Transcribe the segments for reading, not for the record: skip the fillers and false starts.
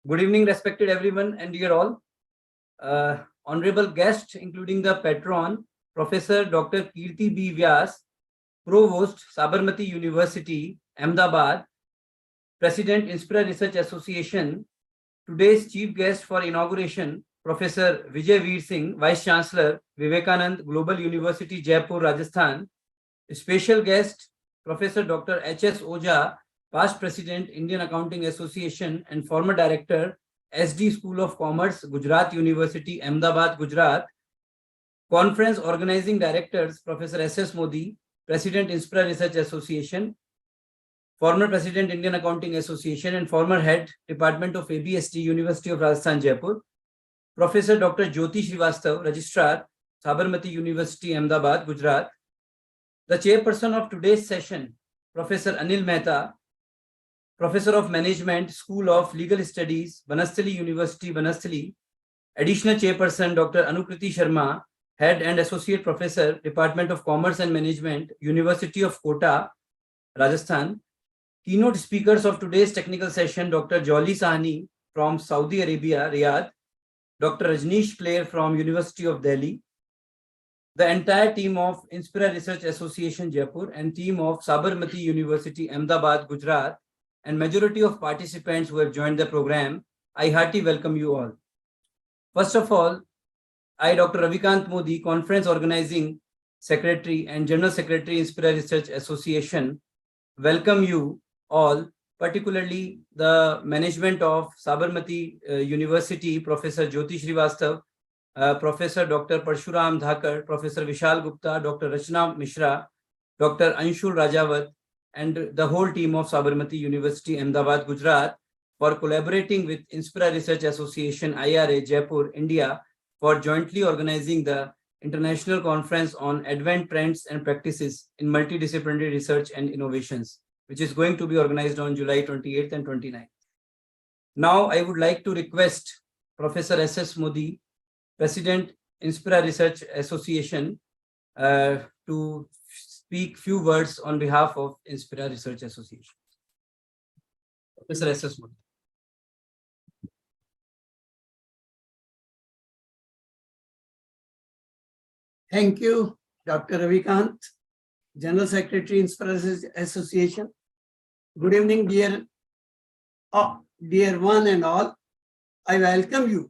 Good evening, respected everyone and dear all. Honorable guests, including the patron, Professor Dr. Kirti B. Vyas, Provost, Sabarmati University, Ahmedabad, President, Inspira Research Association. Today's chief guest for inauguration, Professor Vijay Veer Singh, Vice Chancellor, Vivekanand Global University, Jaipur, Rajasthan. Special guest, Professor Dr. H.S. Oja, past President, Indian Accounting Association and former Director, SD School of Commerce, Gujarat University, Ahmedabad, Gujarat. Conference Organizing Directors, Professor S.S. Modi, President, Inspira Research Association, former President, Indian Accounting Association and former Head, Department of ABSD, University of Rajasthan, Jaipur. Professor Dr. Jyoti Srivastav, Registrar, Sabarmati University, Ahmedabad, Gujarat. The chairperson of today's session, Professor Anil Mehta, Professor of Management, School of Legal Studies, Banasthali University, Banasthali. Additional chairperson, Dr. Anukriti Sharma, Head and Associate Professor, Department of Commerce and Management, University of Kota, Rajasthan. Keynote speakers of today's technical session, Dr. Jolly Sahni from Saudi Arabia, Riyadh, Dr. Rajneesh Clare from University of Delhi, the entire team of Inspira Research Association, Jaipur, and team of Sabarmati University, Ahmedabad, Gujarat, and majority of participants who have joined the program. I heartily welcome you all. First of all, I, Dr. Ravikant Modi, Conference Organizing Secretary and General Secretary, Inspira Research Association, welcome you all, particularly the management of Sabarmati University, Professor Jyoti Srivastav, Professor Dr. Parshuram Dhakar, Professor Vishal Gupta, Dr. Rachna Mishra, Dr. Anshul Rajawat, and the whole team of Sabarmati University, Ahmedabad, Gujarat, for collaborating with Inspira Research Association, IRA, Jaipur, India, for jointly organizing the International Conference on Advanced Trends and Practices in Multidisciplinary Research and Innovations, which is going to be organized on July 28th and 29th. Now, I would like to request Professor S.S. Modi, President, Inspira Research Association, to speak few words on behalf of Inspira Research Association. Professor S.S. Modi. Thank you, Dr. Ravikant, General Secretary, Inspira Research Association. Good evening, dear one and all. I welcome you.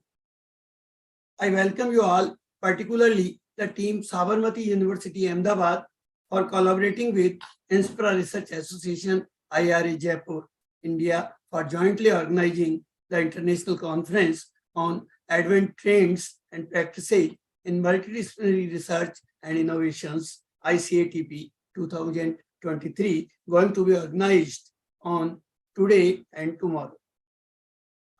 I welcome you all, particularly the team Sabarmati University, Ahmedabad, for collaborating with Inspira Research Association, IRA, Jaipur, India, for jointly organizing the International Conference on Advanced Trends and Practices in Multidisciplinary Research and Innovations, ICATP 2023, going to be organized on today and tomorrow.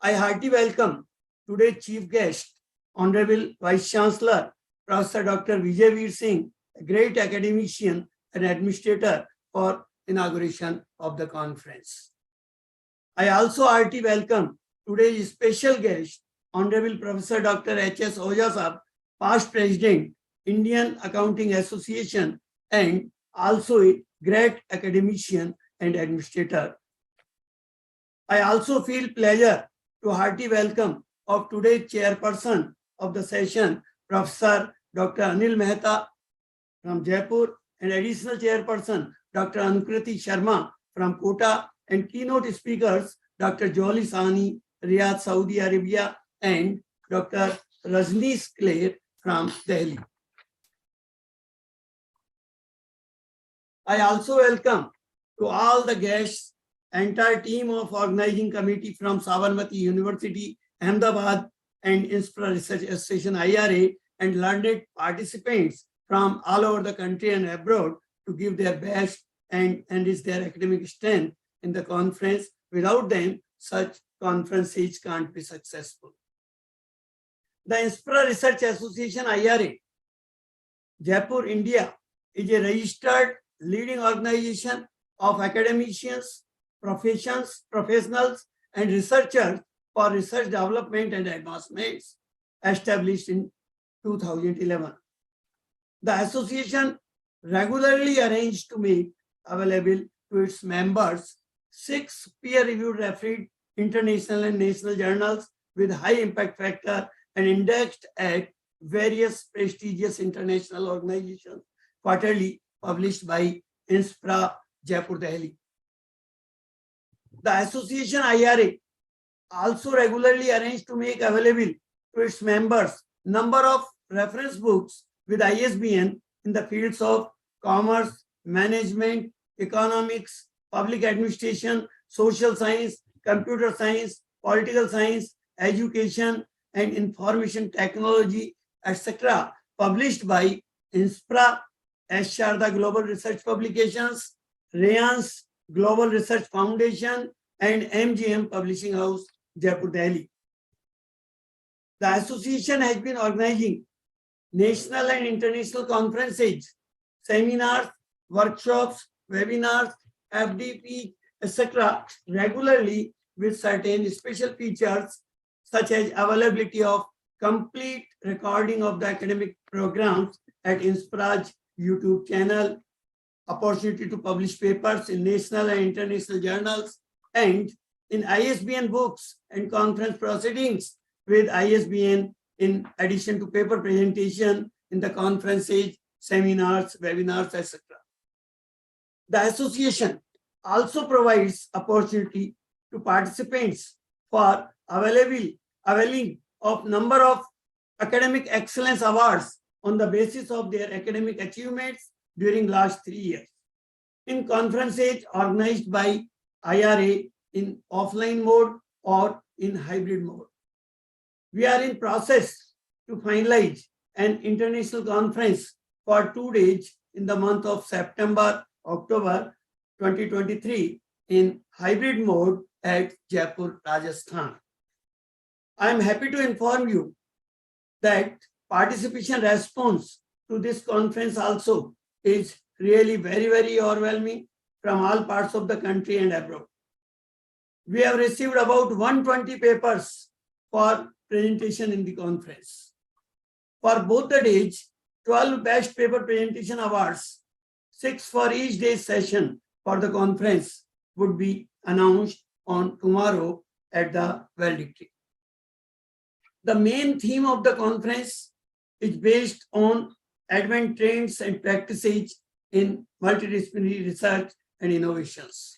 I heartily welcome today's chief guest, Honorable Vice Chancellor, Professor Dr. Vijay Veer Singh, a great academician and administrator, for inauguration of the conference. I also heartily welcome today's special guest, Honorable Professor Dr. H.S. Oja, past President, Indian Accounting Association, and also a great academician and administrator. I also feel pleasure to hearty welcome of today's chairperson of the session, Professor Dr. Anil Mehta from Jaipur, and additional chairperson, Dr. Anukriti Sharma from Kota, and keynote speakers, Dr. Jolly Sahni, Riyadh, Saudi Arabia, and Dr. Rajneesh Clare from Delhi. I also welcome to all the guests, entire team of organizing committee from Sabarmati University, Ahmedabad, and Inspira Research Association, IRA, and learned participants from all over the country and abroad to give their best and enrich their academic strength in the conference. Without them, such conferences can't be successful. The Inspira Research Association, IRA, Jaipur, India, is a registered leading organization of academicians, professionals, and researchers for research development and advancements, established in 2011. The association regularly arranged to make available to its members 6 peer-reviewed refereed international and national journals with high impact factor and indexed at various prestigious international organizations, quarterly published by INSPRA, Jaipur, Delhi. The Association-IRA also regularly arranged to make available to its members number of reference books with ISBN in the fields of commerce, management, economics, public administration, social science, computer science, political science, education, and information technology, etc., published by INSPRA, Sharda Global Research Publications, Rayans Global Research Foundation, and MGM Publishing House, Jaipur, Delhi. The association has been organizing national and international conferences, seminars, workshops, webinars, FDP, etc., regularly with certain special features such as availability of complete recording of the academic programs at INSPRA's YouTube channel, opportunity to publish papers in national and international journals, and in ISBN books and conference proceedings with ISBN in addition to paper presentation in the conferences, seminars, webinars, etc. The association also provides opportunity to participants for availing of number of academic excellence awards on the basis of their academic achievements during last 3 years. In conferences organized by IRA in offline mode or in hybrid mode. We are in process to finalize an international conference for 2 days in the month of September, October 2023 in hybrid mode at Jaipur, Rajasthan. I am happy to inform you that participation response to this conference also is really very overwhelming from all parts of the country and abroad. We have received about 120 papers for presentation in the conference. For both the days, 12 best paper presentation awards, 6 for each day's session for the conference would be announced on tomorrow at the valedictory. The main theme of the conference is based on advanced trends and practices in multidisciplinary research and innovations.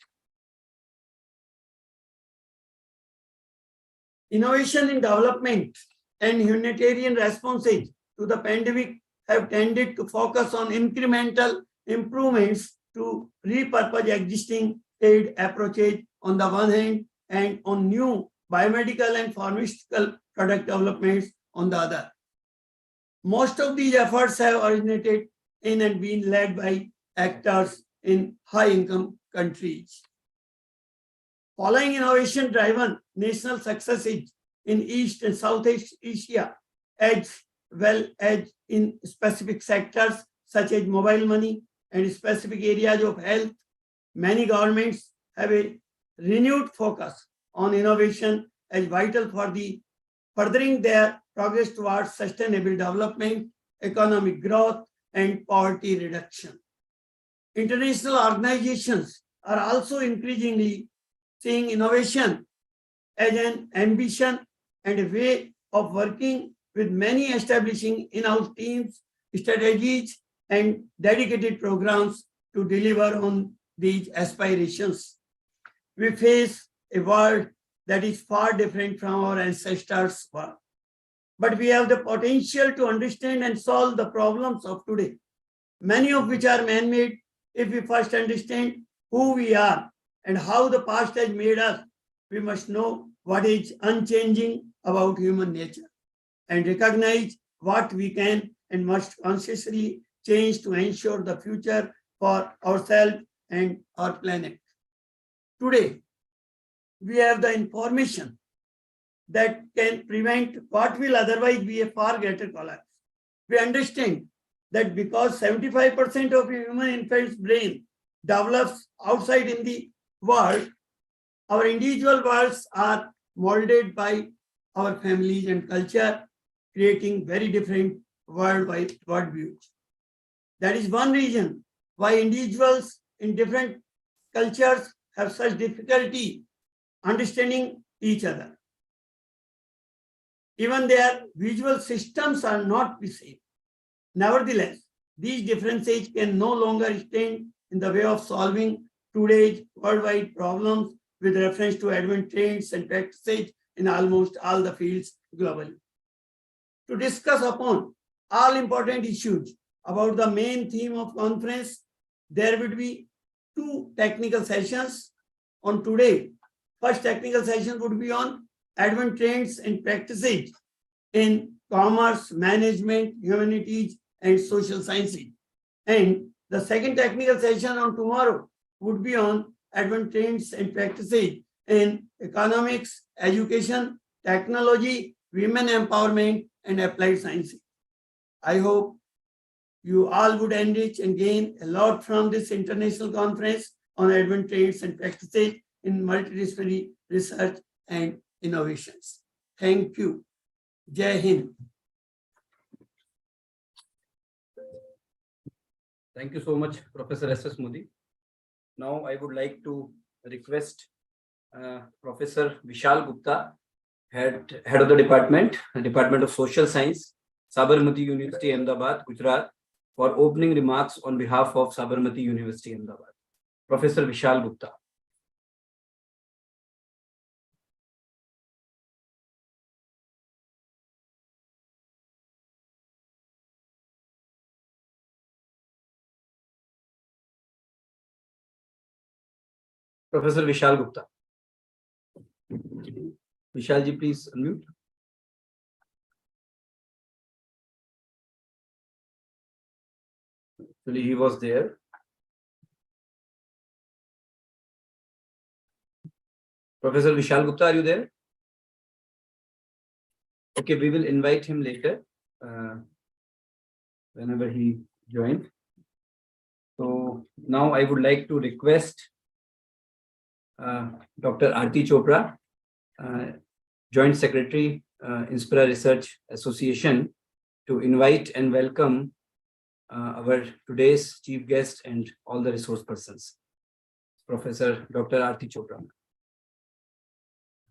Innovation in development and humanitarian responses to the pandemic have tended to focus on incremental improvements to repurpose existing aid approaches on the one hand and on new biomedical and pharmaceutical product developments on the other. Most of these efforts have originated in and been led by actors in high-income countries. Following innovation-driven national successes in East and Southeast Asia, as well as in specific sectors such as mobile money and specific areas of health, many governments have a renewed focus on innovation as vital for the furthering their progress towards sustainable development, economic growth, and poverty reduction. International organizations are also increasingly seeing innovation as an ambition and a way of working, with many establishing in-house teams, strategies, and dedicated programs to deliver on these aspirations. We face a world that is far different from our ancestors' world, but we have the potential to understand and solve the problems of today, many of which are man-made. If we first understand who we are and how the past has made us, we must know what is unchanging about human nature and recognize what we can and must consciously change to ensure the future for ourselves and our planet. Today, we have the information that can prevent what will otherwise be a far greater collapse. We understand that because 75% of human infant's brain develops outside in the world, our individual worlds are molded by our families and culture, creating very different worldwide worldviews. That is one reason why individuals in different cultures have such difficulty understanding each other. Even their visual systems are not the same. Nevertheless, these differences can no longer stand in the way of solving today's worldwide problems with reference to advanced trends and practices in almost all the fields globally. To discuss upon all important issues about the main theme of conference, there would be two technical sessions on today. First technical session would be on advanced trends and practices in commerce, management, humanities, and social sciences. And the second technical session on tomorrow would be on advanced trends and practices in economics, education, technology, women empowerment, and applied sciences. I hope you all would enrich and gain a lot from this international conference on advanced trends and practices in multidisciplinary research and innovations. Thank you. Jai Hind. Thank you so much, Professor S.S. Modi. Now I would like to request Professor Vishal Gupta, head of the Department of Social Science, Sabarmati University, Ahmedabad, Gujarat, for opening remarks on behalf of Sabarmati University, Ahmedabad. Professor Vishal Gupta. Professor Vishal Gupta. Vishal ji, please unmute. Actually, he was there. Professor Vishal Gupta, are you there? Okay, we will invite him later, whenever he joins. So now I would like to request Dr. Aarti Chopra, Joint Secretary, Inspira Research Association, to invite and welcome our today's chief guest and all the resource persons. Professor Dr. Aarti Chopra.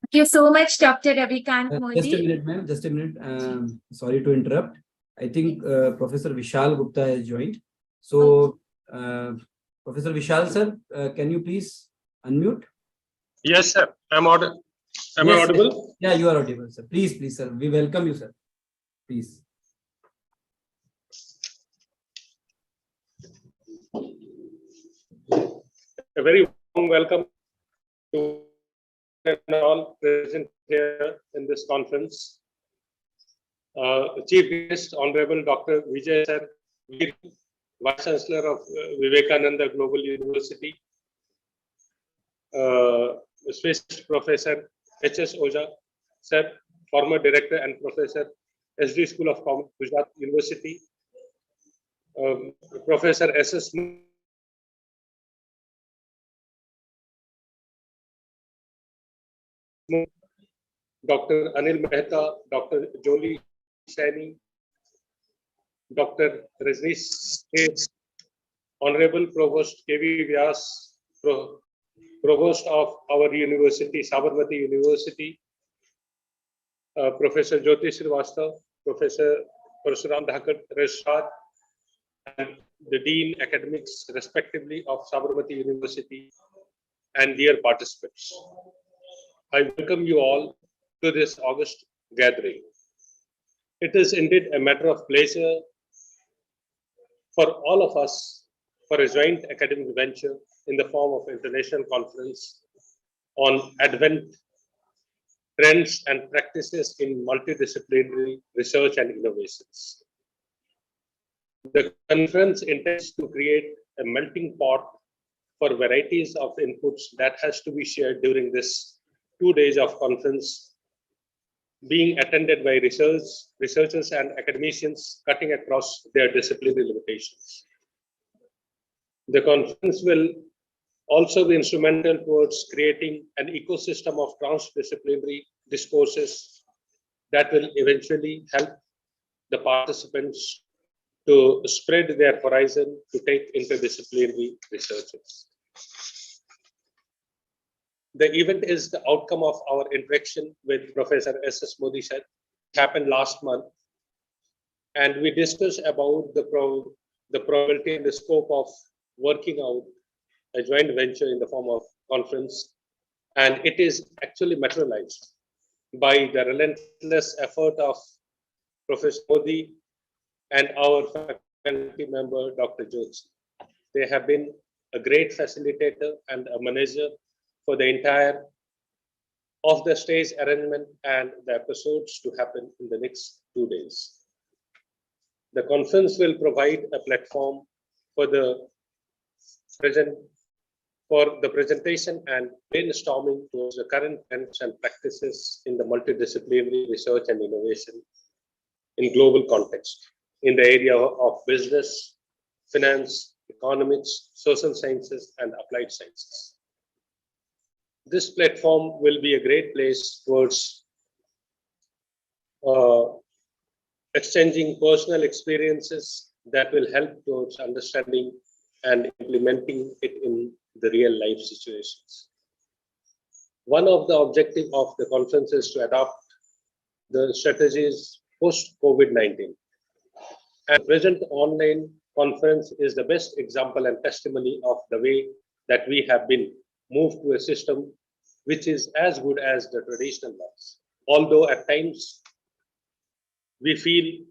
Thank you so much, Dr. Ravikant Modi. Just a minute, ma'am. Just a minute. Sorry to interrupt. I think Professor Vishal Gupta has joined. So, Professor Vishal sir, can you please unmute? Yes, sir. Am I audible? Sir. Yeah, you are audible, sir. Please, sir. We welcome you, sir. Please. A very warm welcome to all present here in this conference. Chief guest, Honorable Dr. Vijay Sir, Vice Chancellor of Vivekananda Global University, Specialist Professor H.S. Oja Sir, former Director and Professor, SD School of Commerce, Gujarat University, Professor S.S. Dr. Anil Mehta, Dr. Jolie Saini, Dr. Rajneesh Hayes, Honorable Provost K.V. Vyas, Provost of our university, Sabarmati University, Professor Jyoti Srivastava, Professor Parsuram Dhakar, Registrar, and the Dean Academics, respectively, of Sabarmati University, and dear participants. I welcome you all to this August gathering. It is indeed a matter of pleasure for all of us for a joint academic venture in the form of international conference on advanced trends and practices in multidisciplinary research and innovations. The conference intends to create a melting pot for varieties of inputs that has to be shared during this 2 days of conference, being attended by researchers and academicians cutting across their disciplinary limitations. The conference will also be instrumental towards creating an ecosystem of transdisciplinary discourses that will eventually help the participants to spread their horizon to take interdisciplinary researches. The event is the outcome of our interaction with Professor S.S. Modi sir. It happened last month, and we discussed about the probability and the scope of working out a joint venture in the form of conference, and it is actually materialized by the relentless effort of Professor Modi and our faculty member, Dr. Jyoti. They have been a great facilitator and a manager for the entire of the stage arrangement and the episodes to happen in the next 2 days. The conference will provide a platform for the presentation and brainstorming towards the current trends and practices in the multidisciplinary research and innovation in global context, in the area of business, finance, economics, social sciences, and applied sciences. This platform will be a great place towards exchanging personal experiences that will help towards understanding and implementing it in the real life situations. One of the objectives of the conference is to adopt the strategies post-COVID-19. And present online conference is the best example and testimony of the way that we have been moved to a system which is as good as the traditional ones. Although at times we feel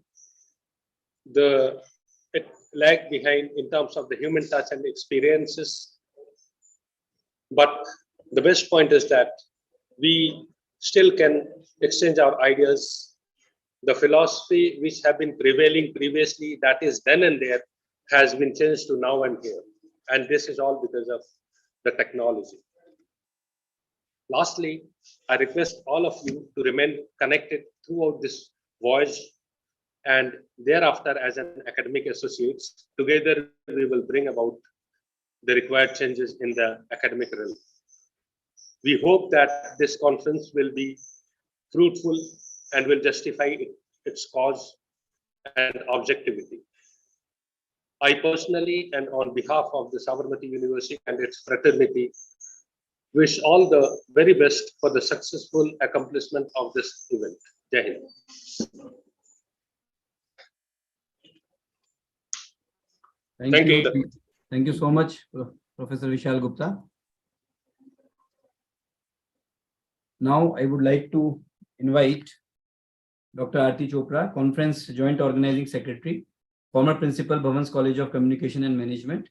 it lag behind in terms of the human touch and experiences. But the best point is that we still can exchange our ideas. The philosophy which have been prevailing previously, that is then and there, has been changed to now and here. And this is all because of the technology. Lastly, I request all of you to remain connected throughout this voyage, and thereafter as an academic associates, together we will bring about the required changes in the academic realm. We hope that this conference will be fruitful and will justify its cause and objectivity. I personally, and on behalf of the Sabarmati University and its fraternity, wish all the very best for the successful accomplishment of this event. Jai Hind. Thank you. Thank you so much, Professor Vishal Gupta. Now I would like to invite Dr. Aarti Chopra, Conference Joint Organizing Secretary, former Principal, Bhavans College of Communication and Management,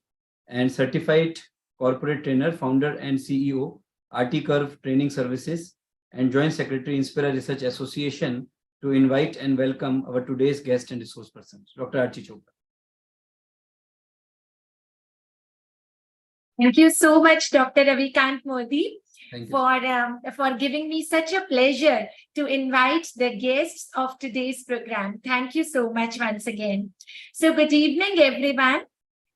and Certified Corporate Trainer, Founder and CEO, RT Curve Training Services, and Joint Secretary, Inspira Research Association, to invite and welcome our today's guest and resource person, Dr. Aarti Chopra. Thank you so much, Dr. Ravikant Modi, Thank you. for giving me such a pleasure to invite the guests of today's program. Thank you so much once again. So good evening, everyone.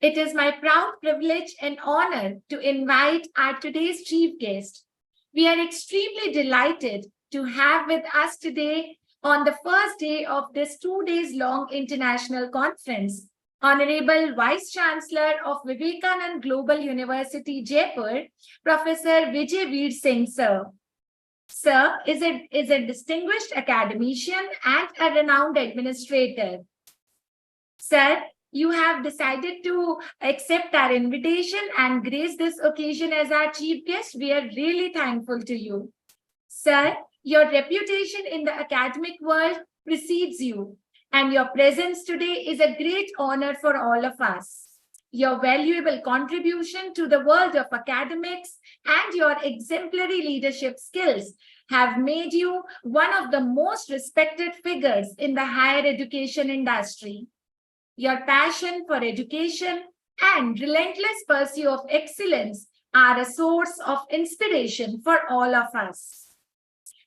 It is my proud privilege and honor to invite our today's chief guest. We are extremely delighted to have with us today on the first day of this 2 days long international conference, Honorable Vice Chancellor of Vivekanand Global University, Jaipur, Professor Vijay Veer Singh, sir. Sir is a distinguished academician and a renowned administrator. Sir, you have decided to accept our invitation and grace this occasion as our chief guest. We are really thankful to you. Sir, your reputation in the academic world precedes you, and your presence today is a great honor for all of us. Your valuable contribution to the world of academics and your exemplary leadership skills have made you one of the most respected figures in the higher education industry. Your passion for education and relentless pursuit of excellence are a source of inspiration for all of us.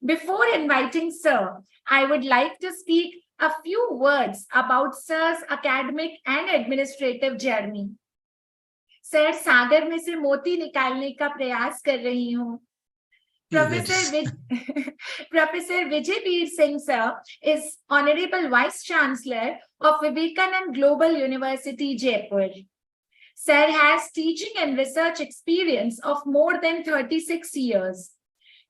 Before inviting Sir, I would like to speak a few words about Sir's academic and administrative journey. Sir, सागर में से मोती निकालने का प्रयास कर रही हूँ. Professor Vijay Veer Singh, sir, is Honorable Vice Chancellor of Vivekanand Global University, Jaipur. Sir has teaching and research experience of more than 36 years.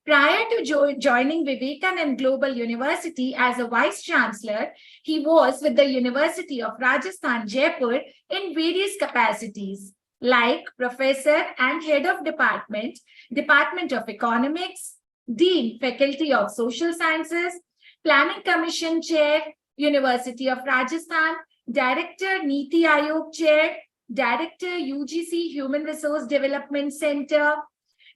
Prior to joining Vivekanand Global University as a Vice Chancellor, he was with the University of Rajasthan, Jaipur in various capacities, like Professor and Head of Department, Department of Economics, Dean, Faculty of Social Sciences, Planning Commission Chair, University of Rajasthan, Director, Niti Aayog Chair, Director, UGC Human Resource Development Center,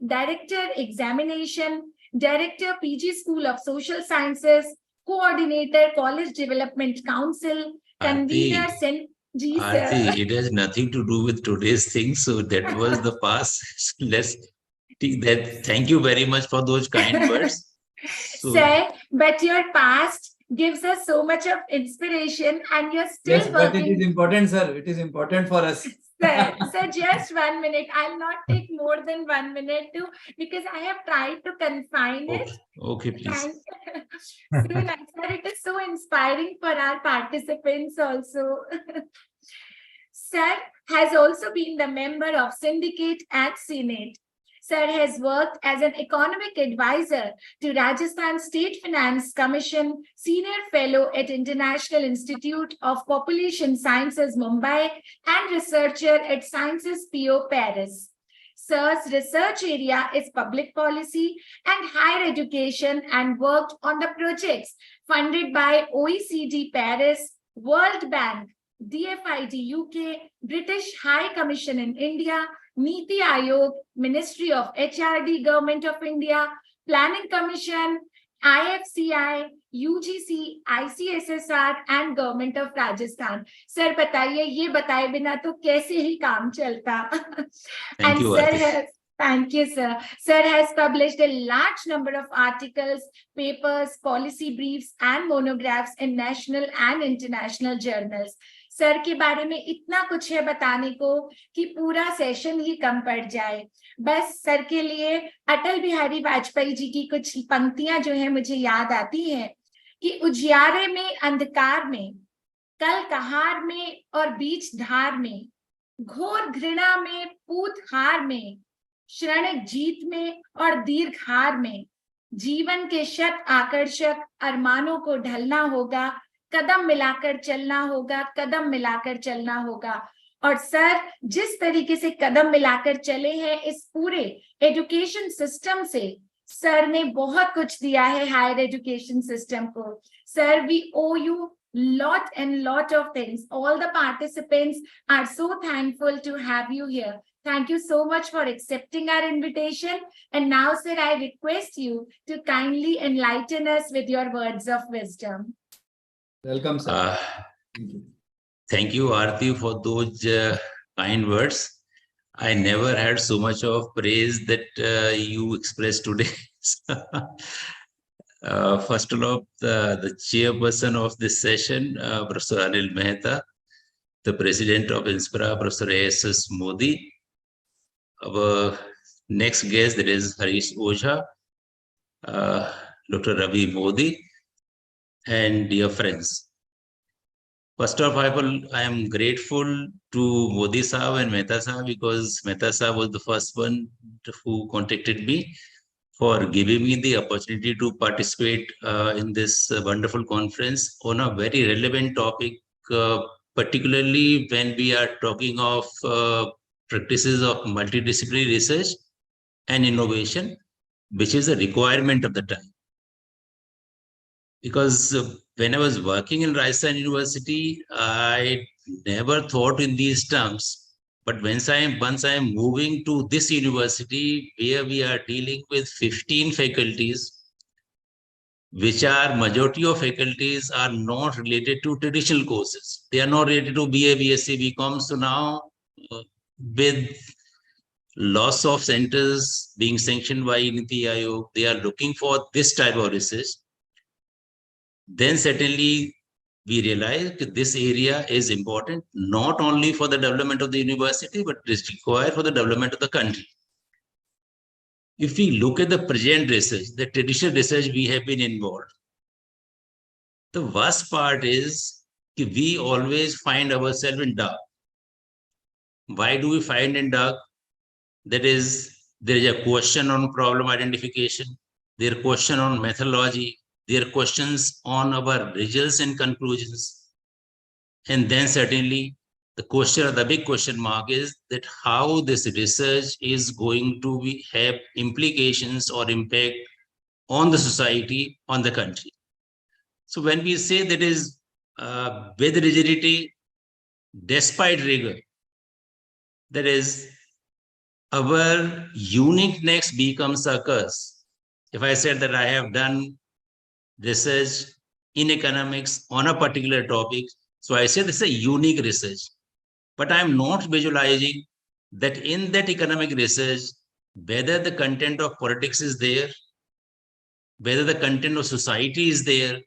Director, Examination, Director, PG School of Social Sciences, Coordinator, College Development Council, Convener, Ji, sir. Aarti, it has nothing to do with today's thing. So that was the past. Let's take that. Thank you very much for those kind words. So, Sir, but your past gives us so much of inspiration and you're still Yes, but it working. is important, sir. It is important for us. Sir, just 1 minute. I'll not take more than 1 minute too, because I have tried to confine it. okay, please. And so nice, sir. It is so inspiring for our participants also. Sir has also been the member of Syndicate at Senate. Sir has worked as an economic advisor to Rajasthan State Finance Commission, Senior Fellow at International Institute of Population Sciences, Mumbai, and researcher at Sciences PO, Paris. Sir's research area is public policy and higher education and worked on the projects funded by OECD Paris, World Bank, DFID UK, British High Commission in India, Niti Aayog, Ministry of HRD, Government of India, Planning Commission, IFCI, UGC, ICSSR, and Government of Rajasthan. Sir, बताइए ये बताए बिना तो कैसे ही काम चलता? Thank you, Aarti. Thank you, sir. Sir has published a large number of articles, papers, policy briefs, and monographs in national and international journals. Sir के बारे में इतना कुछ है बताने को कि पूरा सेशन ही कम पड़ जाए. बस सर के लिए अटल बिहारी वाजपेयी जी की कुछ पंक्तियां जो है मुझे याद आती हैं कि उजियारे में, अंधकार में, कल कहार में और बीच धार में, घोर घृणा में, पूत हार में, क्षणिक जीत में और दीर्घ हार में, जीवन के शत आकर्षक अरमानों को ढलना होगा, कदम मिलाकर चलना होगा, कदम मिलाकर चलना होगा. और सर जिस तरीके से कदम मिलाकर चले हैं इस पूरे एजुकेशन सिस्टम से, सर ने बहुत कुछ दिया है हायर एजुकेशन सिस्टम को. Sir, we owe you lot and lot of things. All the participants are so thankful to have you here. Thank you so much for accepting our invitation. And now, sir, I request you to kindly enlighten us with your words of wisdom. Welcome, sir. Thank you, Aarti, for those kind words. I never had so much of praise that you expressed today. First of all, the chairperson of this session, Professor Anil Mehta, the president of INSPRA, Professor A.S.S. Modi. Our next guest, there is Harish Ojha, Dr. Ravi Modi, and dear friends. First of all, I am grateful to Modi Sahab and Mehta Sahab because Mehta Sahab was the first one who contacted me for giving me the opportunity to participate in this wonderful conference on a very relevant topic, particularly when we are talking of practices of multidisciplinary research and innovation, which is a requirement of the time. Because when I was working in Rajasthan University, I never thought in these terms. But once I am moving to this university where we are dealing with 15 faculties, which are majority of faculties are not related to traditional courses. They are not related to BA, BSc, BCom. So now with lots of centers being sanctioned by Niti Aayog, they are looking for this type of research. Then certainly we realize that this area is important, not only for the development of the university, but it is required for the development of the country. If we look at the present research, the traditional research we have been involved, the worst part is that we always find ourselves in doubt. Why do we find in dark? That is, there is a question on problem identification, there are questions on methodology, there are questions on our results and conclusions. And then certainly the question, the big question mark is that how this research is going to have implications or impact on the society, on the country. So when we say that is with rigidity, despite rigor, that is, our uniqueness becomes a curse. If I said that I have done research in economics on a particular topic, so I say this is a unique research, but I'm not visualizing that in that economic research, whether the content of politics is there, whether the content of society is there,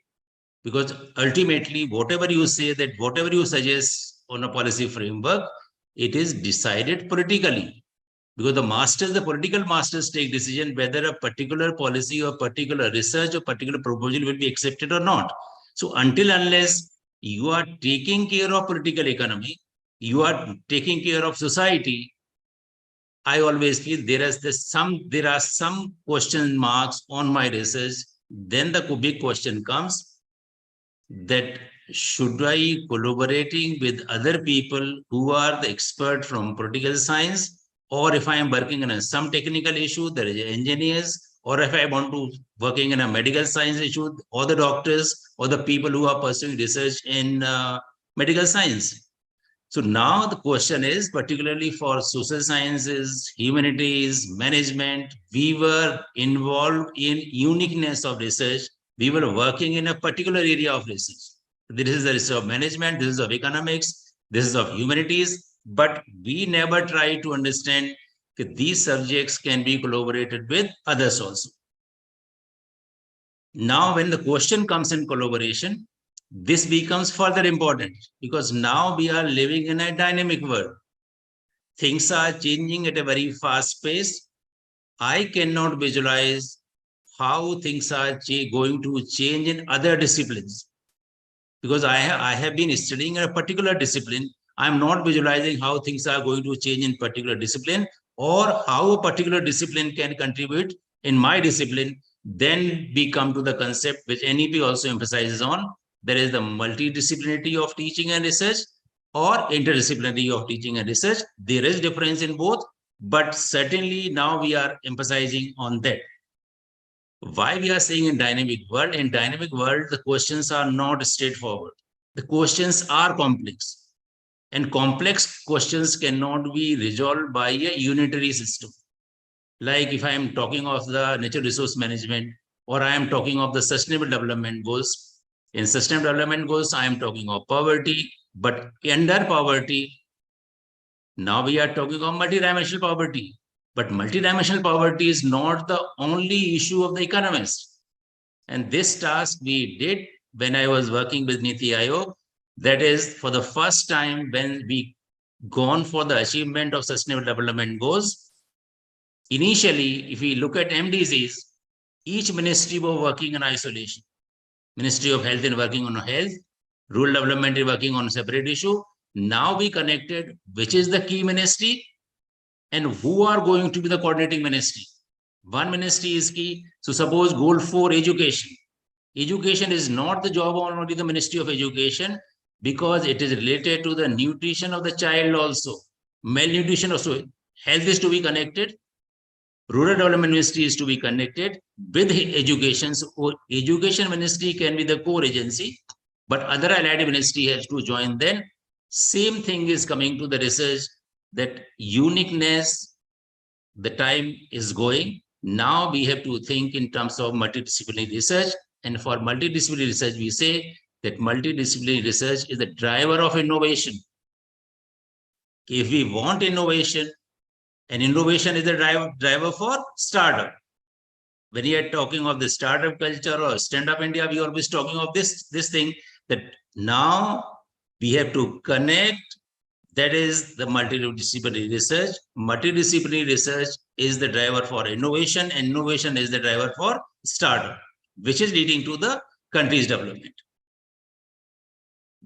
because ultimately, whatever you say, that whatever you suggest on a policy framework, it is decided politically. Because the political masters take decision whether a particular policy or particular research or particular proposal will be accepted or not. So until unless you are taking care of political economy, you are taking care of society, I always feel there are some question marks on my research. Then the big question comes that should I collaborating with other people who are the expert from political science, or if I am working on some technical issue, there is engineers, or if I want to working in a medical science issue, or the doctors, or the people who are pursuing research in medical science. So now the question is, particularly for social sciences, humanities, management, we were involved in uniqueness of research. We were working in a particular area of research. This is the research of management, this is of economics, this is of humanities, but we never try to understand that these subjects can be collaborated with others also. Now, when the question comes in collaboration, this becomes further important because now we are living in a dynamic world. Things are changing at a very fast pace. I cannot visualize how things are going to change in other disciplines. Because I have been studying a particular discipline. I'm not visualizing how things are going to change in particular discipline or how a particular discipline can contribute in my discipline. Then we come to the concept which NEP also emphasizes on. There is the multidisciplinarity of teaching and research or interdisciplinarity of teaching and research. There is difference in both, but certainly now we are emphasizing on that. Why we are saying in dynamic world? In dynamic world, the questions are not straightforward. The questions are complex. And complex questions cannot be resolved by a unitary system. Like if I am talking of the natural resource management, or I am talking of the sustainable development goals. In sustainable development goals, I am talking of poverty, but under poverty, now we are talking of multidimensional poverty. But multidimensional poverty is not the only issue of the economists. And this task we did when I was working with Niti Aayog. That is for the first time when we gone for the achievement of sustainable development goals. Initially, if we look at MDGs, each ministry was working in isolation. Ministry of Health is working on health, rural development is working on a separate issue. Now we connected which is the key ministry and who are going to be the coordinating ministry. One ministry is key. So suppose goal 4, education. Education is not the job of only the Ministry of Education because it is related to the nutrition of the child also. Malnutrition also. Health is to be connected. Rural Development Ministry is to be connected with education. So Education Ministry can be the core agency, but other allied ministry has to join then. Same thing is coming to the research, that uniqueness, the time is going. Now we have to think in terms of multidisciplinary research. And for multidisciplinary research, we say that multidisciplinary research is the driver of innovation. If we want innovation, and innovation is the driver for startup. When we are talking of the startup culture or stand-up India, we are always talking of this thing that now we have to connect. That is the multidisciplinary research. Multidisciplinary research is the driver for innovation, and innovation is the driver for startup, which is leading to the country's development.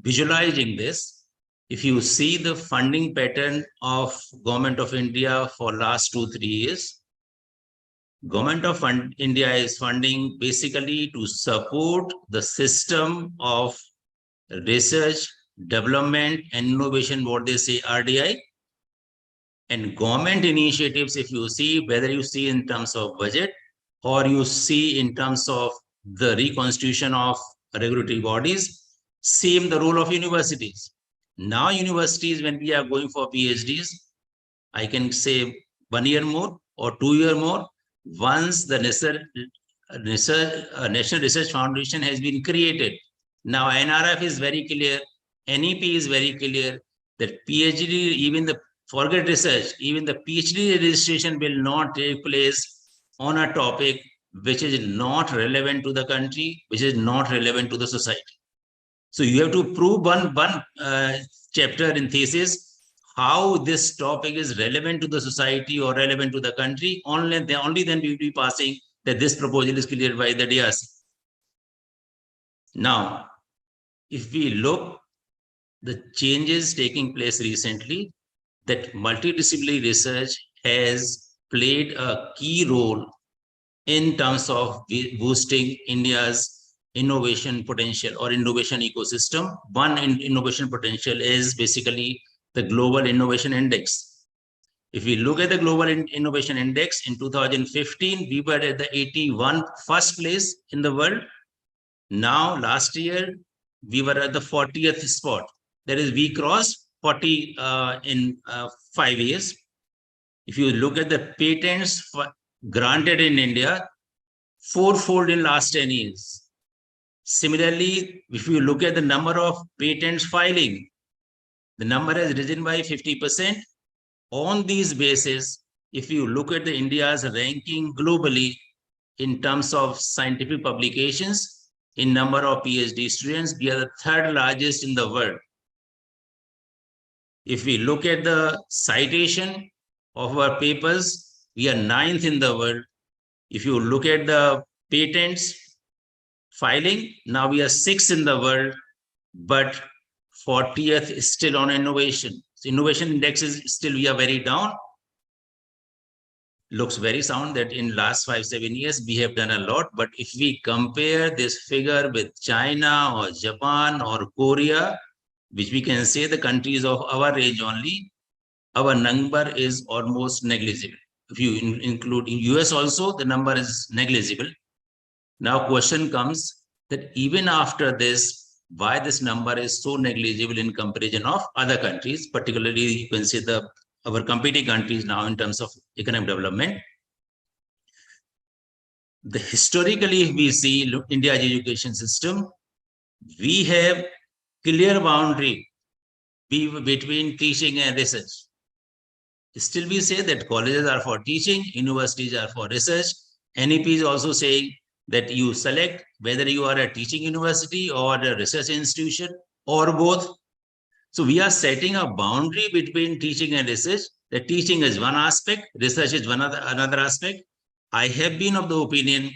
Visualizing this, if you see the funding pattern of Government of India for last 2-3 years, Government of India is funding basically to support the system of research, development and innovation, what they say RDI. And government initiatives, if you see, whether you see in terms of budget or you see in terms of the reconstitution of regulatory bodies, same the role of universities. Now universities, when we are going for PhDs, I can say 1 year more or 2 year more, once the National Research Foundation has been created. Now NRF is very clear, NEP is very clear that PhD, even the forget research, even the PhD registration will not take place on a topic which is not relevant to the country, which is not relevant to the society. So you have to prove one chapter in thesis how this topic is relevant to the society or relevant to the country. Only then we will be passing that this proposal is cleared by the DRC. Now, if we look the changes taking place recently, that multidisciplinary research has played a key role in terms of boosting India's innovation potential or innovation ecosystem. One innovation potential is basically the Global Innovation Index. If we look at the Global Innovation Index in 2015, we were at the 81st first place in the world. Now, last year, we were at the 40th spot. That is, we crossed 40 in 5 years. If you look at the patents granted in India, 4-fold in last 10 years. Similarly, if you look at the number of patents filing, the number has risen by 50%. On these basis, if you look at the India's ranking globally in terms of scientific publications, in number of PhD students, we are the 3rd largest in the world. If we look at the citation of our papers, we are 9th in the world. If you look at the patents filing, now we are 6th in the world, but 40th is still on innovation. So innovation index is still, we are very down. Looks very sound that in last 5-7 years, we have done a lot. But if we compare this figure with China or Japan or Korea, which we can say the countries of our range only, our number is almost negligible. If you include in US also, the number is negligible. Now question comes that even after this, why this number is so negligible in comparison of other countries, particularly you can say our competing countries now in terms of economic development. Historically, if we see India's education system, we have clear boundary between teaching and research. Still we say that colleges are for teaching, universities are for research. NEP is also saying that you select whether you are a teaching university or a research institution or both. So we are setting a boundary between teaching and research. The teaching is one aspect, research is another aspect. I have been of the opinion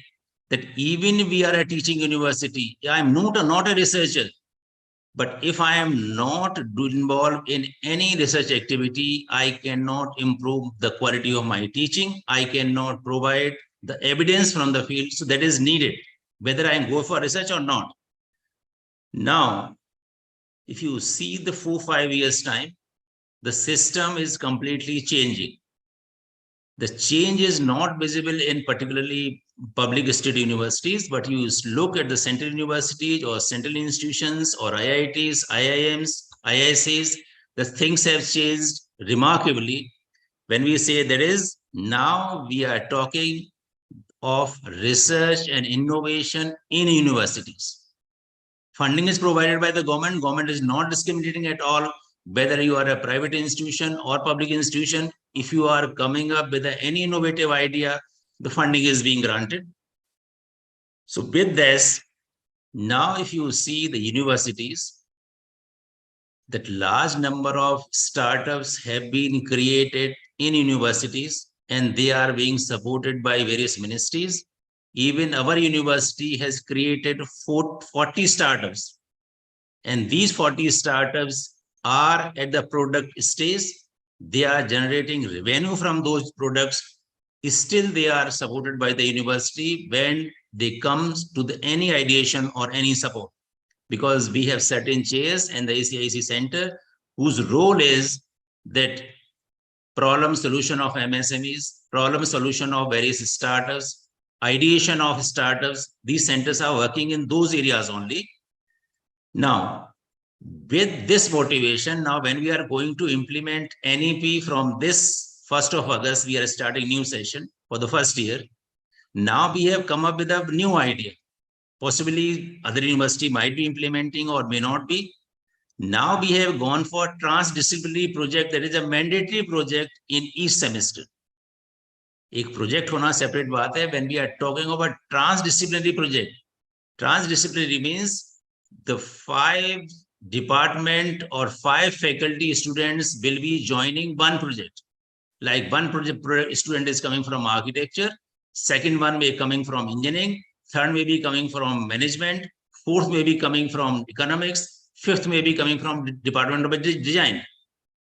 that even we are a teaching university, I am not a researcher, but if I am not involved in any research activity, I cannot improve the quality of my teaching. I cannot provide the evidence from the field. So that is needed, whether I go for research or not. Now, if you see the 4-5 years time, the system is completely changing. The change is not visible in particularly public state universities, but you look at the central universities or central institutions or IITs, IIMs, IICs, the things have changed remarkably. When we say there is, now we are talking of research and innovation in universities. Funding is provided by the government. Government is not discriminating at all, whether you are a private institution or public institution. If you are coming up with any innovative idea, the funding is being granted. So with this, now if you see the universities, that large number of startups have been created in universities and they are being supported by various ministries. Even our university has created 40 startups. And these 40 startups are at the product stage. They are generating revenue from those products. Still, they are supported by the university when they come to any ideation or any support, because we have certain chairs in the ACIC center whose role is that problem solution of MSMEs, problem solution of various startups, ideation of startups. These centers are working in those areas only. Now, with this motivation, now when we are going to implement NEP from this 1st of August, we are starting new session for the first year. Now we have come up with a new idea. Possibly other university might be implementing or may not be. Now we have gone for transdisciplinary project, that is a mandatory project in each semester. एक project होना separate बात है. When we are talking about transdisciplinary project, transdisciplinary means the 5 department or 5 faculty students will be joining one project. Like one project student is coming from architecture, second one may be coming from engineering, third may be coming from management, fourth may be coming from economics, fifth may be coming from department of design.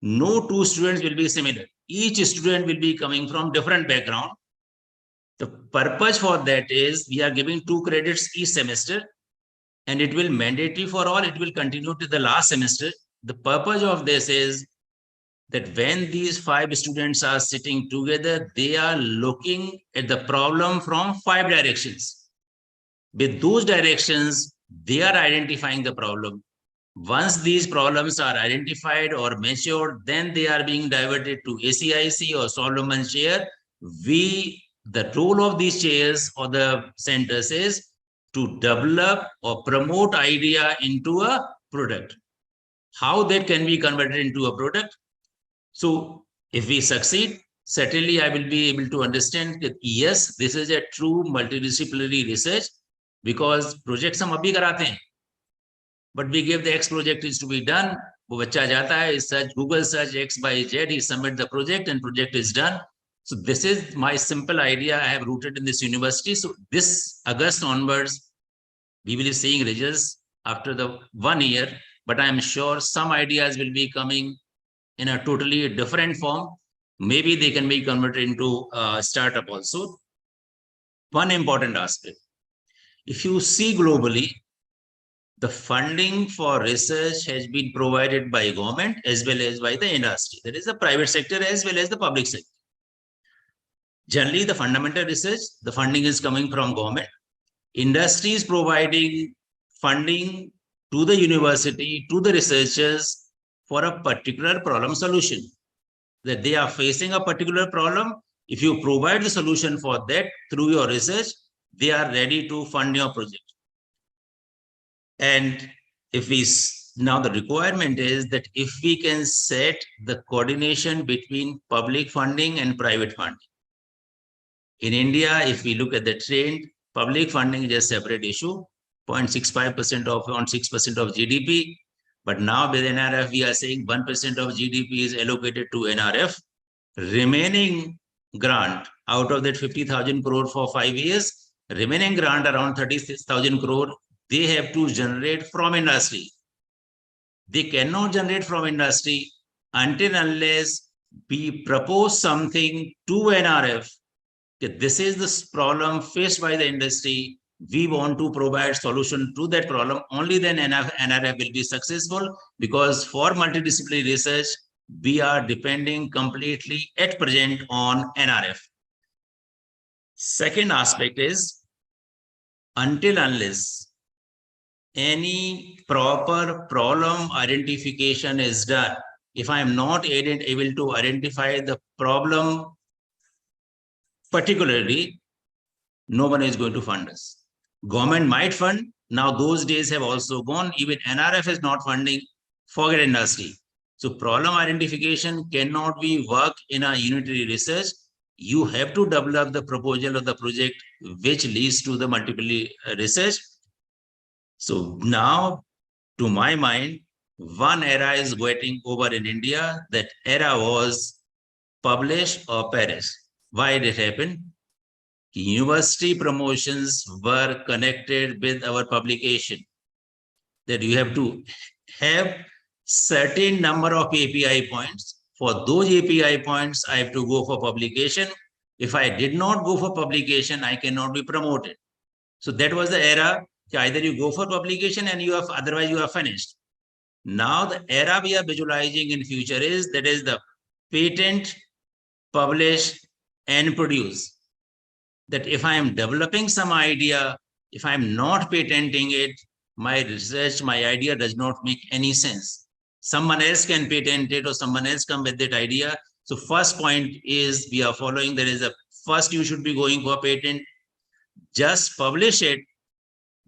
No 2 students will be similar. Each student will be coming from different background. The purpose for that is we are giving 2 credits each semester, and it will mandatory for all. It will continue to the last semester. The purpose of this is that when these 5 students are sitting together, they are looking at the problem from 5 directions. With those directions, they are identifying the problem. Once these problems are identified or matured, then they are being diverted to ACIC or Solomon chair. The role of these chairs or the centers is to develop or promote idea into a product. How that can be converted into a product? So if we succeed, certainly I will be able to understand that yes, this is a true multidisciplinary research, because projects हम अभी कराते हैं, but we give the X project is to be done. वो बच्चा जाता है, search Google search X by Z, he submit the project and project is done. So this is my simple idea I have rooted in this university. So this August onwards, we will be seeing results after the 1 year, but I am sure some ideas will be coming in a totally different form. Maybe they can be converted into a startup also. One important aspect, if you see globally, the funding for research has been provided by government as well as by the industry. That is the private sector as well as the public sector. Generally, the fundamental research, the funding is coming from government. Industry is providing funding to the university, to the researchers for a particular problem solution. That they are facing a particular problem. If you provide the solution for that through your research, they are ready to fund your project. And if we now the requirement is that if we can set the coordination between public funding and private funding. In India, if we look at the trend, public funding is a separate issue, 0.65% of 6% of GDP. But now with NRF, we are saying 1% of GDP is allocated to NRF. Remaining grant out of that 50,000 crore for 5 years, remaining grant around 36,000 crore, they have to generate from industry. They cannot generate from industry until unless we propose something to NRF. That this is the problem faced by the industry. We want to provide solution to that problem. Only then NRF will be successful, because for multidisciplinary research, we are depending completely at present on NRF. Second aspect is, until unless any proper problem identification is done, if I am not able to identify the problem particularly, no one is going to fund us. Government might fund. Now those days have also gone. Even NRF is not funding. Forget industry. So problem identification cannot be work in a unitary research. You have to develop the proposal of the project which leads to the multiple research. So now, to my mind, one era is getting over in India. That era was publish or perish. Why did it happen? University promotions were connected with our publication. That you have to have certain number of API points. For those API points, I have to go for publication. If I did not go for publication, I cannot be promoted. So that was the era. Either you go for publication and you have, otherwise you are finished. Now the era we are visualizing in future is, that is the patent, publish and produce. That if I am developing some idea, if I am not patenting it, my research, my idea does not make any sense. Someone else can patent it or someone else come with that idea. So first point is we are following, there is a first you should be going for patent. Just publish it.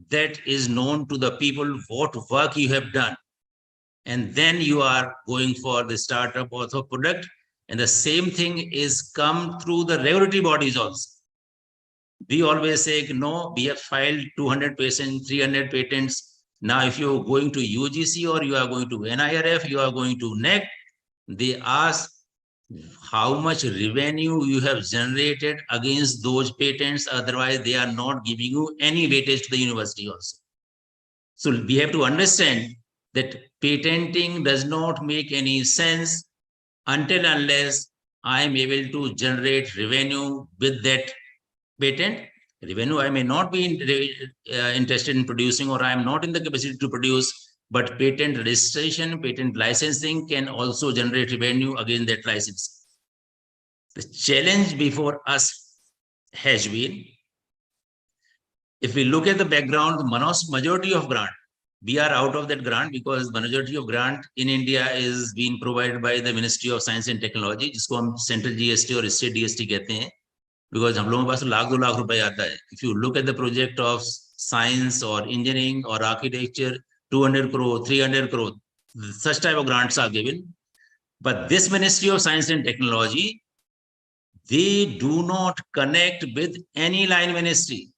That is known to the people what work you have done. And then you are going for the startup or the product. And the same thing is come through the regulatory bodies also. We always say, no, we have filed 200 patents, 300 patents. Now, if you're going to UGC or you are going to NIRF, you are going to NEC, they ask how much revenue you have generated against those patents. Otherwise, they are not giving you any weightage to the university also. So we have to understand that patenting does not make any sense until unless I am able to generate revenue with that patent. Revenue I may not be interested in producing, or I am not in the capacity to produce, but patent registration, patent licensing can also generate revenue against that license. The challenge before us has been, if we look at the background, the majority of grant, we are out of that grant because majority of grant in India is being provided by the Ministry of Science and Technology, जिसको हम Central GST और State GST कहते हैं, because हम लोगों के पास लाख 2 लाख रुपए आता है. If you look at the project of science or engineering or architecture, 200 crore, 300 crore, such type of grants are given. But this Ministry of Science and Technology, they do not connect with any line ministry.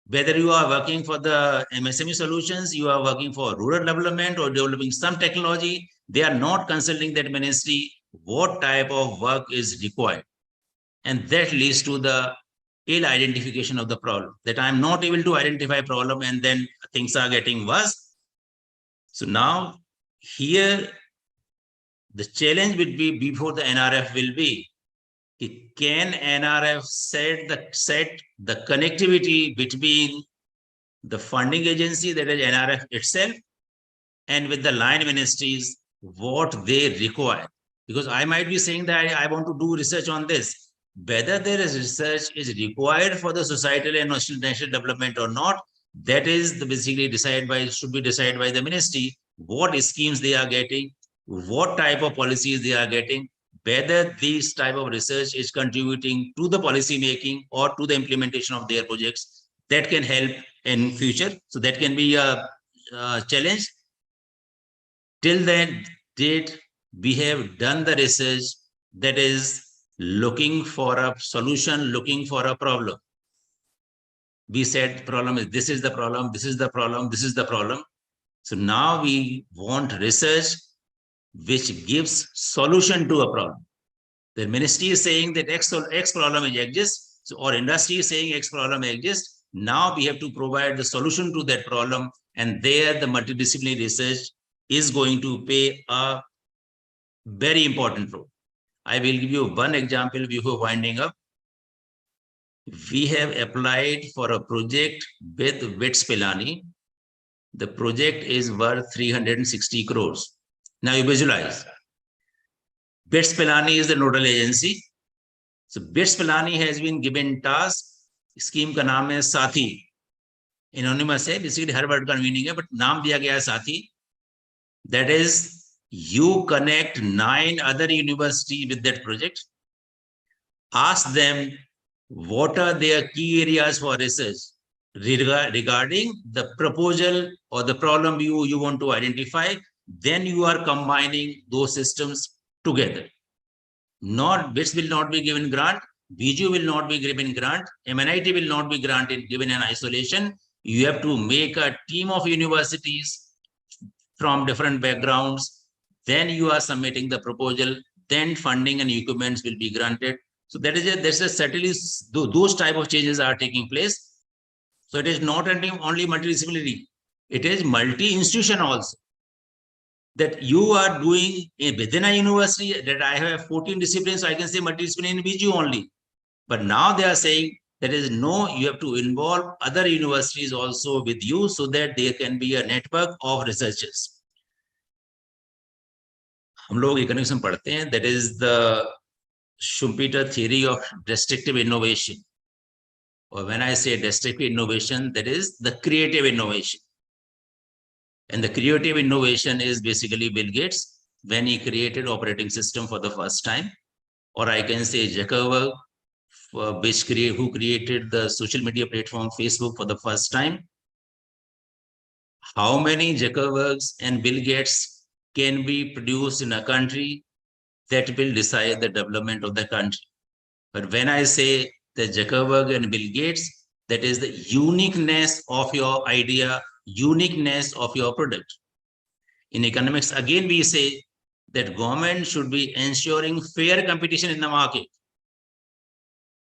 Whether you are working for the MSME solutions, you are working for rural development or developing some technology, they are not consulting that ministry what type of work is required. And that leads to the ill identification of the problem, that I'm not able to identify problem and then things are getting worse. So now here, the challenge will be before the NRF will be, can NRF set the connectivity between the funding agency, that is NRF itself, and with the line ministries, what they require? Because I might be saying that I want to do research on this. Whether there is research is required for the societal and national development or not, that is basically should be decided by the ministry, what schemes they are getting, what type of policies they are getting, whether this type of research is contributing to the policy making or to the implementation of their projects. That can help in future. So that can be a challenge. Till that date, we have done the research that is looking for a solution, looking for a problem. We said problem is, this is the problem, this is the problem, this is the problem. So now we want research which gives solution to a problem. The ministry is saying that X problem exists, so or industry is saying X problem exists. Now we have to provide the solution to that problem, and there the multidisciplinary research is going to play a very important role. I will give you one example before winding up. We have applied for a project with WITS Pilani. The project is worth 360 crores. Now you visualize. WITS Pilani is the nodal agency. So WITS Pilani has been given task. Scheme का नाम है साथी. Anonymous है, basically हर word का meaning है, but नाम दिया गया है साथी. That is, you connect 9 other universities with that project. Ask them what are their key areas for research regarding the proposal or the problem you want to identify. Then you are combining those systems together. Not WITS will not be given grant, BGU will not be given grant, MNIT will not be granted given in isolation. You have to make a team of universities from different backgrounds. Then you are submitting the proposal. Then funding and equipments will be granted. So that is certainly those type of changes are taking place. So it is not only multidisciplinary, it is multi-institution also. that you are doing within a university that I have 14 disciplines, so I can say multidisciplinary with you only. But now they are saying there is no, you have to involve other universities also with you so that there can be a network of researchers. हम लोग economics में पढ़ते हैं, that is the Schumpeter theory of destructive innovation. Or when I say destructive innovation, that is the creative innovation. And the creative innovation is basically Bill Gates when he created operating system for the first time. Or I can say Zuckerberg, who created the social media platform Facebook for the first time. How many Zuckerbergs and Bill Gates can be produced in a country that will decide the development of the country? But when I say the Zuckerberg and Bill Gates, that is the uniqueness of your idea, uniqueness of your product. In economics, again, we say that government should be ensuring fair competition in the market.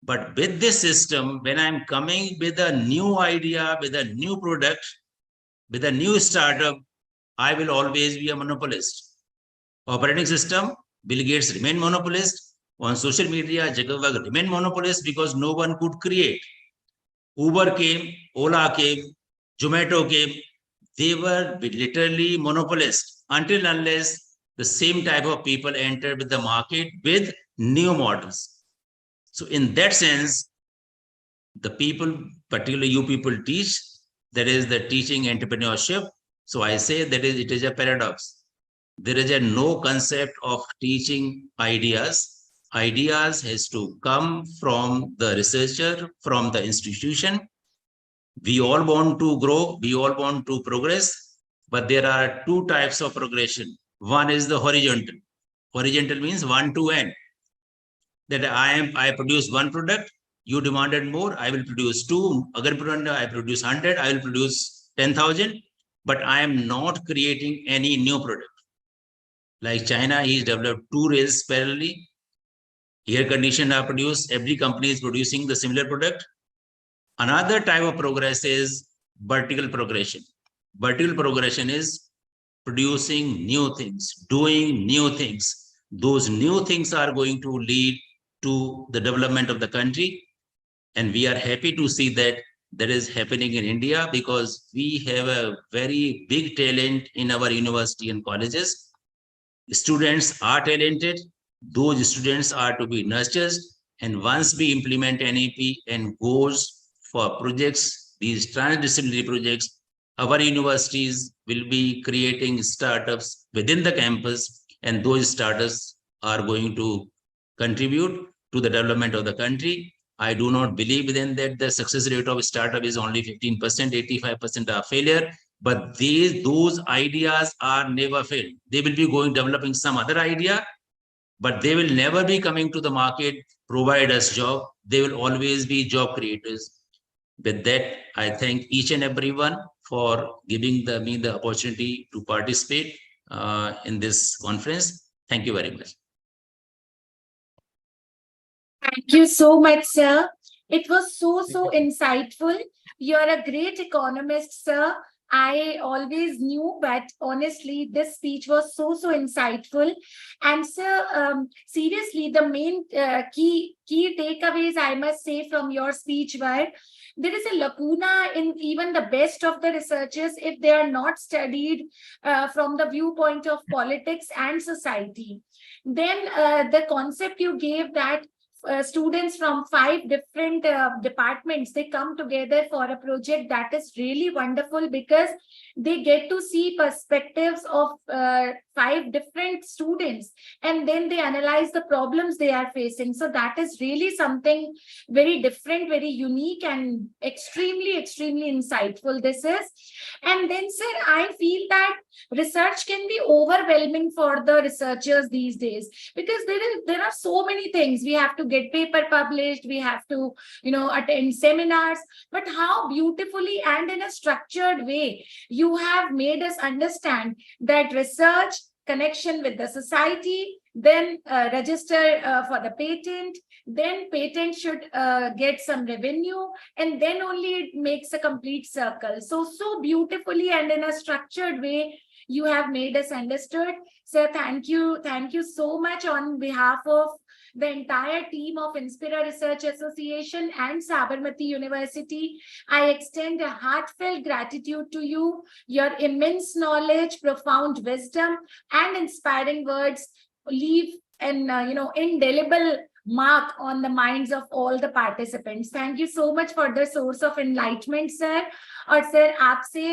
But with this system, when I'm coming with a new idea, with a new product, with a new startup, I will always be a monopolist. Operating system, Bill Gates remained monopolist. On social media, Zuckerberg remained monopolist because no one could create. Uber came, Ola came, Zomato came. They were literally monopolists until unless the same type of people entered with the market with new models. So in that sense, the people, particularly you people teach, that is the teaching entrepreneurship. So I say that it is a paradox. There is no concept of teaching ideas. Ideas has to come from the researcher, from the institution. We all want to grow, we all want to progress, but there are two types of progression. One is the horizontal. Horizontal means 1 to n. That I produce one product, you demanded more, I will produce 2. Agar I produce 100, I will produce 10,000, but I am not creating any new product. Like China, he's developed 2 rails parallelly. Air conditioners are produced, every company is producing the similar product. Another type of progress is vertical progression. Vertical progression is producing new things, doing new things. Those new things are going to lead to the development of the country. And we are happy to see that that is happening in India because we have a very big talent in our university and colleges. Students are talented. Those students are to be nurtured. And once we implement NEP and goes for projects, these transdisciplinary projects, our universities will be creating startups within the campus, and those startups are going to contribute to the development of the country. I do not believe then that the success rate of a startup is only 15%, 85% are failure, but those ideas are never failed. They will be developing some other idea, but they will never be coming to the market, provide us job. They will always be job creators. With that, I thank each and everyone for giving me the opportunity to participate in this conference. Thank you very much. Thank you so much, sir. It was so insightful. You're a great economist, sir. I always knew, but honestly, this speech was so insightful. And sir, seriously, the main key takeaways I must say from your speech were, there is a lacuna in even the best of the researchers if they are not studied from the viewpoint of politics and society. Then the concept you gave that students from 5 different departments, they come together for a project, that is really wonderful because they get to see perspectives of 5 different students, and then they analyze the problems they are facing. So that is really something very different, very unique, and extremely insightful this is. And then sir, I feel that research can be overwhelming for the researchers these days because there are so many things. We have to get paper published, we have to attend seminars, but how beautifully and in a structured way you have made us understand that research, connection with the society, then register for the patent, then patent should get some revenue, and then only it makes a complete circle. So beautifully and in a structured way You have made us understood. Sir, thank you. Thank you so much on behalf of the entire team of Inspira Research Association and Sabarmati University. I extend a heartfelt gratitude to you. Your immense knowledge, profound wisdom, and inspiring words leave an indelible mark on the minds of all the participants. Thank you so much for the source of enlightenment, sir. और sir आपसे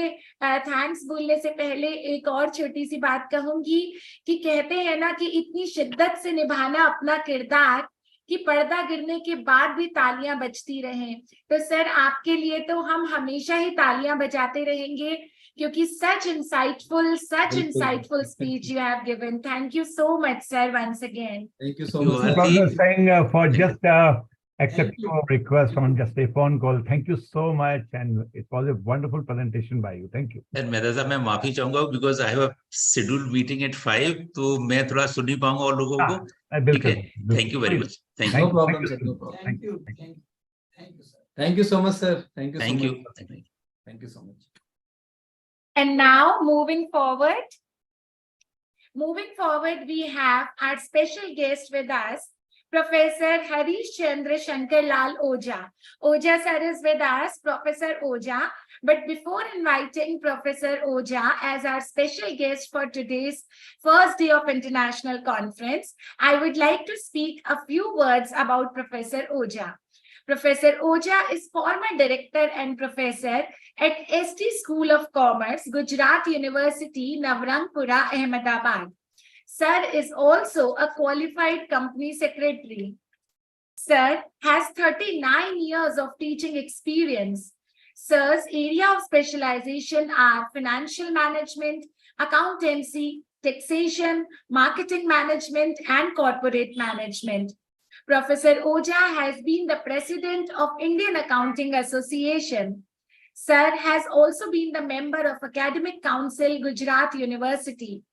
thanks बोलने से पहले एक और छोटी सी बात कहूंगी कि कहते हैं ना कि इतनी शिद्दत से निभाना अपना किरदार कि पर्दा गिरने के बाद भी तालियां बजती रहें। तो सर आपके लिए तो हम हमेशा ही तालियां बजाते रहेंगे क्योंकि such insightful speech you have given. Thank you so much, sir, once again. Thank you so You much. are sir. Professor the- saying for just accepting you. our request on just a phone call. Thank you so much, and it was a wonderful presentation by you. Thank you. And Mehta साहब मैं माफी चाहूंगा because I have a scheduled meeting at 5, तो मैं थोड़ा सुन नहीं पाऊंगा और लोगों को। ठीक है, thank you very much. Thank No you. problem, sir. No problem. Thank you. Thank you, sir. Thank you so much, sir. Thank you so Thank much. you. Thank you so much. And now moving forward, we have our special guest with us, Professor Harish Chandra Shankar Lal Oja. Oja sir is with us, Professor Oja. But before inviting Professor Oja as our special guest for today's first day of international conference, I would like to speak a few words about Professor Oja. Professor Oja is former director and professor at ST School of Commerce, Gujarat University, Navrangpura, Ahmedabad. Sir is also a qualified company secretary. Sir has 39 years of teaching experience. Sir's area of specialization are financial management, accountancy, taxation, marketing management, and corporate management. Professor Oja has been the president of Indian Accounting Association. Sir has also been the member of Academic Council, Gujarat University.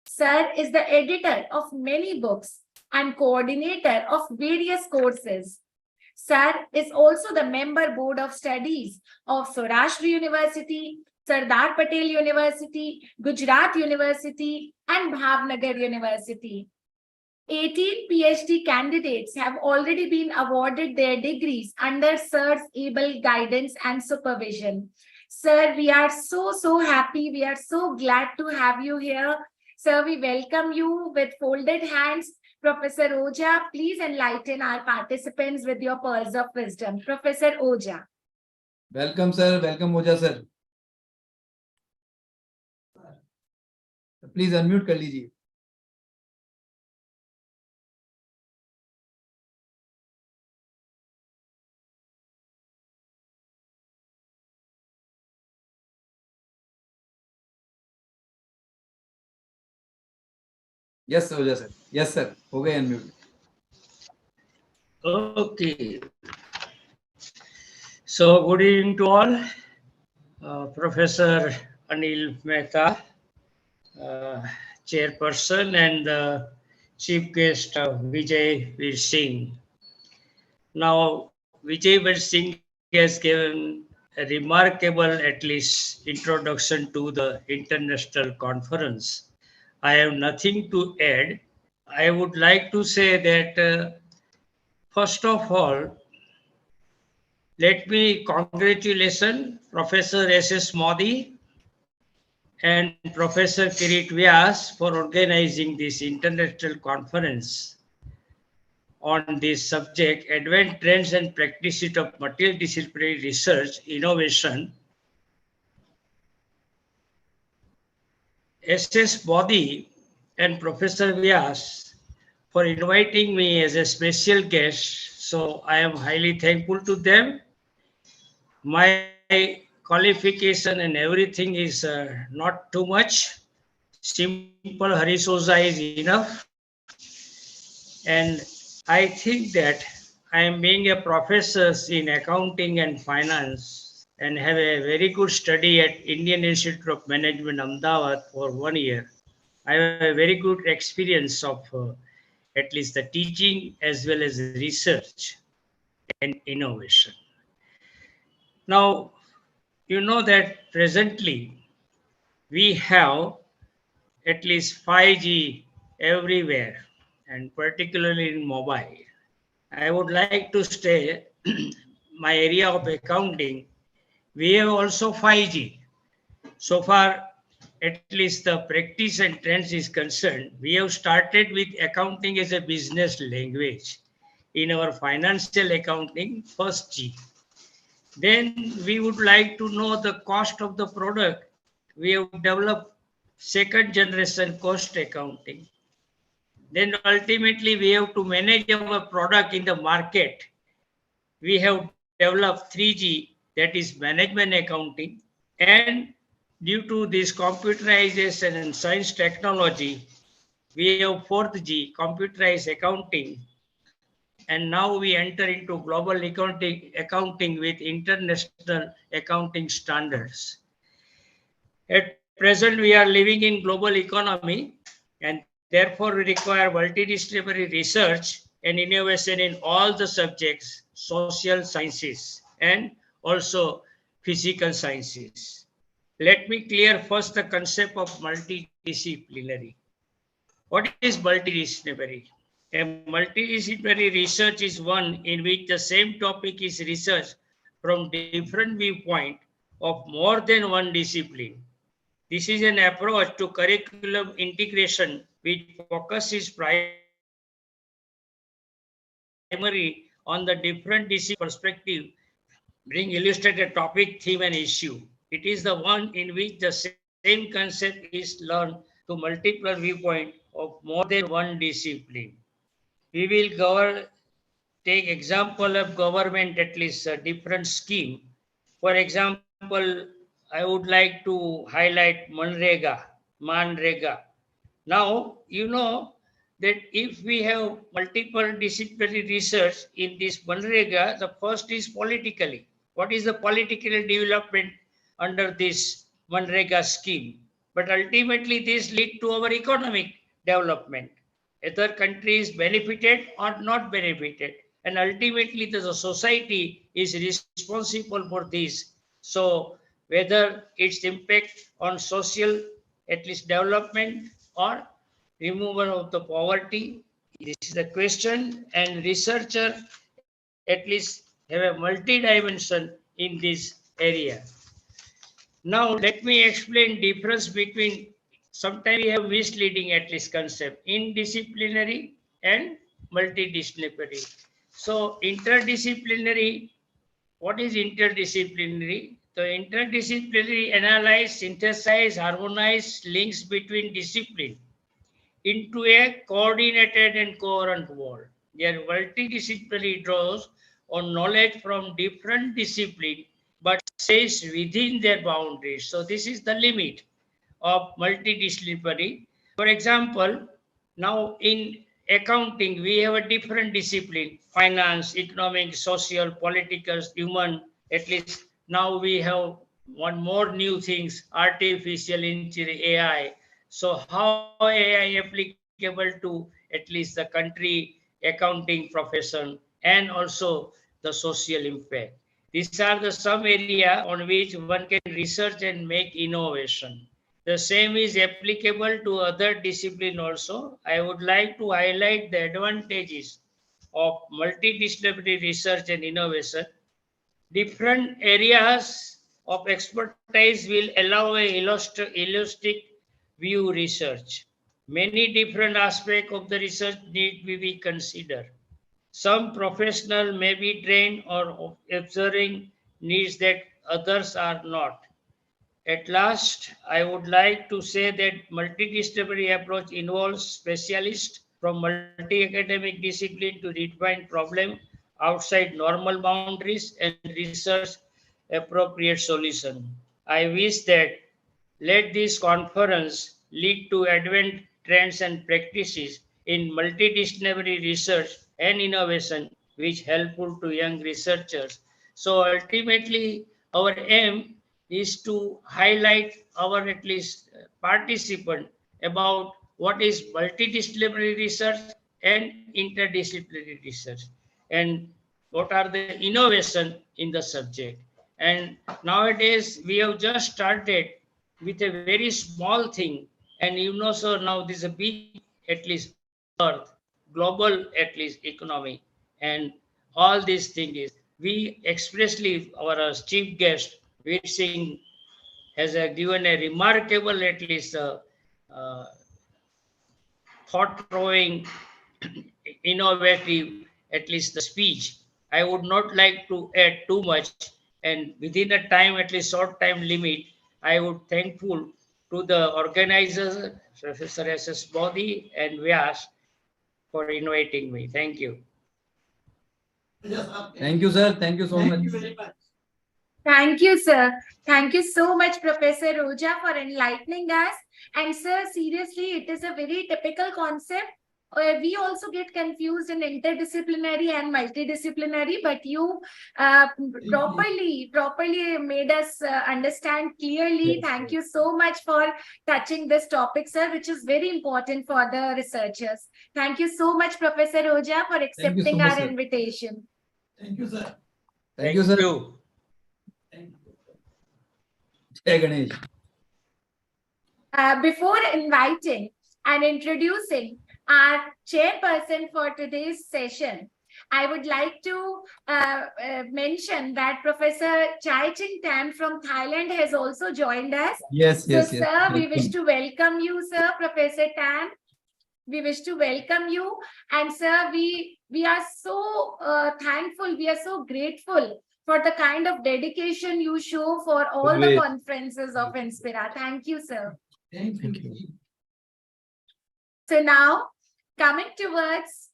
Sir is the editor of many books and coordinator of various courses. Sir is also the member board of studies of Saurashtra University, Sardar Patel University, Gujarat University, and Bhavnagar University. 18 PhD candidates have already been awarded their degrees under Sir's able guidance and supervision. Sir, we are so happy. We are so glad to have you here. Sir, we welcome you with folded hands. Professor Oja, please enlighten our participants with your pearls of wisdom. Professor Oja. Welcome, sir. Welcome, Oja, sir. Please unmute कर लीजिए. Yes, Oja, sir. Yes, sir. हो गए unmute. Okay. So good evening to all. Professor Anil Mehta, chairperson, and chief guest Vijay Veer Singh. Now, Vijay Veer Singh has given a remarkable, at least, introduction to the international conference. I have nothing to add. I would like to say that first of all, let me congratulate Professor S.S. Modi and Professor Kirit Vyas for organizing this international conference on this subject, Advanced Trends and Practices of Multidisciplinary Research, Innovation. S.S. Modi and Professor Vyas for inviting me as a special guest. So I am highly thankful to them. My qualification and everything is not too much. Simple Harish Oza is enough. And I think that I am being a professor in accounting and finance and have a very good study at Indian Institute of Management, Ahmedabad for 1 year. I have a very good experience of at least the teaching as well as research and innovation. Now, you know that presently we have at least 5G everywhere, and particularly in mobile. I would like to say my area of accounting, we have also 5G. So far, at least the practice and trends is concerned, we have started with accounting as a business language. In our financial accounting, first G. Then we would like to know the cost of the product. We have developed second generation cost accounting. Then ultimately we have to manage our product in the market. We have developed 3G, that is management accounting. And due to this computerization and science technology, we have 4G, computerized accounting. And now we enter into global accounting with international accounting standards. At present, we are living in global economy, and therefore we require multidisciplinary research and innovation in all the subjects, social sciences and also physical sciences. Let me clear first the concept of multidisciplinary. What is multidisciplinary? A multidisciplinary research is one in which the same topic is researched from different viewpoints of more than one discipline. This is an approach to curriculum integration which focuses primarily on the different discipline perspective, bring illustrated topic, theme, and issue. It is the one in which the same concept is learned to multiple viewpoints of more than one discipline. We will take example of government, at least a different scheme. For example, I would like to highlight Manrega. Now, you know that if we have multiple disciplinary research in this Manrega, the first is politically. What is the political development under this Manrega scheme? But ultimately, this lead to our economic development. Either countries benefited or not benefited. And ultimately, the society is responsible for this. So, whether its impact on social, at least development, or removal of the poverty, this is the question. And researcher at least have a multi-dimension in this area. Now, let me explain difference between, sometimes we have misleading at least concept, interdisciplinary and multidisciplinary. So interdisciplinary, what is interdisciplinary? The interdisciplinary analyze, synthesize, harmonize links between discipline into a coordinated and coherent whole. Their multidisciplinary draws on knowledge from different disciplines but stays within their boundaries. So this is the limit of multidisciplinary. For example, now in accounting, we have a different discipline, finance, economic, social, political, human, at least now we have one more new things, artificial intelligence, AI. So how AI applicable to at least the country accounting profession and also the social impact. These are the some area on which one can research and make innovation. The same is applicable to other discipline also. I would like to highlight the advantages of multidisciplinary research and innovation. Different areas of expertise will allow a holistic view research. Many different aspects of the research need to be considered. Some professional may be trained or observing needs that others are not. At last, I would like to say that multidisciplinary approach involves specialists from multi-academic discipline to redefine problem outside normal boundaries and research appropriate solution. I wish that let this conference lead to advanced trends and practices in multidisciplinary research and innovation, which helpful to young researchers. So ultimately, our aim is to highlight our at least participant about what is multidisciplinary research and interdisciplinary research and what are the innovation in the subject. And nowadays we have just started with a very small thing, And you know, so now this is a big, at least earth, global at least economy, and all these things is we expressly our chief guest Veer Singh has given a remarkable at least uh, thought-provoking, innovative, at least the speech. I would not like to add too much, and within a time, at least short time limit, I would thankful to the organizers, Professor S.S. Bodhi and Vyas, for inviting me. Thank you. Thank you, sir. Thank you so much. Thank you very much. Thank you, sir. Thank you so much, Professor Roja, for enlightening us. And sir, seriously, it is a very typical concept. We also get confused in interdisciplinary and multidisciplinary, but you properly made us understand clearly. Yes, Thank yes. you so much for touching this topic, sir, which is very important for the researchers. Thank you so much, Professor Roja, for accepting much, our sir. invitation. Thank you, sir. Thank you, sir. Thank you. Jai Ganesh. Before inviting and introducing our chairperson for today's session, I would like to mention that Professor Chai Ching Tam from Thailand has also joined us. Yes, So, yes, yes. sir, we wish Welcome. to welcome you, sir, Professor Tam. We wish to welcome you. And, sir, we are so thankful, we are so grateful for the kind of dedication you show for all the Always. conferences of Inspira. Thank you, sir. Thank you. Thank you. So now, coming towards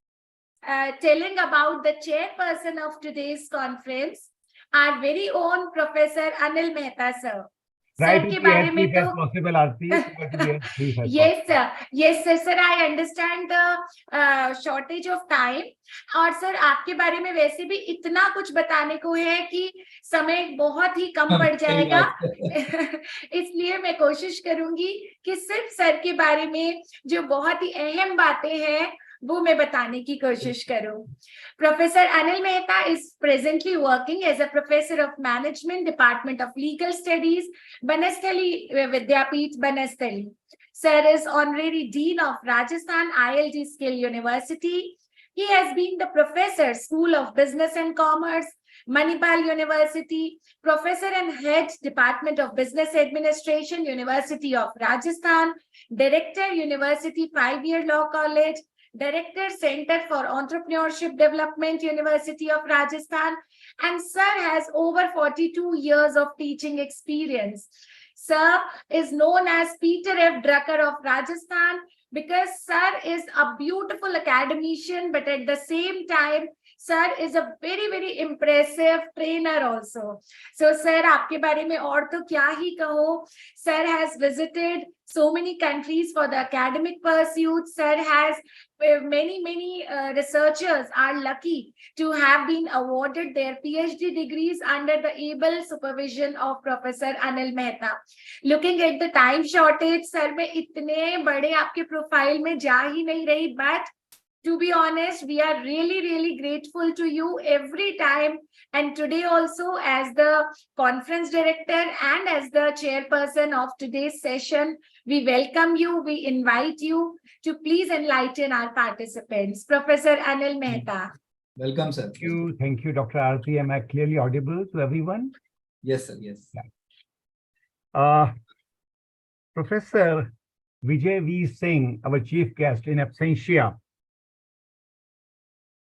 telling about the chairperson of today's conference, our very own Professor Anil Mehta, sir. Try Sir to के be बारे as में brief as तो possible, Aarti. Try to be as brief as yes sir, sir, I understand the shortage of time. और sir आपके बारे में वैसे भी इतना कुछ बताने को है कि समय बहुत ही कम पड़ जाएगा. इसलिए मैं कोशिश करूंगी कि सिर्फ सर के बारे में जो बहुत ही अहम बातें हैं वो मैं बताने की कोशिश करूं. Professor Anil Mehta is presently working as a professor of management, Department of Legal Studies, Banasthali Vidyapeeth, Banasthali. Sir is honorary dean of Rajasthan ILD Skill University. He has been the professor, School of Business and Commerce, Manipal University, professor and head, Department of Business Administration, University of Rajasthan, director, University 5-year Law College, Director, Center for Entrepreneurship Development, University of Rajasthan, and sir has over 42 years of teaching experience. Sir is known as Peter F. Drucker of Rajasthan because sir is a beautiful academician, but at the same time, sir is a very, very impressive trainer also. So sir, आपके बारे में और तो क्या ही कहो. Sir has visited so many countries for the academic pursuits. Sir has many researchers are lucky to have been awarded their PhD degrees under the able supervision of Professor Anil Mehta. Looking at the time shortage, sir, मैं इतने बड़े आपके profile में जा ही नहीं रही, but to be honest, we are really grateful to you every time. And today also, as the conference director and as the chairperson of today's session, we welcome you, we invite you to please enlighten our participants. Professor Anil Mehta. Welcome, sir. Thank you, Dr. Aarti. Am I clearly audible to everyone? Yes, sir. Yes. Professor Vijay V. Singh, our chief guest in absentia,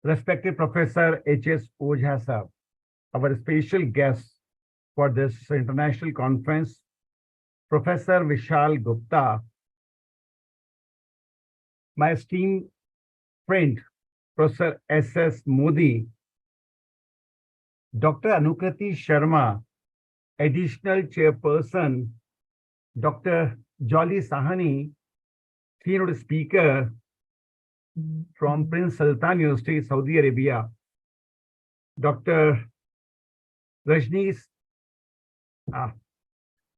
respected Professor H.S. Ojha sir, our special guest for this international conference, Professor Vishal Gupta, my esteemed friend, Professor S.S. Modi, Dr. Anukriti Sharma, additional chairperson, Dr. Jolly Sahani, keynote speaker from Prince Sultan University, Saudi Arabia, Dr. Rajneesh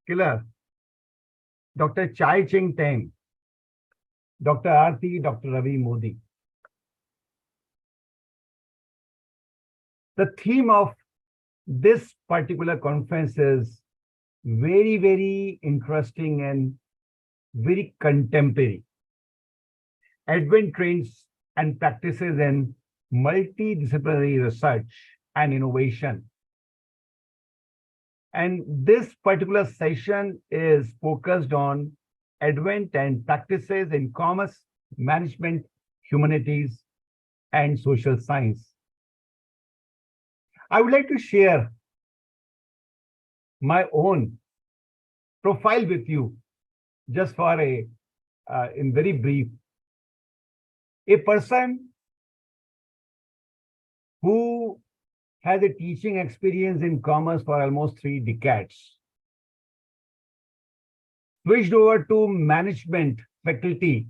Killer, Dr. Chai Ching Tang, Dr. Aarti, Dr. Ravi Modi. The theme of this particular conference is very interesting and very contemporary. Advent trends and practices in multidisciplinary research and innovation. And this particular session is focused on advent and practices in commerce, management, humanities, and social science. I would like to share my own profile with you, just for in very brief. A person who has a teaching experience in commerce for almost 3 decades, switched over to management faculty,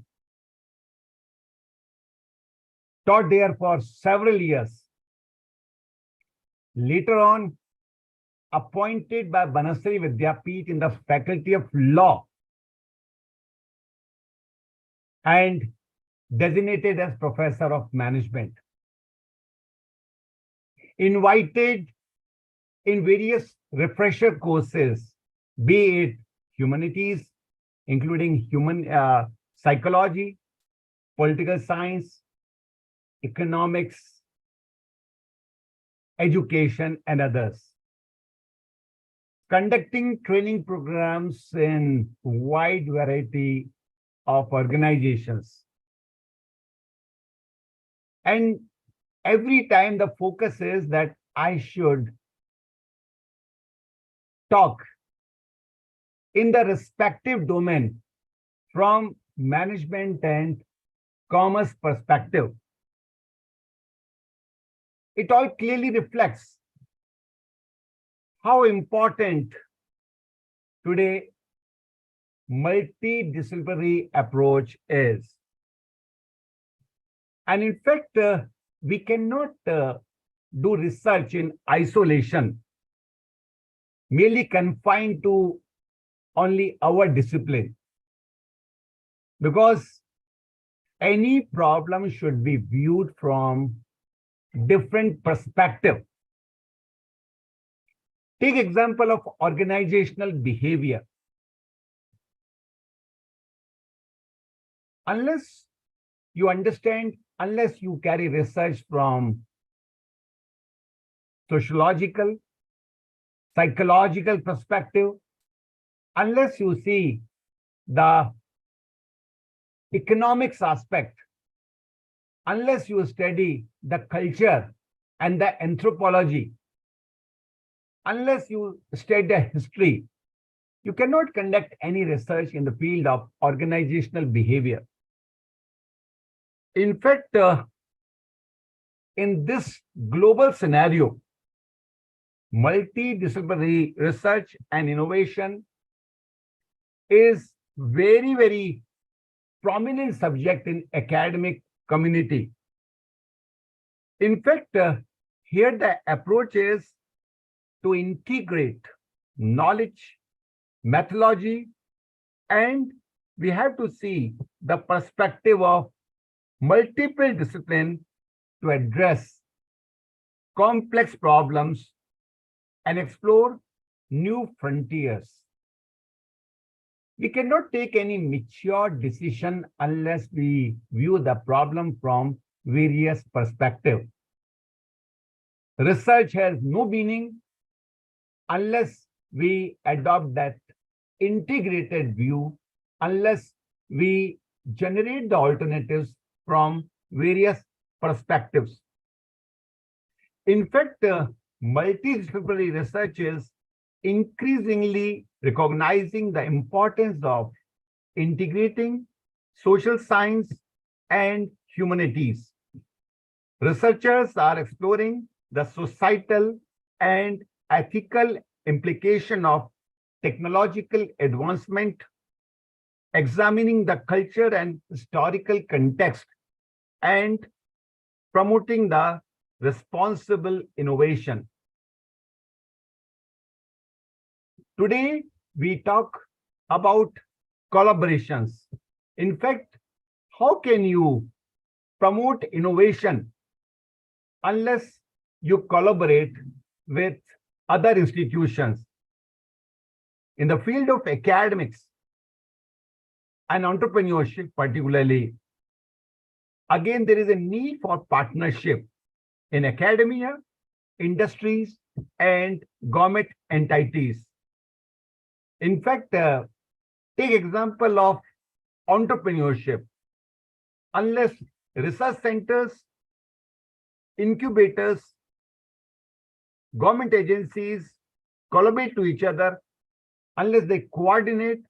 taught there for several years. Later on, appointed by Banasri Vidyapeeth in the Faculty of Law and designated as Professor of Management. Invited in various refresher courses, be it humanities, including human psychology, political science, economics, education, and others. Conducting training programs in wide variety of organizations. And every time the focus is that I should talk in the respective domain from management and commerce perspective. It all clearly reflects how important today multidisciplinary approach is. And in fact, we cannot do research in isolation, merely confined to only our discipline. Because any problem should be viewed from different perspective. Take example of organizational behavior. Unless you understand, unless you carry research from sociological, psychological perspective, unless you see the economics aspect, unless you study the culture and the anthropology, unless you study the history, you cannot conduct any research in the field of organizational behavior. In fact, in this global scenario, multidisciplinary research and innovation is very, very prominent subject in academic community. In fact, here the approach is to integrate knowledge, methodology, and we have to see the perspective of multiple disciplines to address complex problems and explore new frontiers. We cannot take any mature decision unless we view the problem from various perspectives. Research has no meaning unless we adopt that integrated view, unless we generate the alternatives from various perspectives. In fact, multidisciplinary research is increasingly recognizing the importance of integrating social science and humanities. Researchers are exploring the societal and ethical implication of technological advancement, examining the culture and historical context, and promoting the responsible innovation. Today, we talk about collaborations. In fact, how can you promote innovation unless you collaborate with other institutions? In the field of academics, and entrepreneurship particularly, again, there is a need for partnership in academia, industries, and government entities. In fact, take example of entrepreneurship. Unless research centers, incubators, government agencies collaborate to each other, unless they coordinate,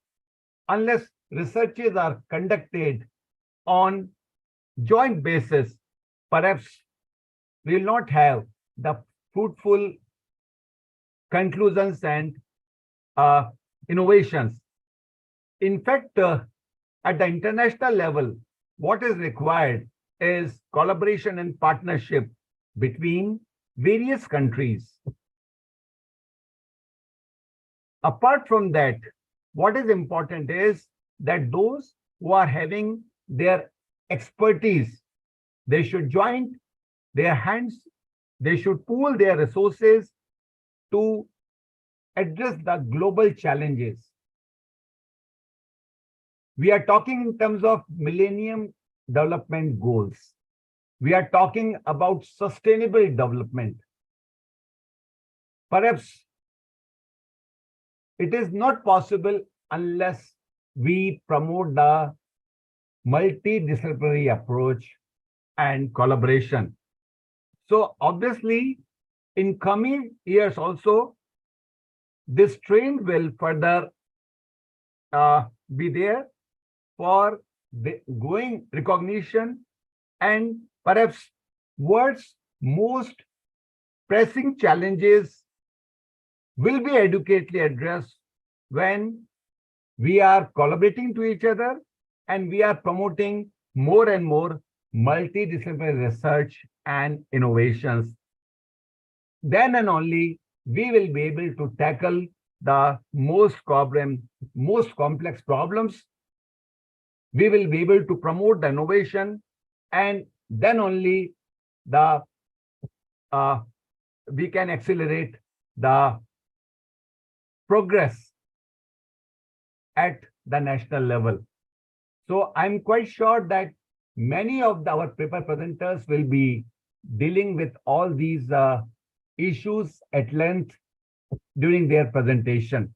unless researches are conducted on joint basis, perhaps we will not have the fruitful conclusions and innovations. In fact, at the international level, what is required is collaboration and partnership between various countries. Apart from that, what is important is that those who are having their expertise, they should join their hands, they should pool their resources to address the global challenges. We are talking in terms of Millennium Development Goals. We are talking about sustainable development. Perhaps it is not possible unless we promote the multidisciplinary approach and collaboration. So obviously, in coming years also, this trend will further be there for the growing recognition, and perhaps world's most pressing challenges will be adequately addressed when we are collaborating to each other and we are promoting more and more multidisciplinary research and innovations. Then and only we will be able to tackle the most complex problems. We will be able to promote the innovation, and then only we can accelerate the progress at the national level. So I'm quite sure that many of our paper presenters will be dealing with all these issues at length during their presentation.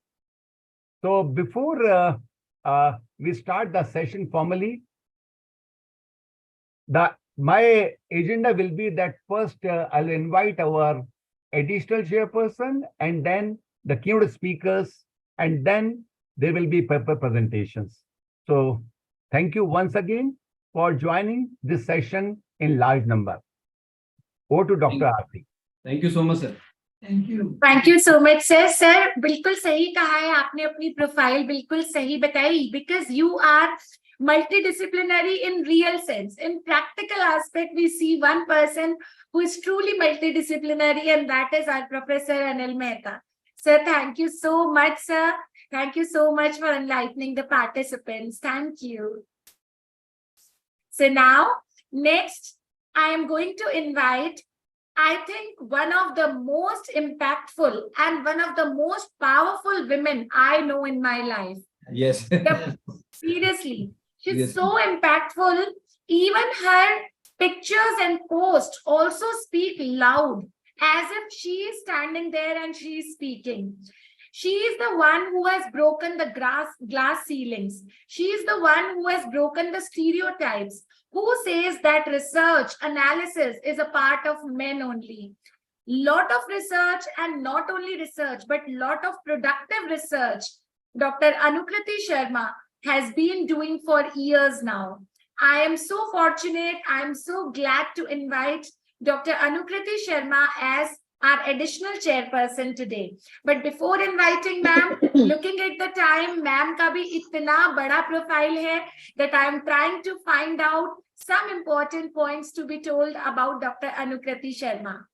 So before we start the session formally, my agenda will be that first I'll invite our additional chairperson, and then the keynote speakers, and then there will be paper presentations. So thank you once again for joining this session in large number. Over to Dr. Aarti. Thank you so much, sir. Thank you. Thank you so much, sir. Sir, बिल्कुल सही कहा है आपने, अपनी profile बिल्कुल सही बताई, because you are multidisciplinary in real sense. In practical aspect, we see one person who is truly multidisciplinary, and that is our Professor Anil Mehta. Sir, thank you so much, sir. Thank you so much for enlightening the participants. Thank you. So now, next, I am going to invite, I think, one of the most impactful and one of the most powerful women I know in my life. Yes. Seriously, she's Yes. so impactful. Even her pictures and posts also speak loud, as if she is standing there and she is speaking. She is the one who has broken the glass ceilings. She is the one who has broken the stereotypes. Who says that research analysis is a part of men only? Lot of research, and not only research, but lot of productive research Dr. Anukriti Sharma has been doing for years now. I am so fortunate, I am so glad to invite Dr. Anukriti Sharma as our additional chairperson today. But before inviting ma'am, looking at the time, ma'am ka bhi itna bada profile hai that I am trying to find out some important points to be told about Dr. Anukriti Sharma.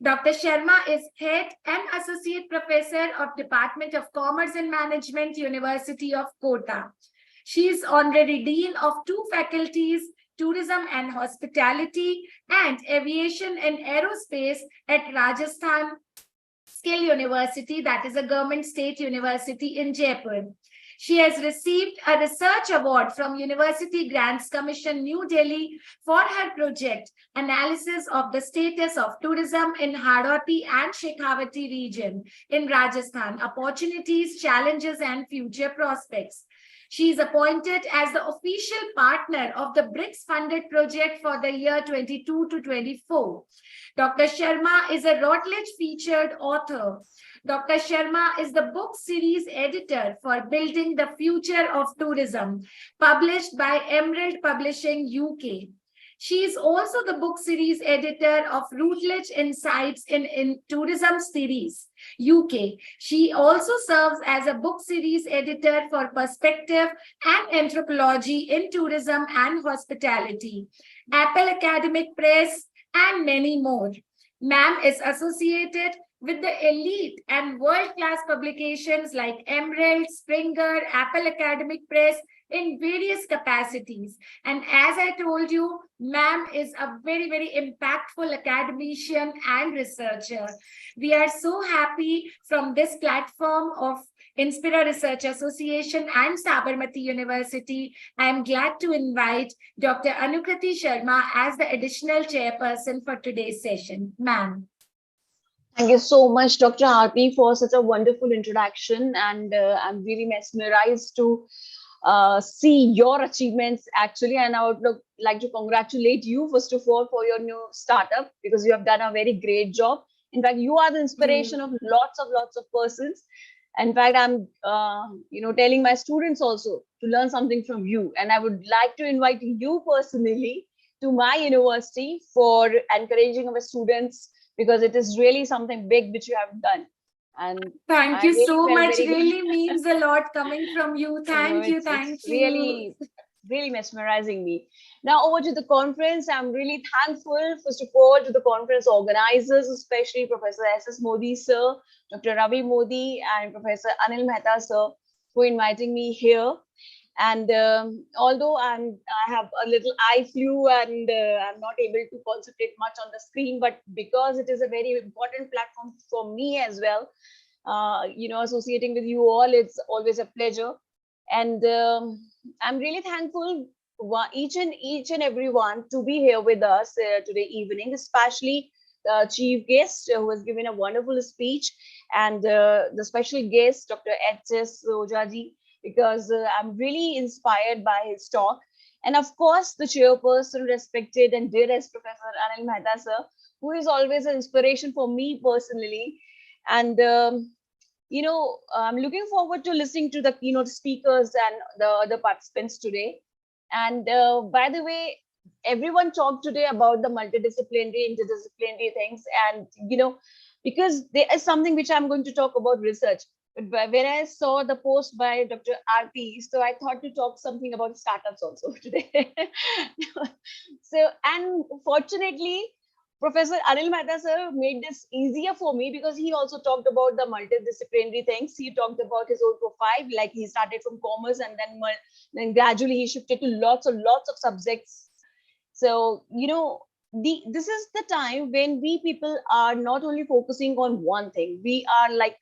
Dr. Sharma is Head and Associate Professor of Department of Commerce and Management, University of Kota. She is Honorary Dean of 2 faculties, Tourism and Hospitality and Aviation and Aerospace at Rajasthan Skill University, that is a government state university in Jaipur. She has received a research award from University Grants Commission, New Delhi, for her project analysis of the status of tourism in Hadoti and Shekhawati region in Rajasthan, opportunities, challenges, and future prospects. She is appointed as the official partner of the BRICS-funded project for the year 22 to 24. Dr. Sharma is a Routledge featured author. Dr. Sharma is the book series editor for Building the Future of Tourism, published by Emerald Publishing UK. She is also the book series editor of Routledge Insights in Tourism Series, UK. She also serves as a book series editor for Perspective and Anthropology in Tourism and Hospitality, Apple Academic Press, and many more. Ma'am is associated with the elite and world-class publications like Emerald, Springer, Apple Academic Press in various capacities. And as I told you, ma'am is a very, very impactful academician and researcher. We are so happy from this platform of Inspira Research Association and Sabarmati University. I am glad to invite Dr. Anukriti Sharma as the additional chairperson for today's session. Ma'am. Thank you so much, Dr. RP, for such a wonderful introduction. And I'm really mesmerized to see your achievements actually. And I would like to congratulate you, first of all, for your new startup, because you have done a very great job. In fact, you are the inspiration of lots of persons. In fact, I'm telling my students also to learn something from you. And I would like to invite you personally to my university for encouraging our students, because it is really something big which you have done. And thank I you really so felt much. very good. Really means a lot coming from you. Thank you. It's really mesmerizing me. Now over to the conference. I'm really thankful, first of all, to the conference organizers, especially Professor S.S. Modi sir, Dr. Ravi Modi, and Professor Anil Mehta sir, for inviting me here. And although I have a little eye flu and I'm not able to concentrate much on the screen, but because it is a very important platform for me as well, associating with you all, it's always a pleasure. And I'm really thankful each and everyone to be here with us today evening, especially the chief guest who has given a wonderful speech, and the special guest, Dr. H.S. Ojaji, because I'm really inspired by his talk. And of course, the chairperson, respected and dearest Professor Anil Mehta sir, who is always an inspiration for me personally. And, I'm looking forward to listening to the keynote speakers and the other participants today. And by the way, everyone talked today about the multidisciplinary, interdisciplinary things. And, because there is something which I'm going to talk about research. But when I saw the post by Dr. RP, so I thought to talk something about startups also today. So, and fortunately, Professor Anil Mehta sir made this easier for me, because he also talked about the multidisciplinary things. He talked about his own profile, like he started from commerce and then gradually he shifted to lots of subjects. So, this is the time when we people are not only focusing on one thing, we are like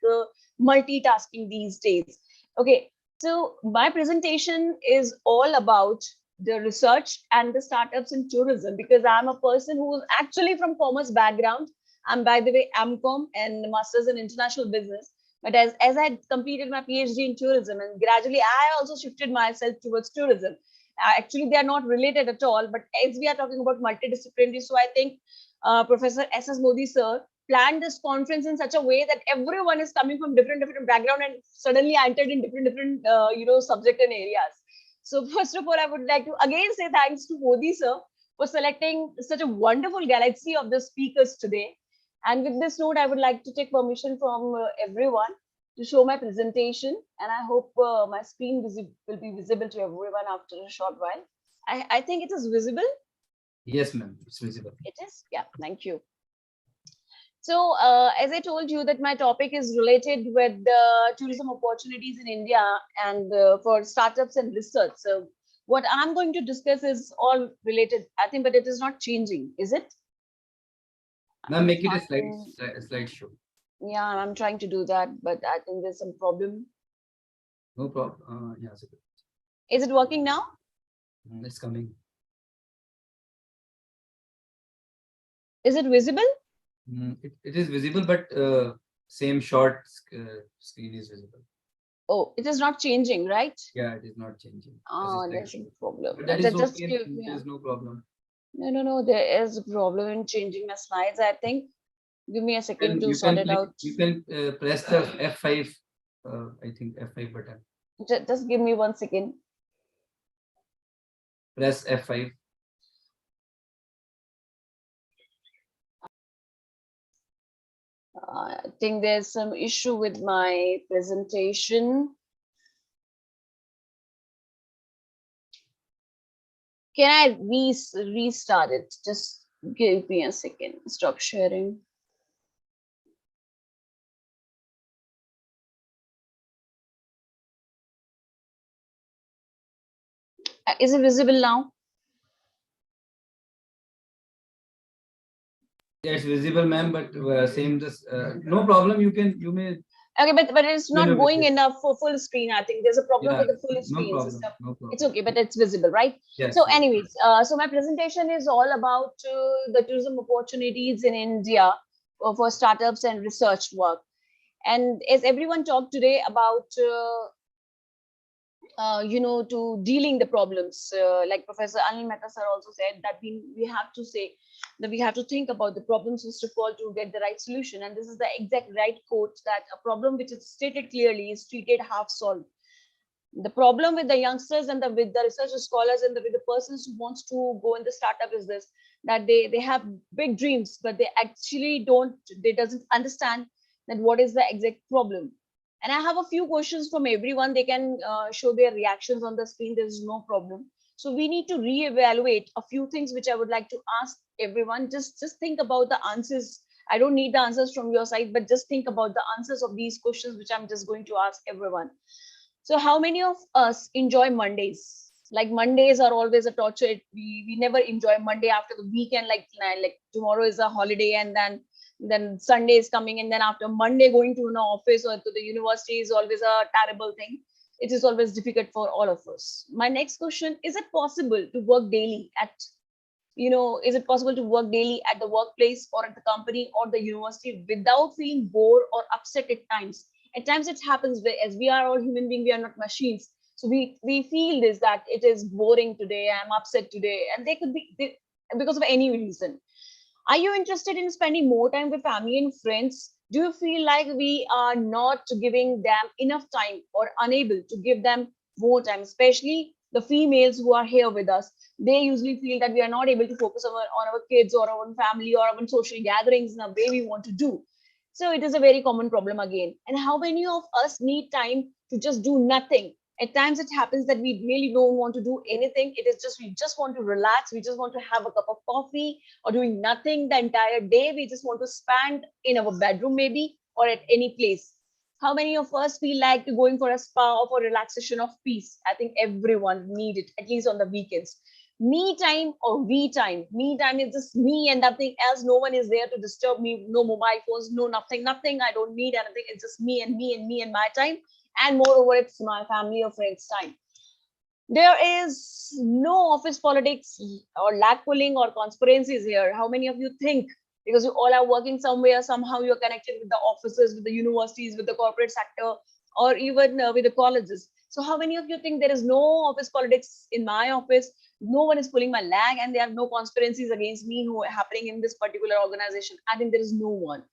multitasking these days. Okay, so my presentation is all about the research and the startups in tourism, because I'm a person who is actually from commerce background. I'm, by the way, MCOM and Masters in International Business. But as I had completed my PhD in tourism, and gradually I also shifted myself towards tourism. Actually, they are not related at all. But as we are talking about multidisciplinary, so I think Professor S.S. Modi sir planned this conference in such a way that everyone is coming from different background, and suddenly I entered in different subject and areas. So first of all, I would like to again say thanks to Modi sir for selecting such a wonderful galaxy of the speakers today. And with this note, I would like to take permission from everyone to show my presentation, and I hope my screen will be visible to everyone after a short while. I think it is visible. Yes, ma'am, it's visible. It is? Yeah, thank you. So as I told you that my topic is related with the tourism opportunities in India and for startups and research. So what I'm going to discuss is all related, I think, but it is not changing, is it? Ma'am, make it a slideshow. Yeah, I'm trying to do that, but I think there's some problem. No problem. Yeah, so Is it working now? it's coming. Is it visible? It is visible, but same short screen is visible. Oh, it is not changing, right? Yeah, it is not changing. Oh, As it's there's a problem. but that is Just okay. give me. There's no problem. No. There is a problem in changing my slides, I think. Give me a second to You sort can it out. you can press the F5. I think F5 button. Just give me 1 second. Press F5. I think there's some issue with my presentation. Can I restart it? Just give me a second. Stop sharing. Is it visible now? Yeah, it's visible, ma'am, but same this no problem. You may. Okay, but it's not No, going enough for full screen. I think there's a problem Yeah, with the full no screen problem. system. No problem. It's okay, but it's visible, right? Yes. So yes. anyways, so my presentation is all about the tourism opportunities in India for startups and research work. And as everyone talked today about, to dealing the problems, like Professor Anil Mehta sir also said that we have to say that we have to think about the problems first of all to get the right solution. And this is the exact right quote, that a problem which is stated clearly is treated half solved. The problem with the youngsters and with the research scholars and with the persons who wants to go in the startup is this, that they have big dreams, but they actually doesn't understand that what is the exact problem. And I have a few questions from everyone. They can show their reactions on the screen. There's no problem. So we need to reevaluate a few things which I would like to ask everyone. Just think about the answers. I don't need the answers from your side, but just think about the answers of these questions which I'm just going to ask everyone. So how many of us enjoy Mondays? Like Mondays are always a torture. We never enjoy Monday after the weekend. Like tomorrow is a holiday, and then Sunday is coming, and then after Monday going to an office or to the university is always a terrible thing. It is always difficult for all of us. My next question: is it possible to work daily is it possible to work daily at the workplace or at the company or the university without feeling bored or upset at times? At times it happens, as we are all human beings, we are not machines. So we feel this, that it is boring today, I'm upset today, and they could be because of any reason. Are you interested in spending more time with family and friends? Do you feel like we are not giving them enough time or unable to give them more time, especially the females who are here with us? They usually feel that we are not able to focus on our kids or our family or our social gatherings in a way we want to do. So it is a very common problem again. And how many of us need time to just do nothing? At times it happens that we really don't want to do anything. It is just, we just want to relax. We just want to have a cup of coffee or doing nothing the entire day. We just want to spend in our bedroom maybe or at any place. How many of us feel like going for a spa or for relaxation of peace? I think everyone need it, at least on the weekends. Me time or we time? Me time is just me and nothing else. No one is there to disturb me. No mobile phones, no nothing. I don't need anything. It's just me and me and me and my time. And moreover, it's my family or friends' time. There is no office politics or lag pulling or conspiracies here. How many of you think, because you all are working somewhere, somehow you're connected with the offices, with the universities, with the corporate sector, or even with the colleges? So how many of you think there is no office politics in my office? No one is pulling my leg, and there are no conspiracies against me who are happening in this particular organization? I think there is no one.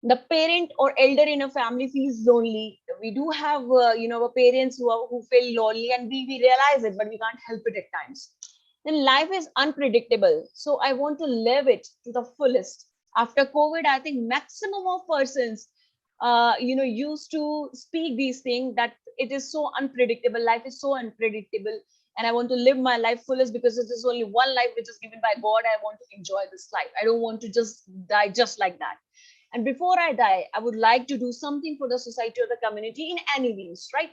The parent or elder in a family feels lonely. We do have parents who feel lonely, and we realize it, but we can't help it at times. Then life is unpredictable, so I want to live it to the fullest. After COVID, I think maximum of persons used to speak these things, that it is so unpredictable, life is so unpredictable, and I want to live my life fullest because it is only one life which is given by God. I want to enjoy this life. I don't want to just die just like that. And before I die, I would like to do something for the society or the community in any means, right?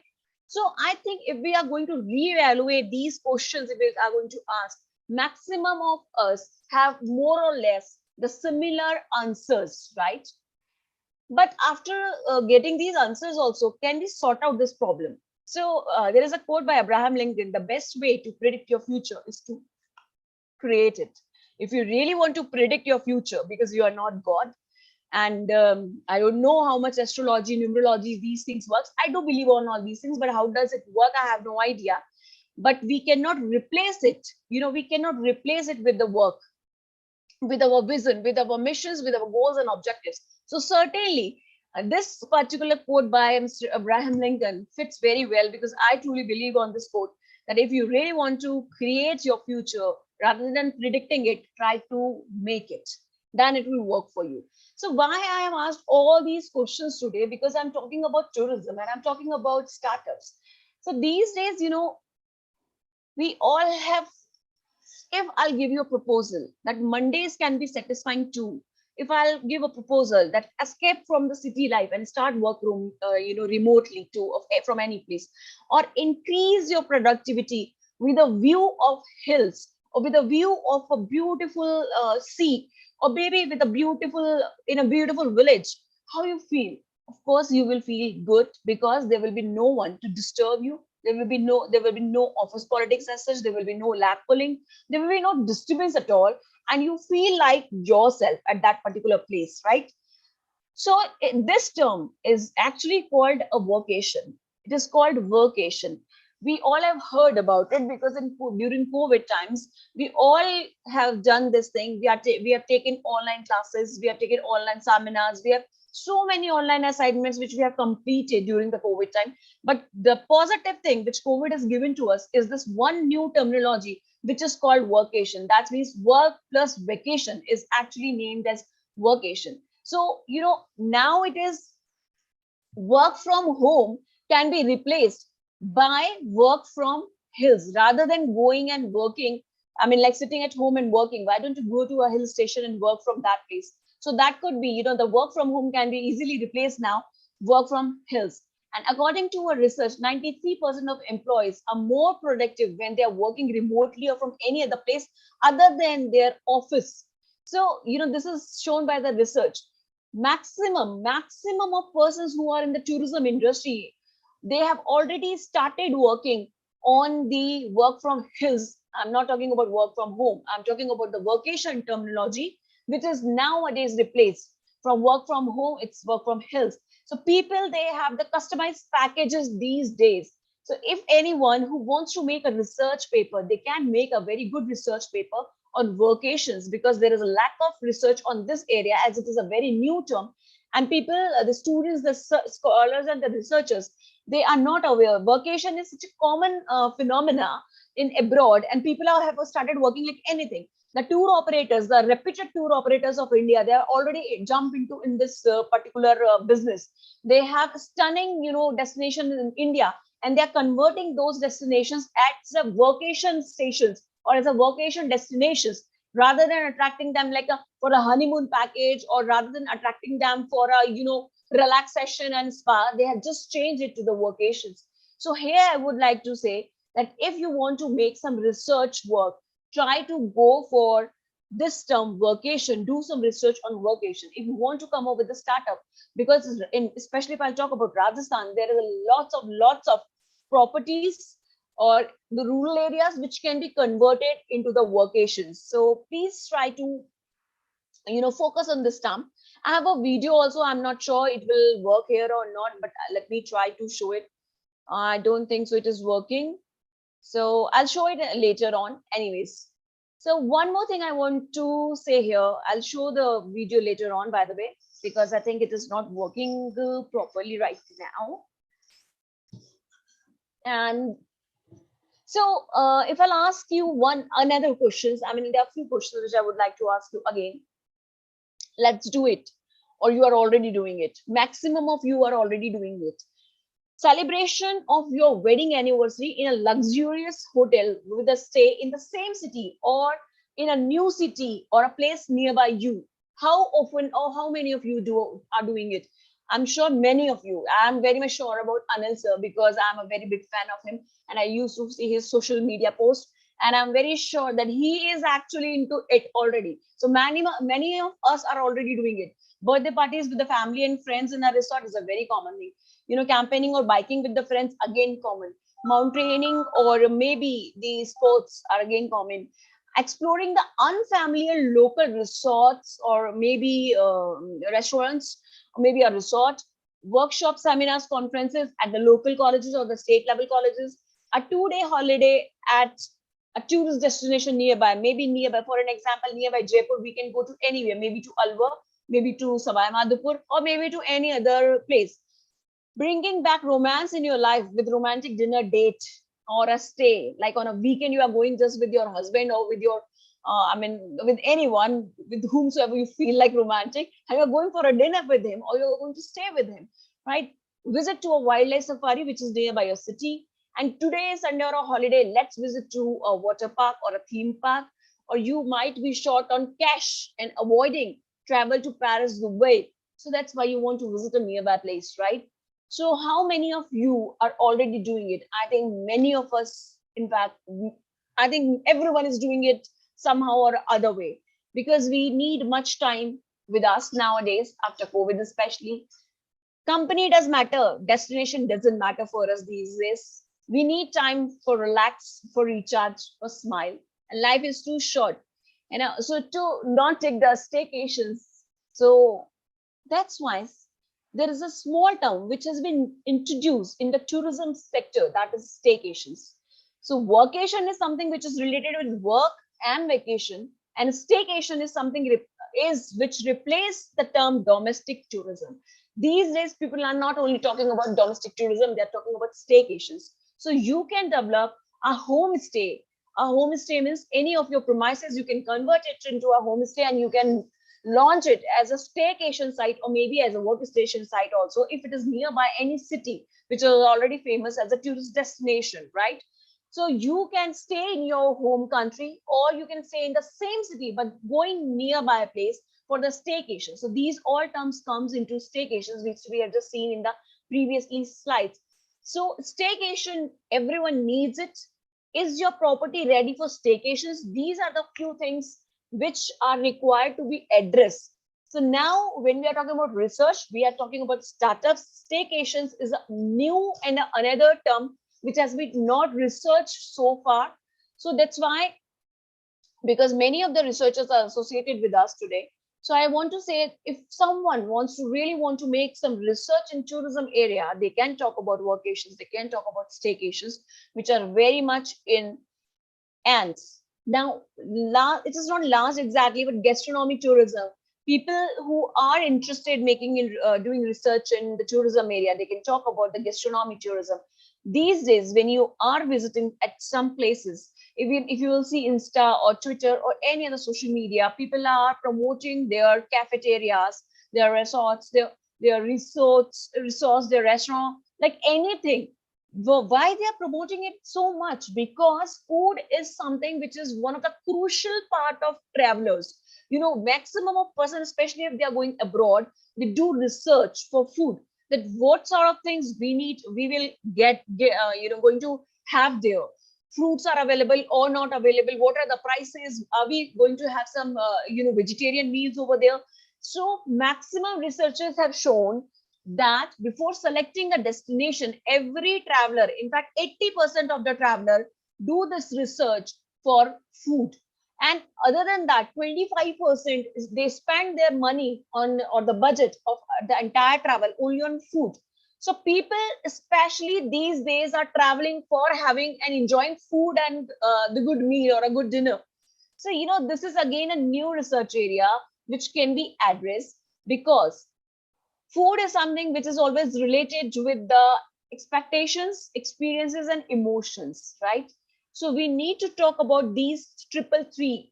So I think if we are going to reevaluate these questions, if we are going to ask, maximum of us have more or less the similar answers, right? But after getting these answers also, can we sort out this problem? So there is a quote by Abraham Lincoln: the best way to predict your future is to create it. If you really want to predict your future, because you are not God, and I don't know how much astrology, numerology, these things works. I do believe on all these things, but how does it work? I have no idea. But we cannot replace it. We cannot replace it with the work, with our vision, with our missions, with our goals and objectives. So certainly, this particular quote by Mr. Abraham Lincoln fits very well, because I truly believe on this quote that if you really want to create your future, rather than predicting it, try to make it. Then it will work for you. So why I am asked all these questions today? Because I'm talking about tourism and I'm talking about startups. So these days, we all have, if I'll give you a proposal that Mondays can be satisfying too, if I'll give a proposal that escape from the city life and start work remotely too, from any place, or increase your productivity with a view of hills, or with a view of a beautiful sea, or maybe with in a beautiful village, how you feel? Of course, you will feel good, because there will be no one to disturb you. There will be no office politics as such. There will be no lap pulling. There will be no disturbance at all, and you feel like yourself at that particular place, right? So this term is actually called a vocation. It is called vocation. We all have heard about it, because during COVID times, we all have done this thing. We have taken online classes, we have taken online seminars, we have so many online assignments which we have completed during the COVID time. But the positive thing which COVID has given to us is this one new terminology, which is called workation. That means work plus vacation is actually named as workation. So, now it is work from home can be replaced by work from hills, rather than going and working. I mean, like sitting at home and working. Why don't you go to a hill station and work from that place? So that could be, the work from home can be easily replaced now, work from hills. And according to a research, 93% of employees are more productive when they are working remotely or from any other place other than their office. So, this is shown by the research. Maximum of persons who are in the tourism industry, they have already started working on the work from hills. I'm not talking about work from home. I'm talking about the vocation terminology, which is nowadays replaced from work from home. It's work from hills. So people, they have the customized packages these days. So if anyone who wants to make a research paper, they can make a very good research paper on vocations, because there is a lack of research on this area, as it is a very new term. And people, the students, the scholars and the researchers, they are not aware. Vocation is such a common phenomena in abroad, and people have started working like anything. The tour operators, the reputed tour operators of India, they are already jumped into in this particular business. They have stunning, destinations in India, and they are converting those destinations as a vocation stations or as a vocation destinations, rather than attracting them like for a honeymoon package, or rather than attracting them for a relaxation and spa. They have just changed it to the vocations. So here I would like to say that if you want to make some research work, try to go for this term vocation. Do some research on vocation if you want to come up with a startup, because especially if I'll talk about Rajasthan, there is lots of properties or the rural areas which can be converted into the vocations. So please try to focus on this term. I have a video also. I'm not sure it will work here or not, but let me try to show it. I don't think so it is working, so I'll show it later on. Anyways, so one more thing I want to say here, I'll show the video later on, by the way, because I think it is not working properly right now. And so if I'll ask you another questions, I mean, there are a few questions which I would like to ask you again. Let's do it. Or you are already doing it. Maximum of you are already doing it. Celebration of your wedding anniversary in a luxurious hotel with a stay in the same city or in a new city or a place nearby you. How often or how many of you are doing it? I'm sure many of you. I'm very much sure about Anil sir, because I'm a very big fan of him and I used to see his social media posts, and I'm very sure that he is actually into it already. So many of us are already doing it. Birthday parties with the family and friends in a resort is a very common thing. campaigning or biking with the friends, again common. Mountaineering or maybe the sports are again common. Exploring the unfamiliar local resorts or maybe restaurants, or maybe a resort, workshops, seminars, conferences at the local colleges or the state level colleges, a 2-day holiday at a tourist destination nearby, maybe nearby, for an example, nearby Jaipur, we can go to anywhere, maybe to Alwar, maybe to Savai Madhopur, or maybe to any other place. Bringing back romance in your life with romantic dinner date or a stay, like on a weekend, you are going just with your husband or with your, with anyone, with whomsoever you feel like romantic, and you're going for a dinner with him or you're going to stay with him, right? Visit to a wildlife safari, which is nearby your city. And today, Sunday or a holiday, let's visit to a water park or a theme park, or you might be short on cash and avoiding travel to Paris, Dubai. So that's why you want to visit a nearby place, right? So how many of you are already doing it? I think many of us, in fact, I think everyone is doing it somehow or other way, because we need much time with us nowadays after COVID, especially. Company does matter, destination doesn't matter for us these days. We need time for relax, for recharge, for smile, and life is too short. So to not take the staycations. So that's why there is a small term which has been introduced in the tourism sector, that is staycations. So workation is something which is related with work and vacation, and staycation is something which replace the term domestic tourism. These days, people are not only talking about domestic tourism, they're talking about staycations. So you can develop a homestay. A homestay means any of your premises, you can convert it into a homestay and you can launch it as a staycation site or maybe as a workstation site also, if it is nearby any city which is already famous as a tourist destination, right? So you can stay in your home country or you can stay in the same city but going nearby a place for the staycation. So these all terms comes into staycations, which we have just seen in the previously slides. So staycation, everyone needs it. Is your property ready for staycations? These are the few things which are required to be addressed. So now when we are talking about research, we are talking about startups. Staycations is a new and another term which has been not researched so far. So that's why, because many of the researchers are associated with us today. So I want to say, if someone really want to make some research in tourism area, they can talk about workations, they can talk about staycations, which are very much in ants. Now, it is not last exactly, but gastronomy tourism. People who are interested doing research in the tourism area, they can talk about the gastronomy tourism. These days, when you are visiting at some places, even if you will see Insta or Twitter or any other social media, people are promoting their cafeterias, their resorts, their resorts, their restaurant, like anything. Why they are promoting it so much? Because food is something which is one of the crucial part of travelers. Maximum of person, especially if they are going abroad, they do research for food, that what sort of things we will get going to have there. Fruits are available or not available, what are the prices, are we going to have some vegetarian meals over there. So maximum researchers have shown that before selecting a destination, every traveler, in fact 80% of the traveler, do this research for food. And other than that, 25% they spend their money on, or the budget of the entire travel only on food. So people, especially these days, are traveling for having and enjoying food and the good meal or a good dinner. So, this is again a new research area which can be addressed, because food is something which is always related with the expectations, experiences, and emotions, right? So we need to talk about these triple three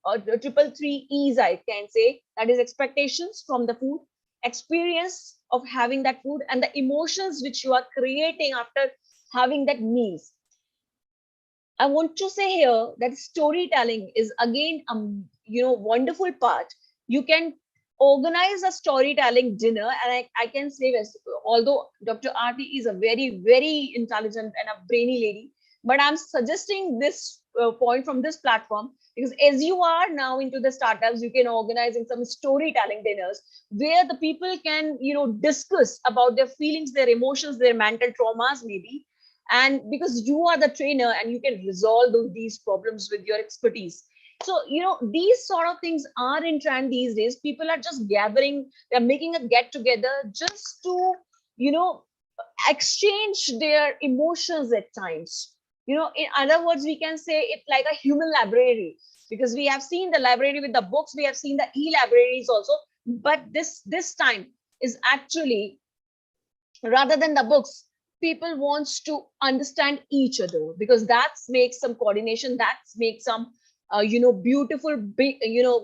E's, I can say, that is expectations from the food, experience of having that food, and the emotions which you are creating after having that meals. I want to say here that storytelling is again wonderful part. You can organize a storytelling dinner, and I can say this, although Dr. Aarti is a very, very intelligent and a brainy lady, but I'm suggesting this point from this platform, Because as you are now into the startups, you can organize in some storytelling dinners where the people can, discuss about their feelings, their emotions, their mental traumas maybe. And because you are the trainer and you can resolve these problems with your expertise. So, these sort of things are in trend these days. People are just gathering, they're making a get together just to, exchange their emotions at times. In other words, we can say it's like a human library, because we have seen the library with the books, we have seen the e-libraries also, but this time is actually, rather than the books, people wants to understand each other, because that makes some coordination, that makes some beautiful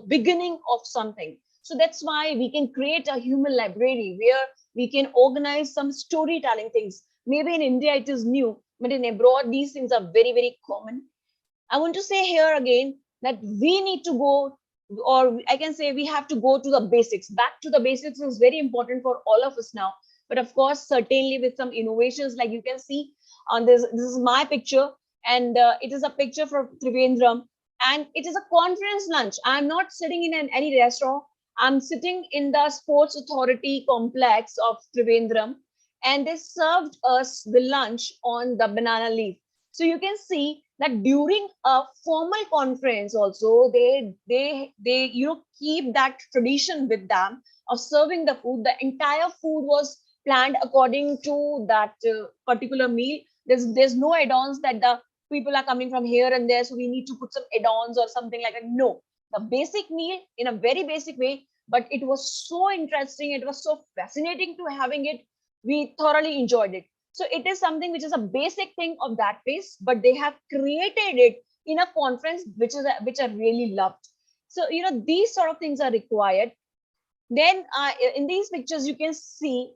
beginning of something. So that's why we can create a human library where we can organize some storytelling things. Maybe in India it is new, but in abroad these things are very, very common. I want to say here again that we need to go, or I can say we have to go to the basics. Back to the basics is very important for all of us now. But of course, certainly with some innovations, like you can see on this is my picture, and it is a picture from Trivandrum, and it is a conference lunch. I'm not sitting in any restaurant. I'm sitting in the Sports Authority complex of Trivandrum, and they served us the lunch on the banana leaf. So you can see that during a formal conference also, they keep that tradition with them of serving the food. The entire food was planned according to that particular meal. There's no add-ons that the people are coming from here and there, so we need to put some add-ons or something like that. No, the basic meal in a very basic way, but it was so interesting, it was so fascinating to having it. We thoroughly enjoyed it. So it is something which is a basic thing of that place, but they have created it in a conference which I really loved. So these sort of things are required. Then in these pictures you can see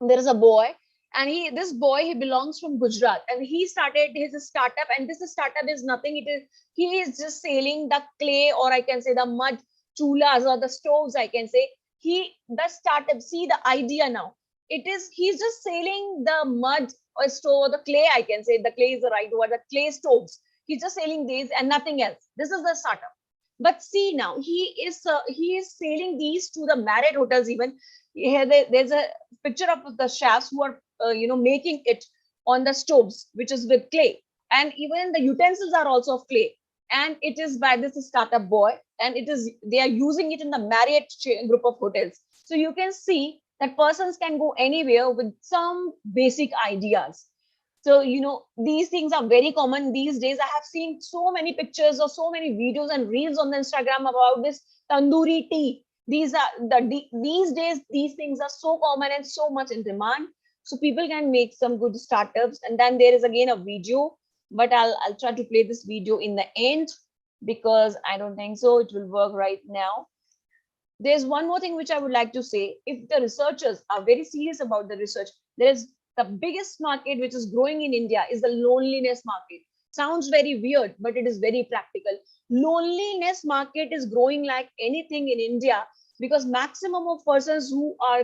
there is a boy, and this boy belongs from Gujarat, and he started his startup, and this startup is nothing. He is just selling the clay, or I can say the mud chulas or the stoves. I can say the startup. See the idea now. He's just selling the mud or stove or the clay. I can say the clay is the right word. The clay stoves. He's just selling these and nothing else. This is the startup. But see now, he is selling these to the Marriott hotels even. Here there's a picture of the chefs who are making it on the stoves, which is with clay, and even the utensils are also of clay, and it is by this startup boy, and they are using it in the Marriott group of hotels. So you can see that persons can go anywhere with some basic ideas. So these things are very common these days. I have seen so many pictures or so many videos and reels on the Instagram about this tandoori tea. These days these things are so common and so much in demand. So people can make some good startups. And then there is again a video, but I'll try to play this video in the end, because I don't think so it will work right now. There's one more thing which I would like to say. If the researchers are very serious about the research, there's the biggest market which is growing in India is the loneliness market. Sounds very weird, but it is very practical. Loneliness market is growing like anything in India, because maximum of persons who are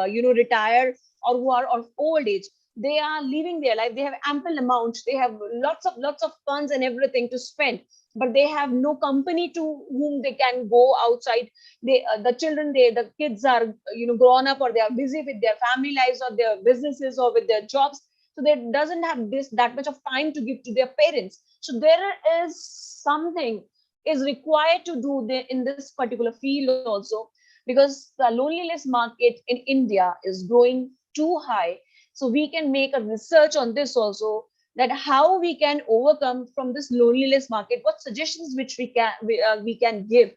retired or who are of old age, they are living their life. They have ample amount. They have lots of funds and everything to spend, but they have no company to whom they can go outside. The kids are grown up, or they are busy with their family lives or their businesses or with their jobs, so they doesn't have that much of time to give to their parents. So there is something is required to do in this particular field also, because the loneliness market in India is growing too high. So we can make a research on this also, that how we can overcome from this loneliness market, what suggestions which we can give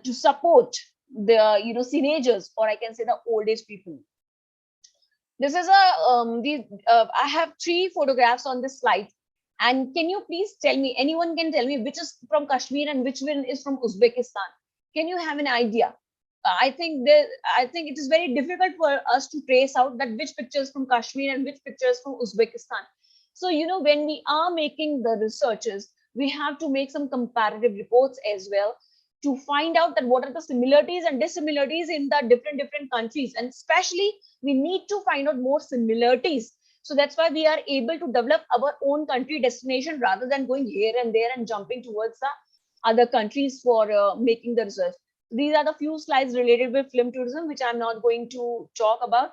to support the teenagers, or I can say the old age people. This is I have 3 photographs on this slide, and can you please tell me, anyone can tell me which is from Kashmir and which one is from Uzbekistan? Can you have an idea? I think it is very difficult for us to trace out that which picture is from Kashmir and which picture is from Uzbekistan. So when we are making the researches, we have to make some comparative reports as well, to find out that what are the similarities and dissimilarities in the different countries, and especially we need to find out more similarities. So that's why we are able to develop our own country destination, rather than going here and there and jumping towards the other countries for making the research. These are the few slides related with film tourism, which I'm not going to talk about.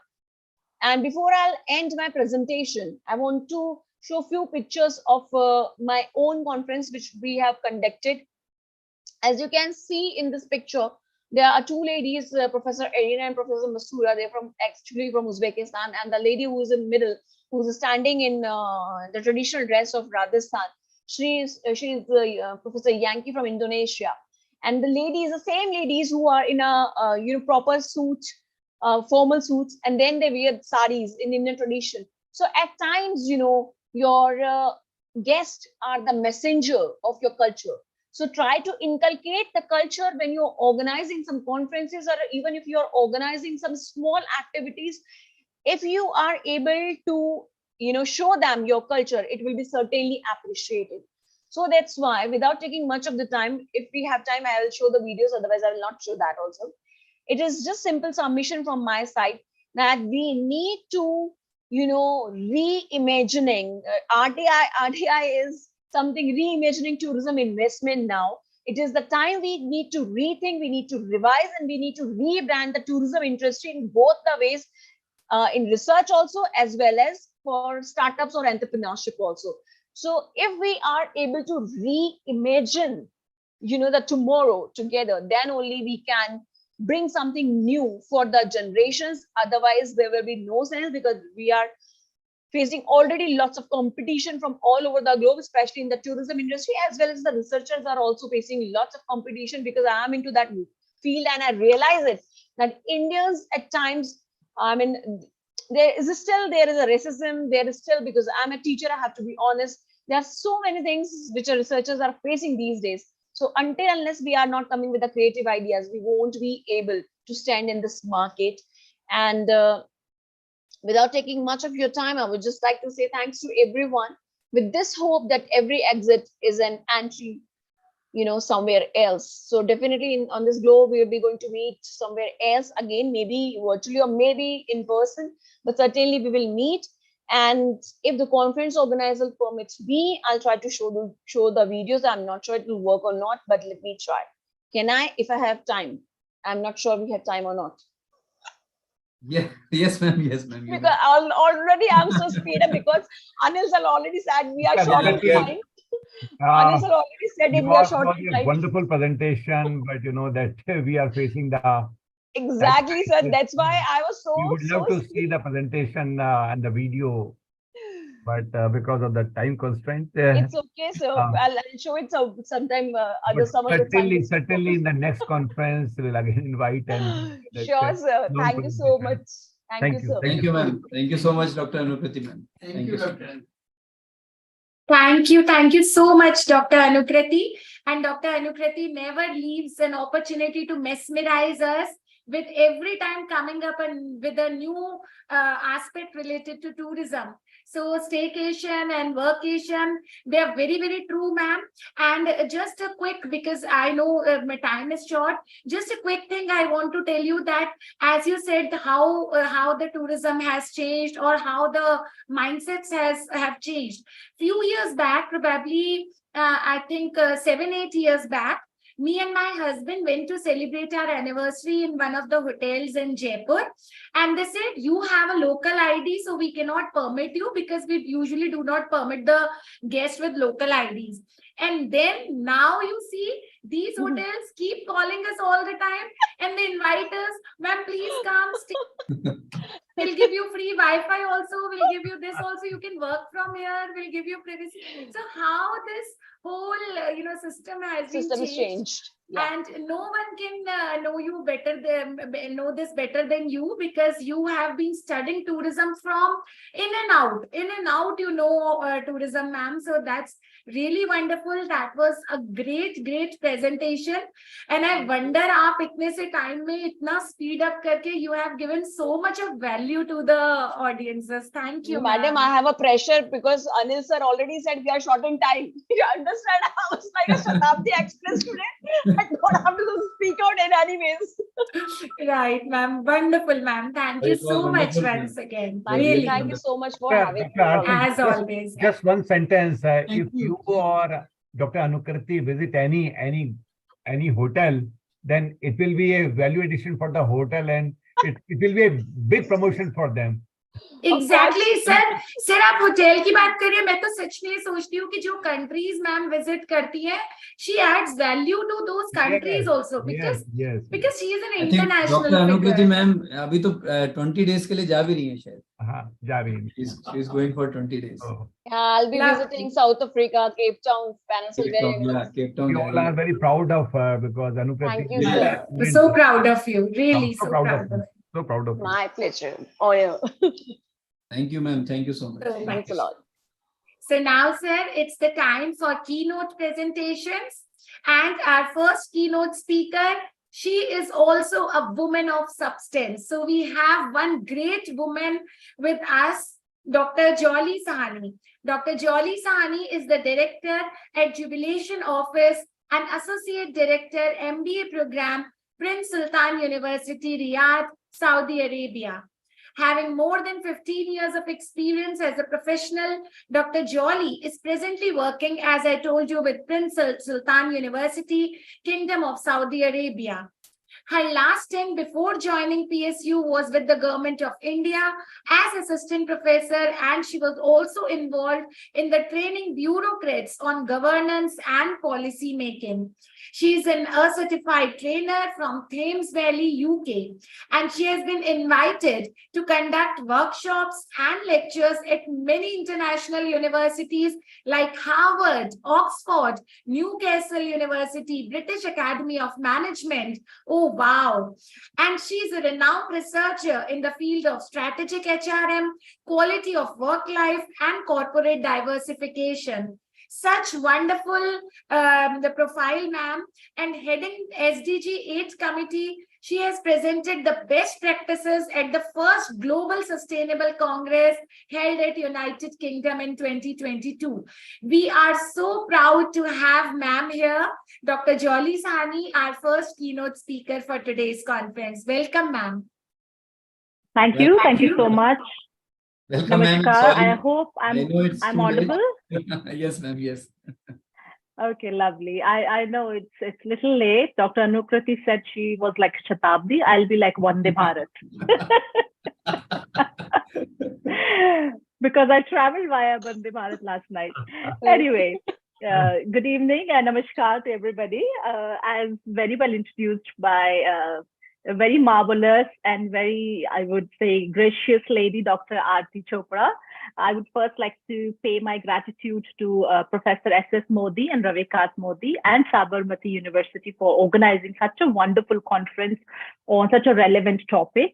And before I'll end my presentation, I want to show a few pictures of my own conference, which we have conducted. As you can see in this picture, there are two ladies, Professor Arina and Professor Masura. They're actually from Uzbekistan, and the lady who is in middle, who's standing in the traditional dress of Rajasthan, she's Professor Yankee from Indonesia. And the ladies, the same ladies who are in a proper suit, formal suits, and then they wear saris in Indian tradition. So at times, your guests are the messenger of your culture. So try to inculcate the culture when you're organizing some conferences, or even if you're organizing some small activities. If you are able to, show them your culture, it will be certainly appreciated. So that's why, without taking much of the time, if we have time, I will show the videos. Otherwise, I will not show that also. It is just simple submission from my side that we need to, reimagining RTI is something reimagining tourism investment now. It is the time we need to rethink, we need to revise, and we need to rebrand the tourism industry in both the ways, in research also, as well as for startups or entrepreneurship also. So if we are able to reimagine, the tomorrow together, then only we can bring something new for the generations. Otherwise, there will be no sense, because we are facing already lots of competition from all over the globe, especially in the tourism industry, as well as the researchers are also facing lots of competition, because I am into that field and I realize it, that Indians at times, there is a racism, there is still, because I'm a teacher, I have to be honest, there are so many things which our researchers are facing these days. So unless we are not coming with the creative ideas, we won't be able to stand in this market. And without taking much of your time, I would just like to say thanks to everyone, with this hope that every exit is an entry, somewhere else. So definitely on this globe, we will be going to meet somewhere else again, maybe virtually or maybe in person, but certainly we will meet. And if the conference organizer permits me, I'll try to show the videos. I'm not sure it will work or not, but let me try. Can I, if I have time? I'm not sure we have time or not. Yeah, yes, ma'am. Yes, ma'am. Because already I'm so speed up, because Anil sir already said we are short on time. Anil sir already said we are short on time. Wonderful presentation, but that we are facing the. Exactly, sir. That's why I was so. We would love to see the presentation and the video, but because of the time constraint. It's okay, sir. I'll show it sometime. Certainly in the next conference, we'll again invite and. Sure, sir. Thank you so much. Thank you, sir. Thank you, ma'am. Thank you so much, Dr. Anukriti, ma'am. Thank you, Dr. Thank you so much, Dr. Anukriti. And Dr. Anukriti never leaves an opportunity to mesmerize us, with every time coming up and with a new aspect related to tourism. So staycation and workation, they are very, very true, ma'am. And just a quick, because I know my time is short, just a quick thing I want to tell you, that as you said, how the tourism has changed, or how the mindsets have changed. Few years back, probably, I think 7-8 years back, me and my husband went to celebrate our anniversary in one of the hotels in Jaipur. And they said, you have a local ID, so we cannot permit you, because we usually do not permit the guests with local IDs. And then now you see, these hotels keep calling us all the time, and they invite us, ma'am, please come, we'll give you free Wi-Fi also, we'll give you this also, you can work from here, we'll give you privacy. So how this whole system has been changed. Yeah. And no one can know you better know this better than you, because you have been studying tourism from in and out, tourism, ma'am. So that's really wonderful. That was a great presentation. And I wonder, aap itne se time mein itna speed up karke, you have given so much of value to the audiences. Thank you, madam. I have a pressure, because Anil sir already said we are short on time. You understand? I was like a Shatabdi Express today. I don't have to speak out in any ways. Right, ma'am. Wonderful, ma'am. Thank you so much once again. Really. Thank you so much for having me. As always. Just one sentence. If you or Dr. Anukriti visit any hotel, then it will be a value addition for the hotel, and it will be a big promotion for them. Exactly, sir आप hotel की बात कर रहे हैं, मैं तो सच में सोचती हूँ कि जो कंट्रीज मैम विजिट करती है, she adds value to those countries also because she is an I think international Dr. Anukriti figure. Ma'am अभी तो 20 days के लिए जा भी रही हैं शायद. हाँ, जा रही हैं. She is going for 20 days. Oh. Yeah, I'll be visiting South Africa, Cape Town, Peninsula. Cape Town. We all are very proud of her because Anukriti. Thank you, sir. We're so proud of you, really so so proud proud of of you. So proud of you. My pleasure. Oh, yeah. Thank you, ma'am. Thank you so much. Thanks a lot. So now, sir, it's the time for keynote presentations. And our first keynote speaker, she is also a woman of substance. So we have one great woman with us, Dr. Jolly Sahani. Dr. Jolly Sahani is the director at Jubilation Office and Associate Director, MBA Program, Prince Sultan University, Riyadh, Saudi Arabia. Having more than 15 years of experience as a professional, Dr. Jolly is presently working, as I told you, with Prince Sultan University, Kingdom of Saudi Arabia. Her last stint before joining PSU was with the Government of India as assistant professor, and she was also involved in the training bureaucrats on governance and policy making. She is a certified trainer from Thames Valley, UK, and she has been invited to conduct workshops and lectures at many international universities like Harvard, Oxford, Newcastle University, British Academy of Management. Oh, wow. And she's a renowned researcher in the field of strategic HRM, quality of work life, and corporate diversification. Such wonderful the profile, ma'am. And heading SDG 8 committee, she has presented the best practices at the first Global Sustainable Congress held at United Kingdom in 2022. We are so proud to have ma'am here, Dr. Jolly Sahani, our first keynote speaker for today's conference. Welcome, ma'am. Thank you. Thank you so much. Welcome, ma'am. Namaskar. I hope I'm audible. Yes, ma'am. Yes. Okay, lovely. I know it's little late. Dr. Anukriti said she was like Shatabdi. I'll be like Vande Bharat. Because I traveled via Vande Bharat last night. Anyway, good evening and namaskar to everybody. As very well introduced by a very marvelous and very, I would say, gracious lady, Dr. Aarti Chopra. I would first like to pay my gratitude to Professor S.S. Modi and Ravikant Modi and Sabarmati University for organizing such a wonderful conference on such a relevant topic.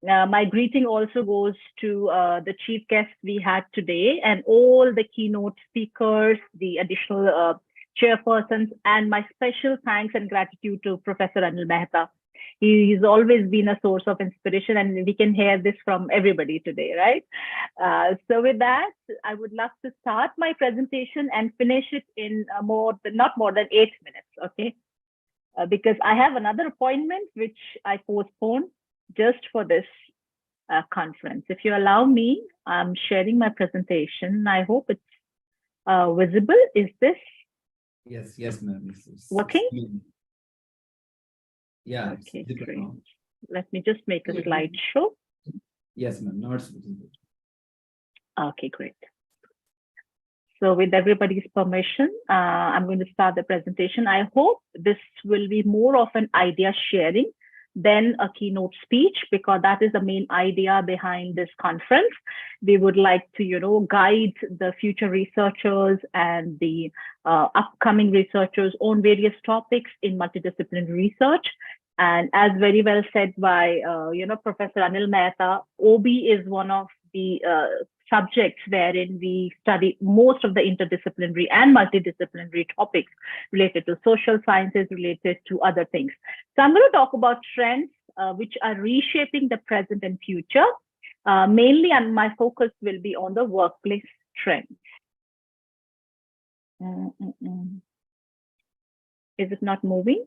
My greeting also goes to the chief guests we had today and all the keynote speakers, the additional chairpersons, and my special thanks and gratitude to Professor Anil Mehta. He's always been a source of inspiration, and we can hear this from everybody today, right? So with that, I would love to start my presentation and finish it in not more than 8 minutes, okay? Because I have another appointment which I postponed just for this conference. If you allow me, I'm sharing my presentation. I hope it's visible. Is this? Yes, ma'am. Working? Yeah. Okay, great. Let me just make a slideshow. Yes, ma'am. Now it's visible. Okay, great. So with everybody's permission, I'm going to start the presentation. I hope this will be more of an idea sharing than a keynote speech, because that is the main idea behind this conference. We would like to, guide the future researchers and the upcoming researchers on various topics in multidisciplinary research. And as very well said by, Professor Anil Mehta, OB is one of the subjects wherein we study most of the interdisciplinary and multidisciplinary topics related to social sciences, related to other things. So I'm going to talk about trends which are reshaping the present and future. Mainly, and my focus will be on the workplace trends. Is it not moving?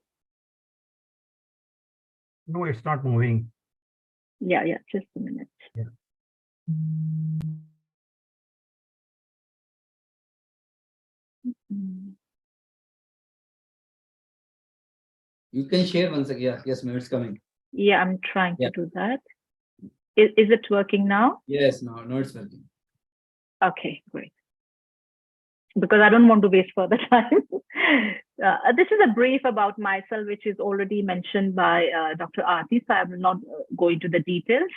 No, it's not moving. Yeah, just a minute. Yeah. You can share once again. Yes, ma'am, it's coming. Yeah, I'm trying Yeah. to do that. Is it working now? Yes, no, it's working. Okay, great. Because I don't want to waste further time. This is a brief about myself, which is already mentioned by Dr. Aarti, so I will not go into the details.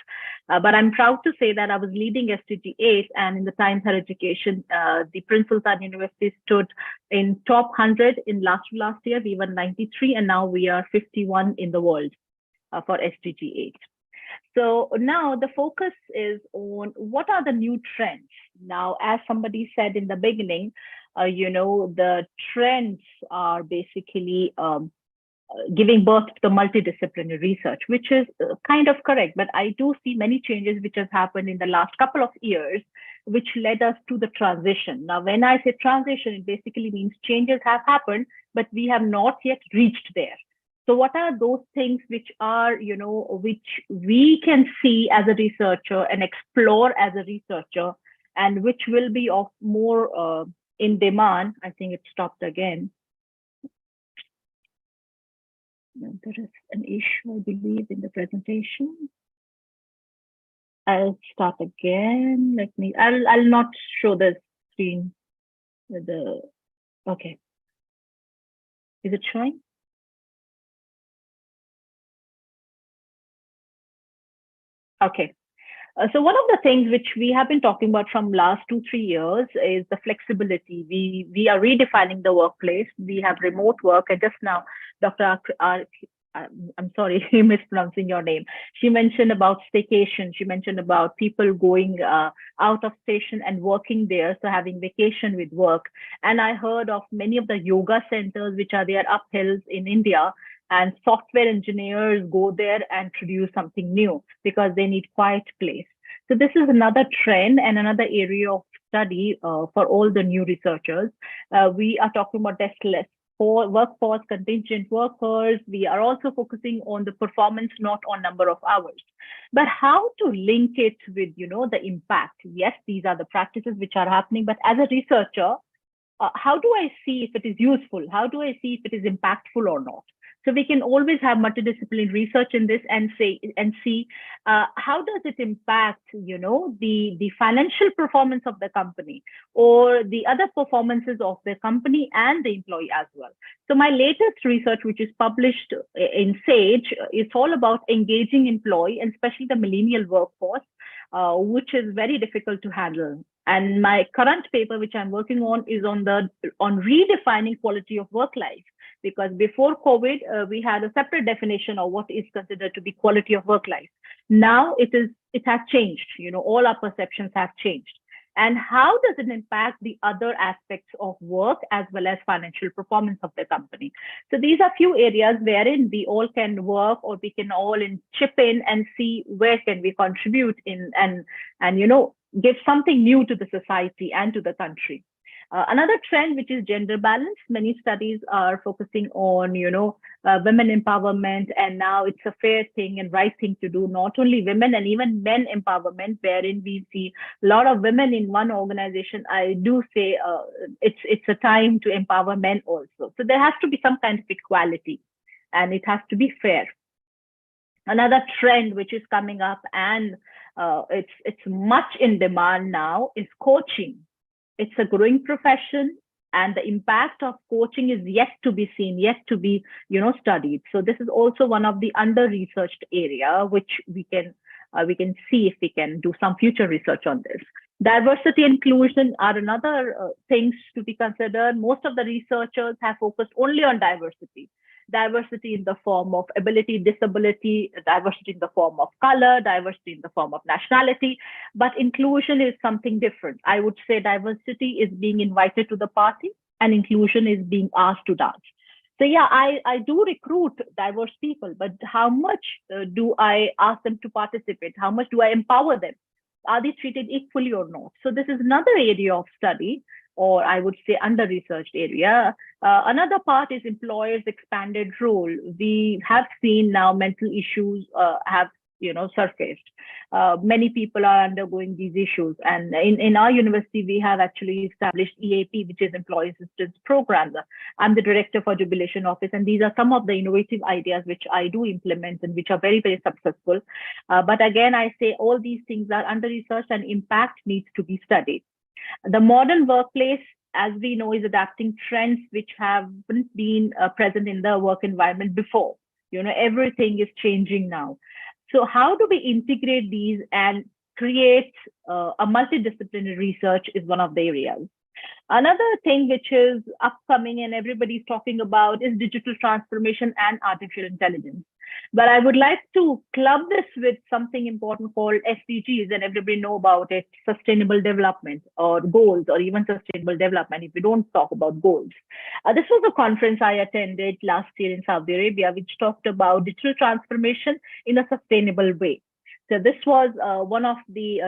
But I'm proud to say that I was leading SDG 8, and in the Times Higher Education, the Prince Sultan University stood in top 100 in last year. We were 93, and now we are 51 in the world for SDG 8. So now the focus is on what are the new trends. Now, as somebody said in the beginning, the trends are basically giving birth to the multidisciplinary research, which is kind of correct. But I do see many changes which has happened in the last couple of years, which led us to the transition. Now, when I say transition, it basically means changes have happened, but we have not yet reached there. So what are those things which are, which we can see as a researcher and explore as a researcher, and which will be of more in demand? I think it stopped again. There is an issue, I believe, in the presentation. I'll start again. I'll not show the screen. Okay. Is it showing? Okay. So one of the things which we have been talking about from last 2-3 years is the flexibility. We are redefining the workplace. We have remote work, and just now, Dr. I'm sorry, mispronouncing your name. She mentioned about staycation. She mentioned about people going out of station and working there, so having vacation with work. And I heard of many of the yoga centers which are there up hills in India, and software engineers go there and produce something new because they need quiet place. So this is another trend and another area of study for all the new researchers. We are talking about deskless workforce, contingent workers. We are also focusing on the performance, not on number of hours. But how to link it with, the impact? Yes, these are the practices which are happening, but as a researcher, how do I see if it is useful? How do I see if it is impactful or not? So we can always have multidisciplinary research in this and see how does it impact, the financial performance of the company or the other performances of the company and the employee as well. So my latest research, which is published in Sage, is all about engaging employee, and especially the millennial workforce, which is very difficult to handle. And my current paper, which I'm working on, is on redefining quality of work life. Because before COVID, we had a separate definition of what is considered to be quality of work life. Now it has changed. All our perceptions have changed. And how does it impact the other aspects of work as well as financial performance of the company? So these are few areas wherein we all can work, or we can all chip in and see where can we contribute in and give something new to the society and to the country. Another trend, which is gender balance. Many studies are focusing on, women empowerment, and now it's a fair thing and right thing to do. Not only women and even men empowerment, wherein we see a lot of women in one organization. I do say it's a time to empower men also. So there has to be some kind of equality, and it has to be fair. Another trend which is coming up, and it's much in demand now, is coaching. It's a growing profession, and the impact of coaching is yet to be seen, yet to be, studied. So this is also one of the under-researched area, which we can see if we can do some future research on this. Diversity and inclusion are another things to be considered. Most of the researchers have focused only on diversity. Diversity in the form of ability, disability, diversity in the form of color, diversity in the form of nationality. But inclusion is something different. I would say diversity is being invited to the party, and inclusion is being asked to dance. So yeah, I do recruit diverse people, but how much do I ask them to participate? How much do I empower them? Are they treated equally or not? So this is another area of study, or I would say under-researched area. Another part is employers' expanded role. We have seen now mental issues have surfaced. Many people are undergoing these issues, and in our university we have actually established EAP, which is Employee Assistance Program. I'm the director for Jubilation Office, and these are some of the innovative ideas which I do implement and which are very, very successful. But again, I say all these things are under research and impact needs to be studied. The modern workplace, as we know, is adapting trends which haven't been present in the work environment before. Everything is changing now. So how do we integrate these and create a multidisciplinary research is one of the areas. Another thing which is upcoming and everybody's talking about is digital transformation and artificial intelligence. But I would like to club this with something important called SDGs, and everybody know about it, sustainable development or goals, or even sustainable development if we don't talk about goals. This was a conference I attended last year in Saudi Arabia, which talked about digital transformation in a sustainable way. So this was one of the,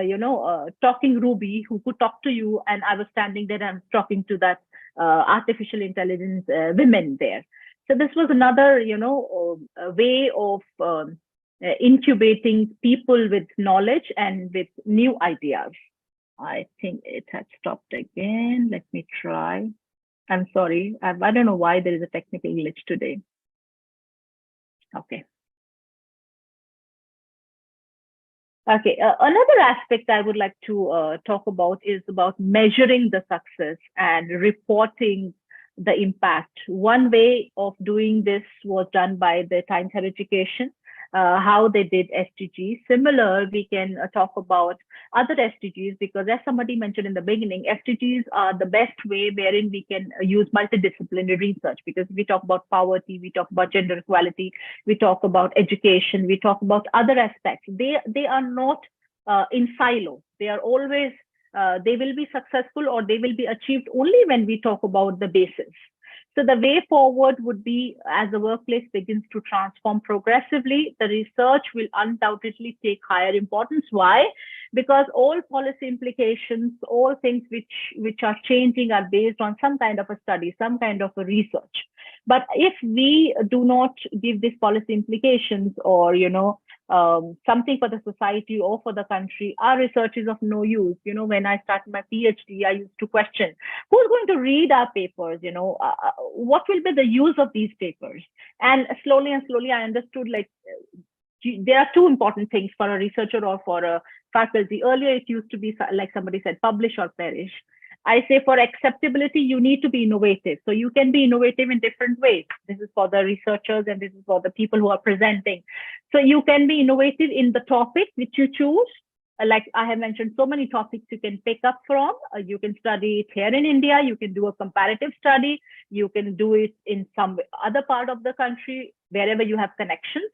talking Ruby who could talk to you, and I was standing there and talking to that artificial intelligence women there. So this was another, way of incubating people with knowledge and with new ideas. I think it had stopped again. Let me try. I'm sorry. I don't know why there is a technical glitch today. Okay. Okay, another aspect I would like to talk about is about measuring the success and reporting the impact. One way of doing this was done by the Times Higher Education, how they did SDGs. Similar, we can talk about other SDGs, because as somebody mentioned in the beginning, SDGs are the best way wherein we can use multidisciplinary research, because we talk about poverty, we talk about gender equality, we talk about education, we talk about other aspects. They are not in silo. They are always, they will be successful or they will be achieved only when we talk about the basis. So the way forward would be, as the workplace begins to transform progressively, the research will undoubtedly take higher importance. Why? Because all policy implications, all things which are changing are based on some kind of a study, some kind of a research. But if we do not give these policy implications or, something for the society or for the country, our research is of no use. When I started my PhD, I used to question, who's going to read our papers? What will be the use of these papers? And slowly I understood, there are two important things for a researcher or for a faculty. Earlier, it used to be like somebody said, publish or perish. I say for acceptability, you need to be innovative. So you can be innovative in different ways. This is for the researchers and this is for the people who are presenting. So you can be innovative in the topic which you choose. Like I have mentioned, so many topics you can pick up from. You can study it here in India. You can do a comparative study. You can do it in some other part of the country, wherever you have connections.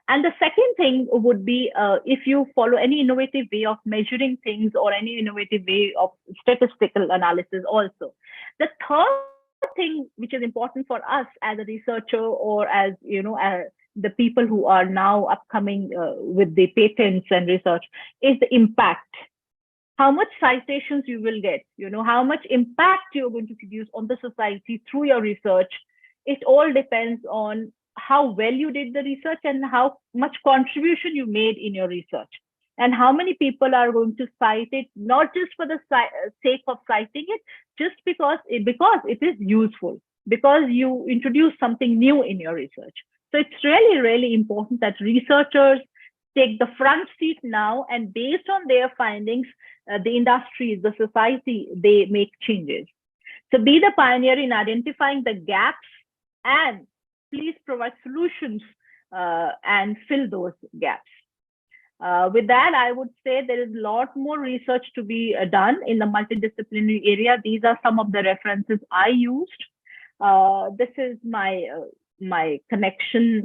And the second thing would be if you follow any innovative way of measuring things or any innovative way of statistical analysis also. The third thing which is important for us as a researcher or as, the people who are now upcoming with the patents and research is the impact. How much citations you will get, how much impact you're going to produce on the society through your research. It all depends on how well you did the research and how much contribution you made in your research, and how many people are going to cite it, not just for the sake of citing it, just because it is useful, because you introduce something new in your research. So it's really, really important that researchers take the front seat now, and based on their findings, the industries, the society, they make changes. So be the pioneer in identifying the gaps, and please provide solutions and fill those gaps. With that, I would say there is a lot more research to be done in the multidisciplinary area. These are some of the references I used. This is my connection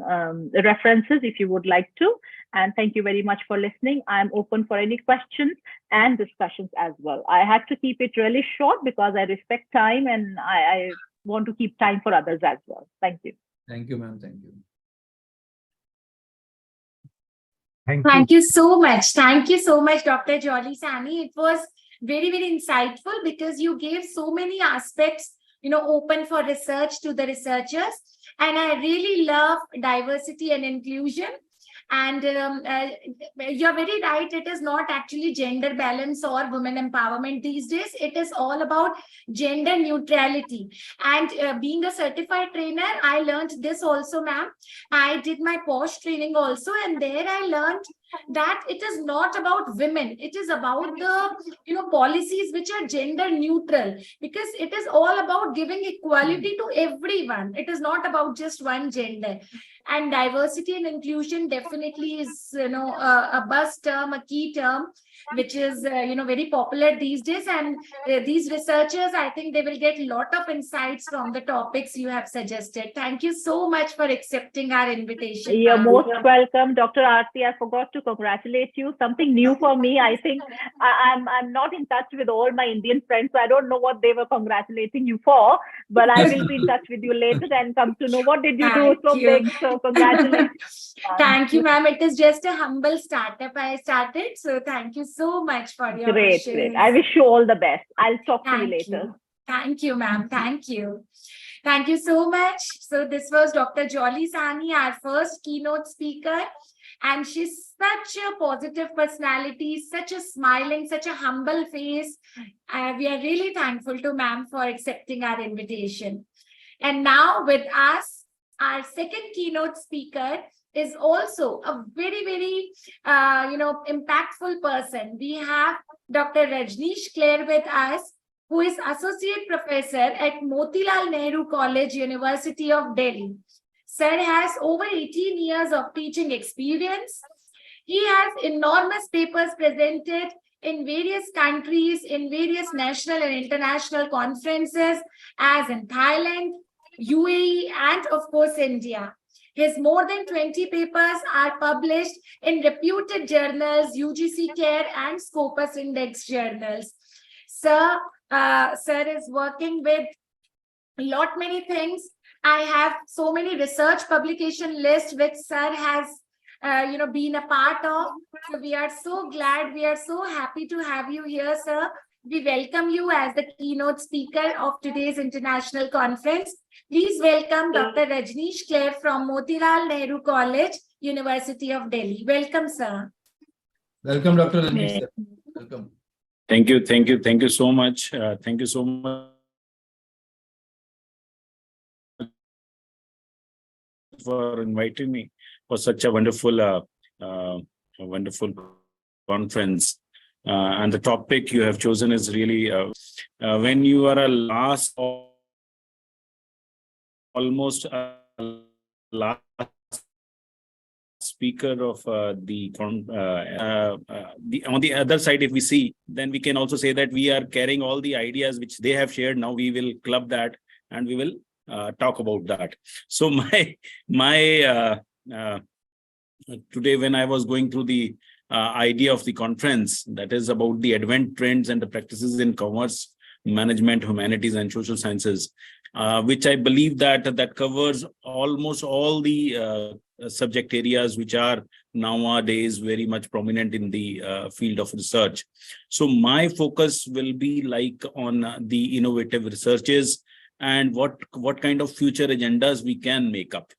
references if you would like to. And thank you very much for listening. I'm open for any questions and discussions as well. I had to keep it really short because I respect time and I want to keep time for others as well. Thank you. Thank you, ma'am. Thank you. Thank you so much. Thank you so much, Dr. Jolly Sani. It was very, very insightful because you gave so many aspects, open for research to the researchers. And I really love diversity and inclusion. And you're very right. It is not actually gender balance or women empowerment these days. It is all about gender neutrality. And being a certified trainer, I learned this also, ma'am. I did my post training also, and there I learned that it is not about women. It is about the policies which are gender neutral, because it is all about giving equality to everyone. It is not about just one gender. And diversity and inclusion definitely is a buzz term, a key term, which is very popular these days. And these researchers, I think they will get a lot of insights from the topics you have suggested. Thank you so much for accepting our invitation. You're ma'am. most welcome, Dr. Aarti. I forgot to congratulate you. Something new for me. I think I'm not in touch with all my Indian friends, so I don't know what they were congratulating you for. But I will be in touch with you later and come to know what did you do Thank so you. big. So congratulations. Thank you, ma'am. It is just a humble startup I started. So thank you so much for your Great, wishes. great. I wish you all the best. I'll talk to you Thank later. you. Thank you, ma'am. Thank you. Thank you so much. So this was Dr. Jolly Sani, our first keynote speaker. And she's such a positive personality, such a smiling, such a humble face. We are really thankful to ma'am for accepting our invitation. And now with us, our second keynote speaker is also a very, very, impactful person. We have Dr. Rajneesh Clare with us, who is Associate Professor at Motilal Nehru College, University of Delhi. Sir has over 18 years of teaching experience. He has enormous papers presented in various countries, in various national and international conferences, as in Thailand, UAE, and of course, India. His more than 20 papers are published in reputed journals, UGC Care and Scopus Index journals. Sir is working with many things. I have so many research publication lists which sir has been a part of. So we are so glad, we are so happy to have you here, sir. We welcome you as the keynote speaker of today's international conference. Please welcome Dr. Rajneesh Clare from Motilal Nehru College, University of Delhi. Welcome, sir. Welcome, Dr. Rajneesh, sir. Welcome. Thank you so much. Thank you so much for inviting me for such a wonderful conference. And the topic you have chosen is really when you are almost a last speaker of on the other side, if we see, then we can also say that we are carrying all the ideas which they have shared. Now we will club that and we will talk about that. So today when I was going through the idea of the conference, that is about the advent trends and the practices in commerce, management, humanities, and social sciences, which I believe that covers almost all the subject areas which are nowadays very much prominent in the field of research. So my focus will be like on the innovative researches and what kind of future agendas we can make up.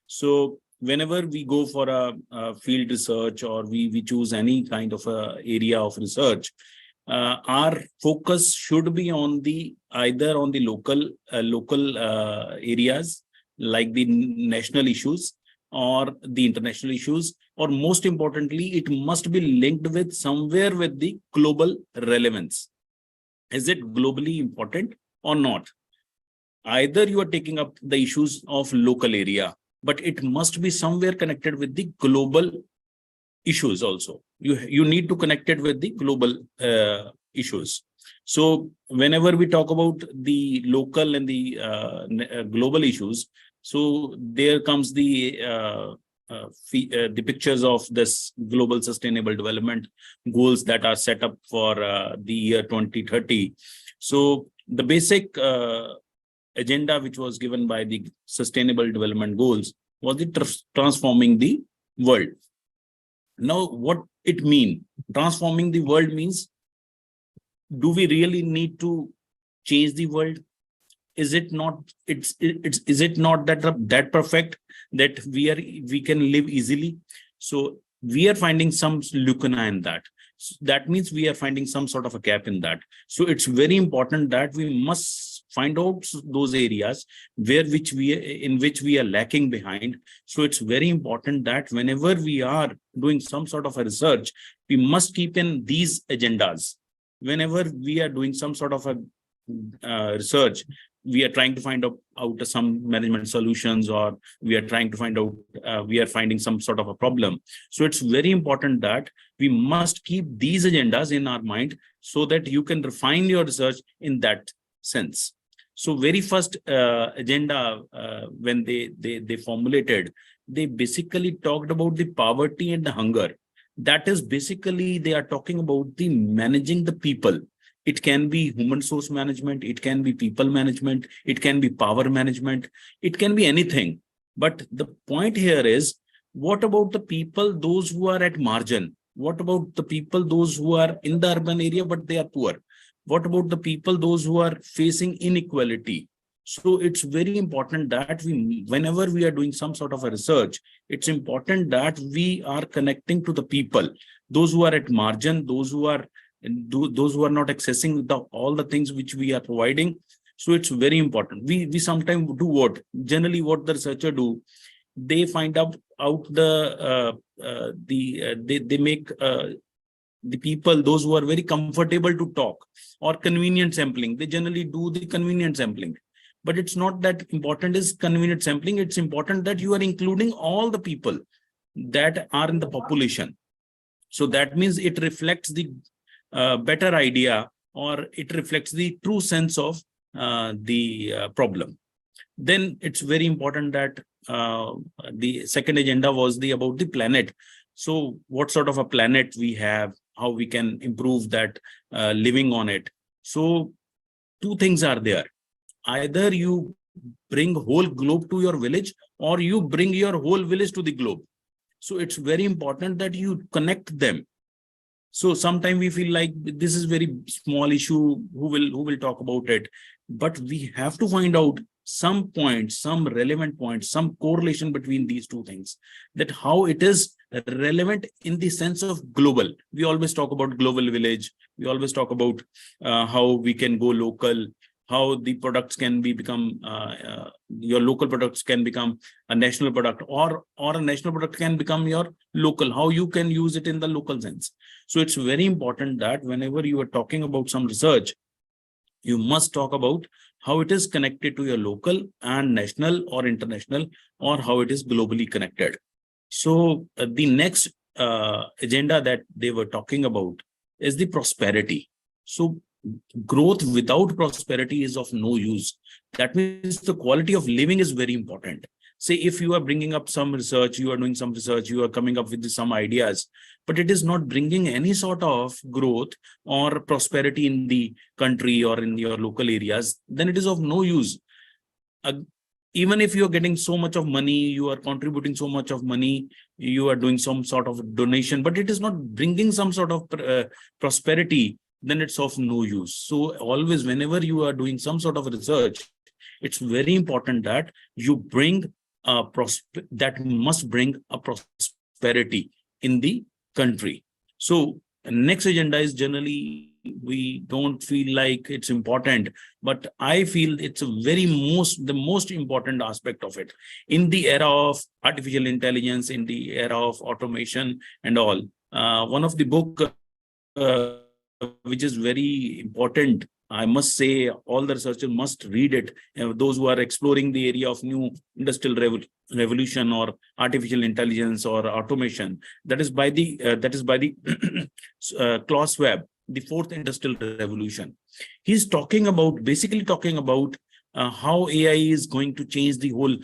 So whenever we go for a field research or we choose any kind of a area of research, our focus should be on either on the local areas like the national issues or the international issues, or most importantly, it must be linked with somewhere with the global relevance. Is it globally important or not? Either you are taking up the issues of local area, but it must be somewhere connected with the global issues also. You need to connect it with the global issues. So whenever we talk about the local and the global issues, so there comes the pictures of this global sustainable development goals that are set up for the year 2030. So the basic agenda which was given by the sustainable development goals was the transforming the world. Now, what it means? Transforming the world means, do we really need to change the world? Is it not? Is it not that perfect that we can live easily? So we are finding some lacuna in that. So that means we are finding some sort of a gap in that. So it's very important that we must find out those areas in which we are lacking behind. So it's very important that whenever we are doing some sort of a research, we must keep in these agendas. Whenever we are doing some sort of a research, we are trying to find out some management solutions, or we are trying to find out, we are finding some sort of a problem. So it's very important that we must keep these agendas in our mind so that you can refine your research in that sense. So very first agenda, when they formulated, they basically talked about the poverty and the hunger. That is basically, they are talking about the managing the people. It can be human source management, it can be people management, it can be power management, it can be anything. But the point here is, what about the people, those who are at margin? What about the people, those who are in the urban area, but they are poor? What about the people, those who are facing inequality? So it's very important that whenever we are doing some sort of a research, it's important that we are connecting to the people, those who are at margin, those who are not accessing all the things which we are providing. So it's very important. We sometimes do what the researcher do. They find out they make the people, those who are very comfortable to talk, or convenient sampling. They generally do the convenient sampling. But it's not that important is convenient sampling. It's important that you are including all the people that are in the population. So that means it reflects the better idea, or it reflects the true sense of the problem. Then it's very important that the second agenda was about the planet. So what sort of a planet we have, how we can improve that living on it. So two things are there. Either you bring whole globe to your village, or you bring your whole village to the globe. So it's very important that you connect them. So sometimes we feel like this is very small issue, who will talk about it? But we have to find out some points, some relevant points, some correlation between these two things, that how it is relevant in the sense of global. We always talk about global village. We always talk about how we can go local, how the products can become your local products can become a national product, or a national product can become your local, how you can use it in the local sense. So it's very important that whenever you are talking about some research, you must talk about how it is connected to your local and national or international, or how it is globally connected. So the next agenda that they were talking about is the prosperity. So growth without prosperity is of no use. That means the quality of living is very important. Say if you are bringing up some research, you are doing some research, you are coming up with some ideas, but it is not bringing any sort of growth or prosperity in the country or in your local areas, then it is of no use. Even if you are getting so much of money, you are contributing so much of money, you are doing some sort of donation, but it is not bringing some sort of prosperity, then it's of no use. So always, whenever you are doing some sort of research, it's very important that you bring that must bring a prosperity in the country. So next agenda is generally, we don't feel like it's important, but I feel it's the most important aspect of it in the era of artificial intelligence, in the era of automation and all. One of the book which is very important, I must say, all the researchers must read it. Those who are exploring the area of new industrial revolution or artificial intelligence or automation, that is by the Klaus Schwab, the fourth industrial revolution. He's basically talking about how AI is going to change the whole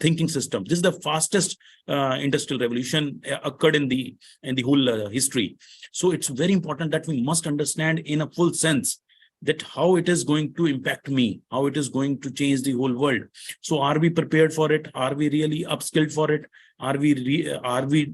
thinking system. This is the fastest industrial revolution occurred in the whole history. So it's very important that we must understand in a full sense that how it is going to impact me, how it is going to change the whole world. So are we prepared for it? Are we really upskilled for it? Are we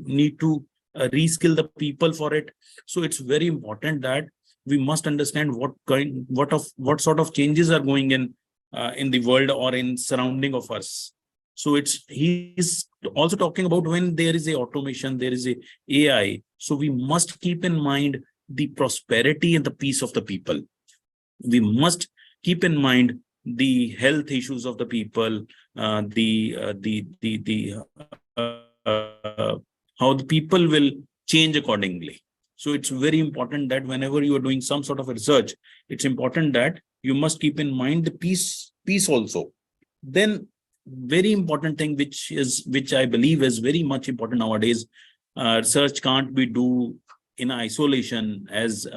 need to reskill the people for it? So it's very important that we must understand what sort of changes are going in the world or in surrounding of us. So he's also talking about when there is a automation, there is a AI. So we must keep in mind the prosperity and the peace of the people. We must keep in mind the health issues of the people, how the people will change accordingly. So it's very important that whenever you are doing some sort of research, it's important that you must keep in mind the peace also. Then very important thing, which I believe is very much important nowadays, research can't be do in isolation, as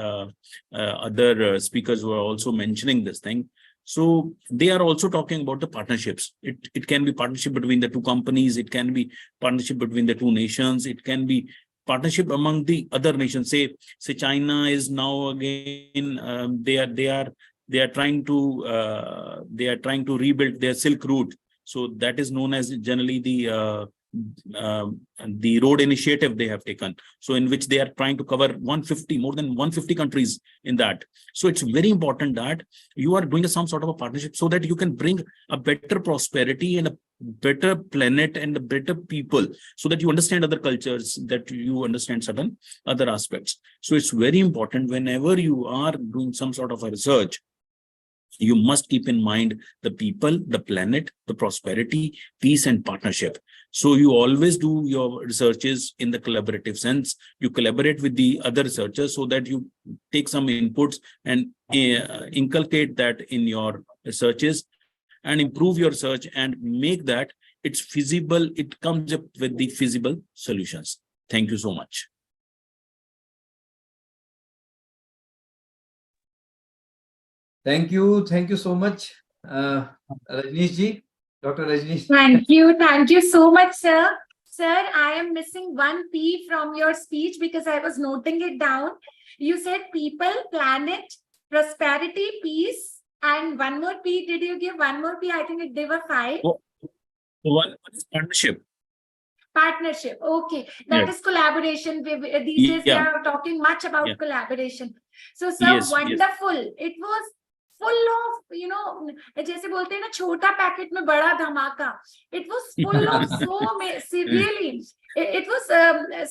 other speakers were also mentioning this thing. So they are also talking about the partnerships. It can be partnership between the two companies. It can be partnership between the two nations. It can be partnership among the other nations. Say China is now again they are trying to rebuild their Silk Route. So that is known as generally the road initiative they have taken. So in which they are trying to cover more than 150 countries in that. So it's very important that you are doing some sort of a partnership so that you can bring a better prosperity and a better planet and a better people, so that you understand other cultures, that you understand certain other aspects. So it's very important whenever you are doing some sort of a research, you must keep in mind the people, the planet, the prosperity, peace, and partnership. So you always do your researches in the collaborative sense. You collaborate with the other researchers so that you take some inputs and inculcate that in your researches and improve your research and make that it's feasible. It comes up with the feasible solutions. Thank you so much. Thank you so much, Rajneesh ji, Dr. Rajneesh. Thank you so much, sir. Sir, I am missing one P from your speech because I was noting it down. You said people, planet, prosperity, peace, and one more P. Did you give one more P? I think there were 5. One is partnership. Partnership. Okay. That is collaboration. These days we are talking much about collaboration. So, sir, wonderful. It was full of, जैसे बोलते हैं ना, छोटा packet में बड़ा धमाका. It was full of so many, severely. It was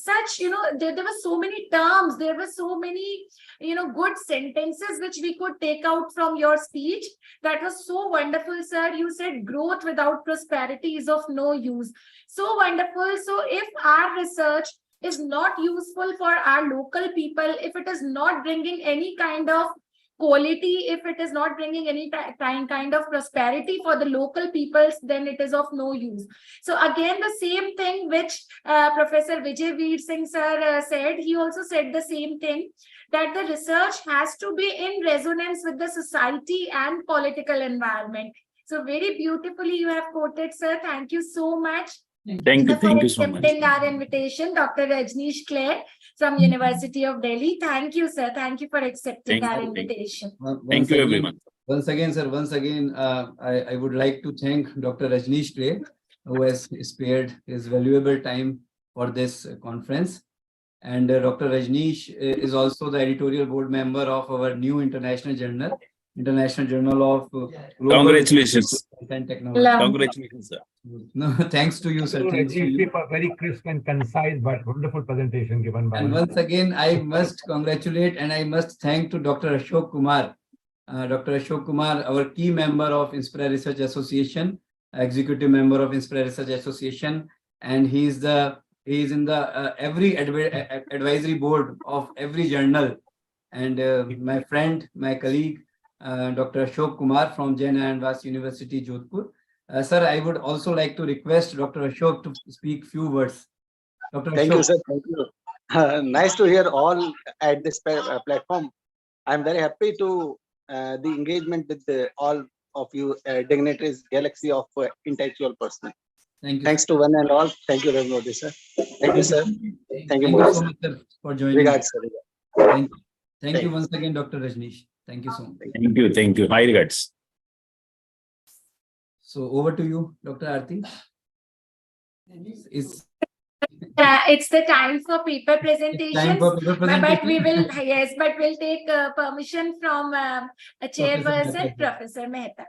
such, there were so many terms, there were so many, good sentences which we could take out from your speech. That was so wonderful, sir. You said growth without prosperity is of no use. So wonderful. So if our research is not useful for our local people, if it is not bringing any kind of quality, if it is not bringing any kind of prosperity for the local peoples, then it is of no use. So again, the same thing which Professor Vijay Veer Singh sir said, he also said the same thing, that the research has to be in resonance with the society and political environment. So very beautifully you have quoted, sir. Thank you so much. Thank you so much. Accepting our invitation, Dr. Rajneesh Clare from University of Delhi. Thank you, sir. Thank you for accepting our invitation. Thank you, everyone. Once again, sir, I would like to thank Dr. Rajneesh Clare, who has spared his valuable time for this conference. And Dr. Rajneesh is also the editorial board member of our new international journal, International Journal of Global Congratulations. and Technology. Congratulations, sir. No, thanks to you, sir. Thanks to you. For very crisp and concise but wonderful presentation given by. And once again, I must congratulate and I must thank to Dr. Ashok Kumar. Dr. Ashok Kumar, our key member of Inspire Research Association, executive member of Inspire Research Association, and he is in the every advisory board of every journal. And my friend, my colleague, Dr. Ashok Kumar from Jain and Vas University, Jodhpur. Sir, I would also like to request Dr. Ashok to speak few words. Dr. Thank Ashok. you, sir. Thank you. Nice to hear all at this platform. I'm very happy to the engagement with all of you dignitaries, galaxy of intellectual person. Thank you. Thanks to one and all. Thank you very much, sir. Thank you, sir. Thank you so much, sir, for joining. Regards, sir. Thank you once again, Dr. Rajneesh. Thank you so much. Thank you. High regards. So over to you, Dr. Aarti. It's the time for paper presentations, but we will, yes, but we'll take permission from a chairperson, Professor Mehta.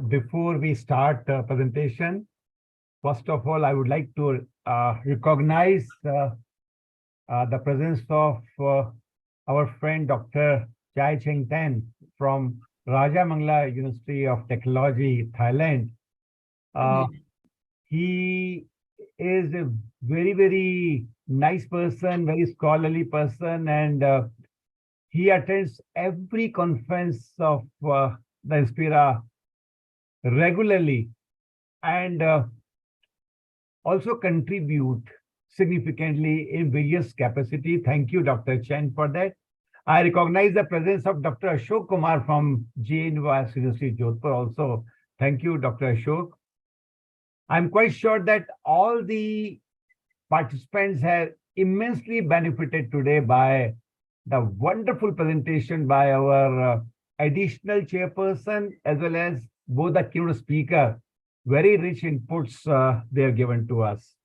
Before we start presentation, First of all, I would like to recognize the presence of our friend Dr. Chai Cheng Tan from Rajamangla University of Technology, Thailand. He is a very, very nice person, very scholarly person, and he attends every conference of the Inspira regularly and also contribute significantly in various capacity. Thank you, Dr. Chen, for that. I recognize the presence of Dr. Ashok Kumar from JNU University, Jodhpur also. Thank you, Dr. Ashok. I'm quite sure that all the participants have immensely benefited today by the wonderful presentation by our additional chairperson as well as both the keynote speaker. Very rich inputs they have given to us.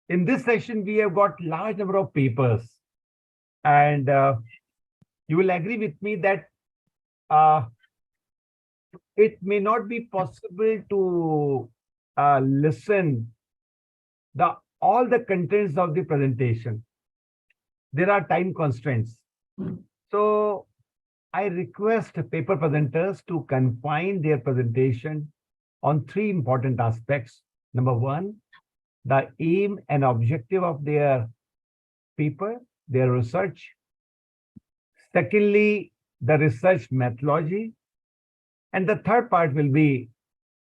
In this session, we have got large number of papers, and you will agree with me that it may not be possible to listen all the contents of the presentation. There are time constraints. So I request paper presenters to confine their presentation on three important aspects. Number one, the aim and objective of their paper, their research. Secondly, the research methodology. And the third part will be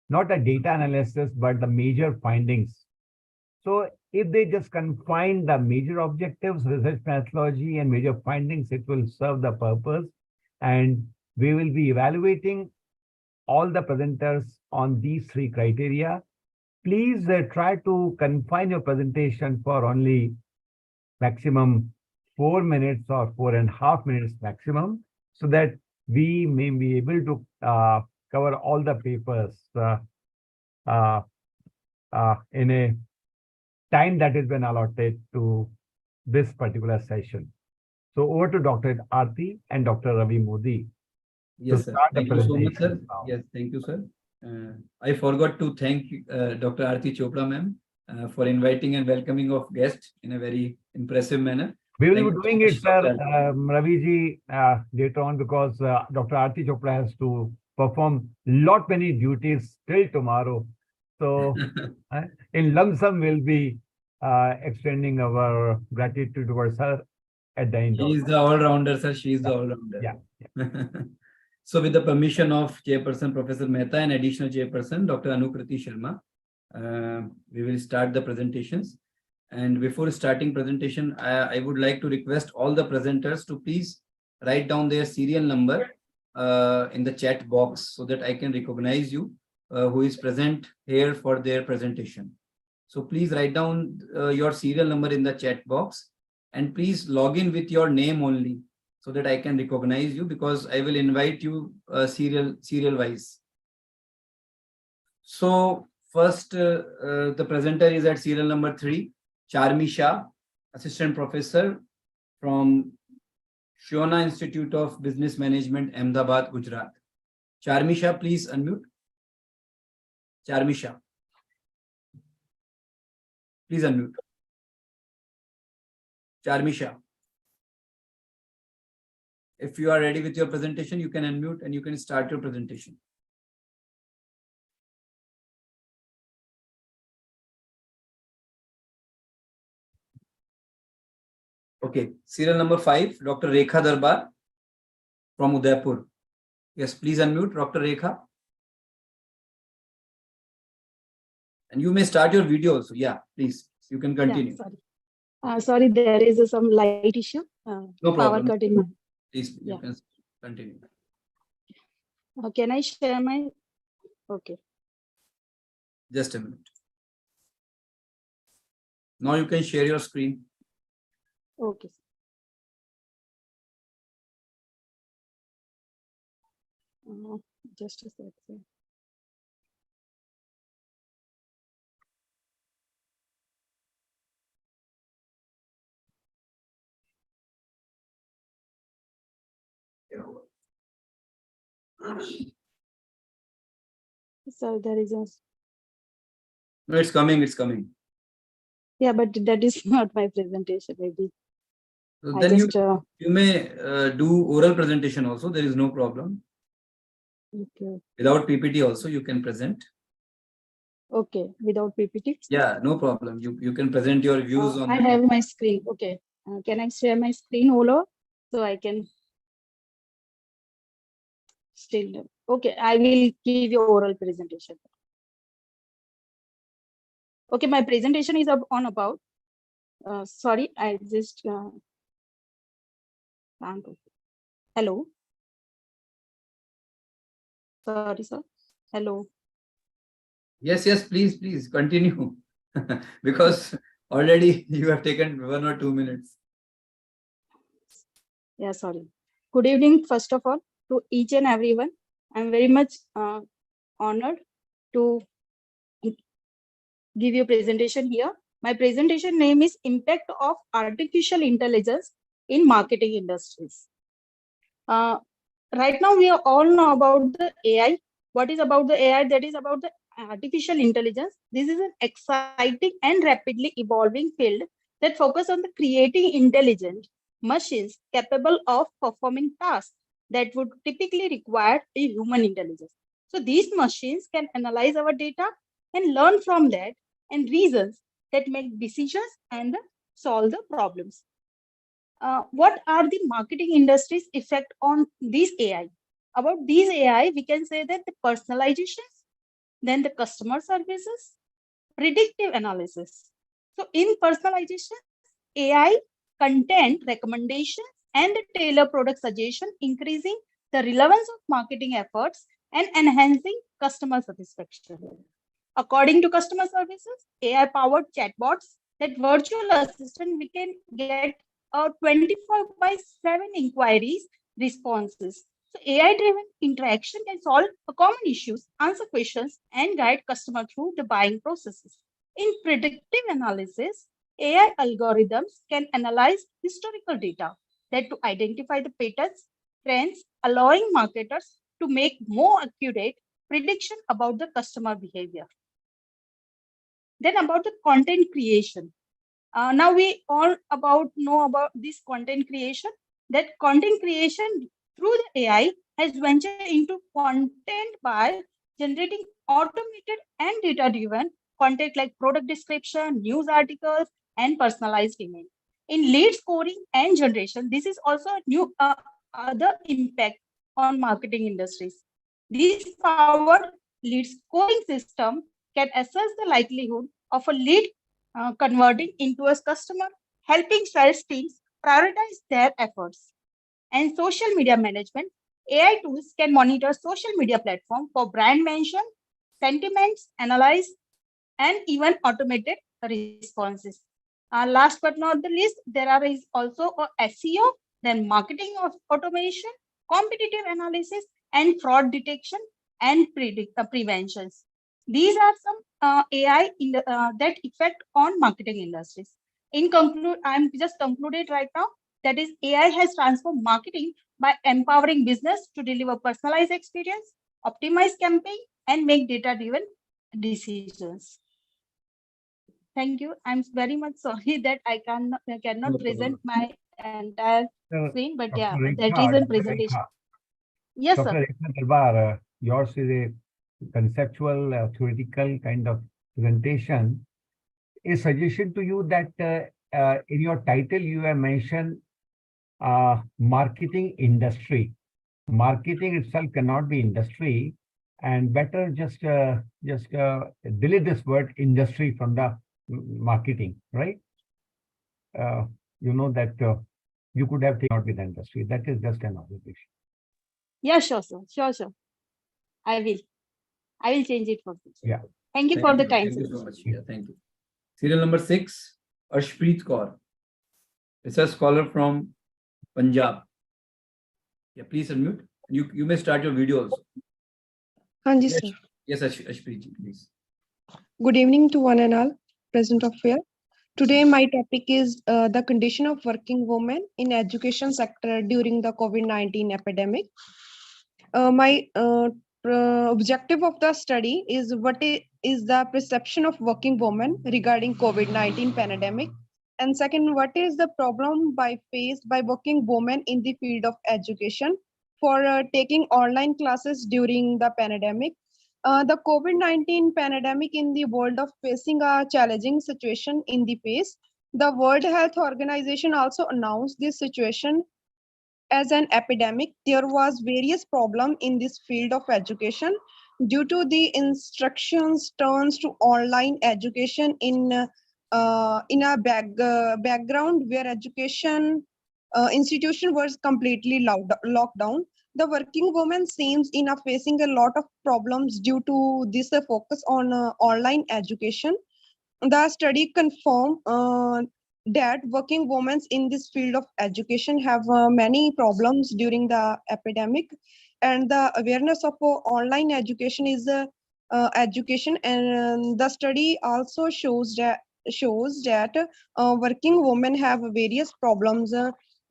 not a data analysis, but the major findings. So if they just confine the major objectives, research methodology, and major findings, it will serve the purpose. And we will be evaluating all the presenters on these three criteria. Please try to confine your presentation for only maximum 4 minutes or 4.5 minutes maximum, so that we may be able to cover all the papers in a time that has been allotted to this particular session. So over to Dr. Aarti and Dr. Ravi Modi. Yes, sir. Thank you so much, sir. Yes, thank you, sir. I forgot to thank Dr. Aarti Chopra, ma'am, for inviting and welcoming of guests in a very impressive manner. We will be doing it, sir, Raviji, later on, because Dr. Aarti Chopra has to perform many duties till tomorrow. So in lump sum, we'll be extending our gratitude towards her at the end. She is the all-rounder, sir. She is the all-rounder. Yeah. So with the permission of Chairperson Professor Mehta and additional Chairperson Dr. Anukriti Sharma, we will start the presentations. And before starting presentation, I would like to request all the presenters to please write down their serial number in the chat box so that I can recognize you who is present here for their presentation. So please write down your serial number in the chat box, and please log in with your name only so that I can recognize you, because I will invite you serial wise. So first, the presenter is at serial number 3, Charmi Shah, Assistant Professor from Shiona Institute of Business Management, Ahmedabad, Gujarat. Charmi Shah, please unmute. Charmi Shah. Please unmute. Charmi Shah. If you are ready with your presentation, you can unmute and you can start your presentation. Okay, serial number 5, Dr. Rekha Darbar from Udaipur. Yes, please unmute, Dr. Rekha. And you may start your video also. Yeah, please, you can continue. Yeah, sorry, there is some light issue. No problem. Power cut in my... Please, you can continue. Can I share my... Okay. Just a minute. Now you can share your screen. Okay. Just a second. So there is a, No, it's coming. It's coming. yeah, but that is not my presentation. Maybe So I then just, you may do oral presentation also. There is no problem. okay. Without PPT also you can present. Okay, without PPT. Yeah, no problem. You can present your views on I the have my screen. Okay. Can I share my screen, Olo? So I can still. Okay, I will give you oral presentation. Okay, my presentation is on about. Sorry, I just can't. Hello. Sorry, sir. Hello. Yes, please continue. Because already you have taken 1 or 2 minutes. Yeah, sorry. Good evening, first of all, to each and everyone. I'm very much honored to give you a presentation here. My presentation name is Impact of Artificial Intelligence in Marketing Industries. Right now, we all know about the AI. What is about the AI? That is about the artificial intelligence. This is an exciting and rapidly evolving field that focuses on the creating intelligent machines capable of performing tasks that would typically require a human intelligence. So these machines can analyze our data and learn from that and reasons that make decisions and solve the problems. What are the marketing industry's effect on this AI? About these AI, we can say that the personalizations, then the customer services, predictive analysis. So in personalization, AI content recommendations and the tailor product suggestion, increasing the relevance of marketing efforts and enhancing customer satisfaction. According to customer services, AI-powered chatbots, that virtual assistant, we can get 24/7 inquiries, responses. So AI-driven interaction can solve common issues, answer questions, and guide customer through the buying processes. In predictive analysis, AI algorithms can analyze historical data that to identify the patterns, trends, allowing marketers to make more accurate prediction about the customer behavior. Then about the content creation. Now we all know about this content creation. That content creation through the AI has ventured into content by generating automated and data-driven content like product description, news articles, and personalized email. In lead scoring and generation, this is also a new other impact on marketing industries. This powered lead scoring system can assess the likelihood of a lead converting into a customer, helping sales teams prioritize their efforts. And social media management, AI tools can monitor social media platform for brand mention, sentiments, analyze, and even automated responses. Last but not the least, is also a SEO, then marketing of automation, competitive analysis, and fraud detection and preventions. These are some AI that effect on marketing industries. In conclude, I'm just concluded right now. That is, AI has transformed marketing by empowering business to deliver personalized experience, optimize campaign, and make data-driven decisions. Thank you. I'm very much sorry that I cannot present my entire screen, but yeah, that is a presentation. Yes, sir. Dr. Dalbar, yours is a conceptual, theoretical kind of presentation. A suggestion to you that in your title you have mentioned marketing industry. Marketing itself cannot be industry, and better just delete this word industry from the marketing, right? You know that you could have taken out with industry. That is just an observation. Yeah, sure, sir. Sure. I will change it for you. Yeah. Thank you for the time. Thank you so much. Yeah, thank you. Serial number 6, Arshpreet Kaur. It's a scholar from Punjab. Yeah, please unmute. You may start your video also. Yes, sir. Yes, Arshpreet ji, please. Good evening to one and all present of here. Today, my topic is the condition of working women in education sector during the COVID-19 epidemic. My objective of the study is is the perception of working women regarding COVID-19 pandemic. And second, what is the problem faced by working women in the field of education for taking online classes during the pandemic? The COVID-19 pandemic in the world of facing a challenging situation in the face. The World Health Organization also announced this situation as an epidemic. There was various problem in this field of education due to the instructions turns to online education in a background where education institution was completely locked down. The working woman seems in facing a lot of problems due to this focus on online education. The study confirmed that working women in this field of education have many problems during the epidemic, and the awareness of online education is education. And the study also shows that working women have various problems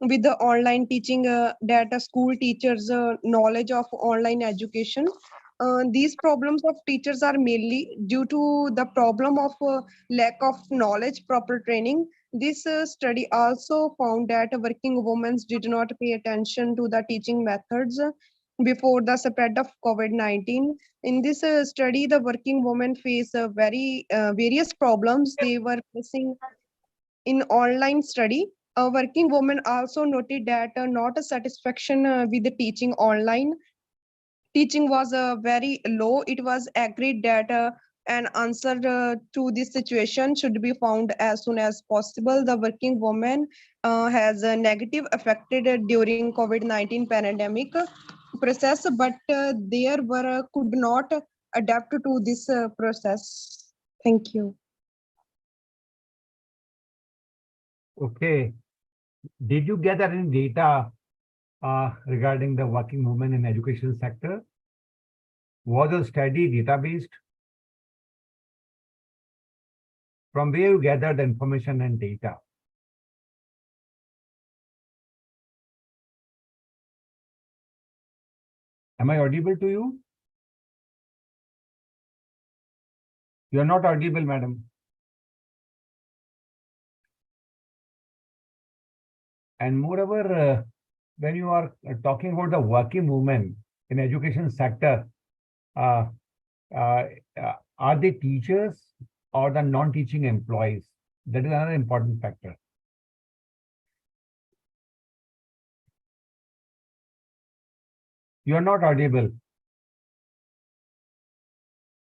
with the online teaching, that school teachers knowledge of online education. These problems of teachers are mainly due to the problem of lack of knowledge, proper training. This study also found that working women did not pay attention to the teaching methods before the spread of COVID-19. In this study, the working women face various problems they were facing in online study. A working woman also noted that not a satisfaction with the teaching online. Teaching was very low. It was agreed that an answer to this situation should be found as soon as possible. The working woman has a negative affected during COVID-19 pandemic process, but there were could not adapt to this process. Thank you. Okay. Did you gather any data regarding the working women in education sector? Was the study data-based? From where you gathered the information and data? Am I audible to you? You are not audible, madam. And moreover, when you are talking about the working women in education sector, are they teachers or the non-teaching employees? That is another important factor. You are not audible.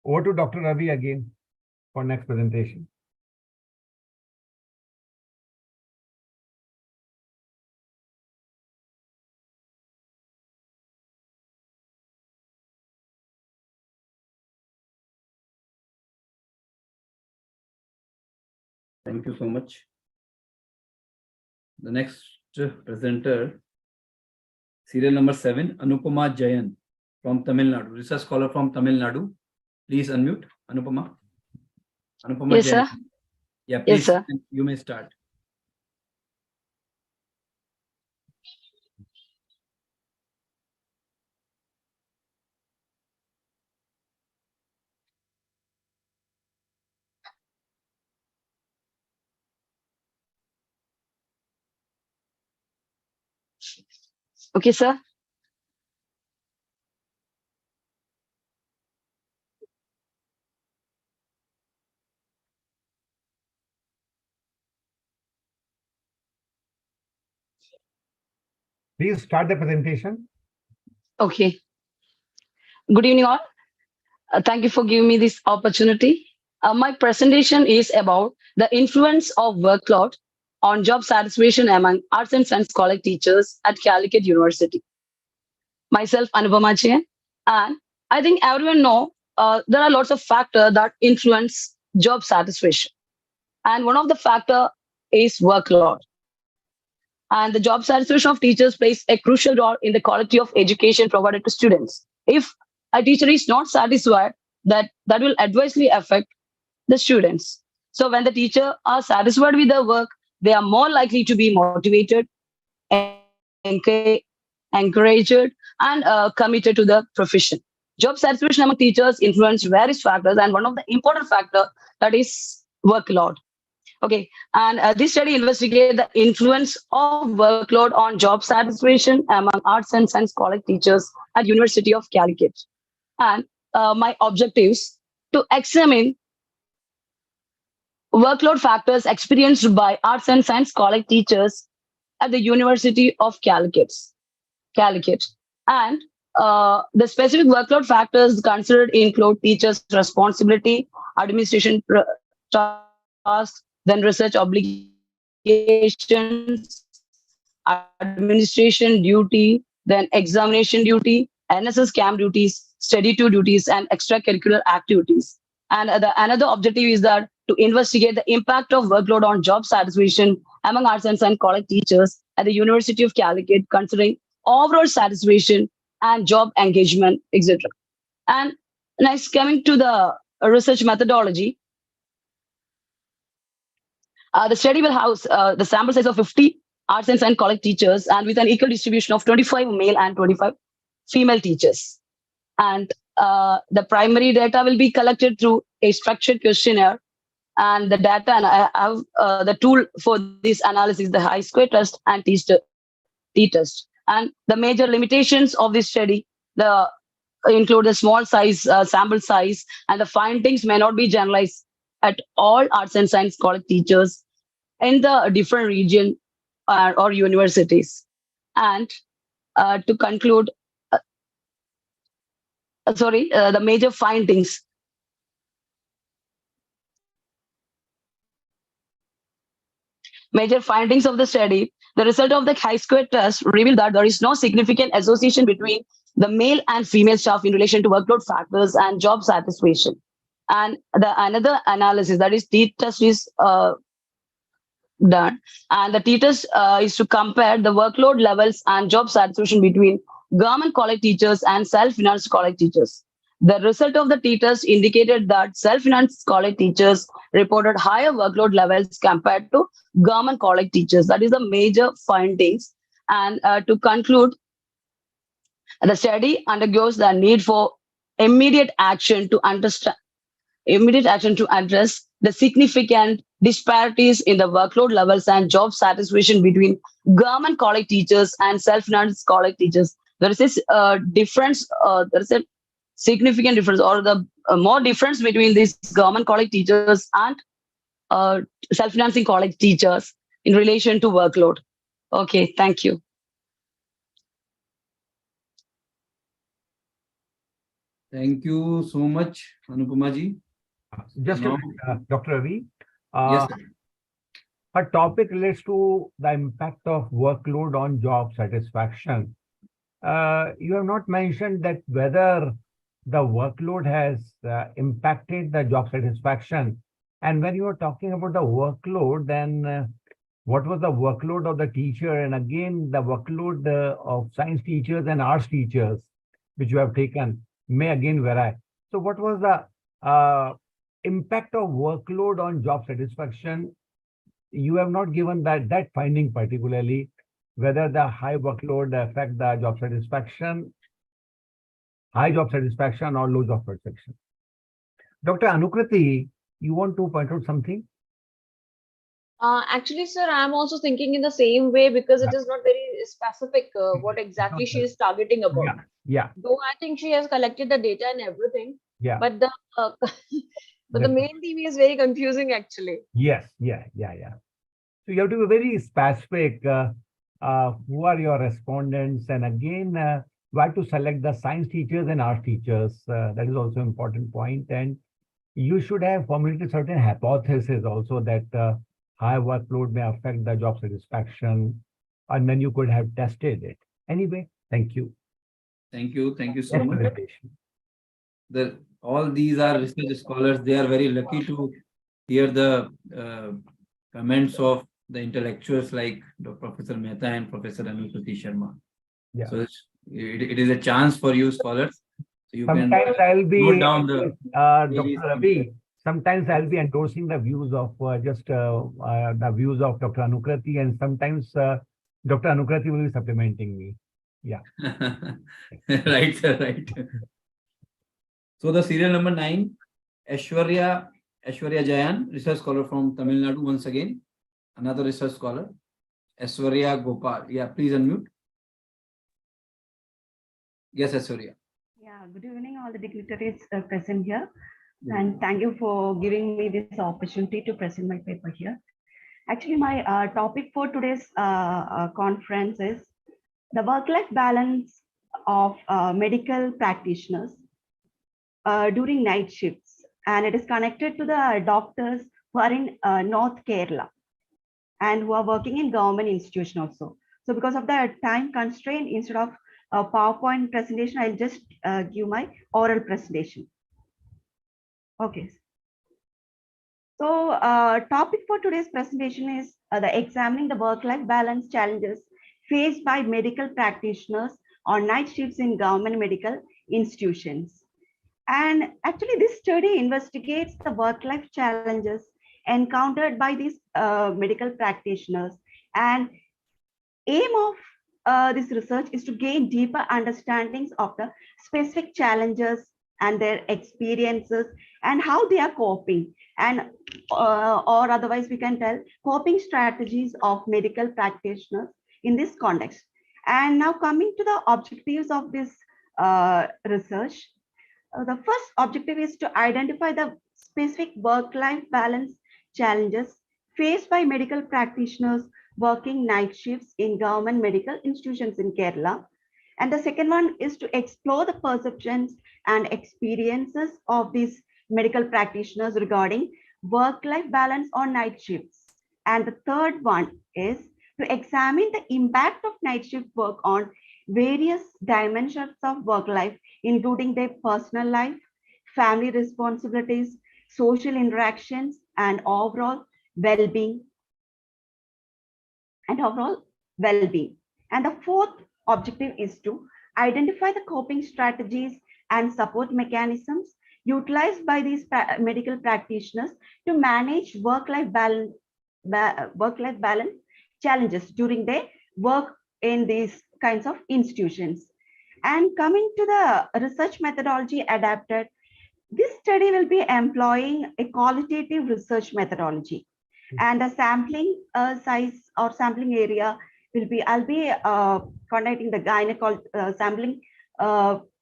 Over to Dr. Ravi again for next presentation. Thank you so much. The next presenter, serial number 7, Anupama Jayan from Tamil Nadu, research scholar from Tamil Nadu. Please unmute, Anupama. Anupama Yes, Jayan. sir. Yeah, please, Yes, sir. you may start. Okay, sir. Please start the presentation. Okay. Good evening, all. Thank you for giving me this opportunity. My presentation is about the influence of workload on job satisfaction among arts and science college teachers at Calicut University. Myself, Anupama Jain, and I think everyone know there are lots of factors that influence job satisfaction, and one of the factor is workload. And the job satisfaction of teachers plays a crucial role in the quality of education provided to students. If a teacher is not satisfied, that will adversely affect the students. So when the teacher are satisfied with their work, they are more likely to be motivated, encouraged, and committed to the profession. Job satisfaction among teachers influence various factors, and one of the important factor that is workload. Okay, and this study investigated the influence of workload on job satisfaction among arts and science college teachers at University of Calicut. And my objectives to examine workload factors experienced by arts and science college teachers at the University of Calicut. And the specific workload factors considered include teachers' responsibility, administration tasks, then research obligations, administration duty, then examination duty, NSS camp duties, study tour duties, and extracurricular activities. And another objective is that to investigate the impact of workload on job satisfaction among arts and science college teachers at the University of Calicut, considering overall satisfaction and job engagement, etc. And next, coming to the research methodology, the study will house the sample size of 50 arts and science college teachers and with an equal distribution of 25 male and 25 female teachers. And the primary data will be collected through a structured questionnaire. And the data, and I have the tool for this analysis, the high-square test and t-test. And the major limitations of this study include the small size, sample size, and the findings may not be generalized at all arts and science college teachers in the different region or universities. And to conclude, the major findings. Major findings of the study. The result of the chi-square test revealed that there is no significant association between the male and female staff in relation to workload factors and job satisfaction. And another analysis, that is t-test, is done. And the t-test is to compare the workload levels and job satisfaction between government college teachers and self-financed college teachers. The result of the t-test indicated that self-financed college teachers reported higher workload levels compared to government college teachers. That is the major findings. And to conclude, the study undergoes the need for immediate action to address the significant disparities in the workload levels and job satisfaction between government college teachers and self-financed college teachers. There is a difference, there is a significant difference, or the more difference between these government college teachers and self-financing college teachers in relation to workload. Okay, thank you. Thank you so much, Anupama ji. Just Now, Dr. Ravi. yes, sir. Her topic relates to the impact of workload on job satisfaction. You have not mentioned that whether the workload has impacted the job satisfaction. And when you were talking about the workload, then what was the workload of the teacher? And again, the workload of science teachers and arts teachers, which you have taken, may again vary. So what was the impact of workload on job satisfaction? You have not given that finding particularly, whether the high workload affect the job satisfaction, high job satisfaction or low job satisfaction. Dr. Anukriti, you want to point out something? Actually, sir, I'm also thinking in the same way because it is not very specific what exactly she is targeting about. Yeah. Though I think she has collected the data and everything. Yeah. But the but the main theme is very confusing actually. Yes. Yeah. So you have to be very specific. Who are your respondents? And again, you have to select the science teachers and art teachers. That is also an important point. And you should have formulated certain hypotheses also that high workload may affect the job satisfaction, and then you could have tested it. Anyway, thank you. Thank you so much. All these are research scholars. They are very lucky to hear the comments of the intellectuals like Professor Mehta and Professor Anukriti Sharma. Yeah. So it is a chance for you scholars. So you Sometimes I'll be note down the Dr. Ravi. Sometimes I'll be endorsing the views of the views of Dr. Anukriti, and sometimes Dr. Anukriti will be supplementing me. Yeah. Right, sir, right. So the serial number 9, Aishwarya Jayan, research scholar from Tamil Nadu once again. Another research scholar, Aishwarya Gopal. Yeah, please unmute. Yes, Aishwarya. Yeah, good evening, all the dignitaries present here. And thank you for giving me this opportunity to present my paper here. Actually, my topic for today's conference is the work-life balance of medical practitioners during night shifts. And it is connected to the doctors who are in North Kerala and who are working in government institution also. So because of the time constraint, instead of a PowerPoint presentation, I'll just give my oral presentation. Okay. So topic for today's presentation is the examining the work-life balance challenges faced by medical practitioners on night shifts in government medical institutions. And actually this study investigates the work-life challenges encountered by these medical practitioners, and aim of this research is to gain deeper understandings of the specific challenges and their experiences and how they are coping, and or otherwise we can tell coping strategies of medical practitioners in this context. And now coming to the objectives of this research, the first objective is to identify the specific work-life balance challenges faced by medical practitioners working night shifts in government medical institutions in Kerala. And the second one is to explore the perceptions and experiences of these medical practitioners regarding work-life balance on night shifts. And the third one is to examine the impact of night shift work on various dimensions of work life, including their personal life, family responsibilities, social interactions, and overall well-being. And the fourth objective is to identify the coping strategies and support mechanisms utilized by these medical practitioners to manage work-life balance challenges during their work in these kinds of institutions. And coming to the research methodology adapted, this study will be employing a qualitative research methodology, and the sampling size or sampling area will be, I'll be conducting the sampling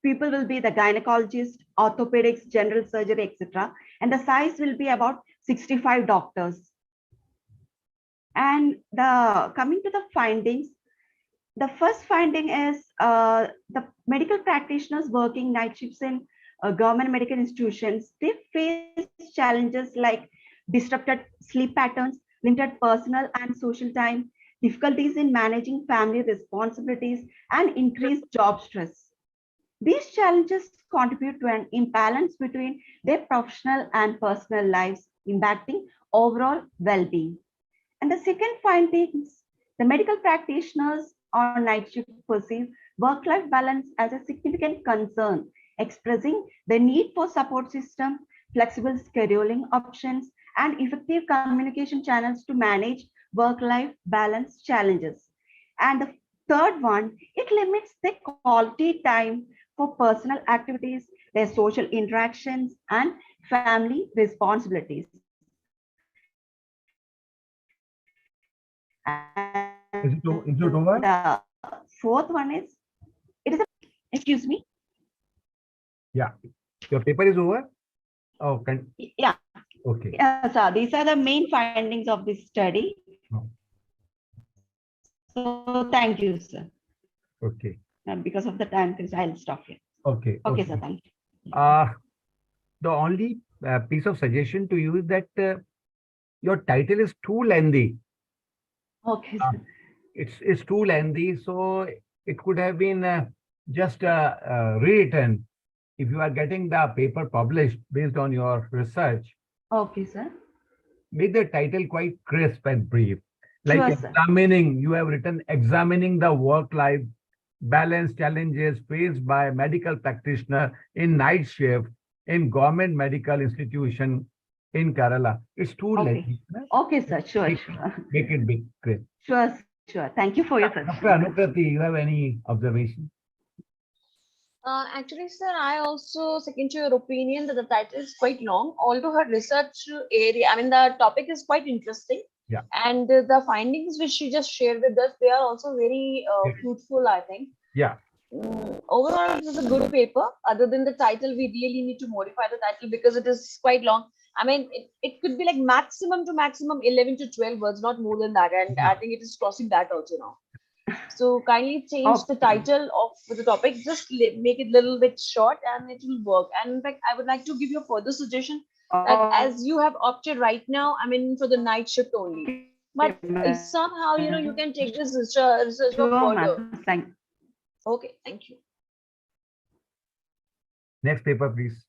people will be the gynecologist, orthopedics, general surgery, etc. And the size will be about 65 doctors. And coming to the findings, the first finding is the medical practitioners working night shifts in government medical institutions, they face challenges like disrupted sleep patterns, limited personal and social time, difficulties in managing family responsibilities, and increased job stress. These challenges contribute to an imbalance between their professional and personal lives, impacting overall well-being. And the second findings, the medical practitioners on night shift perceive work-life balance as a significant concern, expressing the need for support system, flexible scheduling options, and effective communication channels to manage work-life balance challenges. And the third one, it limits the quality time for personal activities, their social interactions, and family responsibilities. Is it over? The fourth one is, excuse me. Yeah, your paper is over. Oh, yeah. Okay. So these are the main findings of this study. Oh. So thank you, sir. Okay. Because of the time, I'll stop here. Okay. Okay, sir. Thank you. The only piece of suggestion to you is that your title is too lengthy. Okay, sir. It's too lengthy, so it could have been just rewritten. If you are getting the paper published based on your research, okay, sir, make the title quite crisp and brief. Like sure, examining, you have written examining the work-life balance challenges faced by medical practitioner in night shift in government medical institution in Kerala. It's too lengthy. Okay, sir. Sure. Make it big, crisp. Sure. Thank you for your suggestion. Dr. Anukrati, you have any observation? Actually, sir, I also second to your opinion that the title is quite long, although her research area, I mean, the topic is quite interesting. Yeah. And the findings which she just shared with us, they are also very fruitful, I think. Yeah. Overall, it was a good paper. Other than the title, we really need to modify the title because it is quite long. I mean, it could be like maximum to maximum 11 to 12 words, not more than that. And I think it is crossing that also now. So kindly change the title of the topic, just make it a little bit short and it will work. And in fact, I would like to give you a further suggestion that as you have opted right now, I mean, for the night shift only. But if somehow, you can take this research further. Okay, thank you. Next paper, please.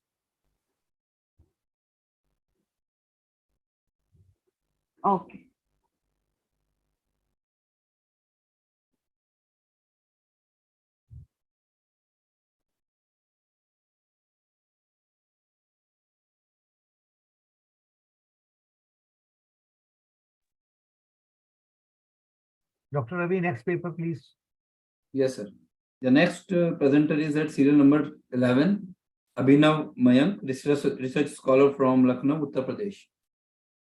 Okay. Dr. Ravi, next paper, please. Yes, sir. The next presenter is at serial number 11, Abhinav Mayank, research scholar from Lucknow, Uttar Pradesh.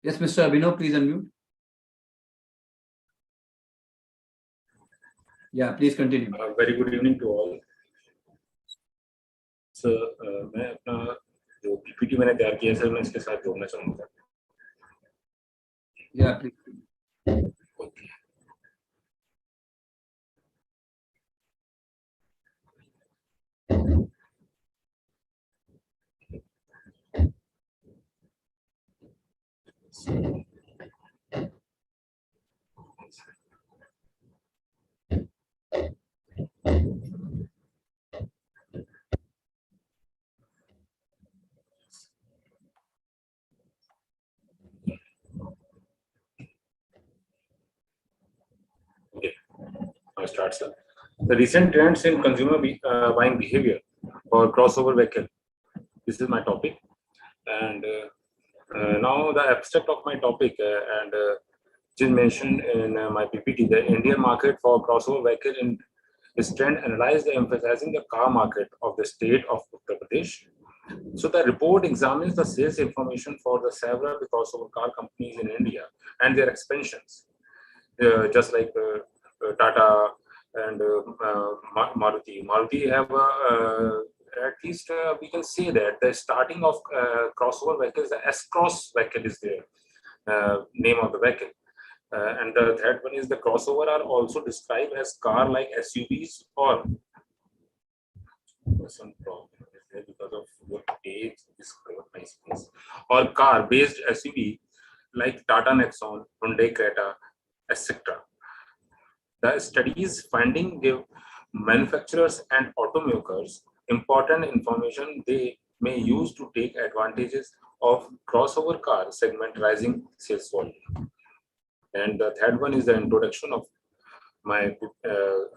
Yes, Mr. Abhinav, please unmute. Yeah, please continue. Very good evening to all. So, मैं अपना जो PPT मैंने तैयार किया है sir, मैं इसके साथ जोड़ना चाहूँगा. Yeah, please. Okay. Okay, I'll start, sir. The recent trends in consumer buying behavior for crossover vehicle. This is my topic, and now the abstract of my topic and which is mentioned in my PPT. The Indian market for crossover vehicle in this trend analyzed emphasizing the car market of the state of Uttar Pradesh. So the report examines the sales information for the several crossover car companies in India and their expansions, just like Tata and Maruti. Maruti have at least we can say that the starting of crossover vehicles, the S-Cross vehicle is their name of the vehicle. And the third one is the crossover are also described as car like SUVs or some problem is there because of your page is my space, or car based SUV like Tata Nexon, Hyundai Creta, etc. The studies finding give manufacturers and automakers important information they may use to take advantages of crossover car segment rising sales volume. And the third one is the introduction of my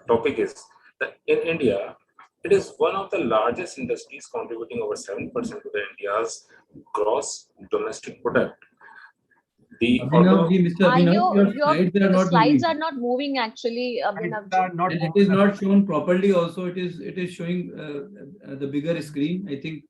topic is that in India, it is one of the largest industries contributing over 7% to the India's gross domestic product. Mr. Abhinav, your slides are not moving actually, Abhinav. And it is not shown properly also. It is showing the bigger screen. I think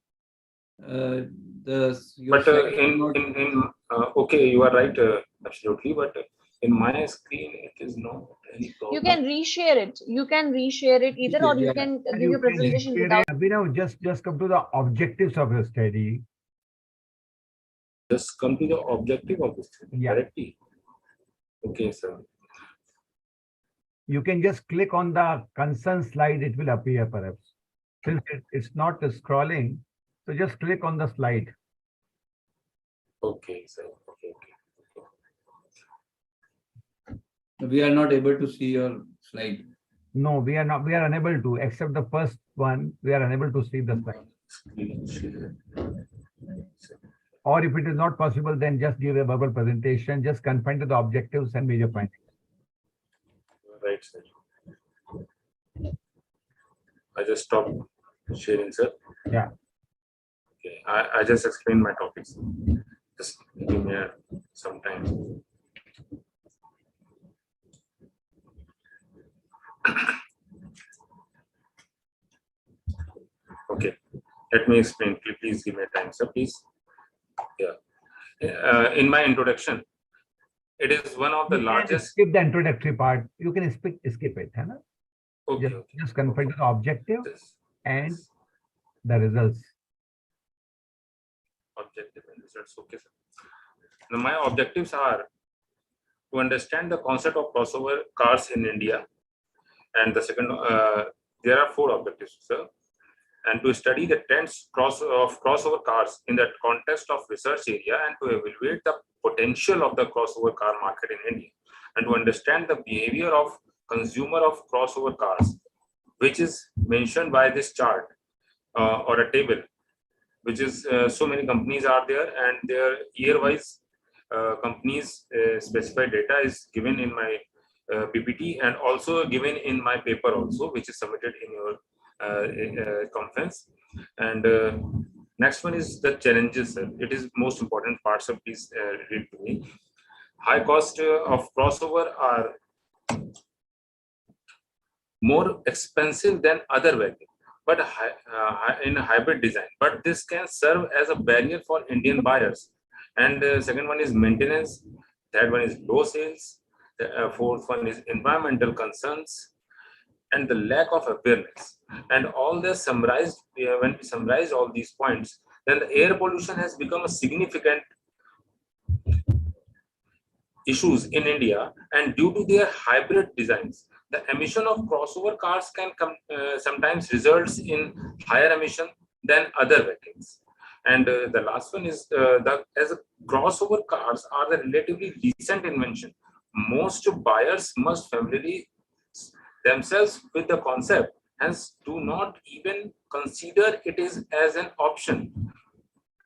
okay, you are right, absolutely, but in my screen it is not any problem. You can reshare it. You can reshare it either, or you can give your presentation without. Abhinav, just come to the objectives of your study. Just come to the objective of this study, correctly? Okay, sir. You can just click on the concern slide, it will appear perhaps. Since it's not scrolling, so just click on the slide. Okay, sir. Okay. We are not able to see your slide. No, we are not. We are unable to, except the first one. We are unable to see the slide. Or if it is not possible, then just give a verbal presentation. Just confine to the objectives and major findings. Right, sir. I just stopped sharing, sir. Yeah. Okay, I just explained my topics. Just give me some time. Let me explain. Please give me time, sir. Please. Yeah. In my introduction, it is one of the You can largest. skip the introductory part. You can skip it. Hai na? Okay. Just confirm the objective and the results. Objective and results. Okay, sir. Now, my objectives are to understand the concept of crossover cars in India, and the second, there are 4 objectives, sir. And to study the trends of crossover cars in the context of research area, and to evaluate the potential of the crossover car market in India, and to understand the behavior of consumer of crossover cars, which is mentioned by this chart or a table, which is so many companies are there, and their year-wise companies specified data is given in my PPT and also given in my paper also, which is submitted in your conference. And next one is the challenges, sir. It is most important part, so please read to me. High cost of crossover are more expensive than other vehicles, but in a hybrid design. But this can serve as a barrier for Indian buyers. And second one is maintenance. Third one is low sales. The fourth one is environmental concerns and the lack of awareness. And all this summarized, when we summarize all these points, then the air pollution has become a significant issues in India, and due to their hybrid designs, the emission of crossover cars can sometimes results in higher emission than other vehicles. And the last one is as a crossover cars are the relatively recent invention. Most buyers must familiarize themselves with the concept, hence do not even consider it is as an option.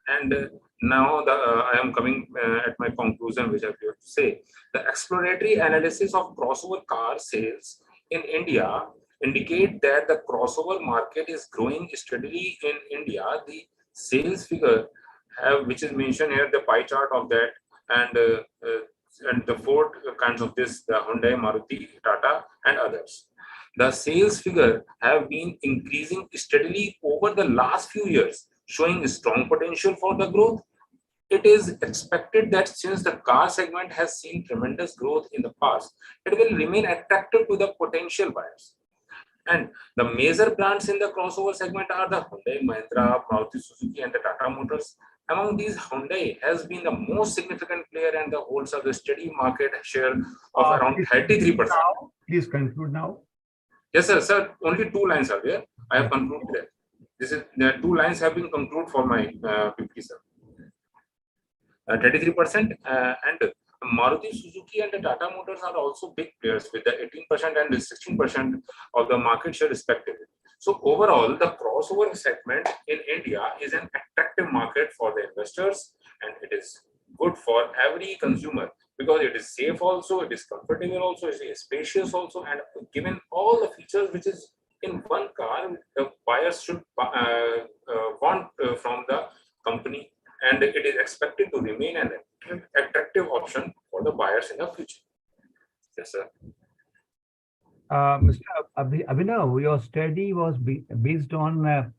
And now I am coming at my conclusion, which I have to say. The exploratory analysis of crossover car sales in India indicate that the crossover market is growing steadily in India. The sales figure, which is mentioned here, the pie chart of that, and the 4 kinds of this, the Hyundai, Maruti, Tata, and others. The sales figure have been increasing steadily over the last few years, showing strong potential for the growth. It is expected that since the car segment has seen tremendous growth in the past, it will remain attractive to the potential buyers. And the major brands in the crossover segment are the Hyundai, Mahindra, Maruti Suzuki, and the Tata Motors. Among these, Hyundai has been the most significant player and holds a steady market share of around 33%. Please conclude now. Yes, sir. Sir, only 2 lines are there. I have concluded that. The 2 lines have been concluded for my PPT, sir. 33%, and Maruti Suzuki and the Tata Motors are also big players with the 18% and the 16% of the market share respectively. So overall, the crossover segment in India is an attractive market for the investors, and it is good for every consumer because it is safe also, it is comfortable also, it is spacious also, and given all the features which is in one car, the buyers should want from the company, and it is expected to remain an attractive option for the buyers in the future. Yes, sir. Mr. Abhinav, your study was based on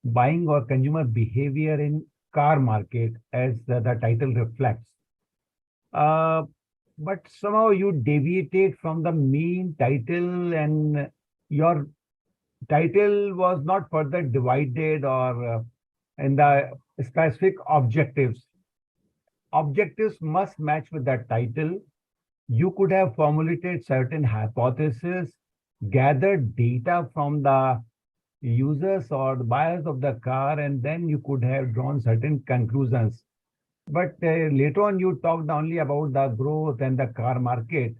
buying or consumer behavior in car market, as the title reflects. But somehow you deviated from the main title, and your title was not further divided or in the specific objectives. Objectives must match with that title. You could have formulated certain hypotheses, gathered data from the users or the buyers of the car, and then you could have drawn certain conclusions. But later on, you talked only about the growth and the car market.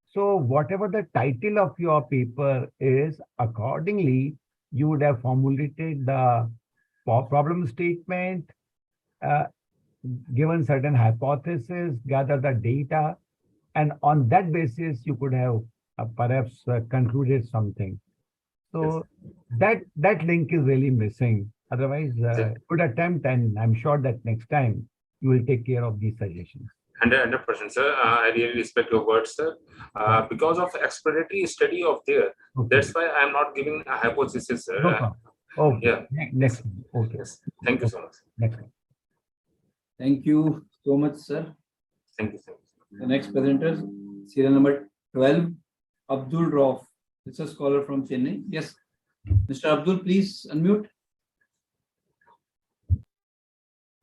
So whatever the title of your paper is, accordingly, you would have formulated the problem statement, given certain hypotheses, gather the data, and on that basis, you could have perhaps concluded something. So yes, that link is really missing. Otherwise, good attempt, and I'm sure that next time you will take care of these suggestions. 100%, sir. I really respect your words, sir. Because of exploratory study of there, that's why I'm not giving a hypothesis, sir. Okay. Yeah. Next. Okay. Yes. Thank you so much. Next. Thank you so much, sir. Thank you. The next presenter, serial number 12, Abdul Rauf. This is a scholar from Chennai. Yes, Mr. Abdul, please unmute.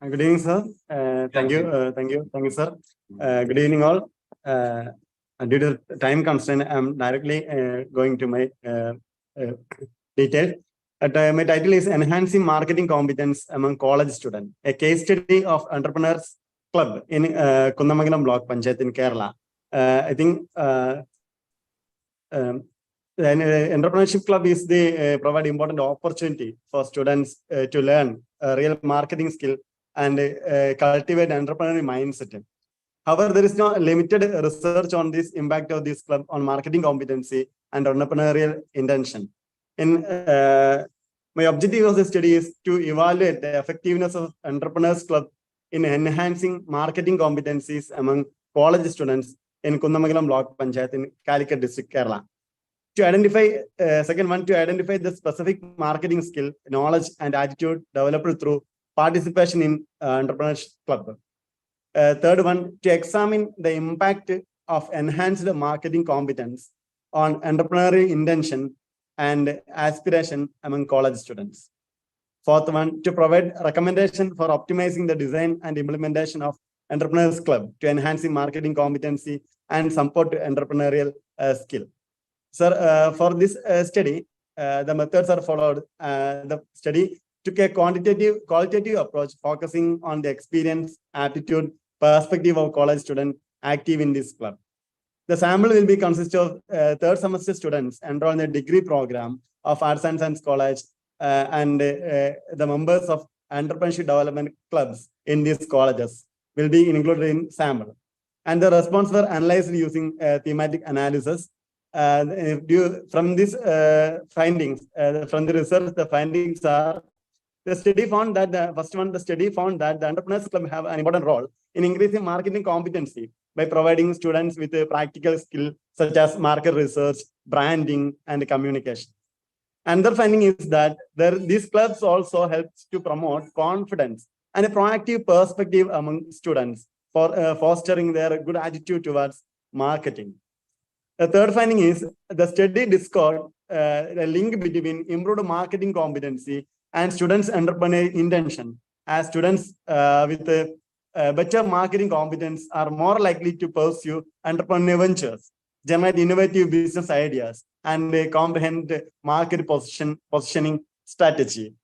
Good evening, sir. Thank you, sir. Good evening, all. Due to time constraint, I'm directly going to my detail. My title is Enhancing Marketing Competence Among College Students, a case study of Entrepreneurs Club in Kundamangalam Block Panchayat in Kerala. I think the entrepreneurship club is the provide important opportunity for students to learn a real marketing skill and cultivate entrepreneurial mindset. However, there is no limited research on this impact of this club on marketing competency and entrepreneurial intention. My objective of the study is to evaluate the effectiveness of Entrepreneurs Club in enhancing marketing competencies among college students in Kundamangalam Block Panchayat in Calicut District, Kerala. To identify, second one, to identify the specific marketing skill, knowledge, and attitude developed through participation in Entrepreneurs Club. Third one, to examine the impact of enhanced marketing competence on entrepreneurial intention and aspiration among college students. Fourth one, to provide recommendation for optimizing the design and implementation of Entrepreneurs Club to enhancing marketing competency and support entrepreneurial skill. Sir, for this study, the methods are followed. The study took a qualitative approach, focusing on the experience, attitude, perspective of college students active in this club. The sample will be consist of third semester students enrolled in a degree program of Arts and Science College and the members of entrepreneurship development clubs in these colleges will be included in sample. And the response were analyzed using thematic analysis. From these findings, from the research, the findings are: the study found that the study found that the Entrepreneurs Club have an important role in increasing marketing competency by providing students with a practical skill such as market research, branding, and communication. Another finding is that these clubs also helps to promote confidence and a proactive perspective among students for fostering their good attitude towards marketing. The third finding is the study discovered a link between improved marketing competency and students' entrepreneurial intention, as students with better marketing competence are more likely to pursue entrepreneurial ventures, generate innovative business ideas, and comprehend market positioning strategy.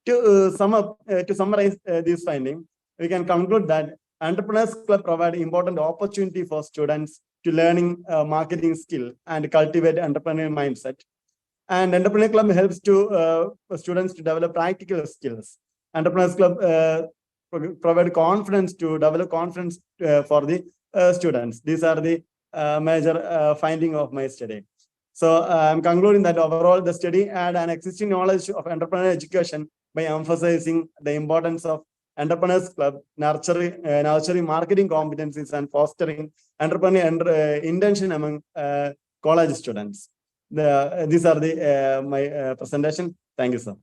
To summarize this finding, we can conclude that Entrepreneurs Club provide important opportunity for students to learning marketing skill and cultivate entrepreneurial mindset. And Entrepreneur Club helps to students to develop practical skills. Entrepreneurs Club provide confidence to develop confidence for the students. These are the major finding of my study. So I'm concluding that overall the study had an existing knowledge of entrepreneurial education by emphasizing the importance of Entrepreneurs Club, nurturing marketing competencies and fostering entrepreneurial intention among college students. These are the my presentation. Thank you, sir.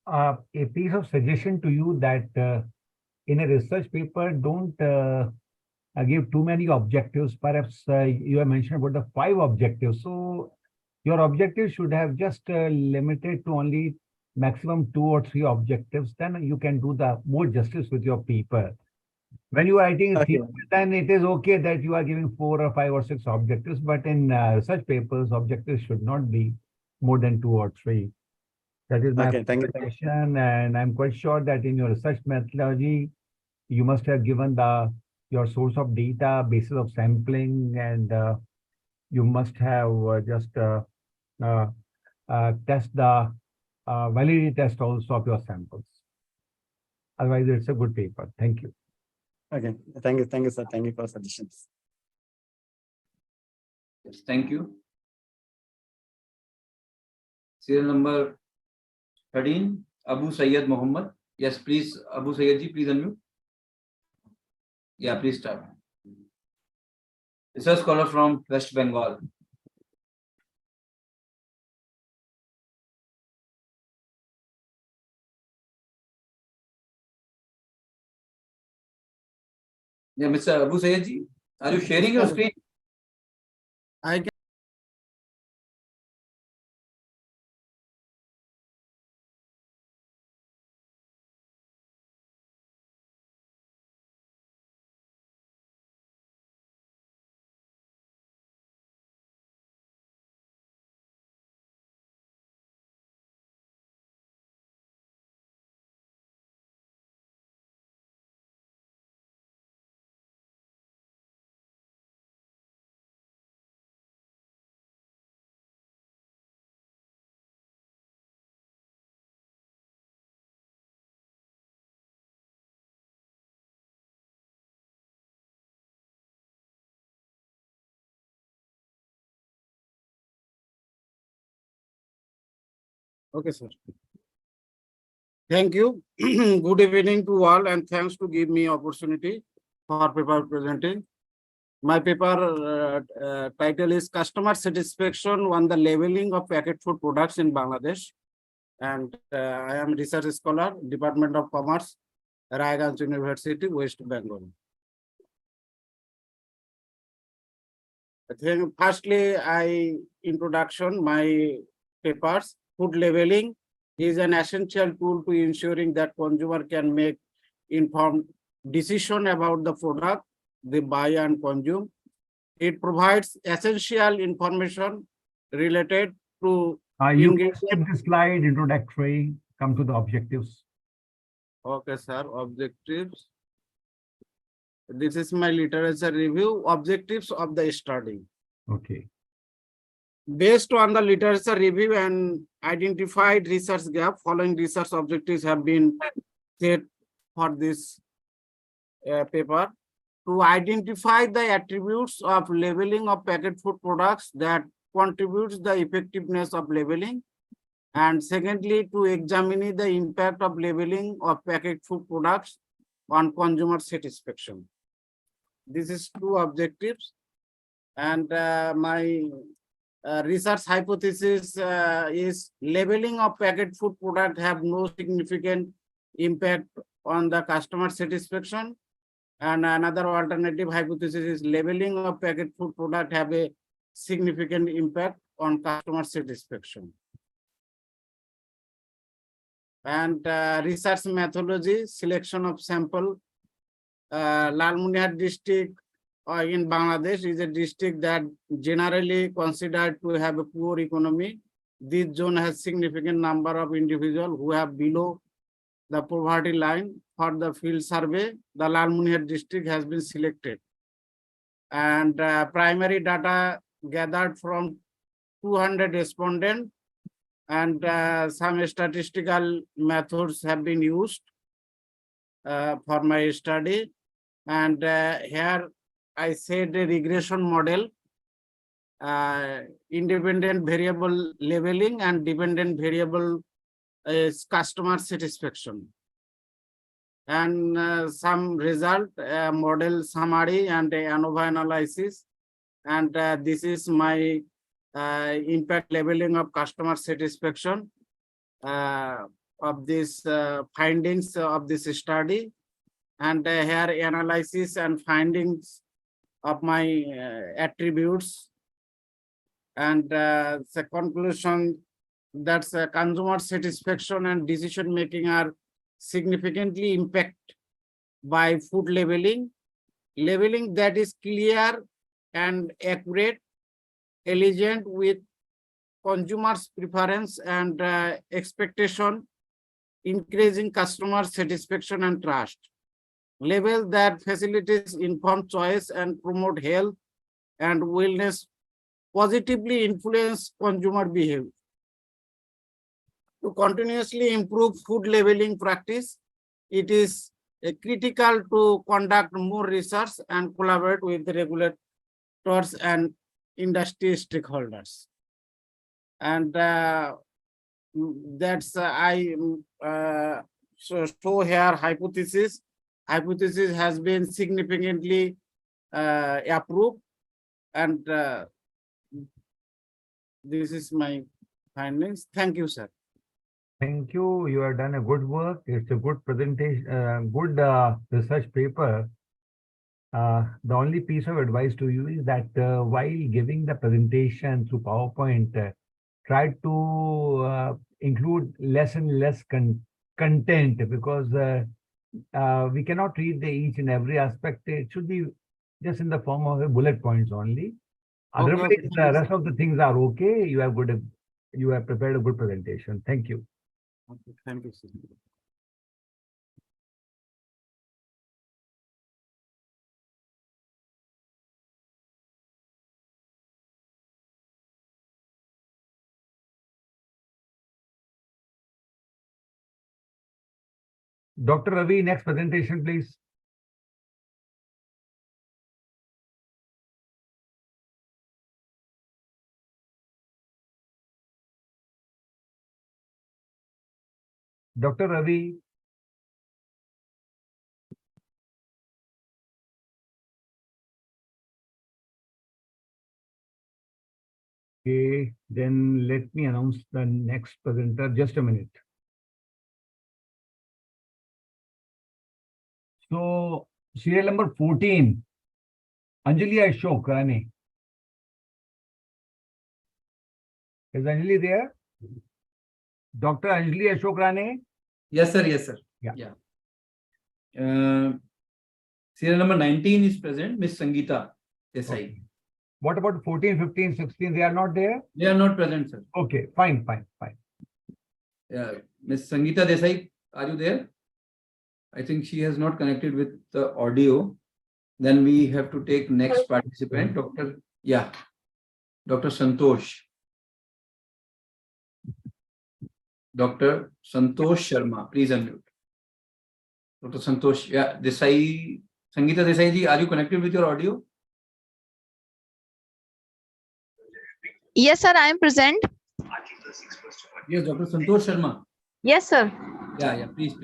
A piece of suggestion to you that in a research paper, don't give too many objectives. Perhaps you have mentioned about the 5 objectives. So your objectives should have just limited to only maximum 2 or 3 objectives. Then you can do the more justice with your paper. When you are writing a thesis, then it is okay that you are giving 4 or 5 or 6 objectives. But in research papers, objectives should not be more than 2 or 3. That is my suggestion, and I'm quite sure that in your research methodology, you must have given your source of data, basis of sampling, and you must have just test the validity test also of your samples. Otherwise, it's a good paper. Thank you. Okay, thank you, sir. Thank you for suggestions. Yes, thank you. Serial number 13, Abu Sayyed Muhammad. Yes, please, Abu Sayyed ji, please unmute. Yeah, please start. Research scholar from West Bengal. Yeah, Mr. Abu Sayedji, are you sharing your screen? I can. Okay, sir. Thank you. Good evening to all, and thanks to give me opportunity for paper presenting. My paper title is Customer Satisfaction on the Labeling of Packet Food Products in Bangladesh. And I am research scholar, Department of Commerce, Raiganj University, West Bengal. I think firstly, introduction my papers. Food labeling is an essential tool to ensuring that consumer can make informed decision about the product they buy and consume. It provides essential information related to You can skip this slide, introductory, come to the objectives. Okay, sir. Objectives. This is my literature review. Objectives of the study. Okay. Based on the literature review and identified research gap, following research objectives have been set for this paper. To identify the attributes of labeling of packet food products that contributes the effectiveness of labeling. And secondly, to examine the impact of labeling of packet food products on consumer satisfaction. This is two objectives. And my research hypothesis is labeling of packet food product have no significant impact on the customer satisfaction. And another alternative hypothesis is labeling of packet food product have a significant impact on customer satisfaction. And research methodology, selection of sample. Lalmunihar district in Bangladesh is a district that generally considered to have a poor economy. This zone has significant number of individuals who have below the poverty line. For the field survey, the Lalmunihar district has been selected. And primary data gathered from 200 respondents, and some statistical methods have been used for my study. And here I said a regression model, independent variable labeling and dependent variable is customer satisfaction. And some result, model summary and ANOVA analysis. And this is my impact labeling of customer satisfaction of these findings of this study. And here analysis and findings of my attributes. And the conclusion that's consumer satisfaction and decision making are significantly impacted by food labeling. Labeling that is clear and accurate, elegant with consumers' preference and expectation, increasing customer satisfaction and trust. Label that facilitates informed choice and promote health and wellness positively influence consumer behavior. To continuously improve food labeling practice, it is critical to conduct more research and collaborate with the regulators and industry stakeholders. And that's I show here hypothesis. Hypothesis has been significantly approved, and this is my findings. Thank you, sir. Thank you. You have done a good work. It's a good presentation, good research paper. The only piece of advice to you is that while giving the presentation through PowerPoint, try to include less and less content, because we cannot read each and every aspect. It should be just in the form of bullet points only. Otherwise, okay, the rest of the things are okay. You have prepared a good presentation. Thank you. okay, thank you, sir. Dr. Ravi, next presentation, please. Dr. Ravi. Okay, then let me announce the next presenter. Just a minute. So, serial number 14, Anjali Ashok Rane. Is Anjali there? Dr. Anjali Ashok Rane? Yes, sir. Yes, sir. Yeah. Serial number 19 is present, Miss Sangeeta Desai. Okay. What about 14, 15, 16? They are not there? They are not present, sir. Okay, fine. Miss Sangeeta Desai, are you there? I think she has not connected with the audio. Then we have to take next participant, Dr. Santosh. Dr. Santosh Sharma, please unmute. Dr. Santosh, Desai, Sangeeta Desai ji, are you connected with your audio? Yes, sir, I am present. Yes, Dr. Santosh Sharma. Yes, sir. Yeah, please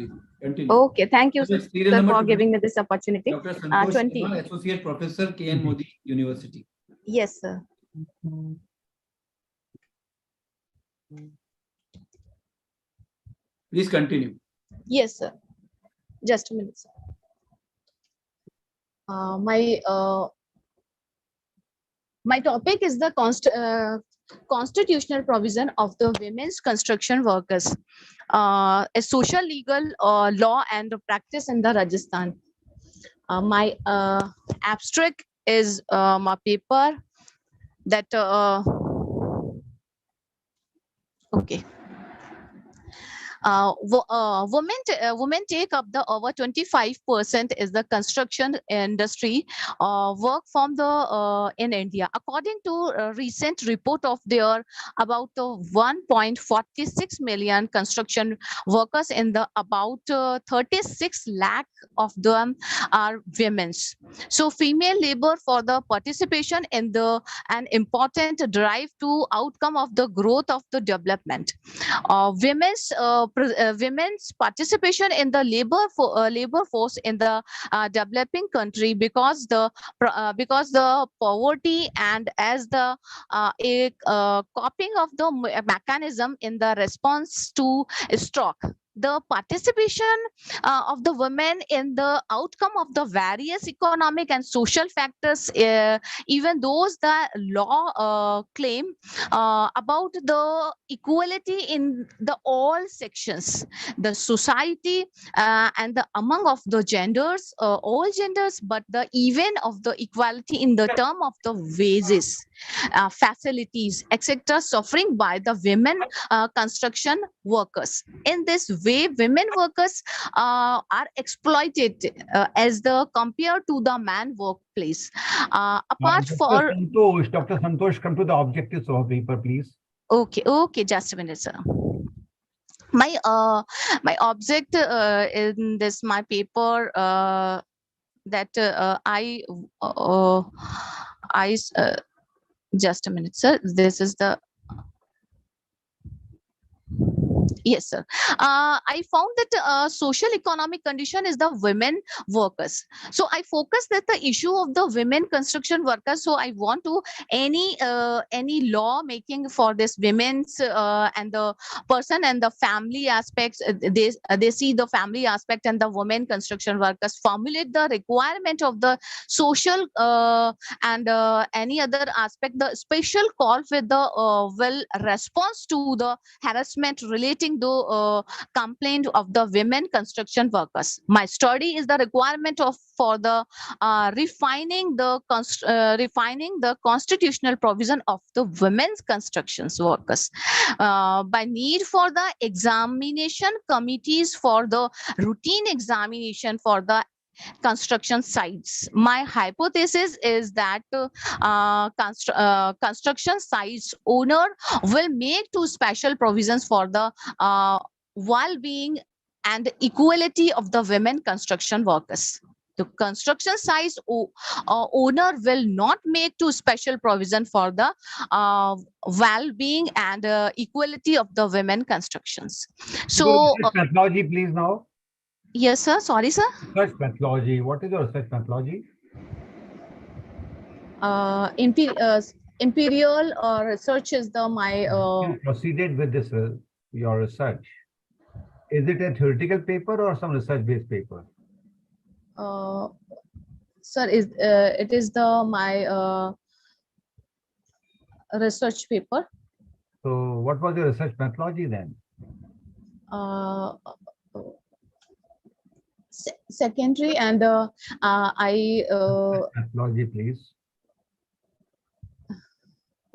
continue. Okay, thank you, Sir, sir, for giving me this opportunity. Dr. Santosh 20. Sharma, Associate Professor, KN Modi University. Yes, sir. Please continue. Yes, sir. Just a minute, sir. My topic is the constitutional provision of the women's construction workers, a social legal law and practice in the Rajasthan. My abstract is my paper that okay. Women take up the over 25% is the construction industry work from the in India. According to a recent report of their about 1.46 million construction workers in the about 36 lakh of them are women's. So female labor for the participation in the an important drive to outcome of the growth of the development. Women's participation in the labor force in the developing country because the poverty and as the coping of the mechanism in the response to stroke. The participation of the women in the outcome of the various economic and social factors, even those that law claim about the equality in the all sections, the society and the among of the genders, all genders, but the even of the equality in the term of the wages, facilities, etc., suffering by the women construction workers. In this way, women workers are exploited as the compared to the man workplace. Apart for Dr. Santosh, come to the objectives of paper, please. Okay, just a minute, sir. My object in this my paper that I just a minute, sir. This is the Yes, sir. I found that social economic condition is the women workers. So I focus that the issue of the women construction workers. So I want to any law making for this women's and the person and the family aspects. They see the family aspect and the women construction workers formulate the requirement of the social and any other aspect. The special call with the well response to the harassment relating to complaint of the women construction workers. My study is the requirement of for the refining the constitutional provision of the women's construction workers by need for the examination committees for the routine examination for the construction sites. My hypothesis is that construction sites owner will make two special provisions for the well-being and equality of the women construction workers. The construction sites owner will not make two special provision for the well-being and equality of the women constructions. So methodology, please now. Yes, sir. Sorry, sir. Research methodology. What is your research methodology? Imperial research is the my. You proceeded with this your research. Is it a theoretical paper or some research-based paper? Sir, it is the my research paper. So, what was your research methodology then? Secondary and methodology, please.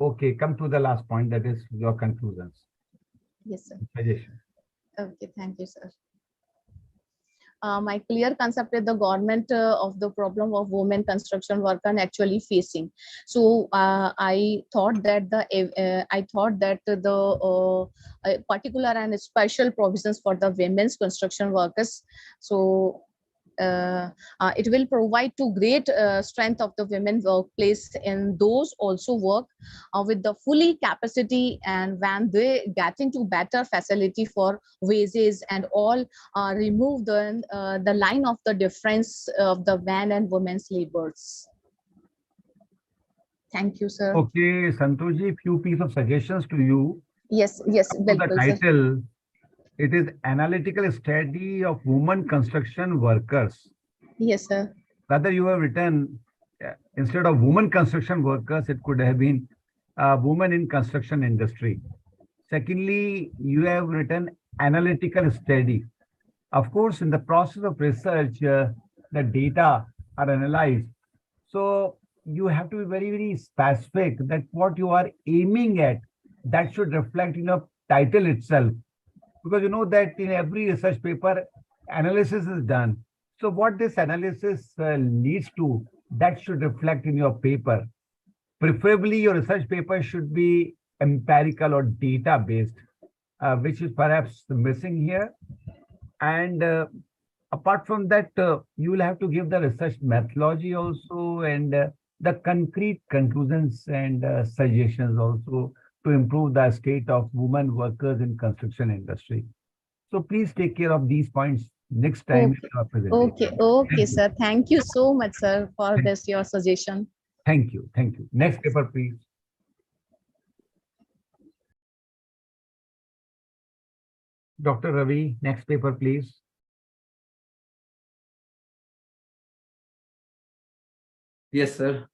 Okay, come to the last point, that is your conclusions. Yes, sir. Suggestion. Okay, thank you, sir. My clear concept is the government of the problem of women construction worker actually facing. So I thought that the particular and special provisions for the women's construction workers. So it will provide to great strength of the women workplace, and those also work with the fully capacity, and when they getting to better facility for wages and all remove the line of the difference of the man and women's labors. Thank you, sir. Okay, Santoshji, few pieces of suggestions to you. Yes, The title, it is Analytical Study of Women Construction Workers. Yes, sir. Rather, you have written, instead of women construction workers, it could have been women in construction industry. Secondly, you have written analytical study. Of course, in the process of research, the data are analyzed. So you have to be very, very specific that what you are aiming at, that should reflect in your title itself. Because you know that in every research paper, analysis is done. So what this analysis leads to, that should reflect in your paper. Preferably, your research paper should be empirical or data-based, which is perhaps missing here. And apart from that, you will have to give the research methodology also, and the concrete conclusions and suggestions also to improve the state of women workers in construction industry. So please take care of these points next time. Okay, sir. Thank you so much, sir, for this your suggestion. Thank you. Next paper, please. Dr. Ravi, next paper, please. Yes, sir.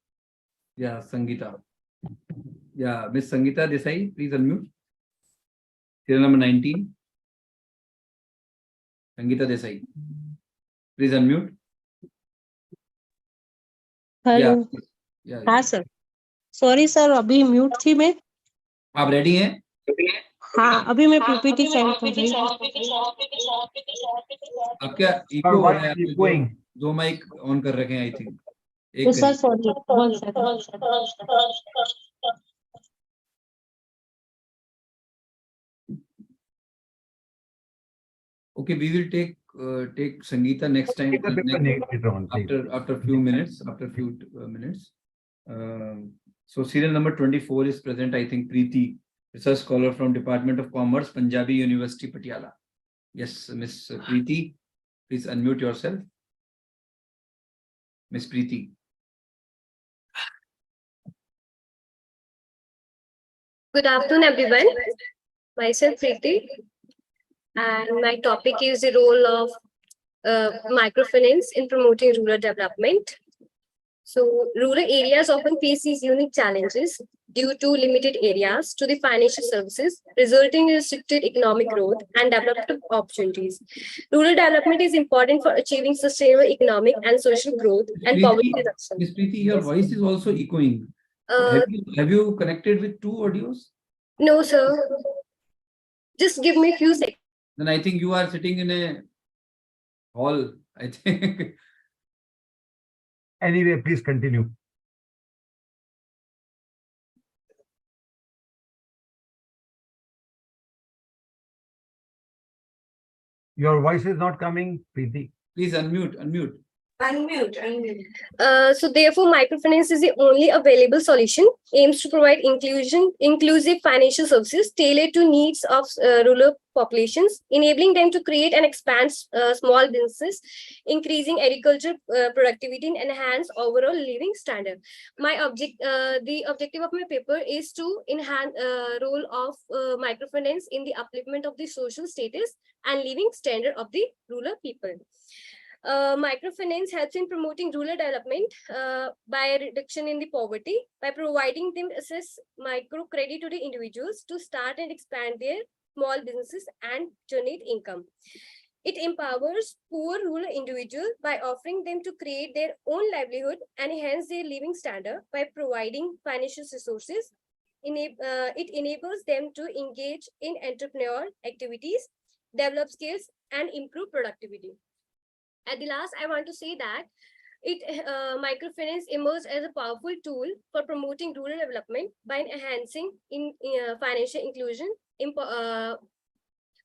Yeah, Sangeeta. Yeah, Miss Sangeeta Desai, please unmute. Serial number 19. Sangeeta Desai. Please unmute. Hello हाँ sir sorry sir अभी mute थी मैं आप ready हैं हाँ अभी मैं PPT send कर रही हूँ आप क्या इको हो रहा है दो माइक ऑन कर रखे हैं आई थिंक एक sir sorry one second Okay, we will take Sangeeta next time after few minutes. So serial number 24 is present. I think Preeti. research scholar from Department of Commerce, Punjabi University, Patiala. Yes, Miss Preeti, please unmute yourself. Miss Preeti. Good afternoon, everyone. Myself Preeti, and my topic is the role of microfinance in promoting rural development. So, rural areas often face these unique challenges due to limited areas to the financial services, resulting in restricted economic growth and development opportunities. Rural development is important for achieving sustainable economic and social growth and poverty reduction. Miss Preeti, your voice is also echoing. Have you connected with two audios? No, sir. Just give me a few seconds. Then I think you are sitting in a hall, I think. Anyway, please continue. Your voice is not coming, Preeti. Please unmute. So therefore, microfinance is the only available solution, aims to provide inclusive financial services tailored to needs of rural populations, enabling them to create and expand small businesses, increasing agriculture productivity and enhance overall living standard. The objective of my paper is to enhance role of microfinance in the upliftment of the social status and living standard of the rural people. Microfinance helps in promoting rural development by a reduction in the poverty by providing them access microcredit to the individuals to start and expand their small businesses and generate income. It empowers poor rural individuals by offering them to create their own livelihood and enhance their living standard by providing financial resources. It enables them to engage in entrepreneurial activities, develop skills, and improve productivity. At the last, I want to say that microfinance emerged as a powerful tool for promoting rural development by enhancing financial inclusion,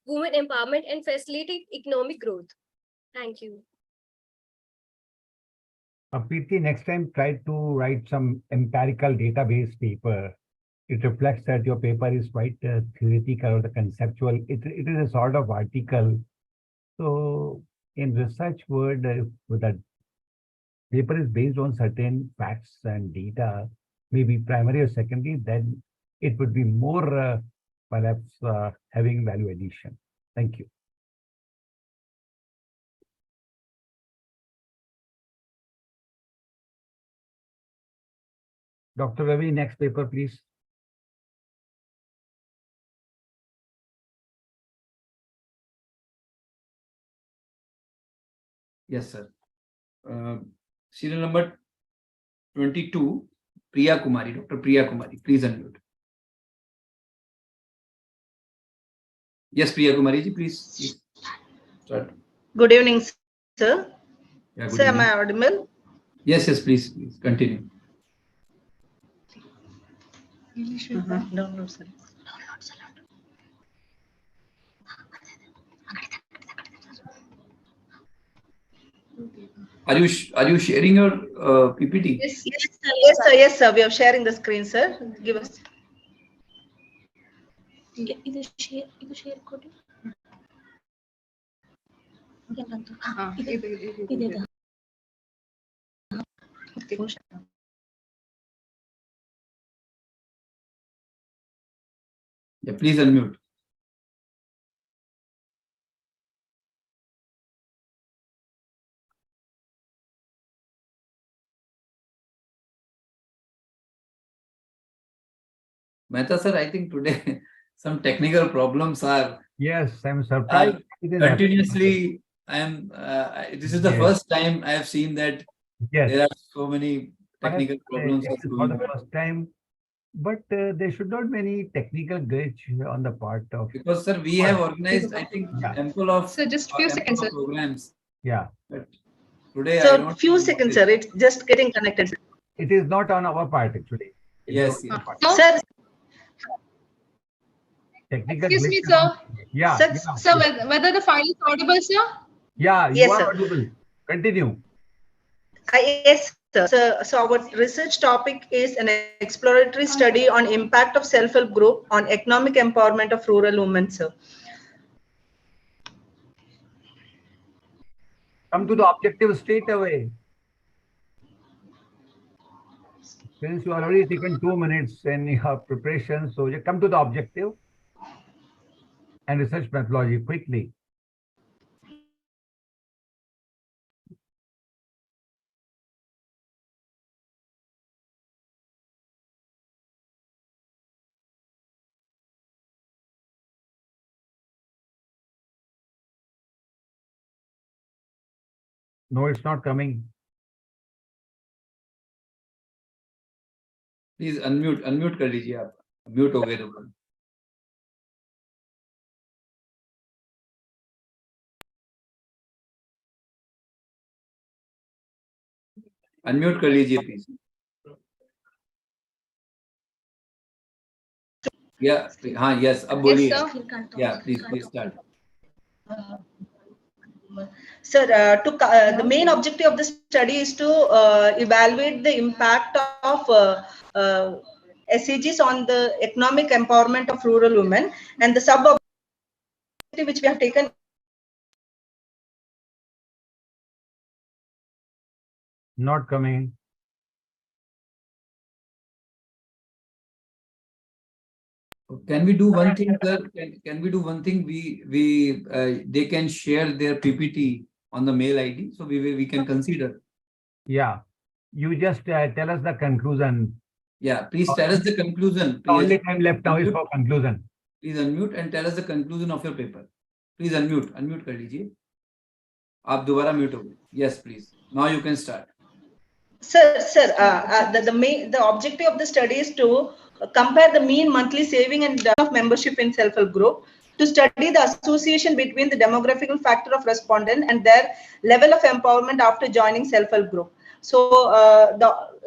women empowerment, and facilitate economic growth. Thank you. Preeti, next time try to write some empirical database paper. It reflects that your paper is quite theoretical or the conceptual. It is a sort of article. So in research word, if the paper is based on certain facts and data, maybe primary or secondary, then it would be more perhaps having value addition. Thank you. Dr. Ravi, next paper, please. Yes, sir. Serial number 22, Priya Kumari. Dr. Priya Kumari, please unmute. Yes, Priya Kumari ji, please start. Good evening, sir. Yeah, good Sir, am evening. I audible? Yes, please continue. Download, sir. Are you sharing your PPT? Yes, sir. We are sharing the screen, sir. Give us. share code. Yeah, please unmute. Mehta sir, I think today some technical problems are. Yes, I'm surprised. Continuously, this is the first time I have seen that there are so many technical problems. It is for the first time, but there should not be any technical glitch on the part of. Because sir, we have organized, I think, ample of programs. Yeah. But today So I don't. Few seconds, sir. It's just getting connected. It is not on our part actually. Yes. Sir. Technical Excuse me, glitch. sir. Yeah. Sir, whether the file is audible, sir? Yeah, you Yes, are sir. audible. Continue. Yes, So our research topic is an exploratory study on impact of self-help group on economic empowerment of rural women, sir. Come to the objective straight away. Since you already taken 2 minutes in your preparation, so you come to the objective and research methodology quickly. No, it's not coming. Please unmute कर लीजिए आप. Mute हो गए तो. Unmute कर लीजिए please. Yeah, हाँ, yes, अब बोलिए. Yes, sir. Yeah, please start. Sir, the main objective of the study is to evaluate the impact of SAGs on the economic empowerment of rural women, and the sub-objective which we have taken. Not coming. Can we do one thing, sir? Can we do one thing? They can share their PPT on the mail ID, so we can consider. Yeah, you just tell us the conclusion. Yeah, please tell us the conclusion. The only time left now is for conclusion. Please unmute and tell us the conclusion of your paper. Please unmute कर लीजिए. आप दोबारा mute हो गए. Yes, please. Now you can start. Sir, the objective of the study is to compare the mean monthly saving and of membership in self-help group, to study the association between the demographical factor of respondent and their level of empowerment after joining self-help group. So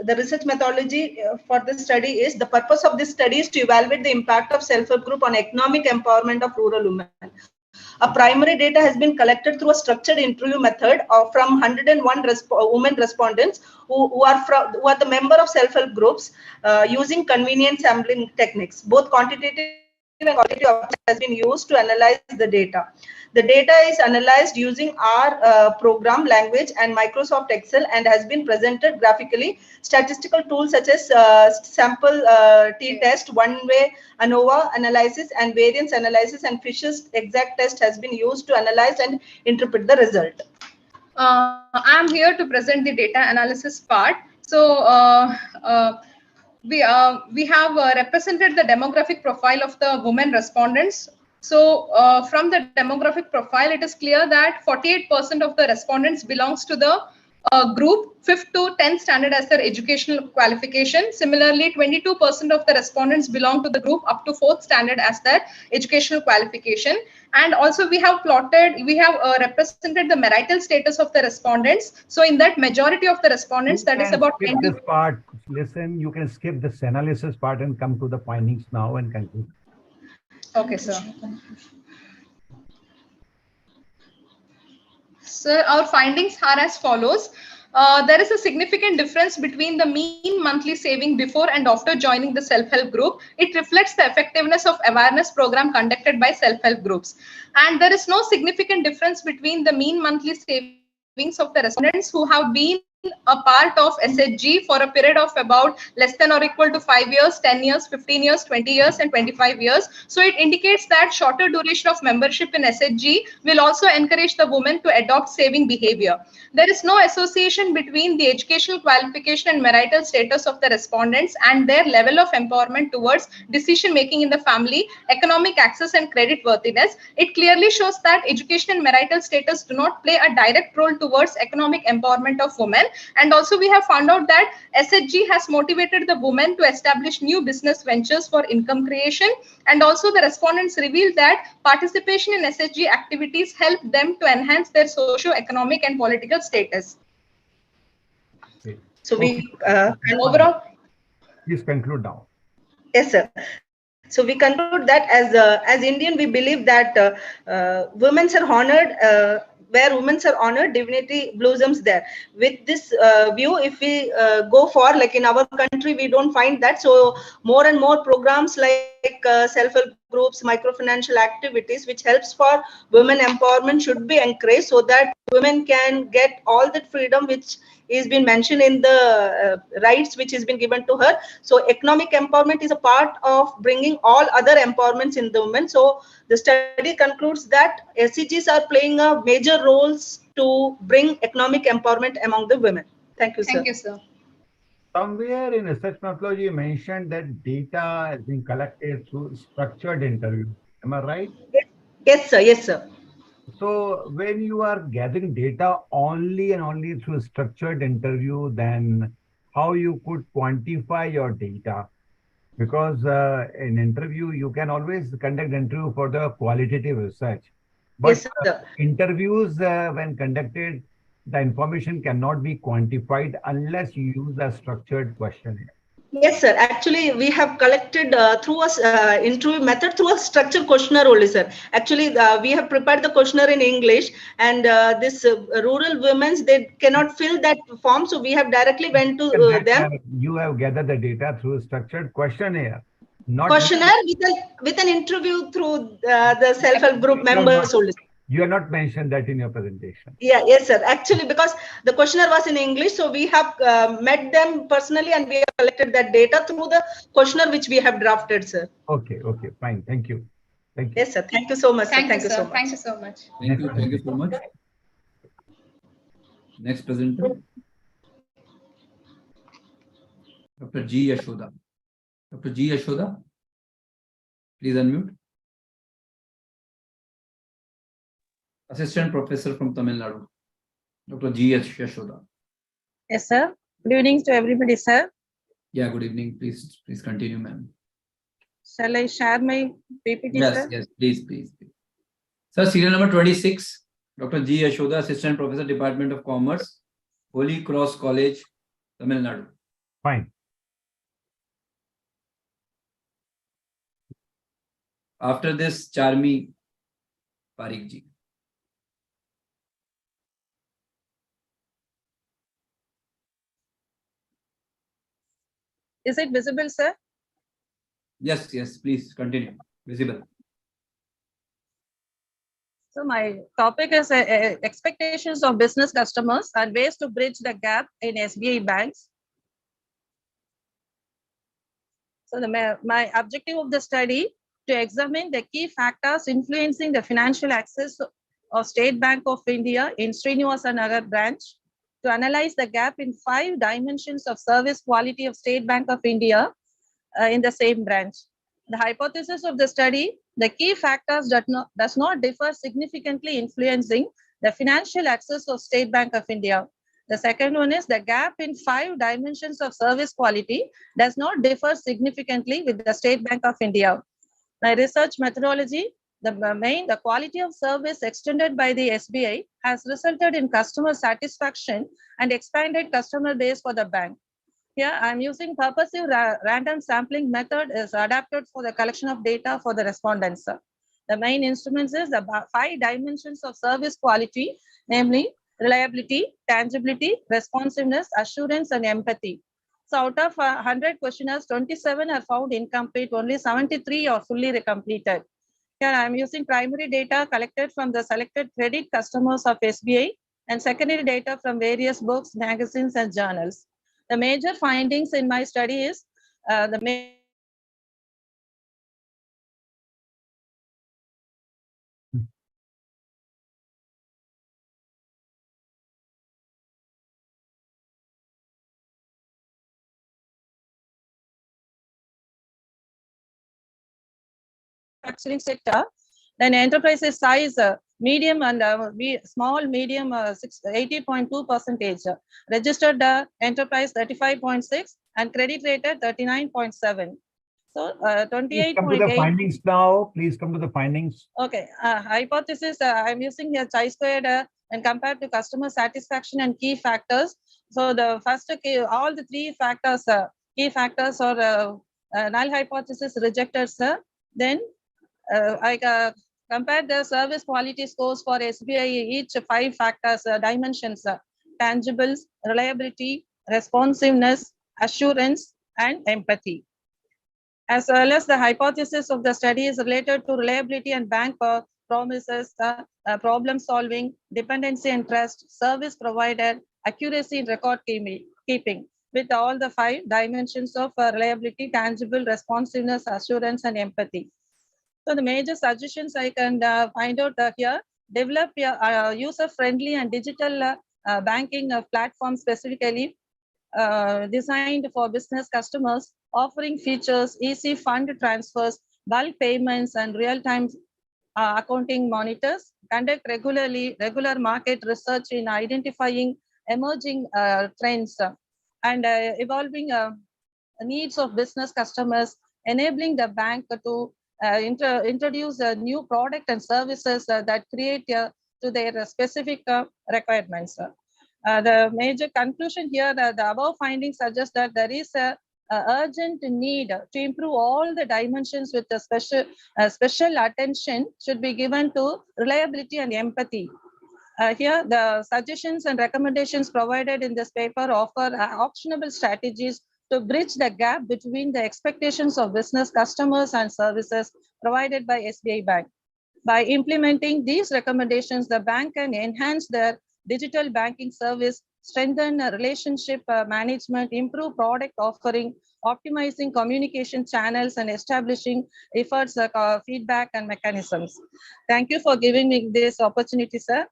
the research methodology for this study is, the purpose of this study is to evaluate the impact of self-help group on economic empowerment of rural women. A primary data has been collected through a structured interview method from 101 women respondents who are the member of self-help groups using convenient sampling techniques. Both quantitative and qualitative has been used to analyze the data. The data is analyzed using R program language and Microsoft Excel and has been presented graphically. Statistical tools such as sample t-test, one-way ANOVA analysis, and variance analysis and Fisher's exact test has been used to analyze and interpret the result. I am here to present the data analysis part. So we have represented the demographic profile of the women respondents. So from the demographic profile, it is clear that 48% of the respondents belongs to the group 5th to 10th standard as their educational qualification. Similarly, 22% of the respondents belong to the group up to 4th standard as their educational qualification. And also we have represented the marital status of the respondents. So in that, majority of the respondents, that is about 20. This part, listen, you can skip this analysis part and come to the findings now and conclude. Okay, sir. Sir, our findings are as follows. There is a significant difference between the mean monthly saving before and after joining the self-help group. It reflects the effectiveness of awareness program conducted by self-help groups. And there is no significant difference between the mean monthly savings of the respondents who have been a part of SHG for a period of about less than or equal to 5 years, 10 years, 15 years, 20 years, and 25 years. So it indicates that shorter duration of membership in SHG will also encourage the women to adopt saving behavior. There is no association between the educational qualification and marital status of the respondents and their level of empowerment towards decision making in the family, economic access, and credit worthiness. It clearly shows that education and marital status do not play a direct role towards economic empowerment of women. And also we have found out that SHG has motivated the women to establish new business ventures for income creation. And also the respondents revealed that participation in SHG activities help them to enhance their socio-economic and political status. Okay. So we and overall. Please conclude now. Yes, sir. So we conclude that as Indian, we believe that women are honored where women are honored, dignity blossoms there. With this view, if we go for, like in our country, we don't find that. So more and more programs like self-help groups, microfinancial activities, which helps for women empowerment, should be encouraged, so that women can get all that freedom which is been mentioned in the rights which has been given to her. So economic empowerment is a part of bringing all other empowerments in the women. So the study concludes that SCGs are playing a major roles to bring economic empowerment among the women. Thank you, sir. Thank you, sir. Somewhere in research methodology, you mentioned that data has been collected through structured interview. Am I right? Yes, sir. Yes, sir. So when you are gathering data only and only through structured interview, then how you could quantify your data? Because in interview, you can always conduct interview for the qualitative research. But Yes, sir. interviews, when conducted, the information cannot be quantified unless you use a structured questionnaire. Yes, sir. Actually, we have collected through a interview method through a structured questionnaire only, sir. Actually, we have prepared the questionnaire in English, and this rural women, they cannot fill that form, so we have directly went to them. You have gathered the data through a structured questionnaire, not Questionnaire with an interview through the self-help group members only. You have not mentioned that in your presentation. Yeah, yes, sir. Actually, because the questionnaire was in English, so we have met them personally, and we have collected that data through the questionnaire which we have drafted, sir. Okay, okay, fine. Thank you. Thank you. Yes, sir. Thank you so much, sir. Thank you, so sir. much. Thank you so much. Thank you. Thank you so much. Next presenter, Dr. G. Yashoda. Dr. G. Yashoda, please unmute. Assistant Professor from Tamil Nadu, Dr. G. Yashoda. Yes, sir. Good evening to everybody, sir. Yeah, good evening. Please continue, ma'am. Shall I share my PPT, Yes, sir? yes, please. Sir, serial number 26, Dr. G. Yashoda, Assistant Professor, Department of Commerce, Holy Cross College, Tamil Nadu. Fine. After this, Charmi Parikh ji. Is it visible, sir? Yes, please continue. Visible. So my topic is expectations of business customers and ways to bridge the gap in SBI banks. So my objective of the study to examine the key factors influencing the financial access of State Bank of India in Srinivasa Nagar branch, to analyze the gap in 5 dimensions of service quality of State Bank of India in the same branch. The hypothesis of the study, the key factors does not differ significantly influencing the financial access of State Bank of India. The second one is the gap in 5 dimensions of service quality does not differ significantly with the State Bank of India. My research methodology, the quality of service extended by the SBI has resulted in customer satisfaction and expanded customer base for the bank. Here, I'm using purposive random sampling method is adapted for the collection of data for the respondents. The main instruments is the 5 dimensions of service quality, namely reliability, tangibility, responsiveness, assurance, and empathy. So out of 100 questionnaires, 27 are found incomplete, only 73 are fully completed. Here I'm using primary data collected from the selected credit customers of SBI and secondary data from various books, magazines, and journals. The major findings in my study is manufacturing sector, then enterprises size medium and small medium 80.2%, registered enterprise 35.6, and credit rated 39.7. So 28.8. Come to the findings now. Please come to the findings. Okay, hypothesis. I'm using here chi-squared and compared to customer satisfaction and key factors. So the first key, all the 3 factors, key factors or null hypothesis rejected, sir. Then Compare the service quality scores for SBI, each 5 factors, dimensions, tangibles, reliability, responsiveness, assurance, and empathy. As well as the hypothesis of the study is related to reliability and bank promises, problem solving, dependency and trust, service provided, accuracy in record keeping, with all the 5 dimensions of reliability, tangible, responsiveness, assurance, and empathy. So the major suggestions I can find out here: develop a user-friendly and digital banking platform specifically designed for business customers, offering features, easy fund transfers, bulk payments, and real-time accounting monitors. Conduct regular market research in identifying emerging trends and evolving needs of business customers, enabling the bank to introduce a new product and services that create to their specific requirements. The major conclusion here, the above findings suggest that there is a urgent need to improve all the dimensions with a special attention should be given to reliability and empathy. Here, the suggestions and recommendations provided in this paper offer actionable strategies to bridge the gap between the expectations of business customers and services provided by SBI Bank. By implementing these recommendations, the bank can enhance their digital banking service, strengthen relationship management, improve product offering, optimizing communication channels, and establishing efforts, feedback, and mechanisms. Thank you for giving me this opportunity, sir.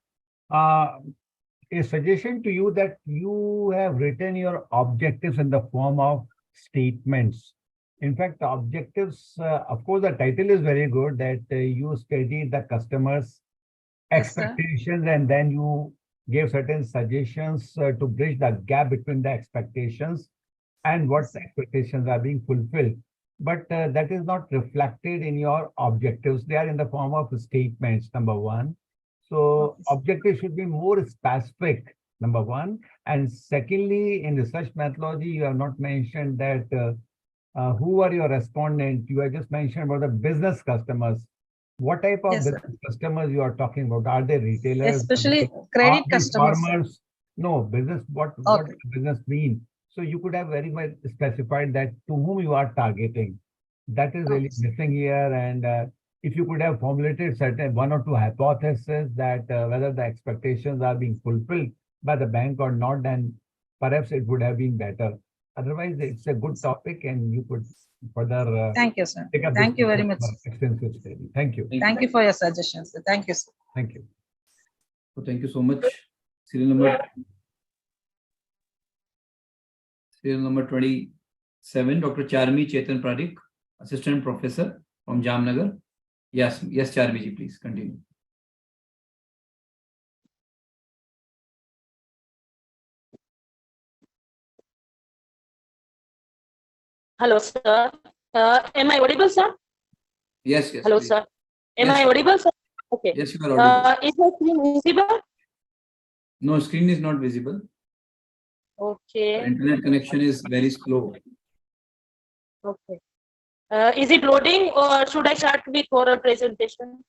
A suggestion to you that you have written your objectives in the form of statements. In fact, the objectives, of course, the title is very good, that you study the customers' expectations, and then you gave certain suggestions to bridge the gap between the expectations and what expectations are being fulfilled. But that is not reflected in your objectives. They are in the form of statements, number one. So objectives should be more specific, number one. And secondly, in research methodology, you have not mentioned that who are your respondents. You have just mentioned about the business customers. What type of business customers you are talking about? Are they retailers? Especially credit customers. Farmers? No, business, what does business mean? So you could have very much specified that to whom you are targeting. That is really missing here. And if you could have formulated certain 1 or 2 hypotheses that whether the expectations are being fulfilled by the bank or not, then perhaps it would have been better. Otherwise, it's a good topic and you could further thank you, sir. Thank you very much. Extensive study. Thank you. Thank you for your suggestions. Thank you, sir. Thank you. So thank you so much. Serial number 27, Dr. Charmi Chetan Pradik, Assistant Professor from Jamnagar. Yes, Charmi ji, please continue. Hello, sir. Am I audible, sir? Yes. Hello, please. sir. Am I audible, sir? Okay. Yes, you are audible. Is the screen visible? No, screen is not visible. Okay. Our internet connection is very slow. Okay. Is it loading or should I start with oral presentation?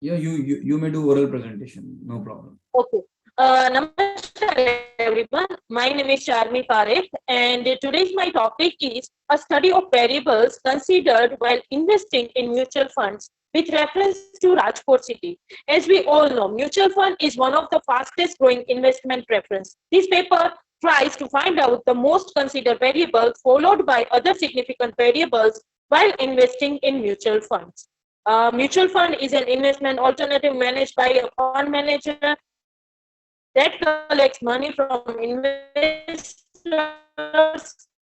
Yeah, you may do oral presentation. No problem. Okay. Namaskar everyone. My name is Charmi Parekh, and today's my topic is a study of variables considered while investing in mutual funds with reference to Rajkot city. As we all know, mutual fund is one of the fastest growing investment preference. This paper tries to find out the most considered variables followed by other significant variables while investing in mutual funds. Mutual fund is an investment alternative managed by a fund manager that collects money from investors.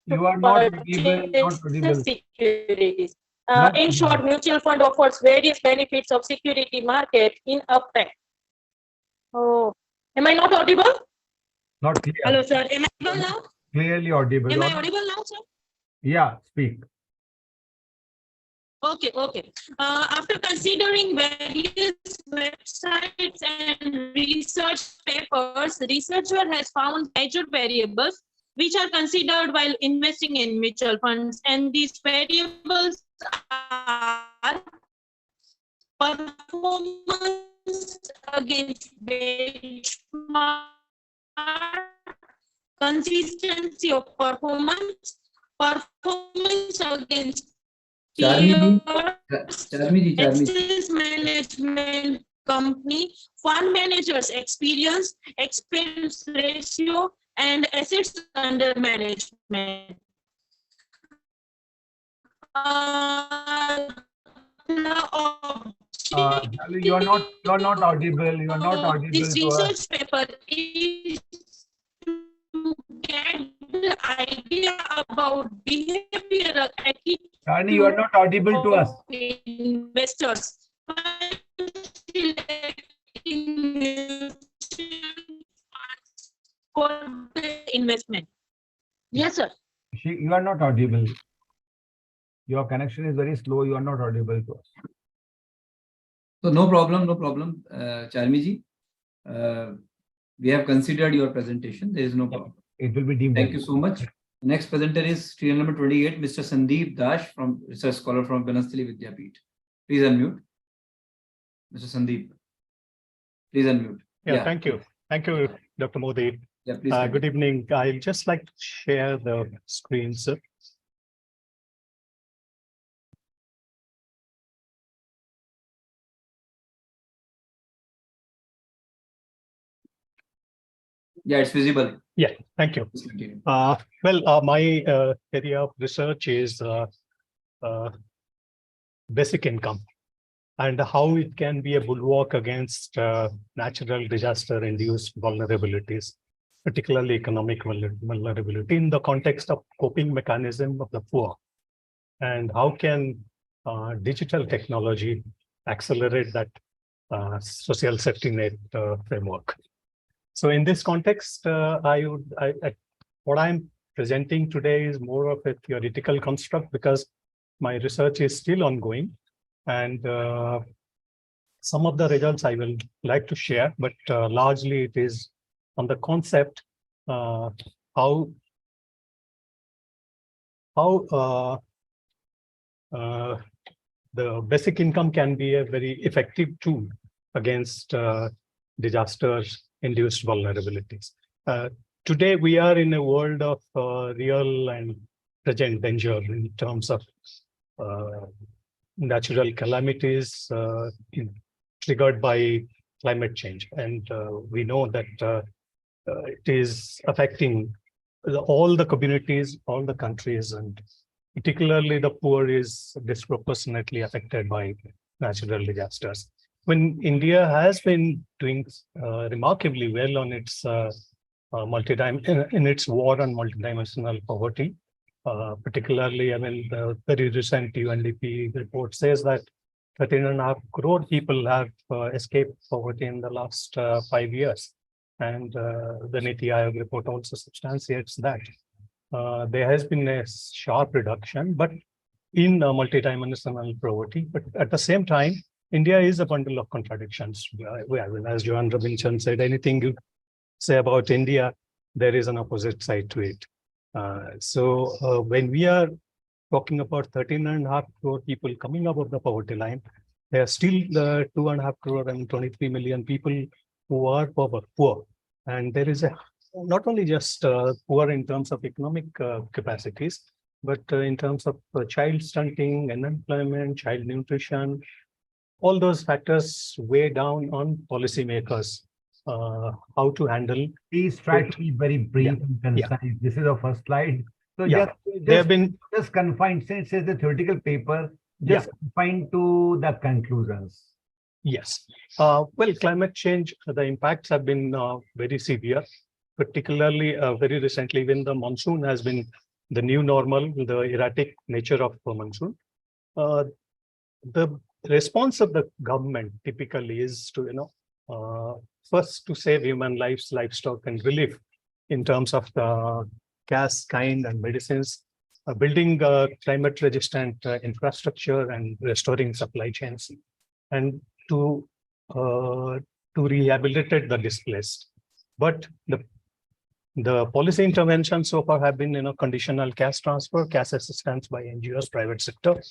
You are not audible. Securities. In short, mutual fund offers various benefits of security market in uptime. Oh, am I not audible? Not clear. Hello, sir. Am I audible now? Clearly audible. Am I audible now, sir? Yeah, speak. Okay. After considering various websites and research papers, the researcher has found major variables which are considered while investing in mutual funds, and these variables are performance against benchmark, consistency of performance, performance against Charmi peers, ji, access management company, fund managers experience, expense ratio, and assets under management. Charlie, you are not audible. You are not audible This to us. research paper is to get the idea about behavioral Charlie, you are not audible to us. investors for the investment. Yes, sir. You are not audible. Your connection is very slow. You are not audible to us. So no problem, Charmi ji. We have considered your presentation. There is no problem. It will be deemed. Thank you so much. Next presenter is student number 28, Mr. Sandeep Dash, from research scholar from Banasthali Vidyapeeth. Please unmute. Mr. Sandeep. Please unmute. Yeah, thank you. Thank you, Dr. Modi. Yeah, please. Good evening. I'd just like to share the screen, sir. Yeah, it's visible. Yeah, thank you. My area of research is basic income and how it can be a bulwark against natural disaster-induced vulnerabilities, particularly economic vulnerability in the context of coping mechanism of the poor, and how can digital technology accelerate that social safety net framework. So in this context, what I'm presenting today is more of a theoretical construct because my research is still ongoing, and some of the results I will like to share, but largely it is on the concept how the basic income can be a very effective tool against disaster-induced vulnerabilities. Today, we are in a world of real and present danger in terms of natural calamities triggered by climate change. And we know that it is affecting all the communities, all the countries, and particularly the poor is disproportionately affected by natural disasters. When India has been doing remarkably well on its in its war on multidimensional poverty, particularly, I mean, the very recent UNDP report says that 13.5 crore people have escaped poverty in the last 5 years. And the Niti Aayog report also substantiates that. There has been a sharp reduction, but in multidimensional poverty. But at the same time, India is a bundle of contradictions. As Joan Robinson said, anything you say about India, there is an opposite side to it. So when we are talking about 13.5 crore people coming above the poverty line, there are still 2.5 crore and 23 million people who are poor. And there is not only just poor in terms of economic capacities, but in terms of child stunting, unemployment, child nutrition, all those factors weigh down on policymakers how to handle. Please try to be very brief and concise. Yeah. This is our first slide. So just confined, since it's a theoretical paper, just confined to the conclusions. Yes. Well, climate change, the impacts have been very severe, particularly very recently when the monsoon has been the new normal, the erratic nature of the monsoon. The response of the government typically is to, first to save human lives, livestock, and relief in terms of the gas, kind, and medicines, building climate-resistant infrastructure and restoring supply chains, and to rehabilitate the displaced. But the policy interventions so far have been, conditional cash transfer, cash assistance by NGOs, private sector,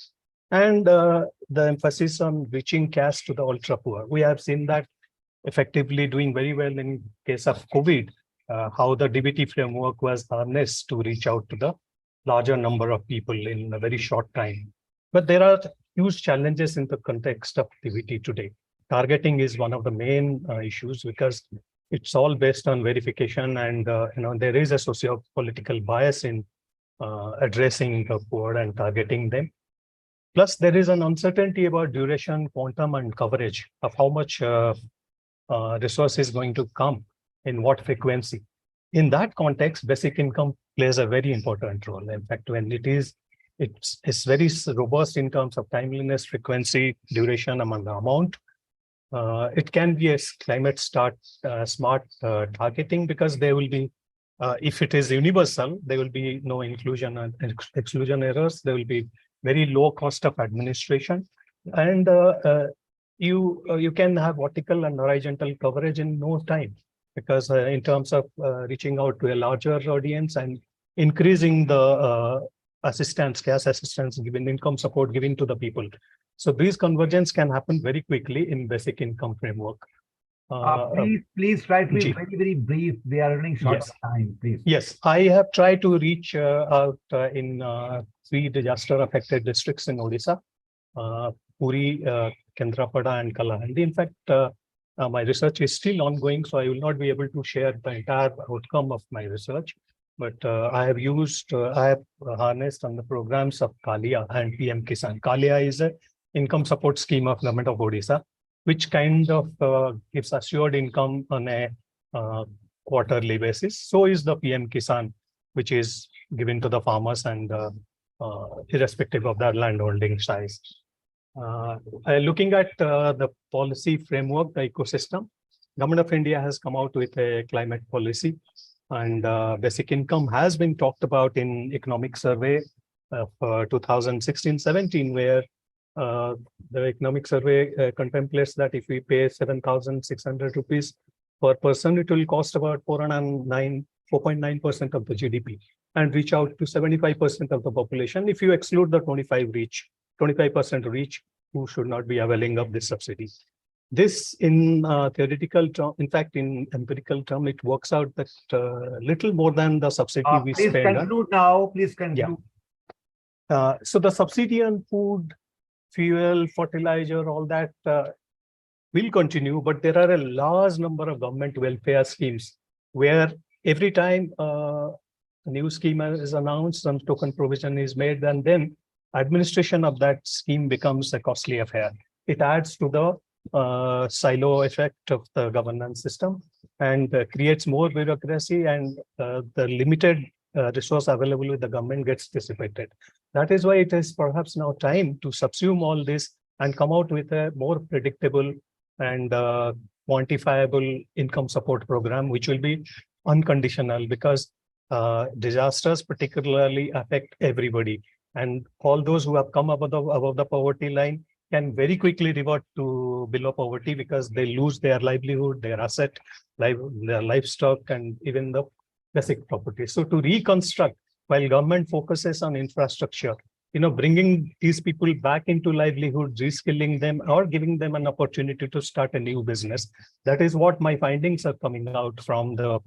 and the emphasis on reaching caste to the ultra poor. We have seen that effectively doing very well in case of COVID, how the DBT framework was harnessed to reach out to the larger number of people in a very short time. But there are huge challenges in the context of DBT today. Targeting is one of the main issues because it's all based on verification, and there is a socio-political bias in addressing the poor and targeting them. Plus, there is an uncertainty about duration, quantum, and coverage of how much resource is going to come in what frequency. In that context, basic income plays a very important role. In fact, when it's very robust in terms of timeliness, frequency, duration, among the amount. It can be a climate smart targeting, because there will be, if it is universal, there will be no inclusion and exclusion errors. There will be very low cost of administration, and you can have vertical and horizontal coverage in no time, because in terms of reaching out to a larger audience and increasing the assistance, cash assistance given, income support given to the people. So these convergence can happen very quickly in basic income framework. Please try to be very, very brief. We are running short of time, please. Yes, I have tried to reach out in 3 disaster-affected districts in Odisha, Puri, Kendrapada, and Kalahandi. In fact, my research is still ongoing, so I will not be able to share the entire outcome of my research. But I have harnessed on the programs of Kalia and PM Kisan. Kalia is an income support scheme of Government of Odisha, which kind of gives assured income on a quarterly basis. So is the PM Kisan, which is given to the farmers and irrespective of their landholding size. Looking at the policy framework, the ecosystem, Government of India has come out with a climate policy, and basic income has been talked about in economic survey of 2016-17, where the economic survey contemplates that if we pay 7,600 rupees per person, it will cost about 4.9% of the GDP and reach out to 75% of the population. If you exclude the 25% reach, who should not be availing of this subsidy. This in theoretical term, in fact, in empirical term, it works out that little more than the subsidy we please spend. Please conclude now. Please conclude. Yeah. So the subsidy on food, fuel, fertilizer, all that will continue, but there are a large number of government welfare schemes where every time a new scheme is announced, some token provision is made, and then administration of that scheme becomes a costly affair. It adds to the silo effect of the governance system and creates more bureaucracy, and the limited resource available with the government gets dissipated. That is why it is perhaps now time to subsume all this and come out with a more predictable and quantifiable income support program, which will be unconditional, because disasters particularly affect everybody. And all those who have come above the poverty line can very quickly revert to below poverty, because they lose their livelihood, their asset, their livestock, and even the basic property. So to reconstruct, while government focuses on infrastructure, bringing these people back into livelihood, reskilling them, or giving them an opportunity to start a new business. That is what my findings are coming out from the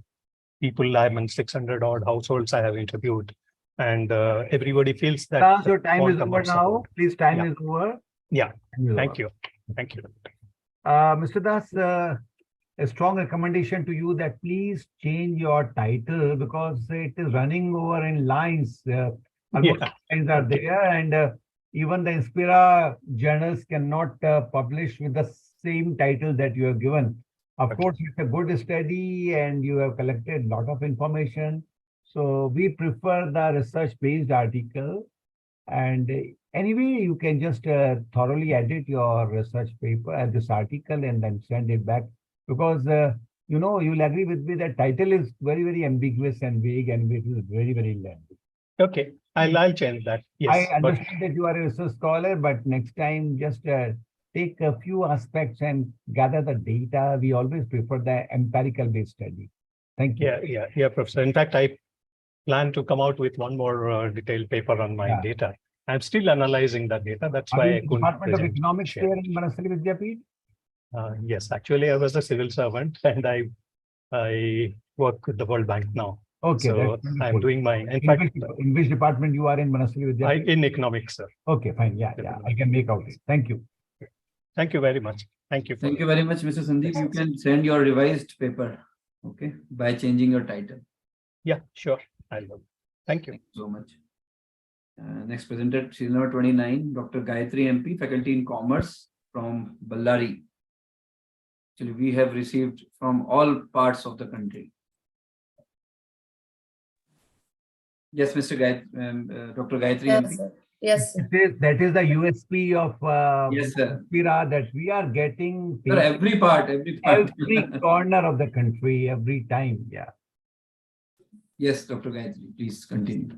people, 600 odd households I have interviewed. And everybody feels that. Your time is over now. Please, time is over. Yeah. Thank you. Thank you. Mr. Das, a strong recommendation to you that please change your title, because it is running over in lines. Almost lines are there, and even the Inspira journals cannot publish with the same title that you have given. Of course, it's a good study and you have collected a lot of information. So we prefer the research-based article. And anyway, you can just thoroughly edit your research paper at this article and then send it back, because you'll agree with me that title is very, very ambiguous and vague, and it is very, very lengthy. Okay, I'll change that. Yes, I understand that you are a research scholar, but next time just take a few aspects and gather the data. We always prefer the empirical-based study. Thank you. Yeah, Professor. In fact, I plan to come out with one more detailed paper on my data. I'm still analyzing the data. That's Are why you I in the couldn't Department of present, Economics share. there in Manasali Vidyapeeth? Yes, actually, I was a civil servant and I work with the World Bank now. Okay, So that's I'm wonderful. doing my, in fact, In which department you are in Manasali Vidyapeeth? in economics, sir. Okay, fine. Yeah, yeah, I can make out it. Thank you. Thank you very much. Thank you. Thank you very much, Mr. Sandeep. You can send your revised paper, okay, by changing your title. Yeah, sure. I will. Thank you. Thank you so much. Next presenter, she's number 29, Dr. Gayatri MP, Faculty in Commerce from Ballari. Actually, we have received from all parts of the country. Yes, Mr. Dr. Gayatri Yes, MP. sir. Yes, sir. That is the USP of Yes, sir. IRA, that we are getting Sir, every part. every corner of the country, every time. Yeah. Yes, Dr. Gayatri, please continue.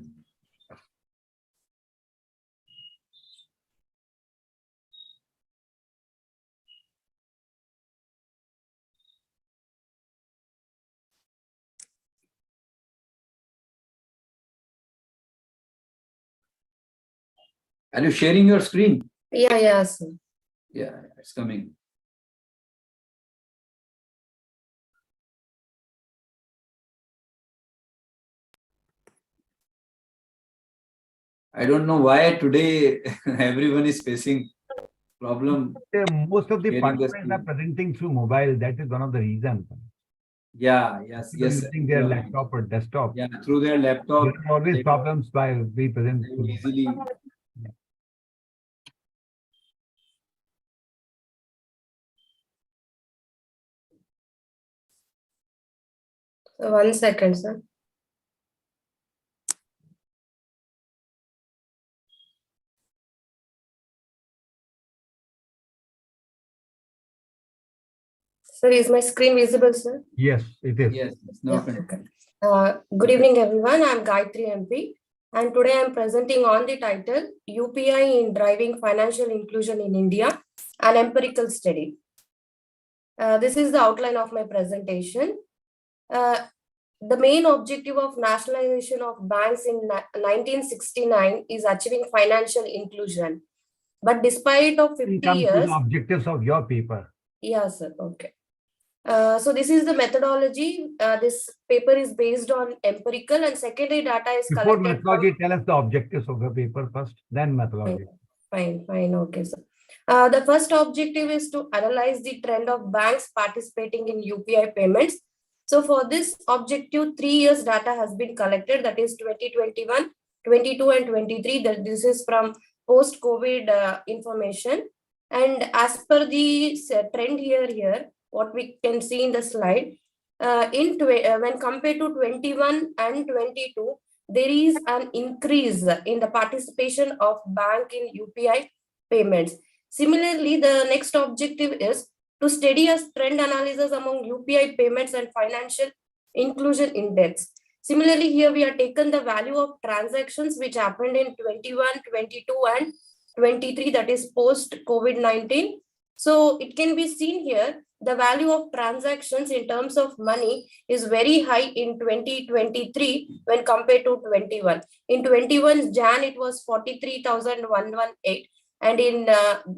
Are you sharing your screen? Yeah, yes. Yeah, it's coming. I don't know why today everyone is facing problem. Most of the sharing the participants are screen. presenting through mobile. That is one of the reasons. Yeah, yes, People yes. using their laptop or desktop. Yeah, through their laptop. There are always problems by be present through easily. So 1 second, sir. Sir, is my screen visible, sir? Yes, it is. Yes, it's now Good evening, everyone. I'm Gayatri MP, and today I'm presenting on the title UPI in Driving Financial Inclusion in India, an empirical study. This is the outline of my presentation. The main objective of nationalization of banks in 1969 is achieving financial inclusion. But despite of 50 Come to years, the objectives of your paper. yes, sir. Okay. So this is the methodology. This paper is based on empirical and secondary data is Before collected methodology, tell us the objectives of your paper first, then methodology. Fine. Okay, sir. The first objective is to analyze the trend of banks participating in UPI payments. So for this objective, 3 years data has been collected, that is 2021, 22 and 23. That this is from post-COVID information. And as per the trend here, what we can see in the slide, when compared to 21 and 22, there is an increase in the participation of bank in UPI payments. Similarly, the next objective is to study a trend analysis among UPI payments and financial inclusion index. Similarly, here we have taken the value of transactions which happened in 21, 22 and 23, that is post COVID-19. So it can be seen here, the value of transactions in terms of money is very high in 2023 when compared to 21. In 21 Jan, it was 43,118. And in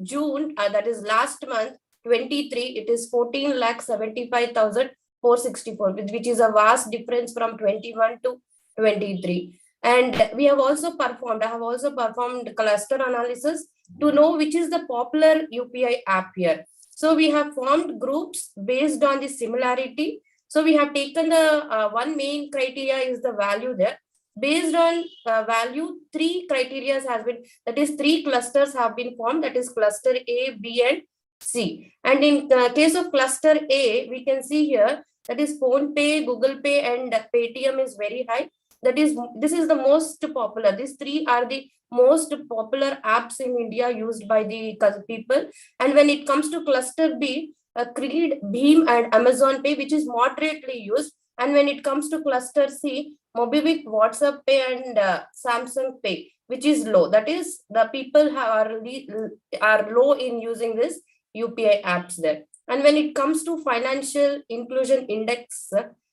June, that is last month, 23, it is 14,75,464, which is a vast difference from 21 to 23. And we have also performed, I have also performed cluster analysis to know which is the popular UPI app here. So we have formed groups based on the similarity. So we have taken the one main criteria is the value there. Based on value, 3 criteria has been, that is 3 clusters have been formed, that is cluster A, B and C. And in the case of cluster A, we can see here, that is PhonePe, Google Pay and Paytm is very high. That is, this is the most popular. These 3 are the most popular apps in India used by the people. And when it comes to cluster B, Creed, Beam and Amazon Pay, which is moderately used. And when it comes to cluster C, Mobivic, WhatsApp Pay and Samsung Pay, which is low. That is, the people are low in using this UPI apps there. And when it comes to financial inclusion index,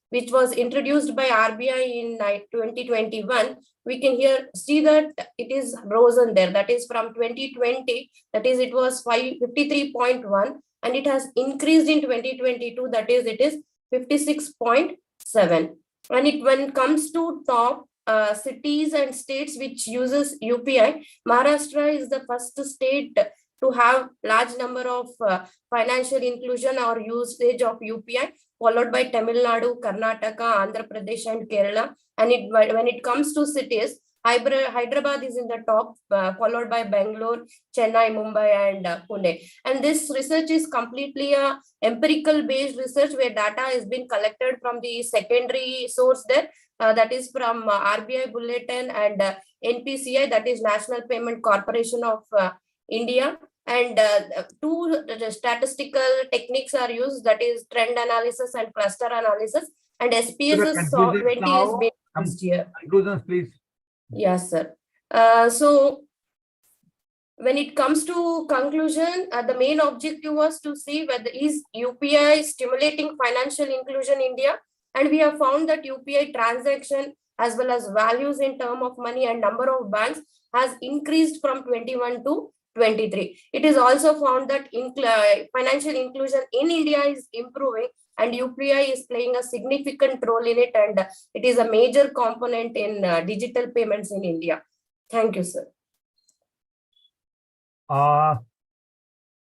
which was introduced by RBI in 2021, we can here see that it is risen there. That is from 2020, that is it was 53.1, and it has increased in 2022, that is it is 56.7. And when it comes to top cities and states which uses UPI, Maharashtra is the first state to have large number of financial inclusion or usage of UPI, followed by Tamil Nadu, Karnataka, Andhra Pradesh, and Kerala. And when it comes to cities, Hyderabad is in the top, followed by Bangalore, Chennai, Mumbai, and Pune. And this research is completely a empirical based research where data has been collected from the secondary source there, that is from RBI Bulletin and NPCI, that is National Payment Corporation of India. And two statistical techniques are used, that is trend analysis and cluster analysis. And SPSS 20 is being used here. Conclusions, please. Yes, sir. So when it comes to conclusion, the main objective was to see whether is UPI stimulating financial inclusion in India. And we have found that UPI transaction as well as values in term of money and number of banks has increased from 21 to 23. It is also found that financial inclusion in India is improving, and UPI is playing a significant role in it, and it is a major component in digital payments in India. Thank you, sir.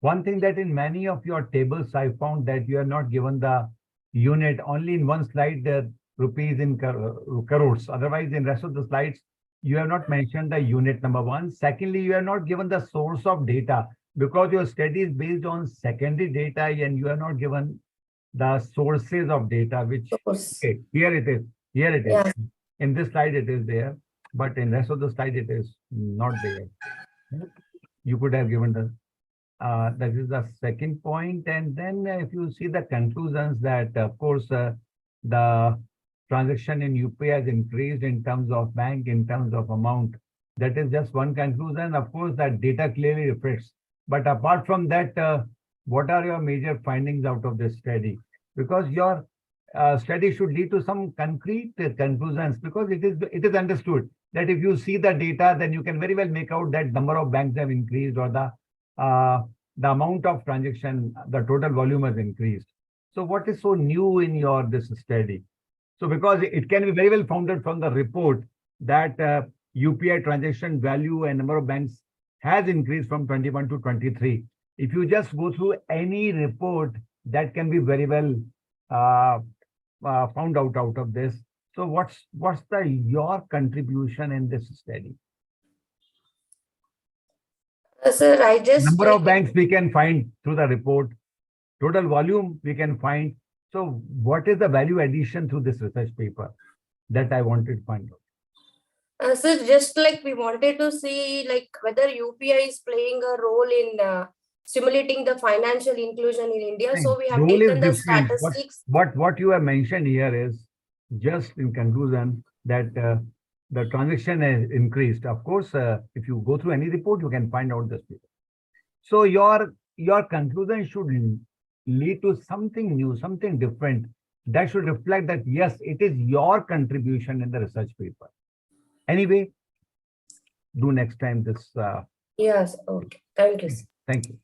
One thing that in many of your tables, I found that you are not given the unit. Only in one slide, the rupees in crores. Otherwise, in rest of the slides, you have not mentioned the unit, number one. Secondly, you have not given the source of data because your study is based on secondary data and you are not given the sources of data, which, okay, here it is. Here it is. Yes. In this slide, it is there, but in rest of the slide, it is not there. You could have given the, that is the second point. And then if you see the conclusions that, of course, the transaction in UPI has increased in terms of bank, in terms of amount. That is just one conclusion. Of course, that data clearly reflects. But apart from that, what are your major findings out of this study? Because your study should lead to some concrete conclusions, because it is understood that if you see the data, then you can very well make out that number of banks have increased, or the amount of transaction, the total volume has increased. So what is so new in your this study? So because it can be very well founded from the report that UPI transaction value and number of banks has increased from 21 to 23. If you just go through any report, that can be very well found out of this. So what's your contribution in this study? Sir, I just number of banks we can find through the report, total volume we can find. So what is the value addition to this research paper that I wanted to find out? Sir, just like we wanted to see like whether UPI is playing a role in stimulating the financial inclusion in India. So we have Role taken the is different. statistics. What you have mentioned here is just in conclusion that the transaction has increased. Of course, if you go through any report, you can find out this paper. So your conclusion should lead to something new, something different that should reflect that, yes, it is your contribution in the research paper. Anyway, do next time this. Yes, okay. Thank you. Thank you.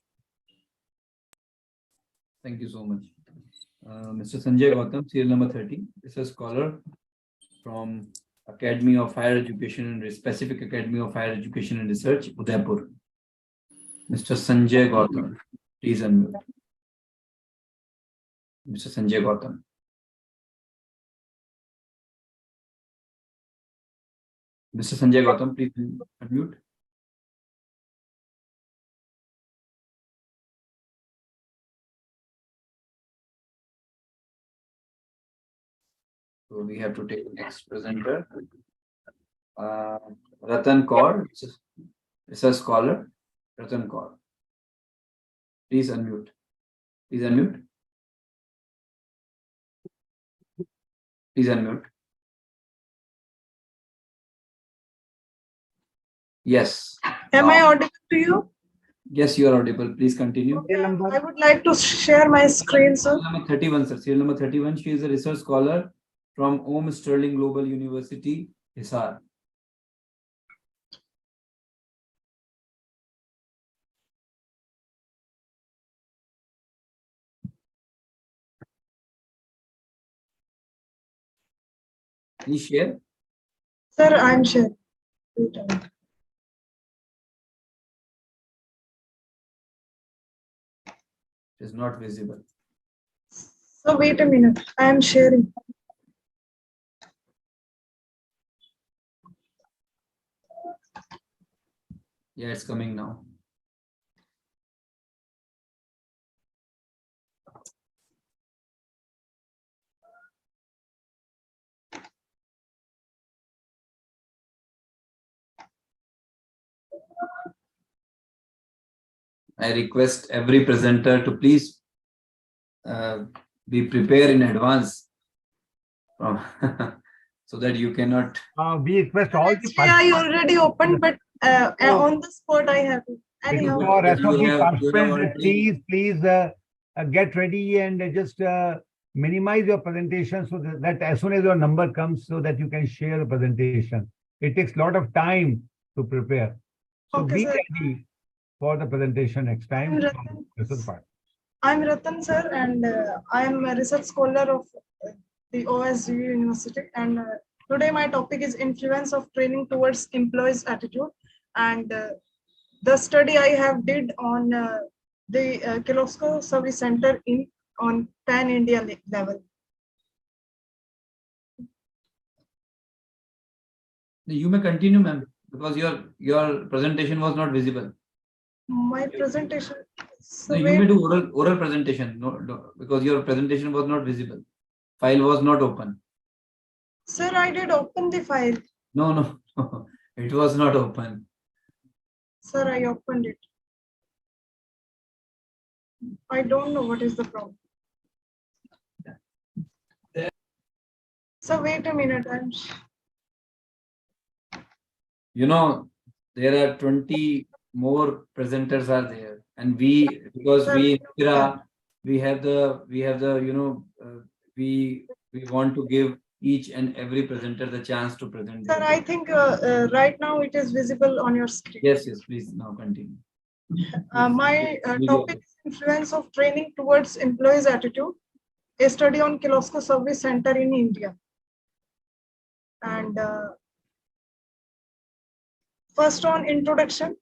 Thank you so much. Mr. Sanjay Gautam, serial number 30. This is a scholar from Academy of Higher Education and Specific Academy of Higher Education and Research, Udaipur. Mr. Sanjay Gautam, please unmute. Mr. Sanjay Gautam. Mr. Sanjay Gautam, please unmute. So we have to take the next presenter. Ratan Kaur, research scholar. Ratan Kaur. Please unmute. Please unmute. Please unmute. Yes. Am I audible to you? Yes, you are audible. Please continue. I would like to share my screen, sir. Serial number 31, sir. Serial number 31. She is a research scholar from Om Sterling Global University, Hisar. Please share. Sir, I'm sharing. Wait a minute. It is not visible. So wait a minute. I am sharing. Yeah, it's coming now. I request every presenter to please be prepared in advance from so that you cannot. We request all the Actually, I already opened, but on the spot I have it. It is Anyhow. for rest of the You have participants, already- please get ready and just minimize your presentation so that as soon as your number comes, so that you can share the presentation. It takes a lot of time to prepare. So Okay, be sir. ready for the presentation next time. This is part. I'm Ratan, sir, and I am a research scholar of the OSU University. And today my topic is influence of training towards employees' attitude. And the study I have did on the Kilosco Service Center on pan-India level. You may continue, ma'am, because your presentation was not visible. My presentation. So No, you may do oral presentation. No, because your presentation was not visible. File was not open. Sir, I did open the file. No, it was not open. Sir, I opened it. I don't know what is the problem. So wait a minute. You know, there are 20 more presenters are there, and because we have the we want to give each and every presenter the chance to present. Sir, I think right now it is visible on your screen. Yes, please now continue. My topic is influence of training towards employees' attitude, a study on Kilosco Service Center in India. And first on introduction.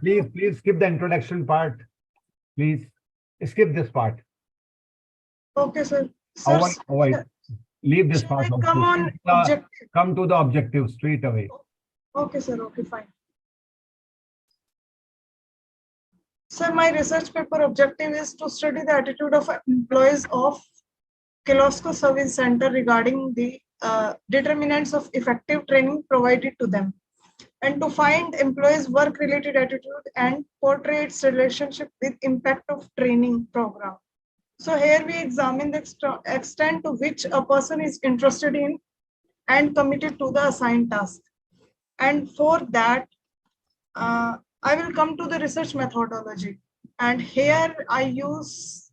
Please skip the introduction part. Please skip this part. Okay, sir. Avoid. Leave this part. Come to the objective straight away. Okay, sir. Okay, fine. Sir, my research paper objective is to study the attitude of employees of Kilosco Service Center regarding the determinants of effective training provided to them, and to find employees' work-related attitude and portray its relationship with impact of training program. So here we examine the extent to which a person is interested in and committed to the assigned task. And for that, I will come to the research methodology. And here I use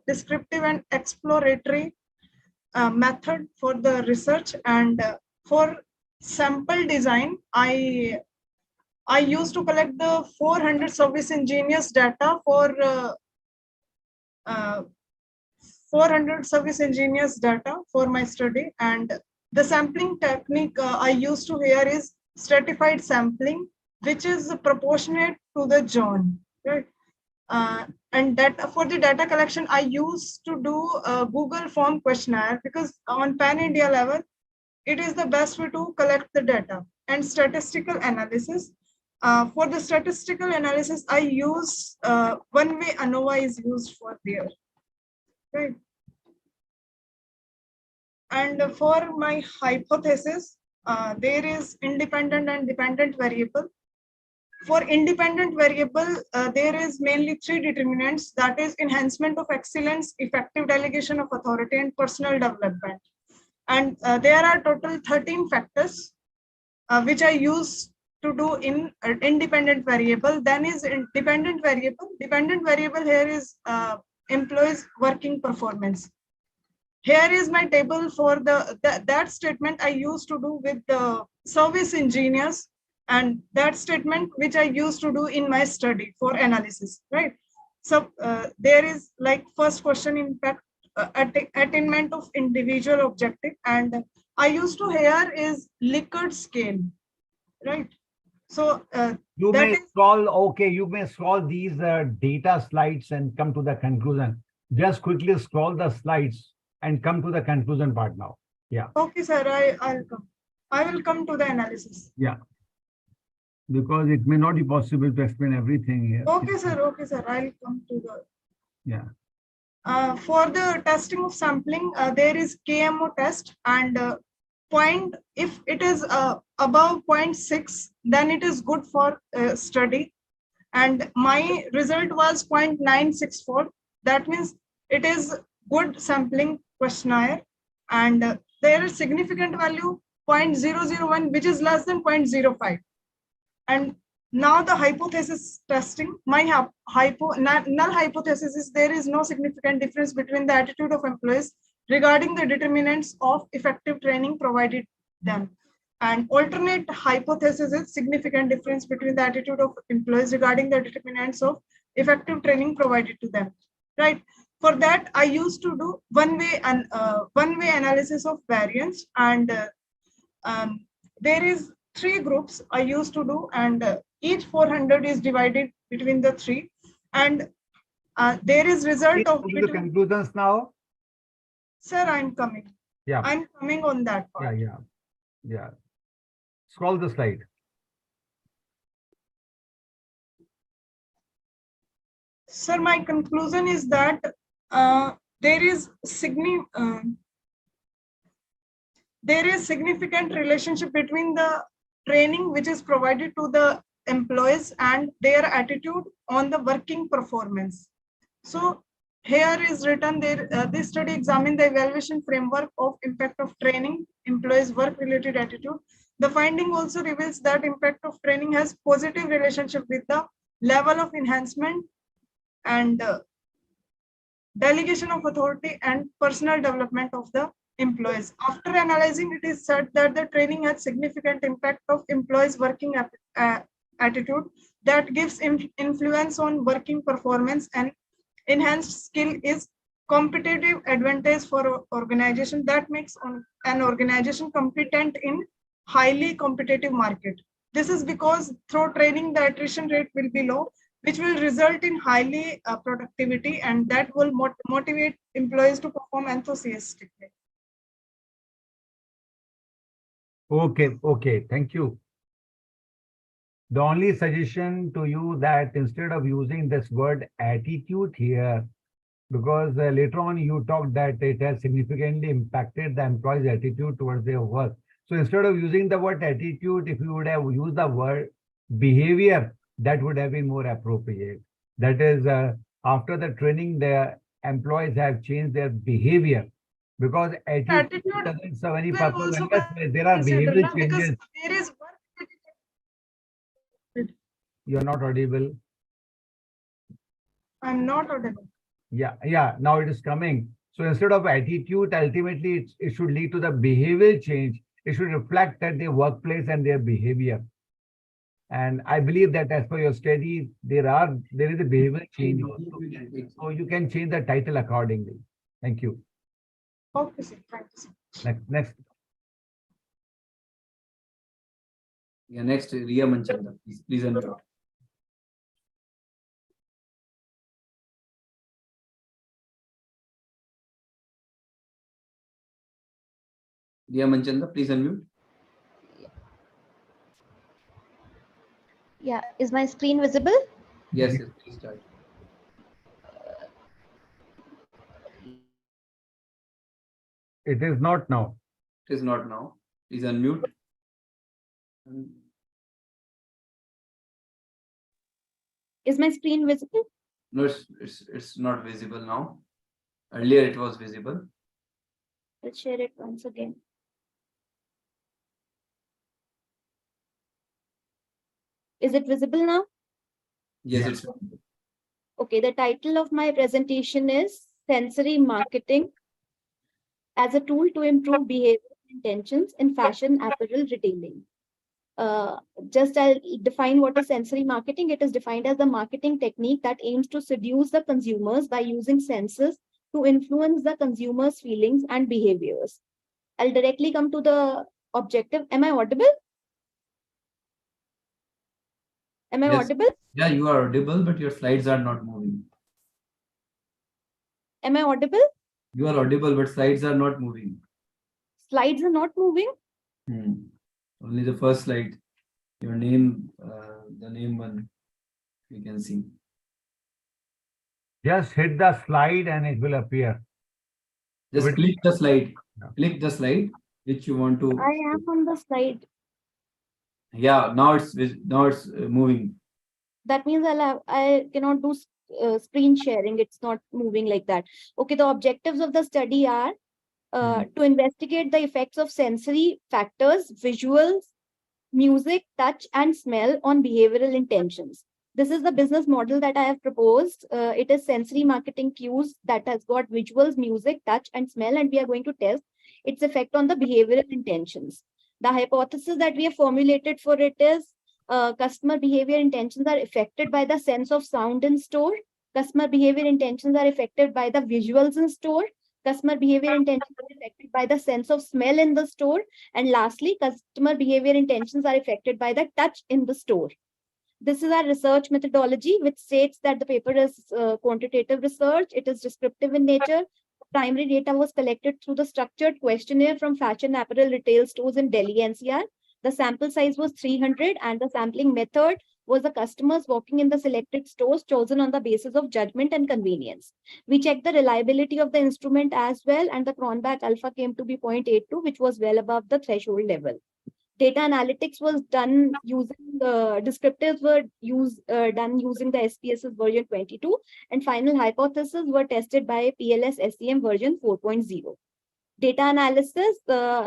descriptive and exploratory method for the research. And for sample design, I used to collect the 400 service engineers data for 400 service engineers data for my study. And the sampling technique I used to here is stratified sampling, which is proportionate to the zone, right? And for the data collection, I used to do a Google form questionnaire, because on pan-India level, it is the best way to collect the data. And statistical analysis. For the statistical analysis, I use one-way ANOVA is used for there. Right. And for my hypothesis, there is independent and dependent variable. For independent variable, there is mainly 3 determinants, that is enhancement of excellence, effective delegation of authority, and personal development. And there are total 13 factors which I use to do in independent variable. Then is dependent variable. Dependent variable here is employees' working performance. here is my table for that statement I used to do with the service engineers, and that statement which I used to do in my study for analysis, right? So there is like first question, impact attainment of individual objective, and I used to here is Likert scale, right? So you that may is scroll, okay, you may scroll these data slides and come to the conclusion. Just quickly scroll the slides and come to the conclusion part now. Yeah. okay, sir. I will come to the analysis. Yeah. Because it may not be possible to explain everything here. Okay, sir. Okay, sir. I'll come to the. Yeah. For the testing of sampling, there is KMO test, and point, if it is above 0.6, then it is good for study. And my result was 0.964. That means it is good sampling questionnaire. And there is significant value 0.001, which is less than 0.05. And now the hypothesis testing, my null hypothesis is there is no significant difference between the attitude of employees regarding the determinants of effective training provided them. And alternate hypothesis is significant difference between the attitude of employees regarding the determinants of effective training provided to them, right? For that, I used to do one-way analysis of variance, and there is 3 groups I used to do, and each 400 is divided between the 3, and there is result of the conclusions now. Sir, I'm coming. Yeah. I'm coming on that part. Yeah. Scroll the slide. Sir, my conclusion is that there is significant relationship between the training which is provided to the employees and their attitude on the working performance. So here is written there, this study examined the evaluation framework of impact of training, employees' work-related attitude. The finding also reveals that impact of training has positive relationship with the level of enhancement and delegation of authority and personal development of the employees. After analyzing, it is said that the training has significant impact of employees' working attitude that gives influence on working performance, and enhanced skill is competitive advantage for organization that makes an organization competent in highly competitive market. This is because through training, the attrition rate will be low, which will result in highly productivity, and that will motivate employees to perform enthusiastically. Okay, thank you. The only suggestion to you that instead of using this word attitude here, because later on you talked that it has significantly impacted the employee's attitude towards their work. So instead of using the word attitude, if you would have used the word behavior, that would have been more appropriate. That is, after the training, the employees have changed their behavior, because attitude doesn't serve any purpose unless there are behavioral changes. There is You're not audible. I'm not audible. Yeah, now it is coming. So instead of attitude, ultimately it should lead to the behavioral change. It should reflect at their workplace and their behavior. And I believe that as per your study, there is a behavioral change also. So you can change the title accordingly. Thank you. Okay, sir. Thank you, sir. Next. Yeah, next, Riya Manchanda, please unmute. Riya Manchanda, please unmute. Yeah, is my screen visible? Yes, please start. It is not now. It is not now. Please unmute. Is my screen visible? No, it's not visible now. Earlier it was visible. Let's share it once again. Is it visible now? Yes, it's Okay, the title of my presentation is Sensory Marketing, as a tool to improve behavior intentions in fashion apparel retailing. Just I'll define what is sensory marketing. It is defined as the marketing technique that aims to seduce the consumers by using senses to influence the consumer's feelings and behaviors. I'll directly come to the objective. Am I audible? Am I Yes. audible? Yeah, you are audible, but your slides are not moving. Am I audible? You are audible, but slides are not moving. Slides are not moving. Only the first slide. Your name, the name one, we can see. Just hit the slide and it will appear. Just click the slide. Click the slide which you want to. I am on the slide. Yeah, now it's moving. That means I cannot do screen sharing. It's not moving like that. Okay, the objectives of the study are to investigate the effects of sensory factors, visuals, music, touch, and smell on behavioral intentions. This is the business model that I have proposed. It is sensory marketing cues that has got visuals, music, touch, and smell, and we are going to test its effect on the behavioral intentions. The hypothesis that we have formulated for it is customer behavior intentions are affected by the sense of sound in store. Customer behavior intentions are affected by the visuals in store. Customer behavior intentions are affected by the sense of smell in the store. And lastly, customer behavior intentions are affected by the touch in the store. This is our research methodology, which states that the paper is quantitative research. It is descriptive in nature. Primary data was collected through the structured questionnaire from fashion apparel retail stores in Delhi NCR. The sample size was 300 and the sampling method was the customers walking in the selected stores chosen on the basis of judgment and convenience. We checked the reliability of the instrument as well, and the Cronbach alpha came to be 0.82, which was well above the threshold level. Data analytics was done using the descriptives were done using the SPSS version 22, and final hypotheses were tested by PLS SEM version 4.0. Data analysis,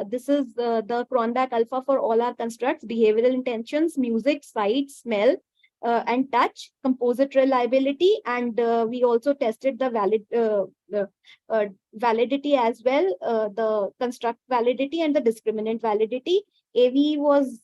this is the Cronbach alpha for all our constructs, behavioral intentions, music, sight, smell, and touch, composite reliability, and we also tested the validity as well, the construct validity and the discriminant validity. AV was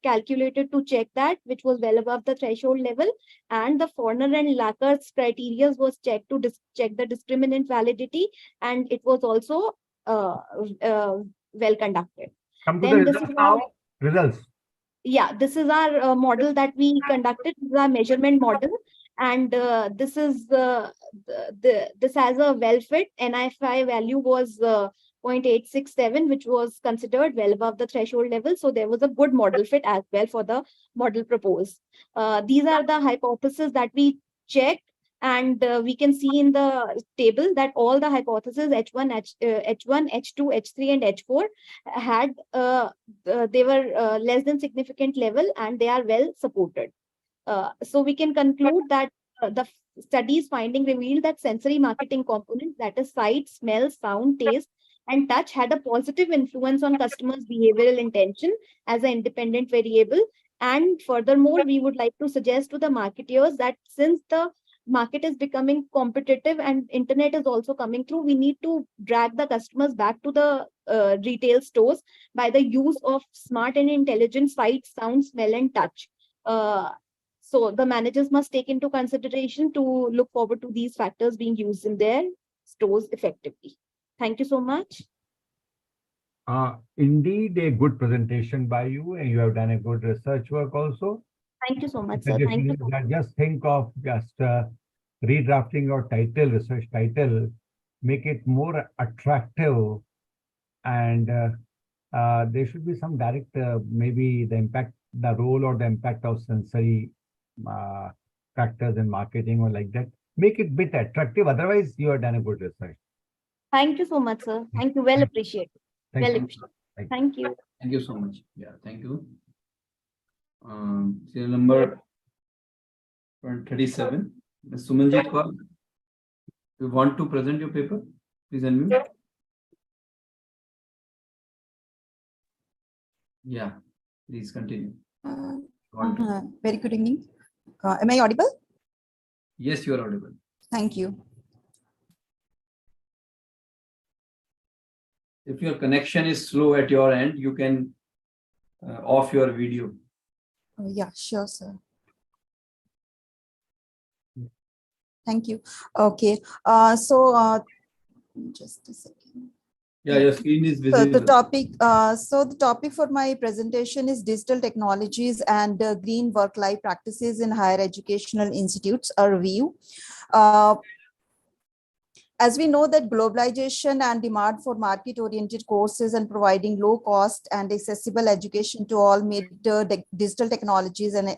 calculated to check that, which was well above the threshold level, and the Forner and Lacker's criteria was checked to check the discriminant validity, and it was also well conducted. Come to the results now. Results. Yeah, this is our model that we conducted. This is our measurement model, and this is this has a well fit. NIFI value was 0.867, which was considered well above the threshold level. So there was a good model fit as well for the model proposed. These are the hypotheses that we checked. And we can see in the table that all the hypotheses H1, H1, H2, H3, and H4 had they were less than significant level, and they are well supported. So we can conclude that the study's finding revealed that sensory marketing components, that is sight, smell, sound, taste, and touch, had a positive influence on customers' behavioral intention as an independent variable. And furthermore, we would like to suggest to the marketeers that since the market is becoming competitive and internet is also coming through, we need to drag the customers back to the retail stores by the use of smart and intelligent sight, sound, smell, and touch. So the managers must take into consideration to look forward to these factors being used in their stores effectively. Thank you so much. Indeed, a good presentation by you, and you have done a good research work also. Thank you so much, sir. Thank you. Just think of redrafting your title, research title, make it more attractive, and there should be some direct, maybe the role or the impact of sensory factors in marketing or like that. Make it a bit attractive. Otherwise, you have done a good research. Thank you so much, sir. Thank you. Well appreciated. Well appreciated. Thank you. Thank you so much. Yeah, thank you. Serial number 37. Ms. Sumanjit Kaur, you want to present your paper? Please unmute. Yeah, please continue. Very good evening. Am I audible? Yes, you are audible. Thank you. If your connection is slow at your end, you can off your video. Yeah, sure, sir. Thank you. Okay. Just a second. Yeah, your screen is So visible. the topic for my presentation is digital technologies and green work-life practices in higher educational institutes, a review. As we know that globalization and demand for market-oriented courses and providing low-cost and accessible education to all made digital technologies an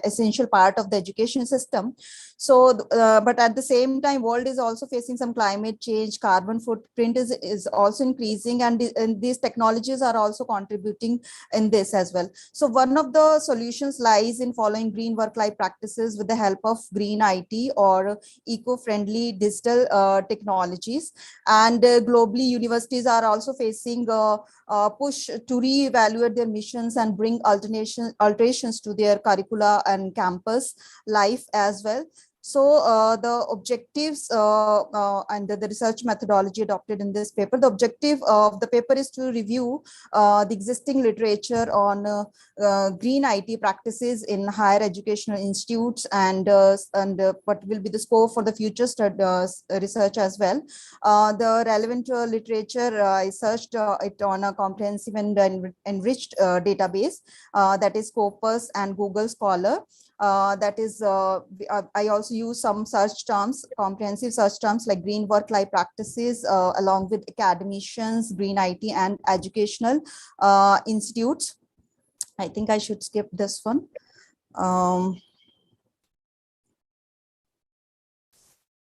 essential part of the education system. So, but at the same time, world is also facing some climate change, carbon footprint is also increasing, and these technologies are also contributing in this as well. So one of the solutions lies in following green work-life practices with the help of green IT or eco-friendly digital technologies. And globally, universities are also facing a push to reevaluate their missions and bring alterations to their curricula and campus life as well. So the objectives and the research methodology adopted in this paper, the objective of the paper is to review the existing literature on green IT practices in higher educational institutes and what will be the scope for the future research as well. The relevant literature, I searched it on a comprehensive and enriched database that is Scopus and Google Scholar. That is, I also use some search terms, comprehensive search terms like green work-life practices, along with academicians, green IT, and educational institutes. I think I should skip this one.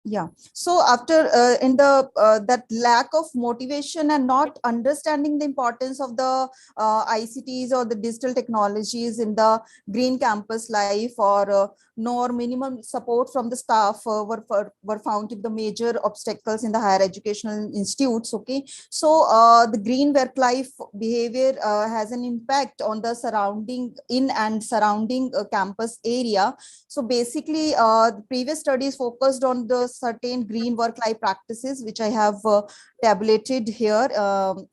Yeah. So after in the that lack of motivation and not understanding the importance of the ICTs or the digital technologies in the green campus life, or nor minimum support from the staff were found to be the major obstacles in the higher educational institutes. Okay. So the green work life behavior has an impact on the surrounding campus area. So basically, the previous studies focused on the certain green work-life practices, which I have tabulated here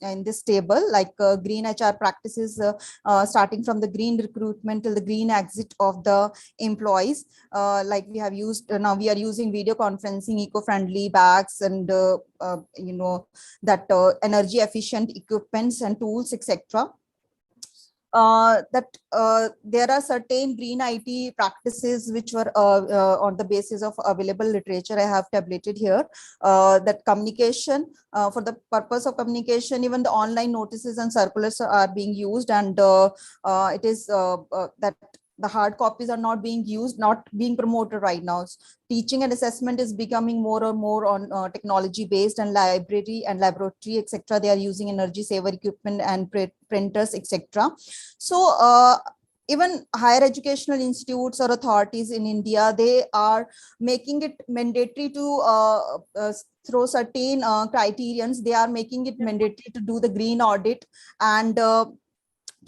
in this table, like green HR practices, starting from the green recruitment till the green exit of the employees. Like we have used, now we are using video conferencing, eco-friendly bags, and that energy efficient equipments and tools, etc. There are certain green IT practices which were on the basis of available literature I have tabulated here. That communication, for the purpose of communication, even the online notices and circulars are being used, and it is that the hard copies are not being used, not being promoted right now. Teaching and assessment is becoming more and more on technology based, and library and laboratory, etc. They are using energy saver equipment and printers, etc. So even higher educational institutes or authorities in India, they are making it mandatory to through certain criterions. They are making it mandatory to do the green audit and to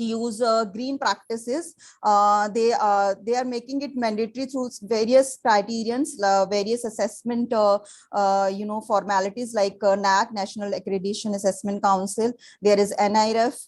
use green practices. They are making it mandatory through various criterions, various assessment formalities like NAC, National Accreditation Assessment Council. There is NIRF,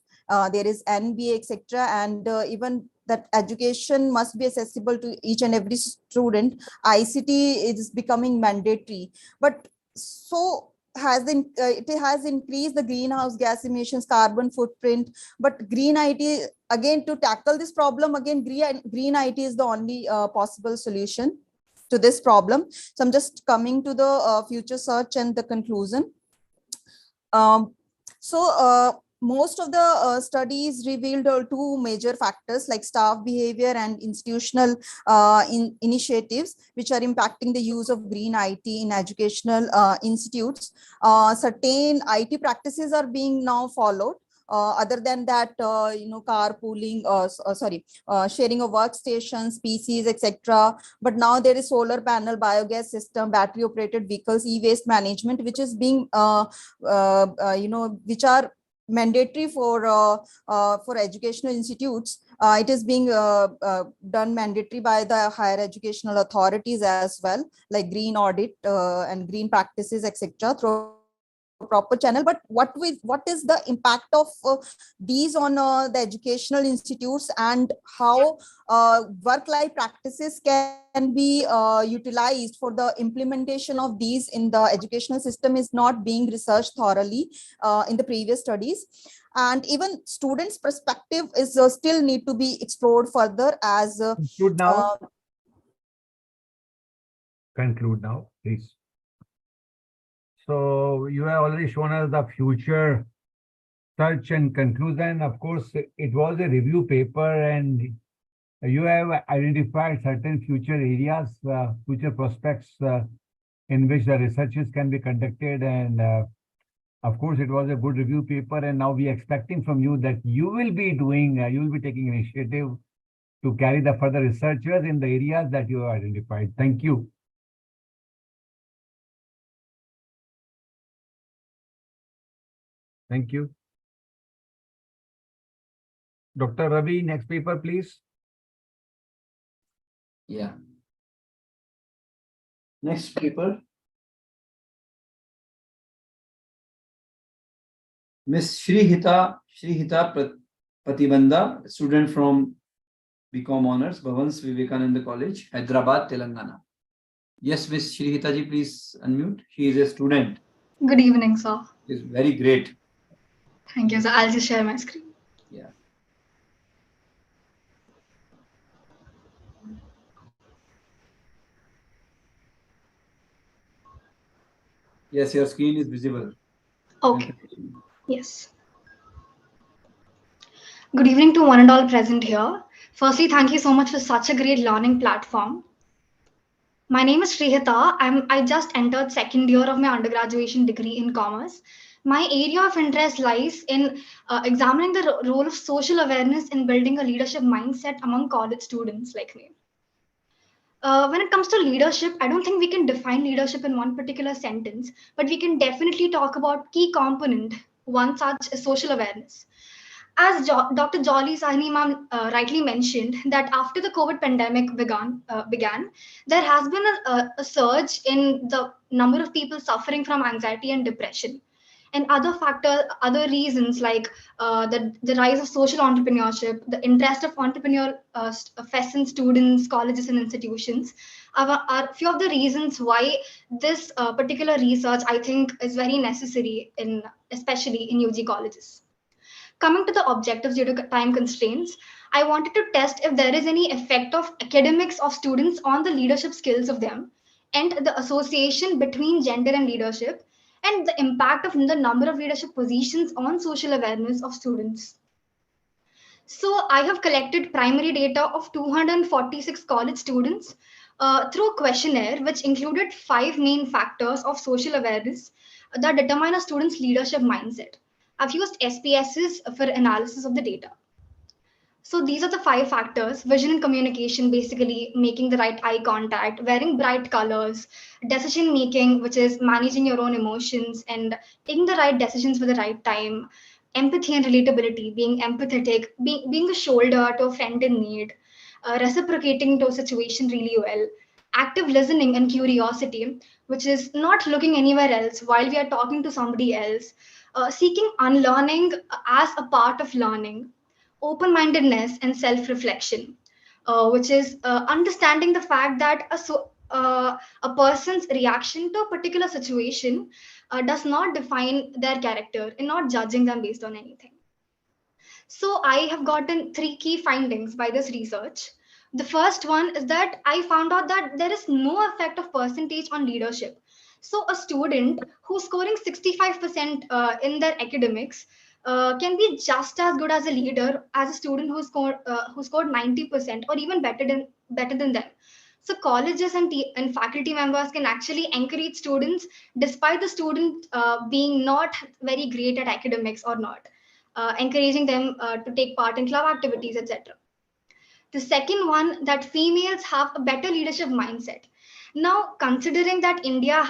there is NBA, etc. And even that education must be accessible to each and every student. ICT is becoming mandatory, but so it has increased the greenhouse gas emissions, carbon footprint. But green IT, again, to tackle this problem, again, green IT is the only possible solution to this problem. So I'm just coming to the future search and the conclusion. Most of the studies revealed two major factors like staff behavior and institutional initiatives, which are impacting the use of green IT in educational institutes. Certain IT practices are being now followed. Other than that, carpooling, sharing of workstations, PCs, etc. But now there is solar panel, biogas system, battery operated vehicles, e-waste management, which is being, which are mandatory for educational institutes. It is being done mandatory by the higher educational authorities as well, like green audit and green practices, etc. proper channel, but what is the impact of these on the educational institutes, and how work-life practices can be utilized for the implementation of these in the educational system is not being researched thoroughly in the previous studies. And even students' perspective is still need to be explored further as Conclude now. Conclude now, please. So you have already shown us the future search and conclusion. Of course, it was a review paper, and you have identified certain future areas, future prospects in which the researches can be conducted. And of course, it was a good review paper. And now we are expecting from you that you will be doing, you will be taking initiative to carry the further researches in the areas that you have identified. Thank you. Thank you. Dr. Ravi, next paper, please. Yeah. Next paper. Miss Shrihita Patibanda, student from BCom Honors, Bhavans Vivekananda College, Hyderabad, Telangana. Yes, Miss Shrihita ji, please unmute. She is a student. Good evening, sir. It's very great. Thank you, sir. I'll just share my screen. Yeah. Yes, your screen is visible. Okay. Yes. Good evening to one and all present here. Firstly, thank you so much for such a great learning platform. My name is Shrihita. I just entered second year of my undergraduation degree in commerce. My area of interest lies in examining the role of social awareness in building a leadership mindset among college students like me. When it comes to leadership, I don't think we can define leadership in one particular sentence, but we can definitely talk about key component. One such is social awareness. As Dr. Jolly Sahni ma'am rightly mentioned, that after the COVID pandemic began, there has been a surge in the number of people suffering from anxiety and depression. And other reasons like the rise of social entrepreneurship, the interest of entrepreneurial fests in students, colleges, and institutions are few of the reasons why this particular research I think is very necessary especially in UG colleges. Coming to the objectives due to time constraints, I wanted to test if there is any effect of academics of students on the leadership skills of them, and the association between gender and leadership, and the impact of the number of leadership positions on social awareness of students. So I have collected primary data of 246 college students through a questionnaire, which included 5 main factors of social awareness that determine a student's leadership mindset. I've used SPSS for analysis of the data. So these are the 5 factors: vision and communication, basically making the right eye contact, wearing bright colors, decision making, which is managing your own emotions and taking the right decisions for the right time, empathy and relatability, being empathetic, being a shoulder to a friend in need, reciprocating to a situation really well, active listening and curiosity, which is not looking anywhere else while we are talking to somebody else, seeking unlearning as a part of learning, open-mindedness and self-reflection, which is understanding the fact that a person's reaction to a particular situation does not define their character and not judging them based on anything. So I have gotten 3 key findings by this research. The first one is that I found out that there is no effect of percentage on leadership. So a student who's scoring 65% in their academics can be just as good as a leader as a student who scored 90% or even better than them. So colleges and faculty members can actually encourage students despite the student being not very great at academics or not, encouraging them to take part in club activities, etc. The second one, that females have a better leadership mindset. Now, considering that India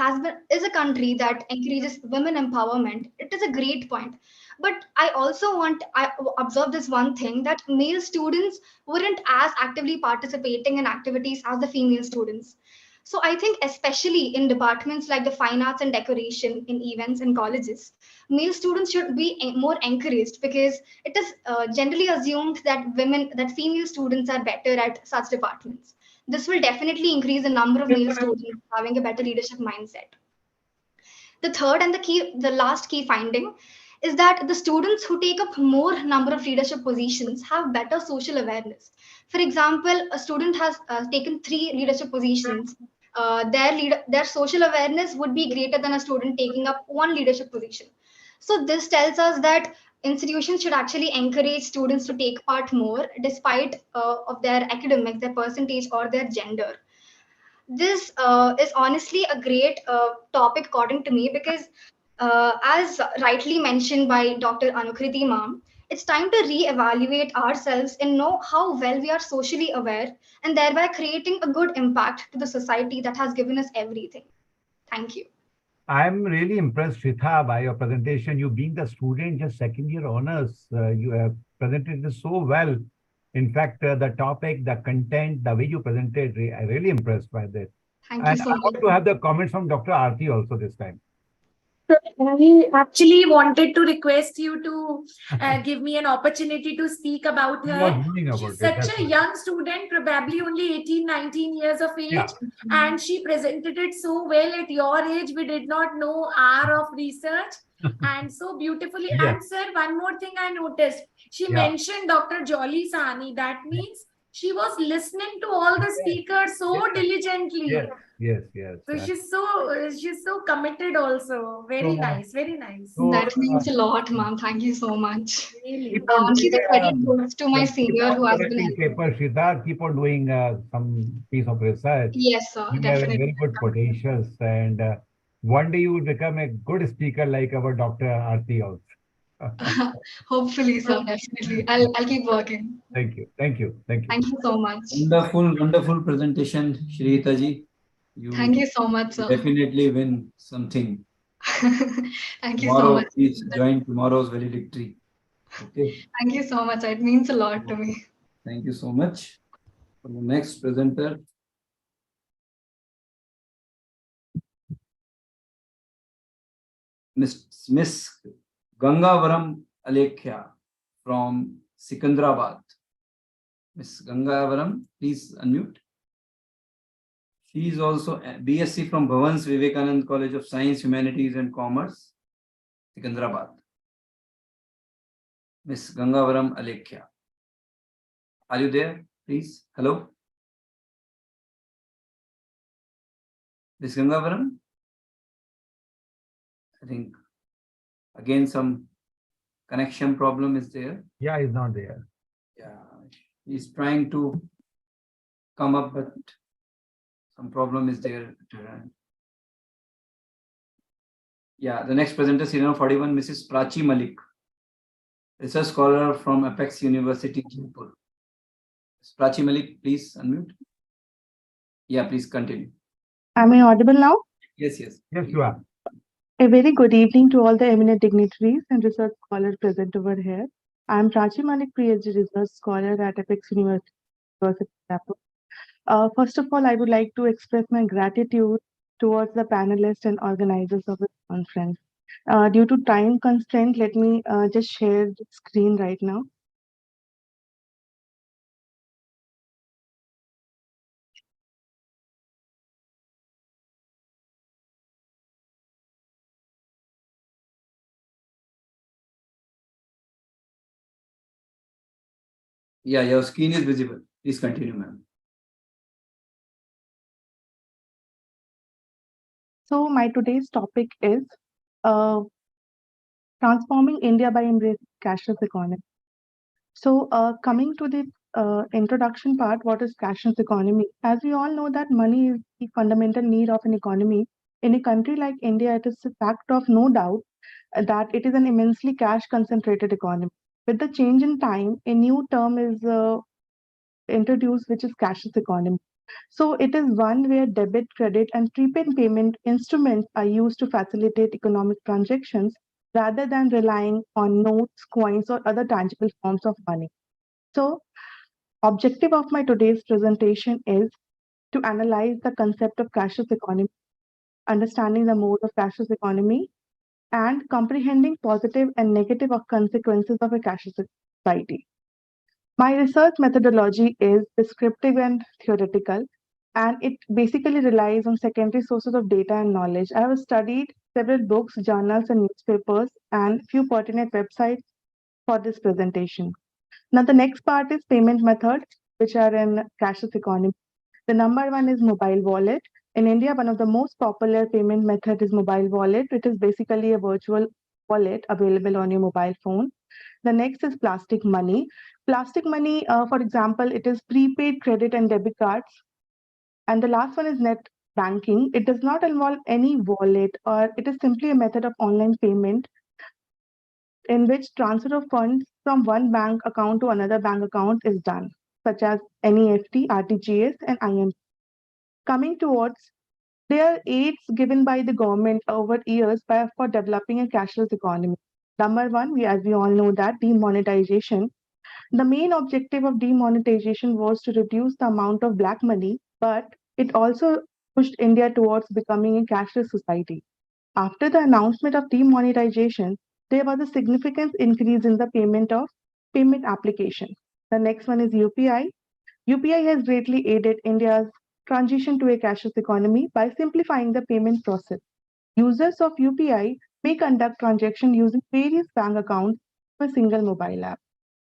is a country that encourages women empowerment, it is a great point. But I observe this one thing, that male students weren't as actively participating in activities as the female students. So I think especially in departments like the fine arts and decoration in events and colleges, male students should be more encouraged, because it is generally assumed that female students are better at such departments. This will definitely increase the number of male students having a better leadership mindset. The third and the last key finding is that the students who take up more number of leadership positions have better social awareness. For example, a student has taken 3 leadership positions. Their social awareness would be greater than a student taking up 1 leadership position. So this tells us that institutions should actually encourage students to take part more, despite of their academics, their percentage, or their gender. This is honestly a great topic according to me, because as rightly mentioned by Dr. Anukriti ma'am, it's time to re-evaluate ourselves and know how well we are socially aware, and thereby creating a good impact to the society that has given us everything. Thank you. I'm really impressed, Shritha, by your presentation. You being the student, just second year honors, you have presented this so well. In fact, the topic, the content, the way you presented, I'm really impressed by this. Thank And you so I much. want to have the comments from Dr. Aarti also this time. I actually wanted to request you to give me an opportunity to speak about I was her. wondering about She's it. such a young student, probably only 18, 19 years of age, Yeah. and she presented it so well. At your age, we did not know hour of research, and so beautifully. Yes. And sir, one more thing I noticed, she Yeah. mentioned Dr. Jolly Sani. That means she was listening to all the speakers so diligently. Yes. So she's so committed also. Very So- nice, very nice. so, That means a lot, ma'am. Thank you so much. Really. Keep on She's a credit goes to my keep senior on who has been correcting helping. paper, Shritha. Keep on doing some piece of research. Yes, sir. You have a Definitely. very good potentials, and one day you will become a good speaker like our Dr. Aarti also. Hopefully, sir. Definitely. I'll keep working. Thank you. Thank you so much. Wonderful presentation, Shreeta ji. You Thank you so much, sir. definitely win something. Thank you so Tomorrow, much. please join tomorrow's valedictory. Okay. Thank you so much. It means a lot to me. Thank you so much. For the next presenter, Miss Gangavaram Alekhya from Sikandrabad. Miss Gangavaram, please unmute. She is also a BSc from Bhavans Vivekanand College of Science, Humanities and Commerce, Sikandrabad. Miss Gangavaram Alekhya. Are you there, please? Hello? Miss Gangavaram? I think again some connection problem is there. Yeah, he's not there. Yeah, he's trying to come up, but some problem is there. Yeah, the next presenter, serial number 41, Mrs. Prachi Malik, research scholar from Apex University, Jaipur. Ms. Prachi Malik, please unmute. Yeah, please continue. Am I audible now? Yes. Yes, you are. A very good evening to all the eminent dignitaries and research scholars present over here. I am Prachi Malik, PhD research scholar at Apex University, Jaipur. First of all, I would like to express my gratitude towards the panelists and organizers of this conference. Due to time constraint, let me just share the screen right now. Yeah, your screen is visible. Please continue, ma'am. So my today's topic is transforming India by embracing cashless economy. So coming to the introduction part, what is cashless economy? As we all know that money is the fundamental need of an economy. In a country like India, it is a fact of no doubt that it is an immensely cash concentrated economy. With the change in time, a new term is introduced, which is cashless economy. So it is one where debit, credit, and prepaid payment instruments are used to facilitate economic transactions rather than relying on notes, coins, or other tangible forms of money. So, objective of my today's presentation is to analyze the concept of cashless economy, understanding the mode of cashless economy, and comprehending positive and negative consequences of a cashless society. My research methodology is descriptive and theoretical, and it basically relies on secondary sources of data and knowledge. I have studied several books, journals, and newspapers, and few pertinent websites for this presentation. Now, the next part is payment methods, which are in cashless economy. The number one is mobile wallet. In India, one of the most popular payment method is mobile wallet. It is basically a virtual wallet available on your mobile phone. The next is plastic money. Plastic money, for example, it is prepaid credit and debit cards. And the last one is net banking. It does not involve any wallet, or it is simply a method of online payment in which transfer of funds from one bank account to another bank account is done, such as NEFT, RTGS, and IMP. Coming towards, there are aids given by the government over years for developing a cashless economy. Number one, as we all know, that demonetization. The main objective of demonetization was to reduce the amount of black money, but it also pushed India towards becoming a cashless society. After the announcement of demonetization, there was a significant increase in the payment application. The next one is UPI. UPI has greatly aided India's transition to a cashless economy by simplifying the payment process. Users of UPI may conduct transactions using various bank accounts through a single mobile app.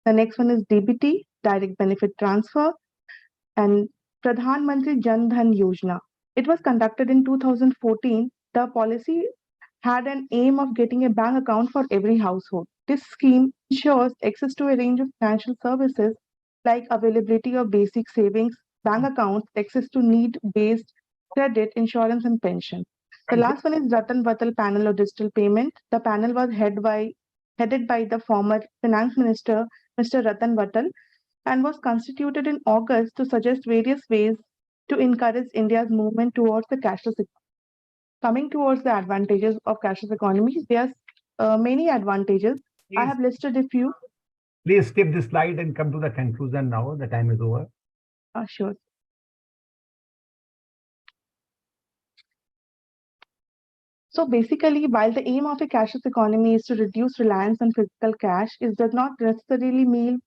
The next one is DBT, direct benefit transfer, and Pradhan Mantri Jan Dhan Yojana. It was conducted in 2014. The policy had an aim of getting a bank account for every household. This scheme ensures access to a range of financial services like availability of basic savings, bank accounts, access to need-based credit, insurance, and pension. The last one is Ratan Vatal Panel of Digital Payment. The panel was headed by the former Finance Minister, Mr. Ratan Vatal, and was constituted in August to suggest various ways to encourage India's movement towards the cashless economy. Coming towards the advantages of cashless economy, there are many advantages. I have listed a few. Please skip this slide and come to the conclusion now. The time is over. Sure. So basically, while the aim of a cashless economy is to reduce reliance on physical cash, it does not necessarily mean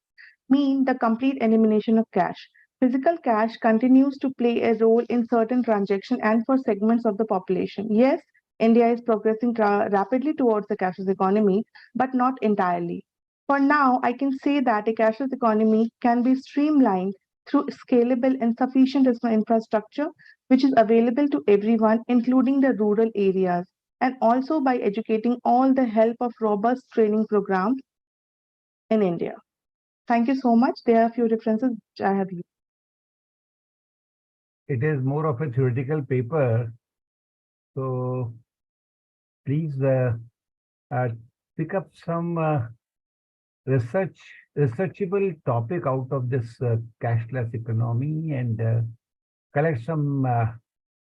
the complete elimination of cash. Physical cash continues to play a role in certain transactions and for segments of the population. Yes, India is progressing rapidly towards the cashless economy, but not entirely. For now, I can say that a cashless economy can be streamlined through scalable and sufficient infrastructure, which is available to everyone, including the rural areas, and also by educating all the help of robust training programs in India. Thank you so much. There are a few references which I have used. It is more of a theoretical paper. So please pick up some researchable topic out of this cashless economy and collect some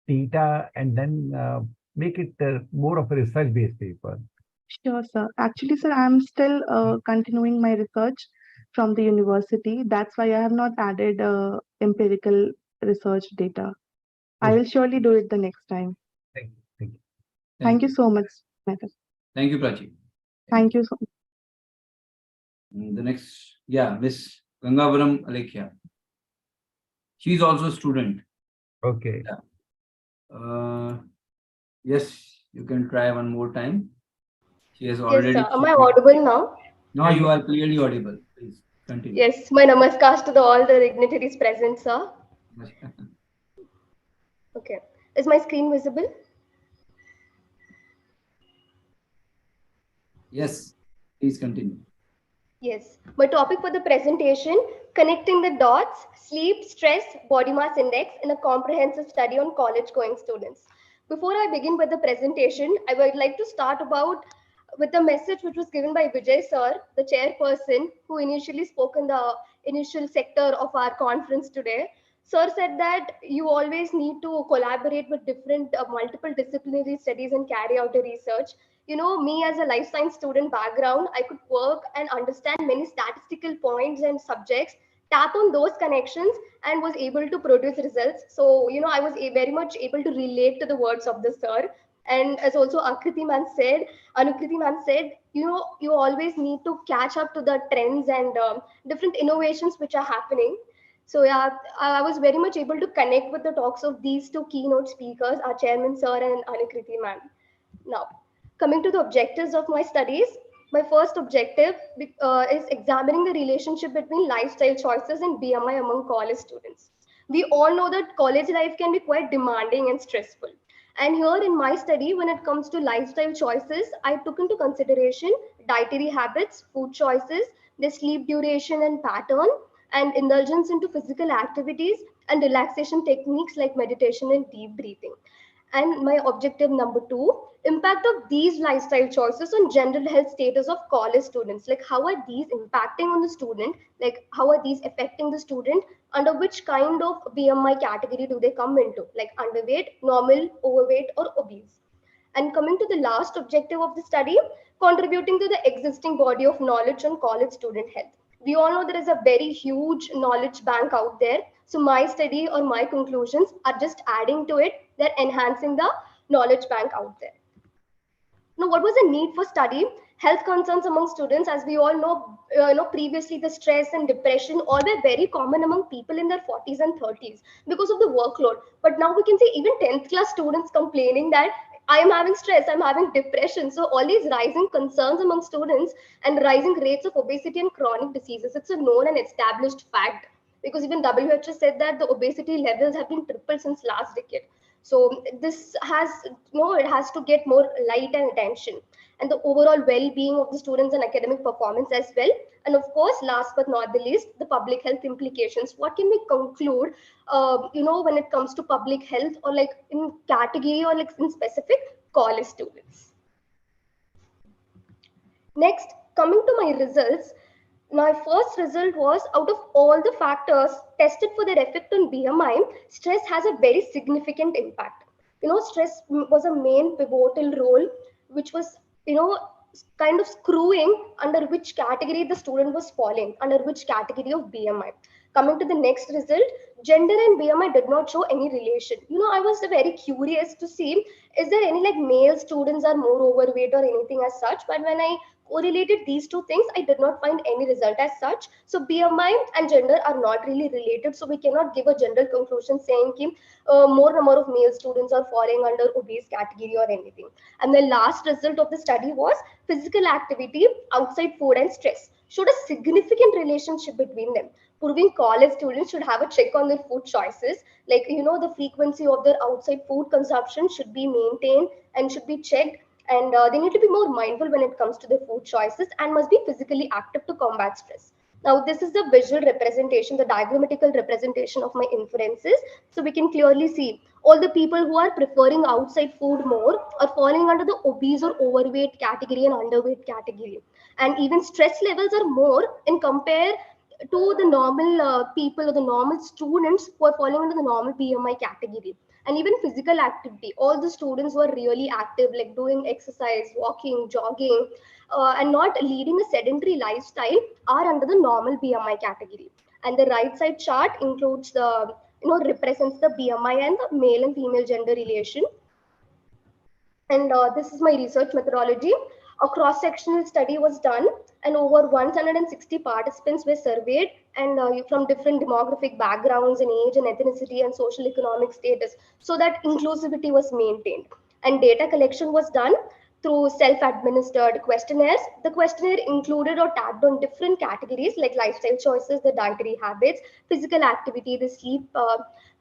data and then make it more of a research-based paper. Sure, sir. Actually, sir, I'm still continuing my research from the university. That's why I have not added empirical research data. I will surely do it the next time. Thank you. Thank you so much, Mehta. Thank you, Prachi. Thank you so much. The next, Miss Gangavaram Alekhya. She's also a student. Okay. Yes, you can try one more time. She has Yes, already. sir. Am I audible now? No, you are clearly audible. Please continue. Yes, my namaskars to all the dignitaries present, sir. Okay. Is my screen visible? Yes, please continue. Yes. My topic for the presentation, connecting the dots, sleep, stress, body mass index in a comprehensive study on college-going students. Before I begin with the presentation, I would like to start with the message which was given by Vijay sir, the chairperson who initially spoke in the initial sector of our conference today. Sir said that you always need to collaborate with different multiple disciplinary studies and carry out the research. You know, me as a life science student background, I could work and understand many statistical points and subjects tap on those connections and was able to produce results. So, I was very much able to relate to the words of the sir. And as also Anukriti ma'am said, you always need to catch up to the trends and different innovations which are happening. So yeah, I was very much able to connect with the talks of these two keynote speakers, our chairman sir and Anukriti ma'am. Now, coming to the objectives of my studies, my first objective is examining the relationship between lifestyle choices and BMI among college students. We all know that college life can be quite demanding and stressful. And here in my study, when it comes to lifestyle choices, I took into consideration dietary habits, food choices, the sleep duration and pattern, and indulgence into physical activities and relaxation techniques like meditation and deep breathing. And my objective number two, impact of these lifestyle choices on general health status of college students. Like how are these impacting on the student? Like how are these affecting the student? Under which kind of BMI category do they come into? Like underweight, normal, overweight, or obese? And coming to the last objective of the study, contributing to the existing body of knowledge on college student health. We all know there is a very huge knowledge bank out there. So my study or my conclusions are just adding to it. They're enhancing the knowledge bank out there. Now, what was the need for study? Health concerns among students, as we all know, previously the stress and depression all were very common among people in their 40s and 30s because of the workload. But now we can see even 10th class students complaining that I am having stress, I'm having depression. So all these rising concerns among students and rising rates of obesity and chronic diseases, it's a known and established fact because even WHO said that the obesity levels have been tripled since last decade. So this has, it has to get more light and attention, and the overall well-being of the students and academic performance as well. And of course, last but not the least, the public health implications. What can we conclude, when it comes to public health or like in category or like in specific college students? Next, coming to my results, my first result was out of all the factors tested for their effect on BMI, stress has a very significant impact. Stress was a main pivotal role, which was, kind of screwing under which category the student was falling, under which category of BMI. Coming to the next result, gender and BMI did not show any relation. I was very curious to see, is there any like male students are more overweight or anything as such? But when I correlated these two things, I did not find any result as such. So BMI and gender are not really related. So we cannot give a general conclusion saying more number of male students are falling under obese category or anything. And the last result of the study was physical activity outside food and stress showed a significant relationship between them, proving college students should have a check on their food choices. Like, the frequency of their outside food consumption should be maintained and should be checked. And they need to be more mindful when it comes to their food choices and must be physically active to combat stress. Now, this is the visual representation, the diagrammatical representation of my inferences. So we can clearly see all the people who are preferring outside food more are falling under the obese or overweight category and underweight category. And even stress levels are more in compare to the normal people or the normal students who are falling under the normal BMI category. And even physical activity, all the students were really active, like doing exercise, walking, jogging, and not leading a sedentary lifestyle are under the normal BMI category. And the right side chart includes the, represents the BMI and the male and female gender relation. And this is my research methodology. A cross-sectional study was done and over 160 participants were surveyed and from different demographic backgrounds and age and ethnicity and social economic status, so that inclusivity was maintained. And data collection was done through self-administered questionnaires. The questionnaire included or tagged on different categories like lifestyle choices, the dietary habits, physical activity, the sleep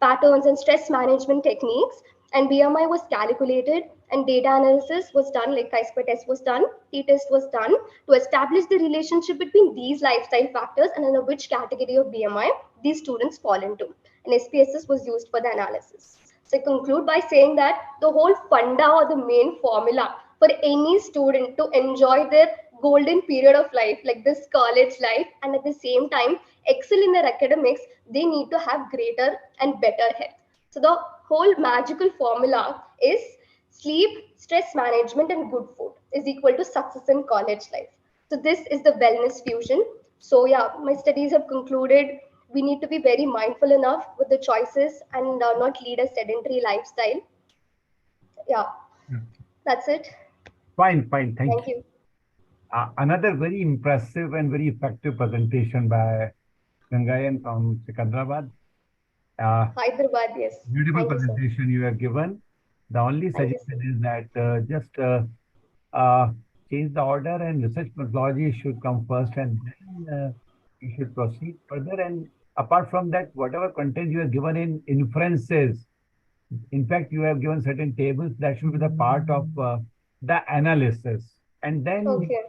patterns, and stress management techniques. And BMI was calculated and data analysis was done, like chi-square test was done, t-test was done to establish the relationship between these lifestyle factors and under which category of BMI these students fall into. And SPSS was used for the analysis. So I conclude by saying that the whole funda or the main formula for any student to enjoy their golden period of life, like this college life, and at the same time excel in their academics, they need to have greater and better health. So the whole magical formula is sleep, stress management, and good food is equal to success in college life. So this is the wellness fusion. So yeah, my studies have concluded we need to be very mindful enough with the choices and not lead a sedentary lifestyle. Yeah, that's it. Fine, fine. Thank Thank you. you. Another very impressive and very effective presentation by Gangayan from Secunderabad. Hyderabad, yes. Beautiful Thank you, sir. presentation you have given. The only Thank you, suggestion is that just change the order, and research methodology should come first, and then you should proceed further. And apart from that, whatever content you have given in inferences, in fact, you have given certain tables that should be the part of the analysis, and then Okay.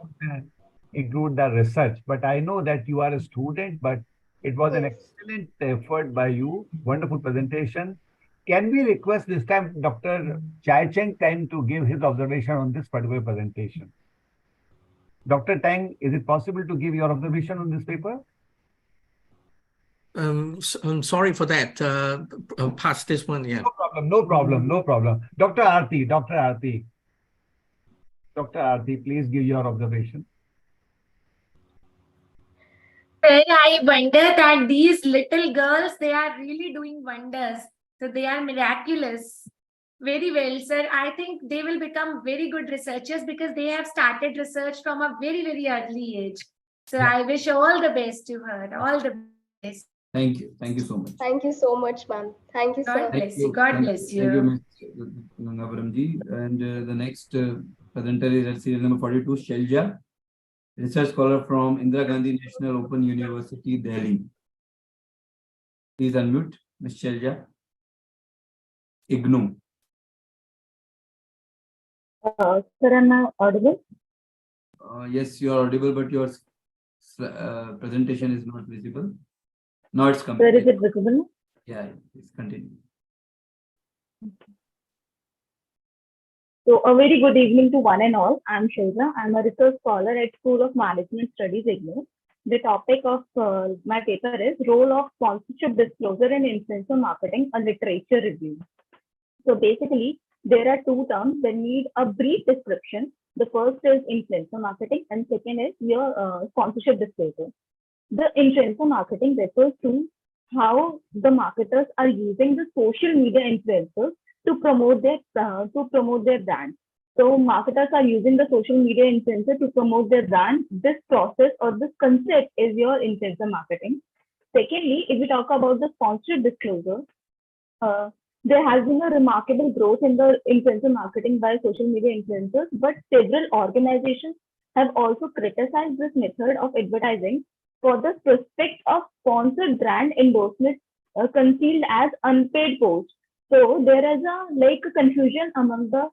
include the research. But I know that you are a student, but it was an excellent effort by you. Wonderful presentation. Can we request this time Dr. Chai Cheng Tang to give his observation on this particular presentation? Dr. Tang, is it possible to give your observation on this paper? I'm sorry for that. Pass this one, yeah. No problem, no problem, no problem. Dr. Aarti, please give your observation. Well, I wonder that these little girls, they are really doing wonders. So they are miraculous. Very well, sir. I think they will become very good researchers because they have started research from a very, very early age. So I wish all the best to her. All the best. Thank you. Thank you so much. Thank you so much, ma'am. Thank you, sir. God bless you. God bless you. Thank you, Ms. Gangavaramji. And the next presenter is at serial number 42, Shelja, research scholar from Indira Gandhi National Open University, Delhi. Please unmute, Ms. Shelja. IGNOU. Sir, am I audible? Yes, you are audible, but your presentation is not visible. Now it's coming. Sir, is it visible? Yeah, please continue. So, a very good evening to one and all. I'm Shilja. I'm a research scholar at School of Management Studies, IGNOU. The topic of my paper is Role of Sponsorship Disclosure in Influencer Marketing, a Literature Review. So, basically, there are two terms that need a brief description. The first is influencer marketing, and second is your sponsorship disclosure. The influencer marketing refers to how the marketers are using the social media influencers to promote their brand. So marketers are using the social media influencer to promote their brand. This process or this concept is your influencer marketing. Secondly, if we talk about the sponsorship disclosure, there has been a remarkable growth in the influencer marketing by social media influencers, but several organizations have also criticized this method of advertising for the prospect of sponsored brand endorsement concealed as unpaid posts. So there is a confusion among the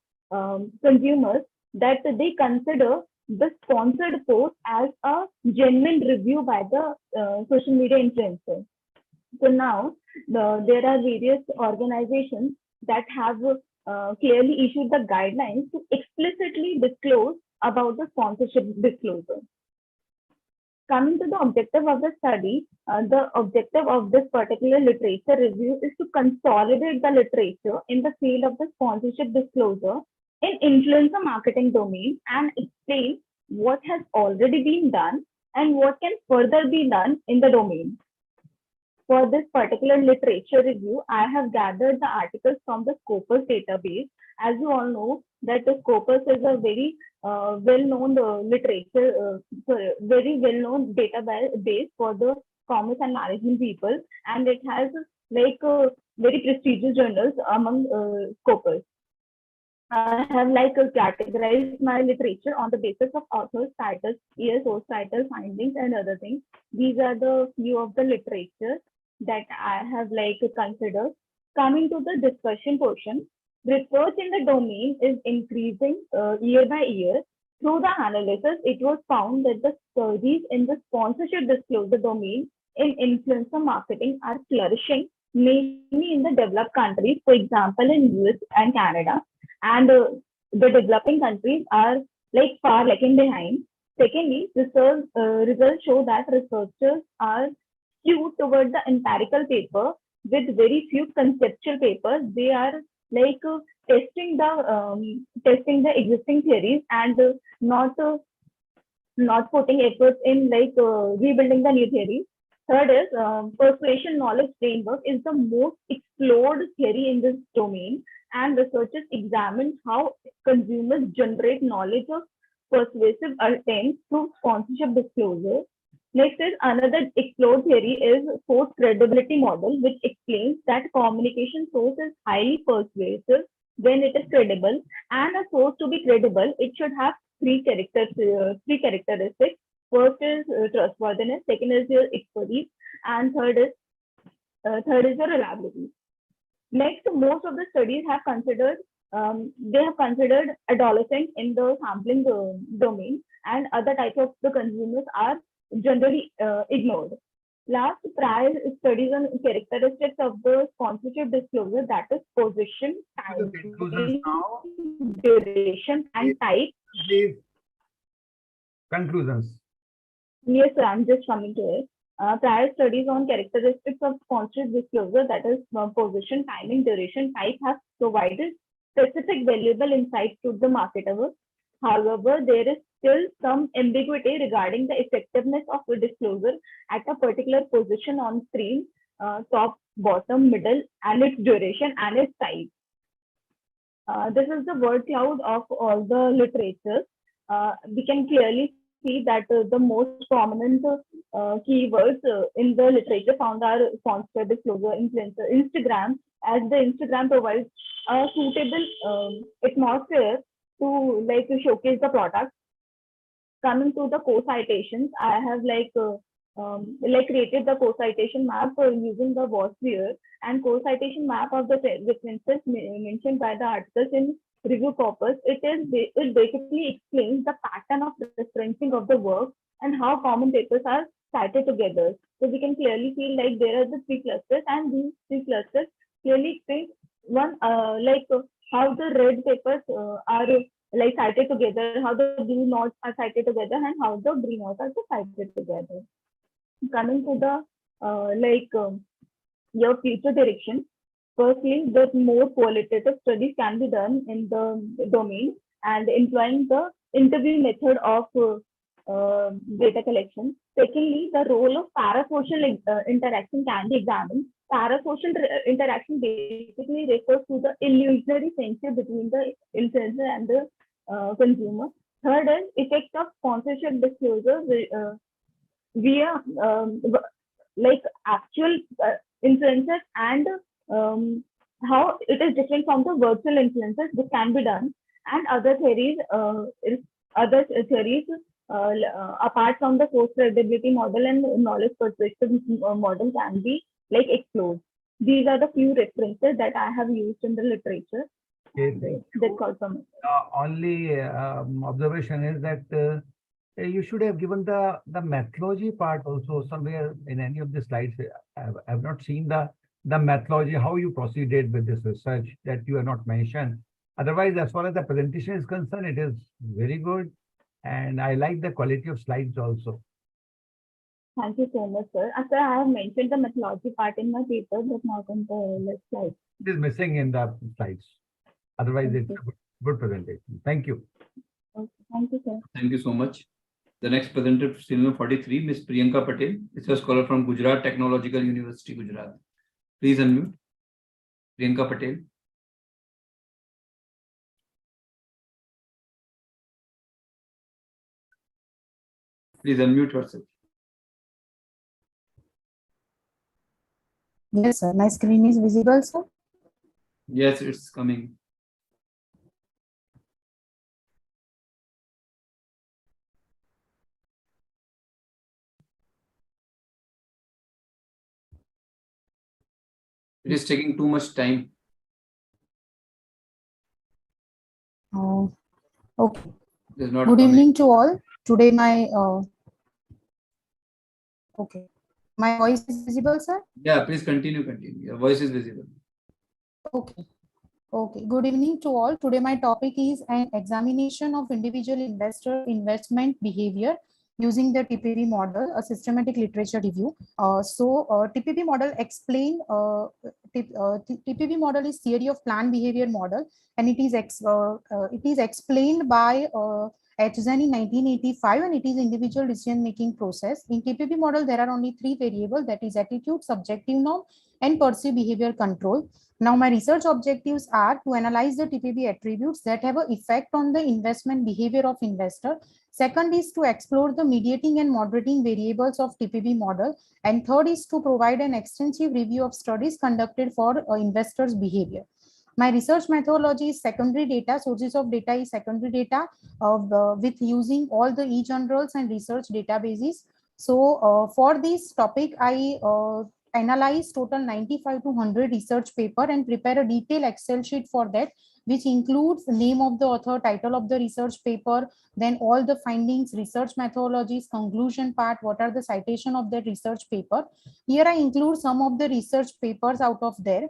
consumers that they consider the sponsored post as a genuine review by the social media influencer. So now there are various organizations that have clearly issued the guidelines to explicitly disclose about the sponsorship disclosure. Coming to the objective of the study, the objective of this particular literature review is to consolidate the literature in the field of the sponsorship disclosure in influencer marketing domain and explain what has already been done and what can further be done in the domain. For this particular literature review, I have gathered the articles from the Scopus database. As you all know, that the Scopus is a very well-known very well-known database for the commerce and management people, and it has very prestigious journals among Scopus. I have categorized my literature on the basis of authors, titles, years, source titles, findings, and other things. These are the few of the literature that I have considered. Coming to the discussion portion, research in the domain is increasing year by year. Through the analysis, it was found that the studies in the sponsorship disclosure domain in influencer marketing are flourishing, mainly in the developed countries, for example, in US and Canada. And the developing countries are far lagging behind. Secondly, results show that researchers are skewed toward the empirical paper with very few conceptual papers. They are testing the existing theories and not putting efforts in rebuilding the new theories. Third is persuasion knowledge framework is the most explored theory in this domain, and researchers examine how consumers generate knowledge of persuasive attempts through sponsorship disclosure. Next is another explored theory is source credibility model, which explains that communication source is highly persuasive when it is credible, and a source to be credible, it should have three characteristics. First is trustworthiness, second is your expertise, and third is your reliability. Next, most of the studies have considered adolescents in the sampling domain, and other types of the consumers are generally ignored. Last, prior studies on characteristics of the sponsorship disclosure, that is position, time, duration, and type. Please. Conclusions. Yes, sir, I'm just coming to it. Prior studies on characteristics of sponsorship disclosure, that is position, timing, duration, type, have provided specific valuable insights to the marketer. However, there is still some ambiguity regarding the effectiveness of the disclosure at a particular position on screen, top, bottom, middle, and its duration and its type. This is the word cloud of all the literature. We can clearly see that the most prominent keywords in the literature found are sponsor, disclosure, influencer, Instagram, as the Instagram provides a suitable atmosphere to showcase the product. Coming to the co-citations, I have created the co-citation map using the WordSphere, and co-citation map of the references mentioned by the articles in review corpus. It basically explains the pattern of referencing of the work and how common papers are cited together. So we can clearly see there are the three clusters, and these three clusters clearly explain one how the red papers are cited together, how the blue notes are cited together, and how the green notes are cited together. Coming to the your future direction. Firstly, the more qualitative studies can be done in the domain and employing the interview method of data collection. Secondly, the role of parasocial interaction can be examined. Parasocial interaction basically refers to the illusionary friendship between the influencer and the consumer. Third is effect of sponsorship disclosure via actual influencers, and how it is different from the virtual influencers. This can be done, and other theories apart from the source credibility model and knowledge perspective model can be explored. These are the few references that I have used in the literature. That's all from me. Only observation is that you should have given the methodology part also somewhere in any of the slides. I have not seen the methodology, how you proceeded with this research, that you have not mentioned. Otherwise, as far as the presentation is concerned, it is very good, and I like the quality of slides also. Thank you so much, sir. Sir, I have mentioned the methodology part in my paper, but not in the slides. It is missing in the slides. Otherwise, it's a good presentation. Thank you. Okay. Thank you, sir. Thank you so much. The next presenter, serial number 43, Ms. Priyanka Patel, research scholar from Gujarat Technological University, Gujarat. Please unmute. Priyanka Patel. Please unmute yourself. Yes, sir. My screen is visible, sir. Yes, it's coming. It is taking too much time. Okay. Good evening to all. Today my okay. My voice is visible, sir? Yeah, please continue. Your voice is visible. Okay. Okay. Good evening to all. Today my topic is an examination of individual investor investment behavior using the TPV model, a systematic literature review. TPV model explain TPV model is theory of planned behavior model, and it is explained by HZN in 1985, and it is individual decision making process. In TPB model, there are only 3 variables, that is attitude, subjective norm, and perceived behavior control. Now, my research objectives are to analyze the TPB attributes that have an effect on the investment behavior of investor. Second is to explore the mediating and moderating variables of TPB model. And third is to provide an extensive review of studies conducted for investors' behavior. My research methodology is secondary data. Sources of data is secondary data with using all the e-journals and research databases. So for this topic, I analyze total 95 to 100 research paper and prepare a detailed Excel sheet for that, which includes the name of the author, title of the research paper, then all the findings, research methodologies, conclusion part, what are the citation of the research paper. Here I include some of the research papers out of there.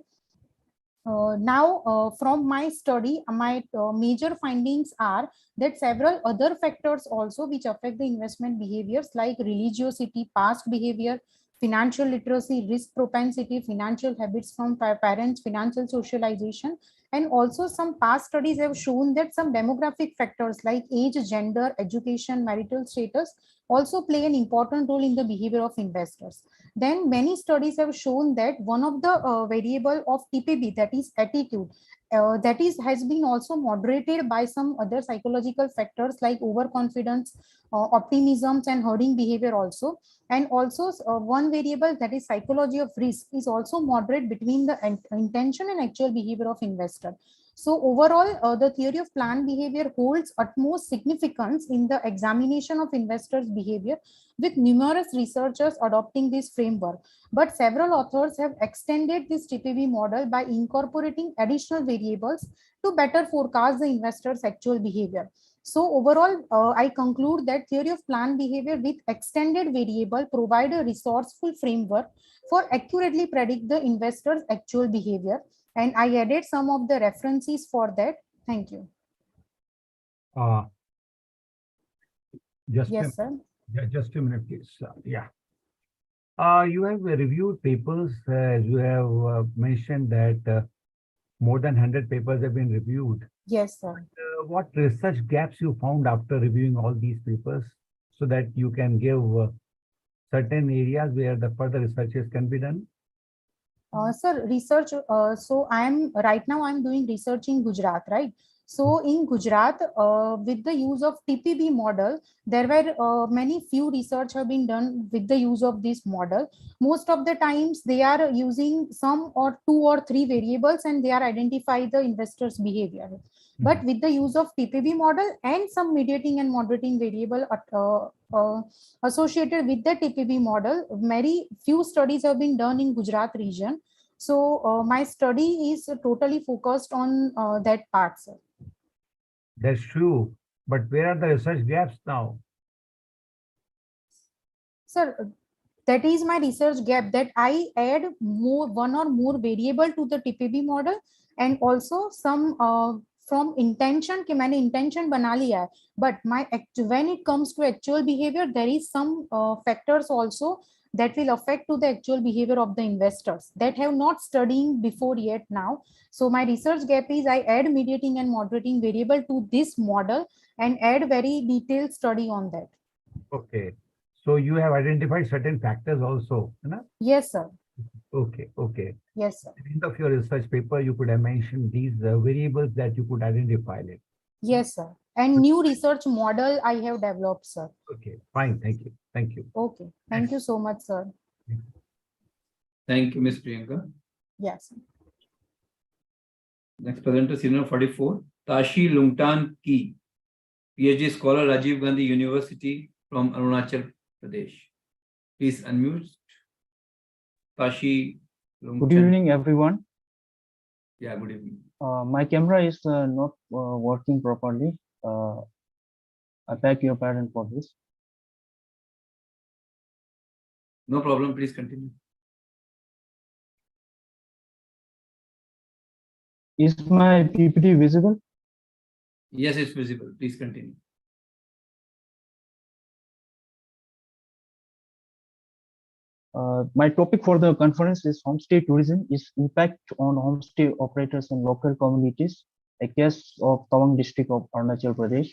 From my study, my major findings are that several other factors also which affect the investment behaviors, like religiosity, past behavior, financial literacy, risk propensity, financial habits from parents, financial socialization, and also some past studies have shown that some demographic factors like age, gender, education, marital status also play an important role in the behavior of investors. Then many studies have shown that one of the variable of TPB, that is attitude, has been also moderated by some other psychological factors like overconfidence, optimisms, and herding behavior also. And also one variable, that is psychology of risk, is also moderate between the intention and actual behavior of investor. So overall, the theory of planned behavior holds utmost significance in the examination of investors' behavior, with numerous researchers adopting this framework. But several authors have extended this TPB model by incorporating additional variables to better forecast the investor's actual behavior. So overall, I conclude that theory of planned behavior with extended variable provide a resourceful framework for accurately predict the investor's actual behavior. And I added some of the references for that. Thank you. Yes, sir. Just a minute, please. Yeah. You have reviewed papers, as you have mentioned that more than 100 papers have been reviewed. Yes, sir. What research gaps you found after reviewing all these papers, so that you can give certain areas where the further researches can be done? Sir, research. So right now I'm doing research in Gujarat, right? So in Gujarat, with the use of TPB model, there were many few research have been done with the use of this model. Most of the times they are using some or 2 or 3 variables and they are identify the investor's behavior. But with the use of TPB model and some mediating and moderating variable associated with the TPB model, very few studies have been done in Gujarat region. So my study is totally focused on that part, sir. That's true, but where are the research gaps now? Sir, that is my research gap, that I add one or more variable to the TPB model, and also some from intention कि मैंने intention बना लिया है, but when it comes to actual behavior, there is some factors also that will affect to the actual behavior of the investors that have not studied before yet now. So my research gap is I add mediating and moderating variable to this model and add very detailed study on that. Okay, so you have identified certain factors also, you know? Yes, sir. Okay, okay. Yes, sir. At the end of your research paper, you could have mentioned these variables that you could identify it. Yes, sir. And new research model I have developed, sir. Okay, fine. Thank you. Thank you. Okay. Thank you so much, sir. Thank you, Ms. Priyanka. Yes. Next presenter, senior 44, Tashi Lungtan Ki, PhD scholar, Rajiv Gandhi University from Arunachal Pradesh. Please unmute. Tashi Lungtan. Good evening, everyone. Yeah, good evening. My camera is not working properly. I beg your pardon for this. No problem, please continue. Is my PPT visible? Yes, it's visible. Please continue. My topic for the conference is homestay tourism, its impact on homestay operators and local communities, a case of Tawang district of Arunachal Pradesh.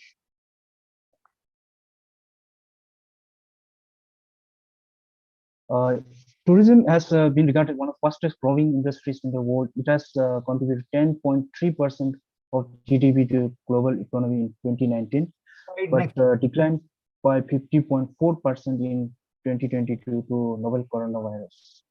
Tourism has been regarded one of the fastest growing industries in the world. It has contributed 10.3% of GDP to global economy in 2019, but declined by 50.4% in 2022 to novel coronavirus.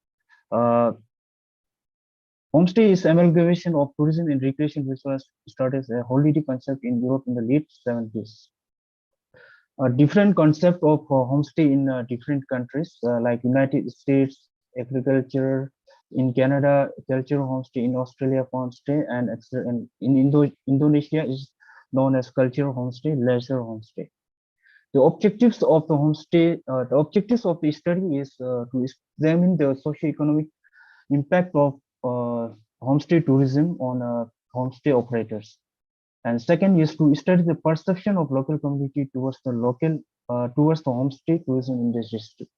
Homestay is amalgamation of tourism and recreation, which was started as a holiday concept in Europe in the late 70s. A different concept of homestay in different countries, like United States, agriculture; in Canada, cultural homestay; in Australia, farmstay; and in Indonesia is known as cultural homestay, leisure homestay. The objectives of the homestay, the objectives of the study is to examine the socio-economic impact of homestay tourism on homestay operators. And second is to study the perception of local community towards the homestay tourism industry.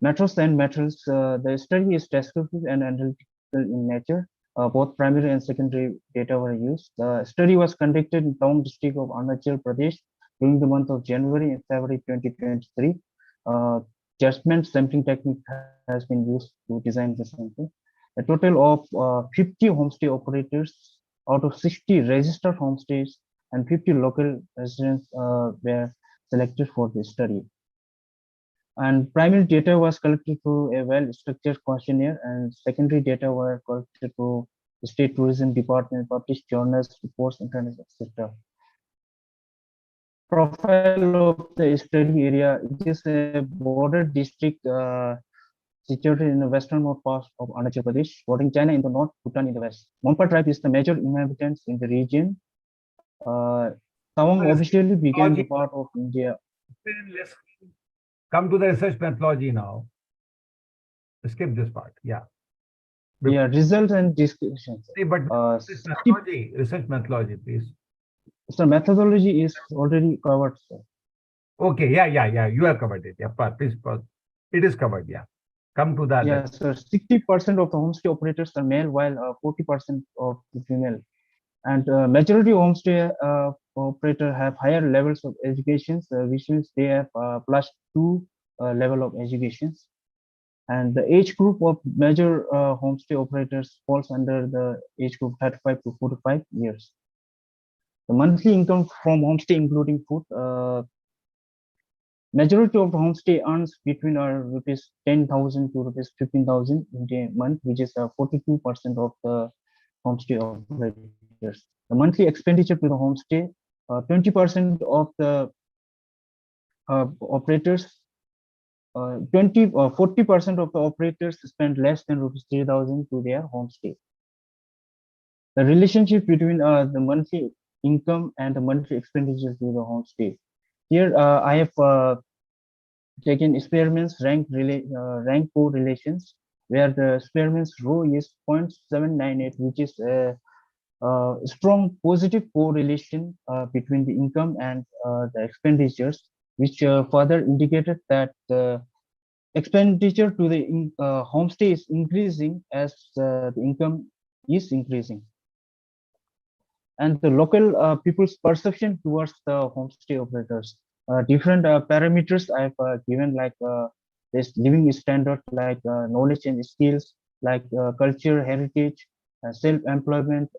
Methods and methods. The study is descriptive and analytical in nature. Both primary and secondary data were used. The study was conducted in Tawang district of Arunachal Pradesh during the month of January and February 2023. Judgment sampling technique has been used to design the sample. A total of 50 homestay operators out of 60 registered homestays and 50 local residents were selected for the study. And primary data was collected through a well-structured questionnaire, and secondary data were collected through the State Tourism Department, published journals, reports, internet, etc. Profile of the study area: it is a border district situated in the westernmost part of Arunachal Pradesh, bordering China in the north, Bhutan in the west. Monpa tribe is the major inhabitants in the region. Tawang officially became the part of India. Let's come to the research methodology now. Skip this part. Yeah. Yeah, results and discussions. But research methodology, please. So methodology is already covered, sir. Okay, yeah. You have covered it. Yeah, please. It is covered. Yeah. Come to that. Yes, sir. 60% of the homestay operators are male, while 40% of the female. And majority of homestay operator have higher levels of education, which means they have +2 level of education. And the age group of major homestay operators falls under the age group 35 to 45 years. The monthly income from homestay, including food, majority of the homestay earns between rupees 10,000 to rupees 15,000 in a month, which is 42% of the homestay operators. The monthly expenditure to the homestay, 20% of the operators, 40% of the operators spend less than rupees 3,000 to their homestay. The relationship between the monthly income and the monthly expenditure to the homestay. Here I have taken Spearman's rank correlations, where the Spearman's rho is 0.798, which is a strong positive correlation between the income and the expenditures, which further indicated that the expenditure to the homestay is increasing as the income is increasing. And the local people's perception towards the homestay operators. Different parameters I've given, like this living standard, like knowledge and skills, like culture, heritage, self-employment,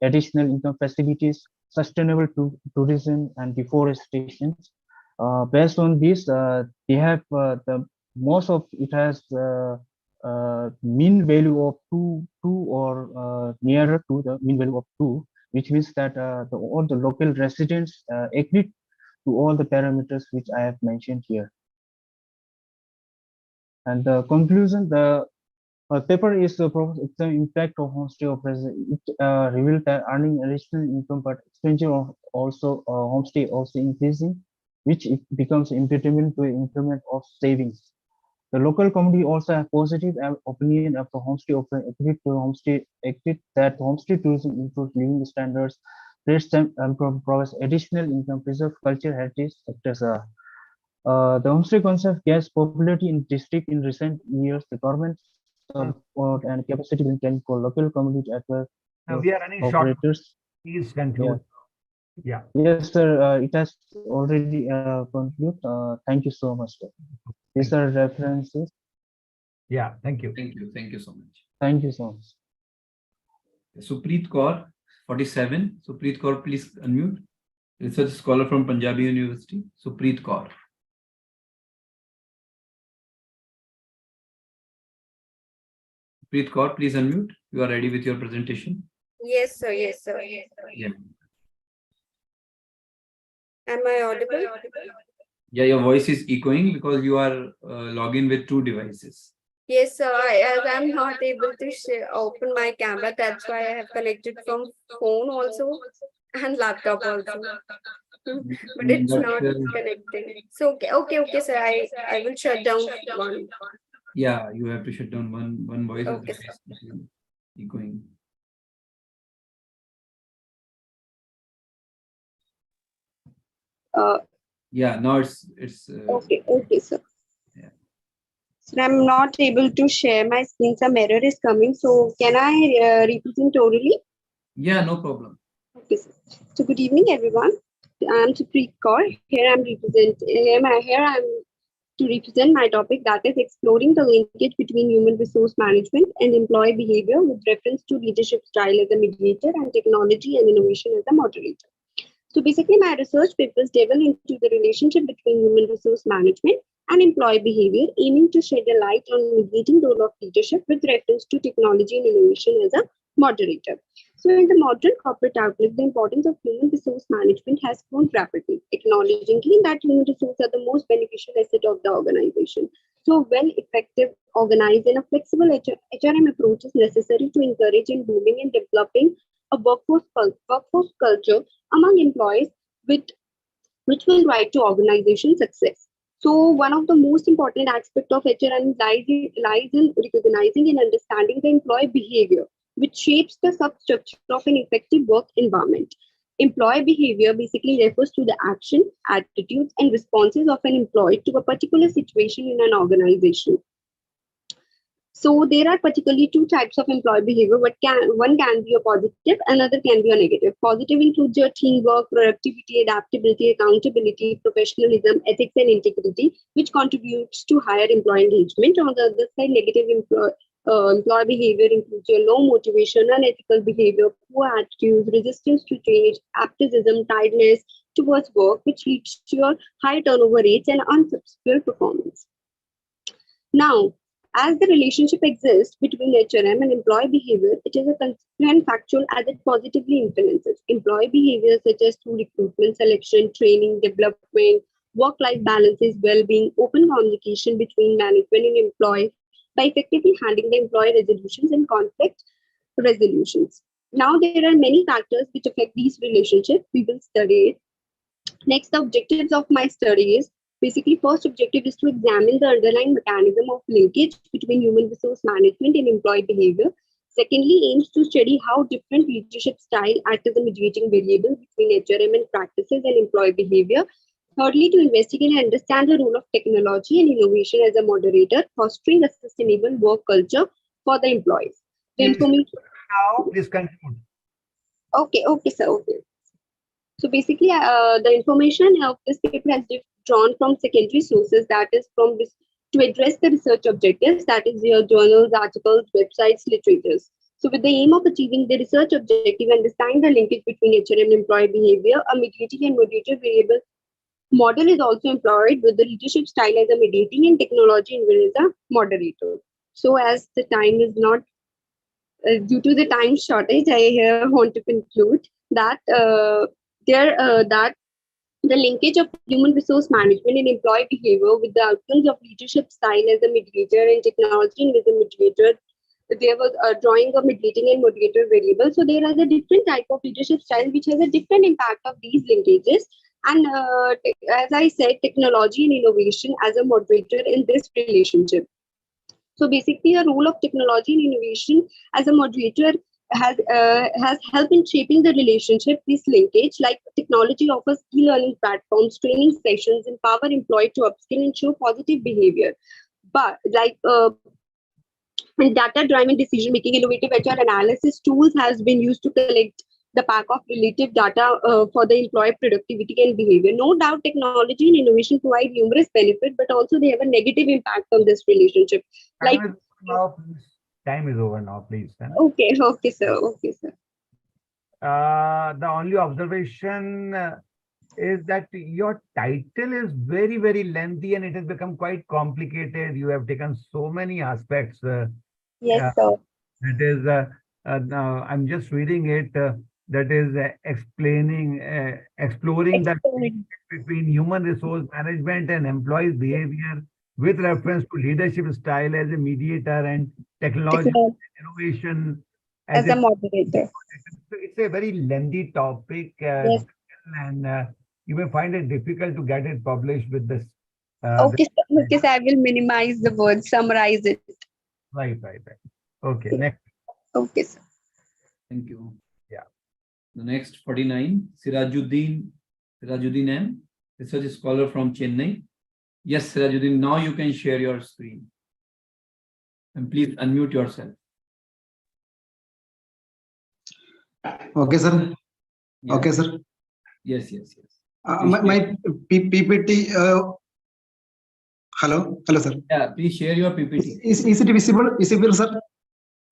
additional income facilities, sustainable tourism, and deforestation. Based on this, they have the most of it has mean value of 2 or nearer to the mean value of 2, which means that all the local residents agree to all the parameters which I have mentioned here. And the conclusion, the paper is the impact of homestay operation. It revealed that earning additional income, but expenditure of also homestay also increasing, which it becomes impediment to increment of savings. The local community also have positive opinion of the homestay operation. Agreed that homestay tourism improves living standards, creates provides additional income, preserve culture, heritage, etc. The homestay concept gains popularity in district in recent years. The government support and capacity building for local community as well. We are running operators. Short. Please conclude. Yeah. Yes, sir. It has already concluded. Thank you so much, sir. These are references. Yeah, thank you. Thank you. Thank you so much. Thank you so much. Supreet Kaur, 47. Supreet Kaur, please unmute. Research scholar from Punjabi University. Supreet Kaur. Supreet Kaur, please unmute. You are ready with your presentation. Yes, sir. Yes, sir. Yeah. Am I audible? Yeah, your voice is echoing because you are logged in with two devices. Yes, sir. As I'm not able to open my camera, that's why I have connected from phone also and laptop also. But it's not connecting. So okay, sir. I will shut down one. Yeah, you have to shut down one voice of Okay, the echoing. Yeah, now it's Okay, sir. So I'm not able to share my screen. Some error is coming. So can I represent orally? yeah, no problem. Okay, sir. So good evening, everyone. I'm Supreet Kaur. Here I'm to represent my topic, that is exploring the linkage between human resource management and employee behavior with reference to leadership style as a mediator and technology and innovation as a moderator. So basically, my research papers delve into the relationship between human resource management and employee behavior, aiming to shed a light on mediating role of leadership with reference to technology and innovation as a moderator. So in the modern corporate outlook, the importance of human resource management has grown rapidly, acknowledging that human resources are the most beneficial asset of the organization. So well-effective, organized, and a flexible HRM approach is necessary to encourage in booming and developing a workforce culture among employees which will drive to organization success. So one of the most important aspects of HRM lies in recognizing and understanding the employee behavior, which shapes the substructure of an effective work environment. Employee behavior basically refers to the action, attitudes, and responses of an employee to a particular situation in an organization. So there are particularly two types of employee behavior. One can be a positive, another can be a negative. Positive includes your teamwork, productivity, adaptability, accountability, professionalism, ethics, and integrity, which contributes to higher employee engagement. On the other side, negative employee behavior includes your low motivation, unethical behavior, poor attitudes, resistance to change, absenteeism, tiredness towards work, which leads to your high turnover rates and unsuccessful performance. Now, as the relationship exists between HRM and employee behavior, it is a consistent factual as it positively influences employee behavior such as through recruitment, selection, training, development, work-life balances, well-being, open communication between management and employee by effectively handling the employee resolutions and conflict resolutions. Now, there are many factors which affect these relationships. We will study it. Next, the objectives of my study is basically, first objective is to examine the underlying mechanism of linkage between human resource management and employee behavior. Secondly, aims to study how different leadership style act as a mediating variable between HRM and practices and employee behavior. Thirdly, to investigate and understand the role of technology and innovation as a moderator, fostering a sustainable work culture for the employees. The information. Now, please continue. Okay, sir. Okay. So basically, the information of this paper has drawn from secondary sources, that is from this to address the research objectives, that is your journals, articles, websites, literatures. So with the aim of achieving the research objective, understanding the linkage between HRM and employee behavior, a mediating and moderator variable model is also employed with the leadership style as a mediating and technology as a moderator. So as the time is not, due to the time shortage, I here want to conclude that that the linkage of human resource management and employee behavior with the outcomes of leadership style as a mediator and technology as a moderator, there was drawing a mediating and moderator variable. So there is a different type of leadership style which has a different impact of these linkages. And as I said, technology and innovation as a moderator in this relationship. So basically, the role of technology and innovation as a moderator has helped in shaping the relationship, this linkage. Like technology offers e-learning platforms, training sessions, empower employee to upskill and show positive behavior. But like data-driven decision-making, innovative HR analysis tools has been used to collect the pack of relative data for the employee productivity and behavior. No doubt technology and innovation provide numerous benefits, but also they have a negative impact on this relationship. Like, Time is over now, please. okay, okay, sir. Okay, sir. The only observation is that your title is very, very lengthy and it has become quite complicated. You have taken so many aspects. Yes, sir. That is, I'm just reading it. That is exploring the link between human resource management and employees' behavior with reference to leadership style as a mediator and technological innovation as a moderator. So it's a very lengthy topic, Yes. and you may find it difficult to get it published with this. Okay, sir. Okay, sir. I will minimize the words, summarize it. Right. Okay, next. Okay, sir. Thank you. Yeah. The next 49, Sirajuddin M, research scholar from Chennai. Yes, Sirajuddin, now you can share your screen. And please unmute yourself. Okay, sir. Yeah. Okay, sir. Yes. My PPT. Hello, sir. Yeah, please share your PPT. Is it visible? Visible, sir?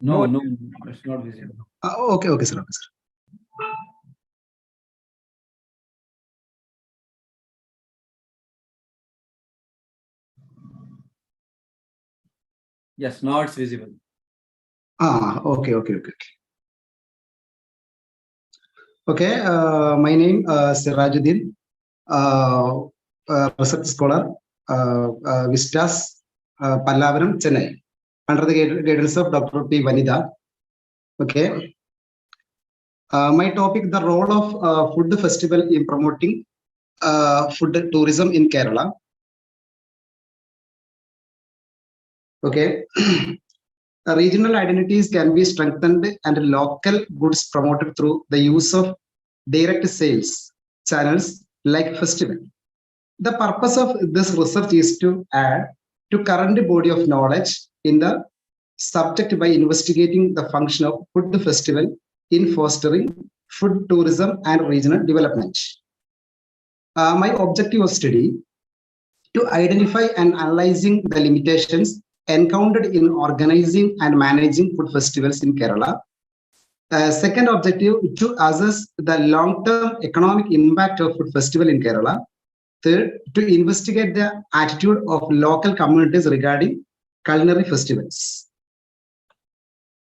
No, it's not visible. Okay, sir. Okay, sir. Yes, now it's visible. Okay. Okay, my name Sirajuddin, research scholar, Vistas, Pallavaram, Chennai, under the guidance of Dr. P. Vanida. Okay. My topic, the role of food festival in promoting food tourism in Kerala. Okay. Regional identities can be strengthened and local goods promoted through the use of direct sales channels like festival. The purpose of this research is to add to current body of knowledge in the subject by investigating the function of food festival in fostering food tourism and regional development. My objective of study to identify and analyzing the limitations encountered in organizing and managing food festivals in Kerala. Second objective, to assess the long-term economic impact of food festival in Kerala. Third, to investigate the attitude of local communities regarding culinary festivals.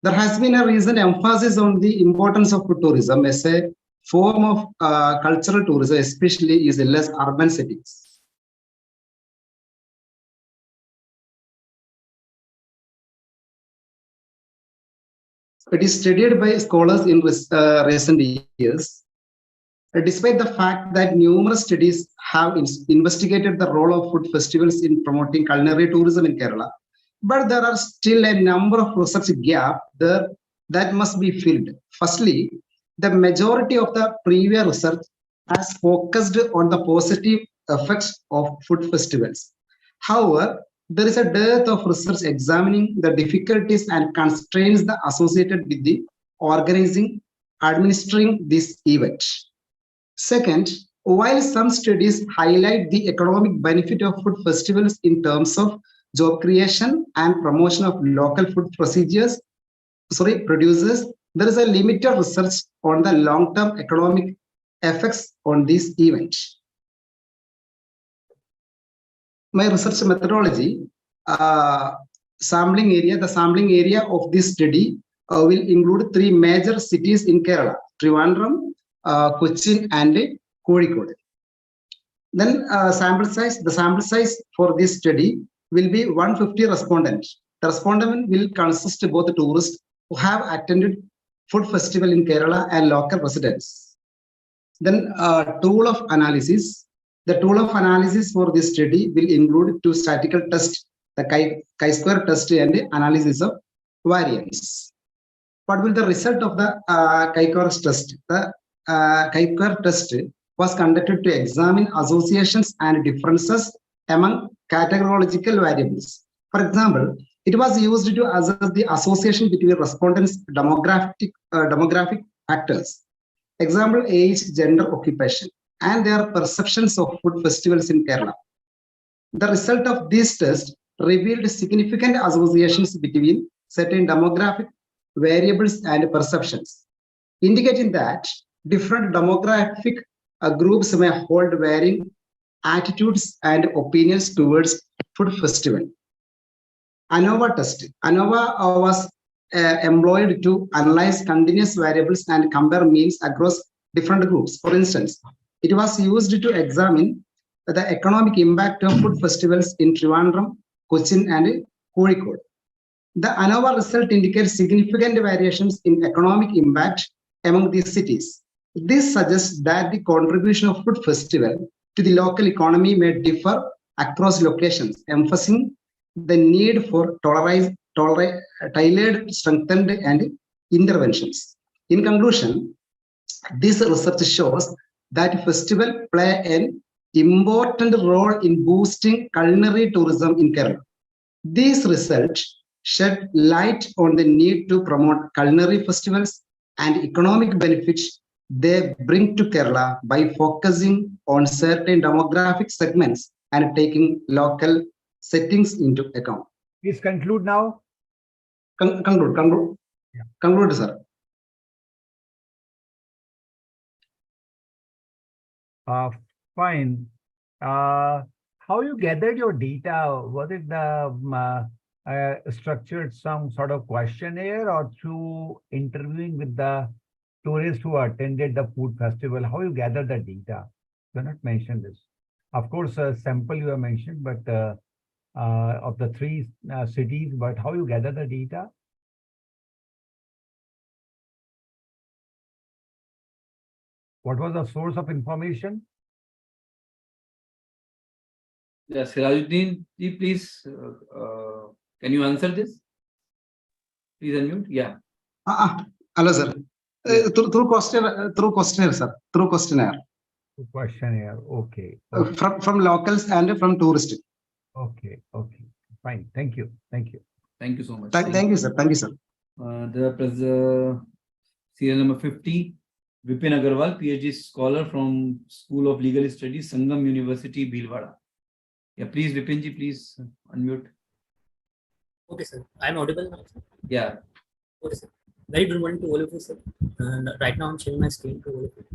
There has been a recent emphasis on the importance of food tourism as a form of cultural tourism, especially in less urban settings. It is studied by scholars in recent years. Despite the fact that numerous studies have investigated the role of food festivals in promoting culinary tourism in Kerala, but there are still a number of research gaps there that must be filled. Firstly, the majority of the previous research has focused on the positive effects of food festivals. However, there is a dearth of research examining the difficulties and constraints that associated with the organizing, administering this event. Second, while some studies highlight the economic benefit of food festivals in terms of job creation and promotion of local food producers, there is a limited research on the long-term economic effects on this event. My research methodology, the sampling area of this study will include 3 major cities in Kerala: Trivandrum, Cochin, and Kozhikode. Then the sample size for this study will be 150 respondents. The respondent will consist of both tourists who have attended food festival in Kerala and local residents. Then tool of analysis. The tool of analysis for this study will include 2 statistical tests, the chi-square test and the analysis of variance. What will the result of the chi-square test? The chi-square test was conducted to examine associations and differences among categorical variables. For example, it was used to assess the association between respondents' demographic factors. Example, age, gender, occupation, and their perceptions of food festivals in Kerala. The result of this test revealed significant associations between certain demographic variables and perceptions, indicating that different demographic groups may hold varying attitudes and opinions towards food festival. ANOVA test. ANOVA was employed to analyze continuous variables and compare means across different groups. For instance, it was used to examine the economic impact of food festivals in Trivandrum, Cochin, and Kozhikode. The ANOVA result indicates significant variations in economic impact among these cities. This suggests that the contribution of food festival to the local economy may differ across locations, emphasizing the need for tailored, strengthened, and interventions. In conclusion, this research shows that festival play an important role in boosting culinary tourism in Kerala. These results shed light on the need to promote culinary festivals and economic benefits they bring to Kerala by focusing on certain demographic segments and taking local settings into account. Please conclude now. Conclude, sir. Fine. How you gathered your data? Was it the structured some sort of questionnaire or through interviewing with the tourists who attended the food festival? How you gather the data? You not mentioned this. Of course, a sample you have mentioned, but of the three cities, but how you gather the data? What was the source of information? Yes, Sirajuddin, please, can you answer this? Please unmute. Yeah. Hello, sir. Through questionnaire, sir. Through questionnaire. Questionnaire. Okay. From locals and from tourists. Okay. Fine. Thank you. Thank you so much. Thank you, sir. Thank you, sir. The serial number 50, Vipin Agarwal, PhD scholar from School of Legal Studies, Sangam University, Bhilwara. Yeah, please, Vipinji, please unmute. Okay, sir. I'm audible now, sir? Yeah. Okay, sir. Very good morning to all of you, sir. And right now I'm sharing my screen to all of you.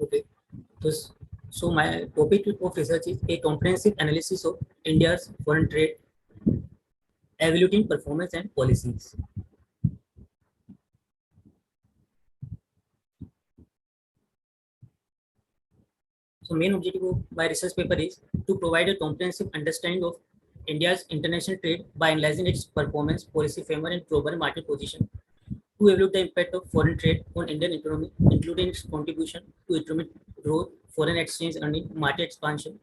Okay. So my topic of research is a comprehensive analysis of India's foreign trade, evaluating performance and policies. So main objective of my research paper is to provide a comprehensive understanding of India's international trade by analyzing its performance, policy framework, and global market position, to evaluate the impact of foreign trade on Indian economy, including its contribution to economic growth, foreign exchange earning, market expansion,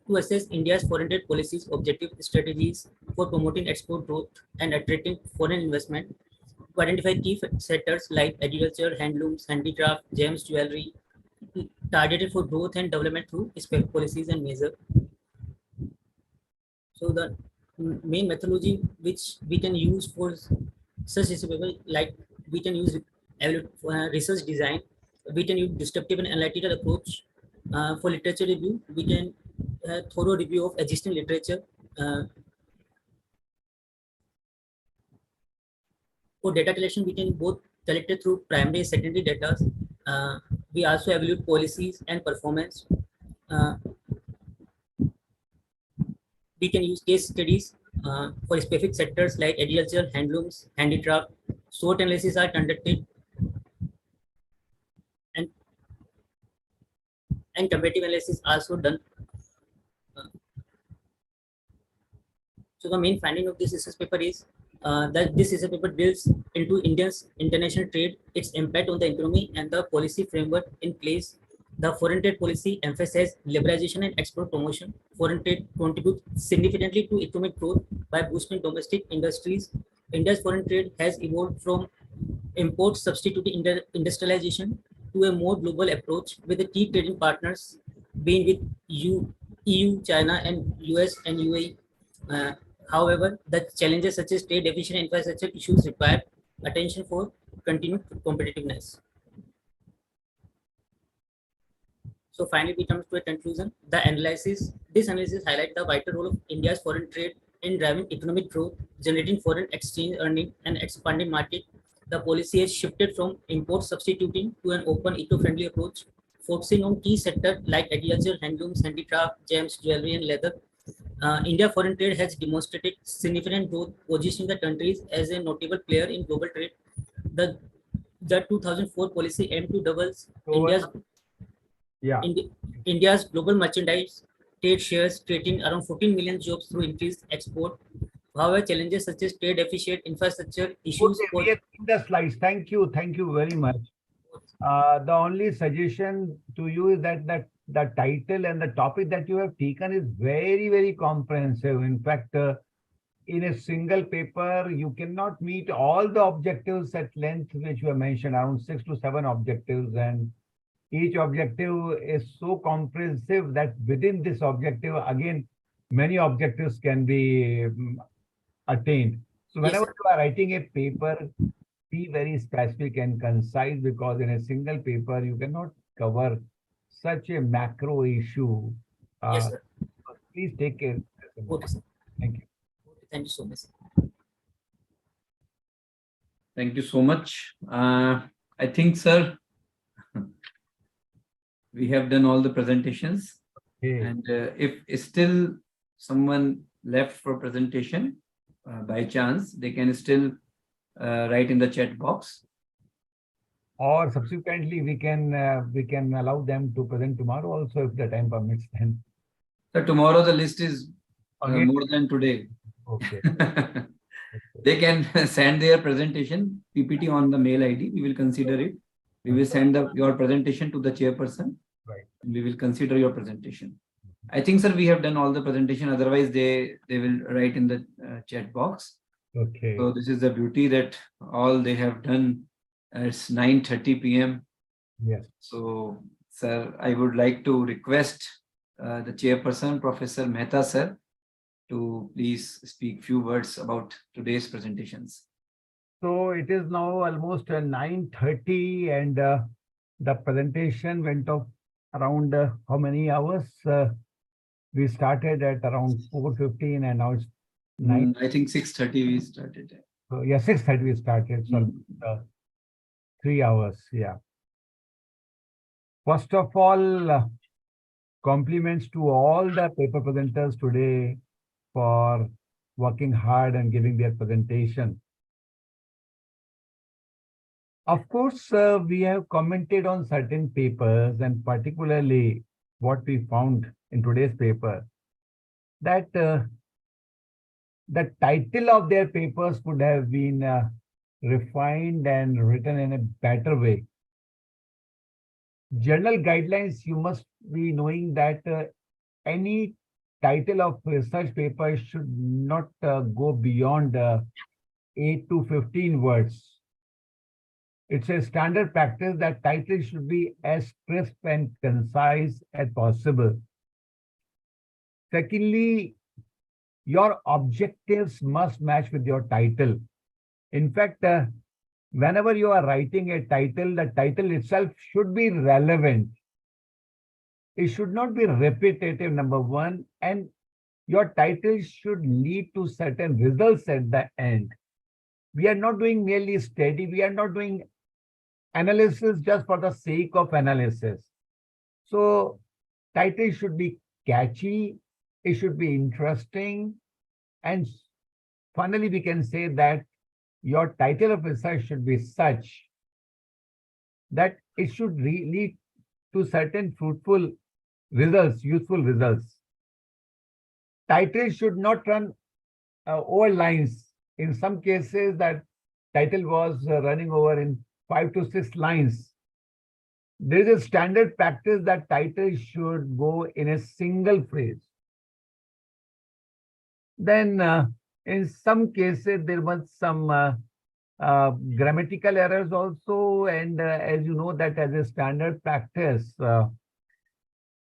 to assess India's foreign trade policies, objective strategies for promoting export growth and attracting foreign investment, to identify key sectors like agriculture, handlooms, handicraft, gems, jewelry, targeted for growth and development through specific policies and measures. So the main methodology which we can use for such research paper, like we can use research design, we can use descriptive and analytical approach. For literature review, we can thorough review of existing literature. For data collection, we can both collect it through primary and secondary data. We also evaluate policies and performance. We can use case studies for specific sectors like agriculture, handlooms, handicraft. SWOT analysis are conducted, and comparative analysis also done. So the main finding of this research paper is that this research paper delves into India's international trade, its impact on the economy, and the policy framework in place. The foreign trade policy emphasizes liberalization and export promotion. Foreign trade contributes significantly to economic growth by boosting domestic industries. India's foreign trade has evolved from import substituting industrialization to a more global approach with the key trading partners been with EU, China, and US and UAE. However, the challenges such as trade deficient infrastructure issues require attention for continued competitiveness. So finally, we come to a conclusion. This analysis highlights the vital role of India's foreign trade in driving economic growth, generating foreign exchange earning, and expanding market. The policy has shifted from import substituting to an open, eco-friendly approach, focusing on key sectors like agriculture, handlooms, handicraft, gems, jewelry, and leather. India foreign trade has demonstrated significant growth, positioning the countries as a notable player in global trade. The 2004 policy aimed to double India's global merchandise trade shares, creating around 14 million jobs through increased export. However, challenges such as trade deficit, infrastructure issues. Okay, we have seen the slides. Thank you very much. The only suggestion to you is that the title and the topic that you have taken is very comprehensive. In fact, in a single paper, you cannot meet all the objectives at length which were mentioned, around 6 to 7 objectives, and each objective is so comprehensive that within this objective, again, many objectives can be attained. So whenever you are writing a paper, be very specific and concise, because in a single paper, you cannot cover such a macro issue. Yes, sir. Please take care. Okay, sir. Thank you. Thank you so much. Thank you so much. I think, sir, we have done all the presentations. Okay. And if still someone left for presentation, by chance, they can still write in the chat box. Or subsequently, we can allow them to present tomorrow also if the time permits. Then. So tomorrow the list is more than today. Okay. They can send their presentation PPT on the mail ID. We will consider it. We will send your presentation to the chairperson. Right. And we will consider your presentation. I think, sir, we have done all the presentation. Otherwise, they will write in the chat box. Okay. So this is the beauty that all they have done. It's 9:30 p.m. Yes. So, sir, I would like to request the chairperson, Professor Mehta, sir, to please speak few words about today's presentations. So it is now almost 9:30, and the presentation went off around how many hours? We started at around 4:15, and now it's 9. I think 6:30 we started. So yeah, 6:30 we started. So 3 hours. Yeah. First of all, compliments to all the paper presenters today for working hard and giving their presentation. Of course, we have commented on certain papers, and particularly what we found in today's paper, that the title of their papers could have been refined and written in a better way. General guidelines, you must be knowing that any title of research paper should not go beyond 8 to 15 words. It's a standard practice that titles should be as crisp and concise as possible. Secondly, your objectives must match with your title. In fact, whenever you are writing a title, the title itself should be relevant. It should not be repetitive, number one, and your title should lead to certain results at the end. We are not doing merely study. We are not doing analysis just for the sake of analysis. So title should be catchy. It should be interesting. And finally, we can say that your title of research should be such that it should lead to certain fruitful results, useful results. Title should not run over lines. In some cases, that title was running over in 5 to 6 lines. There is a standard practice that title should go in a single phrase. Then, in some cases, there was some grammatical errors also, and as you know, that as a standard practice,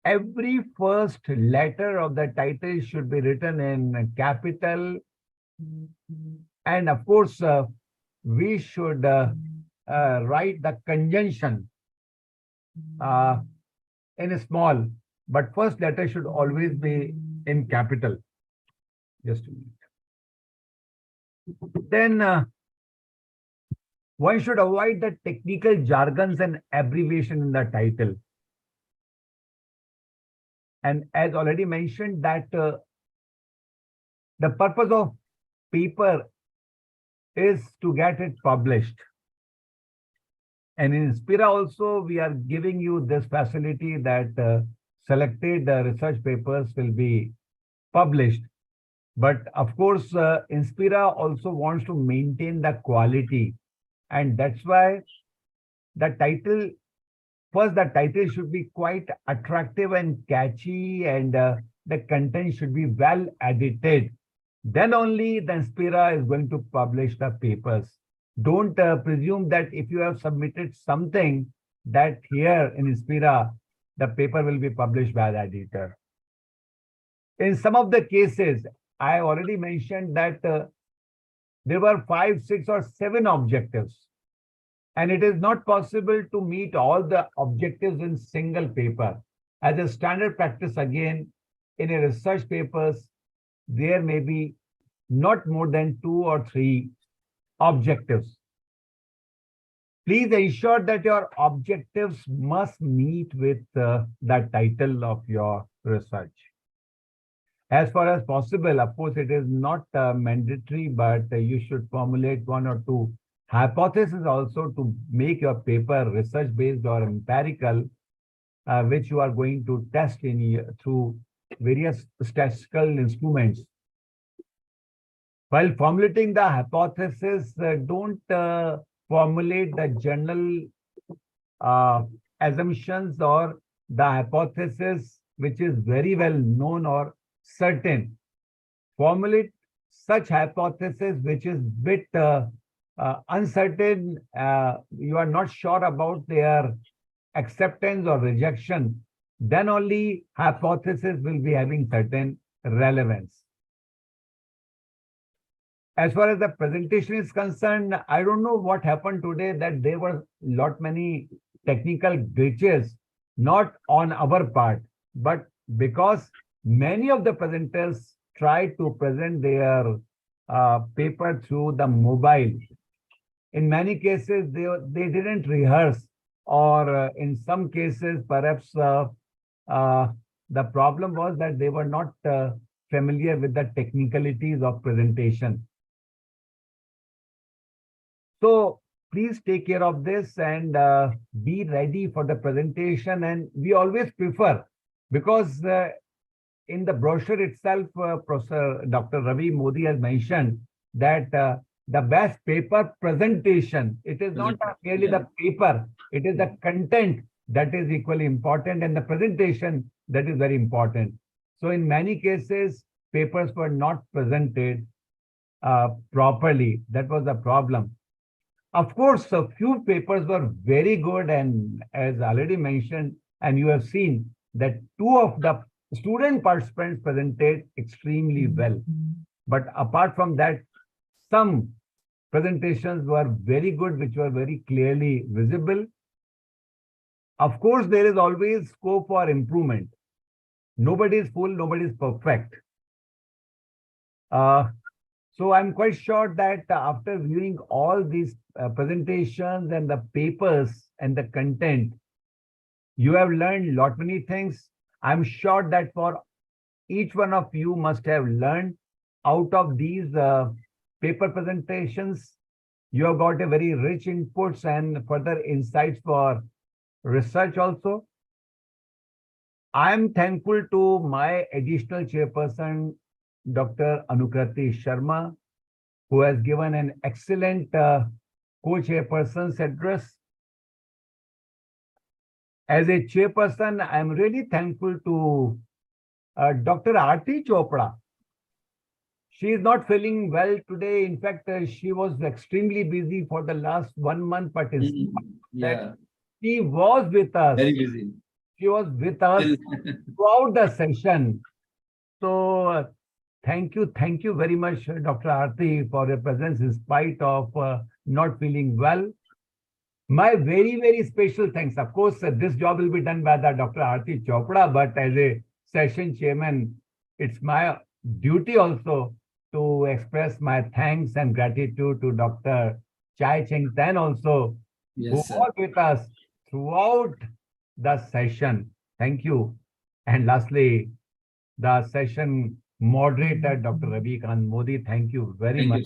every first letter of the title should be written in capital. And of course, we should write the conjunction in a small, but first letter should always be in capital. Just a minute. Then one should avoid the technical jargons and abbreviation in the title. And as already mentioned, that the purpose of paper is to get it published. And in Inspira also, we are giving you this facility that selected research papers will be published. But of course, Inspira also wants to maintain the quality. And that's why the title, first the title should be quite attractive and catchy, and the content should be well edited. Then only the Inspira is going to publish the papers. Don't presume that if you have submitted something that here in Inspira, the paper will be published by the editor. In some of the cases, I already mentioned that there were 5, 6, or 7 objectives. And it is not possible to meet all the objectives in single paper. As a standard practice, again, in a research papers, there may be not more than 2 or 3 objectives. Please ensure that your objectives must meet with the title of your research. As far as possible, of course, it is not mandatory, but you should formulate 1 or 2 hypotheses also to make your paper research-based or empirical, which you are going to test through various statistical instruments. While formulating the hypothesis, don't formulate the general assumptions or the hypothesis which is very well known or certain. Formulate such hypothesis which is bit uncertain, you are not sure about their acceptance or rejection, then only hypothesis will be having certain relevance. As far as the presentation is concerned, I don't know what happened today, that there were many technical glitches, not on our part, but because many of the presenters tried to present their paper through the mobile. In many cases, they didn't rehearse, or in some cases, perhaps the problem was that they were not familiar with the technicalities of presentation. So please take care of this and be ready for the presentation. And we always prefer, because in the brochure itself, Professor Dr. Ravi Modi has mentioned that the best paper presentation, it is not merely the paper, it is the content that is equally important, and the presentation that is very important. So in many cases, papers were not presented properly. That was the problem. Of course, a few papers were very good, and as already mentioned, and you have seen that 2 of the student participants presented extremely well. But apart from that, some presentations were very good, which were very clearly visible. Of course, there is always scope for improvement. Nobody is full, nobody is perfect. So I'm quite sure that after viewing all these presentations and the papers and the content, you have learned many things. I'm sure that for each one of you must have learned out of these paper presentations. You have got a very rich inputs and further insights for research also. I'm thankful to my additional chairperson, Dr. Anukrati Sharma, who has given an excellent co-chairperson's address. As a chairperson, I'm really thankful to Dr. Aarti Chopra. She is not feeling well today. In fact, she was extremely busy for the last 1 month, but that she was with us. Very busy. She was with us throughout the session. So thank you very much, Dr. Aarti, for your presence in spite of not feeling well. My very special thanks. Of course, this job will be done by the Dr. Aarti Chopra, but as a session chairman, it's my duty also to express my thanks and gratitude to Dr. Chai Cheng Tan also, who Yes, sir. was with us throughout the session. Thank you. And lastly, the session moderator, Dr. Ravi Kant Modi, thank you very much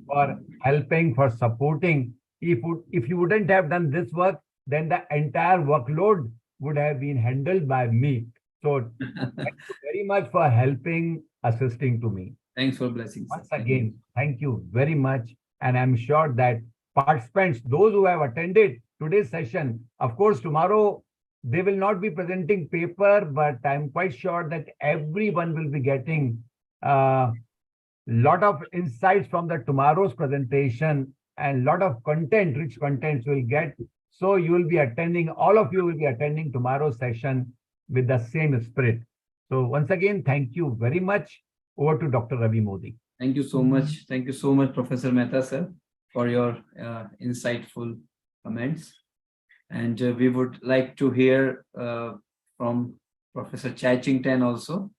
for helping, for supporting. If you wouldn't have done this work, then the entire workload would have been handled by me. So thank you very much for helping, assisting to me. Thanks for blessings. Once again, thank you very much. And I'm sure that participants, those who have attended today's session, of course, tomorrow they will not be presenting paper, but I'm quite sure that everyone will be getting a lot of insights from the tomorrow's presentation and lot of content, rich contents will get. So you will be attending, all of you will be attending tomorrow's session with the same spirit. So once again, thank you very much. Over to Dr. Ravi Modi. Thank you so much. Thank you so much, Professor Mehta, sir, for your insightful comments. And we would like to hear from Professor Chai Cheng Tan also,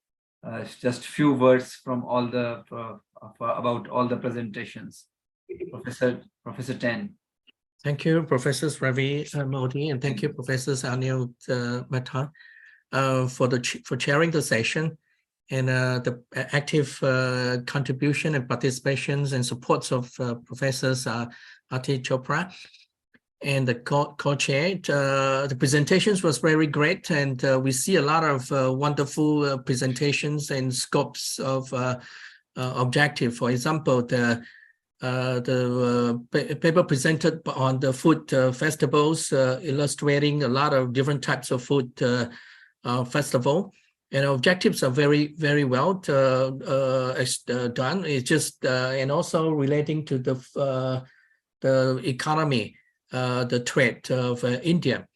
just few words from all the about all the presentations. Professor Tan. Thank you, Professor Ravi Modi, and thank you, Professor Anil Mehta, for chairing the session and the active contribution and participations and supports of Professors Aarti Chopra and the co-chair. The presentations was very great, and we see a lot of wonderful presentations and scopes of objective. For example, the paper presented on the food festivals, illustrating a lot of different types of food festival. And objectives are very well done. It's just and also relating to the economy, the trade of India.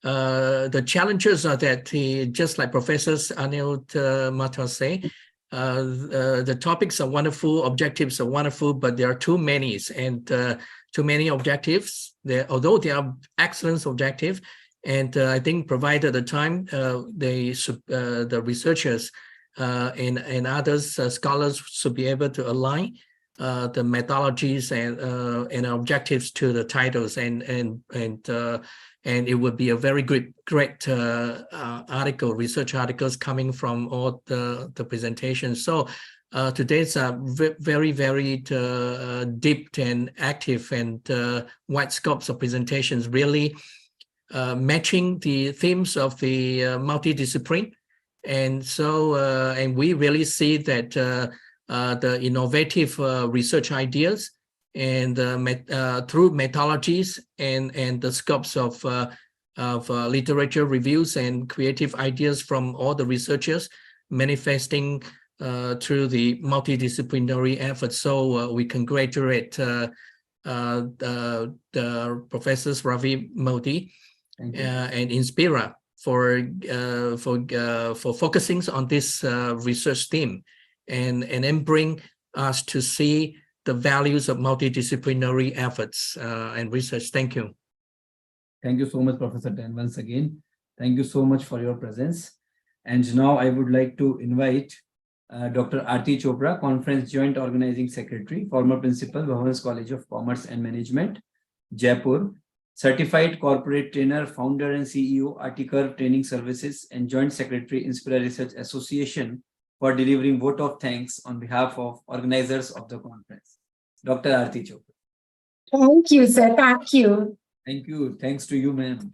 The challenges are that just like Professor Anil Mehta say, the topics are wonderful, objectives are wonderful, but there are too many and too many objectives. Although they are excellent objectives, and I think provided the time, the researchers and others, scholars should be able to align the methodologies and objectives to the titles, and it would be a very great article, research articles coming from all the presentations. So today's very deep and active and wide scopes of presentations, really matching the themes of the multidiscipline. And so and we really see that the innovative research ideas and through methodologies and the scopes of literature reviews and creative ideas from all the researchers manifesting through the multidisciplinary efforts. So we congratulate the Professors Ravi Modi and Inspira for focusing on this research theme and then bring us to see the values of multidisciplinary efforts and research. Thank you. Thank you so much, Professor Tan. Once again, thank you so much for your presence. And now I would like to invite Dr. Aarti Chopra, Conference Joint Organizing Secretary, former Principal, Bhavans College of Commerce and Management, Jaipur, Certified Corporate Trainer, Founder and CEO, Articurve Training Services, and Joint Secretary, Inspira Research Association, for delivering vote of thanks on behalf of organizers of the conference. Dr. Aarti Chopra. Thank you, sir. Thank you. Thank you. Thanks to you, ma'am.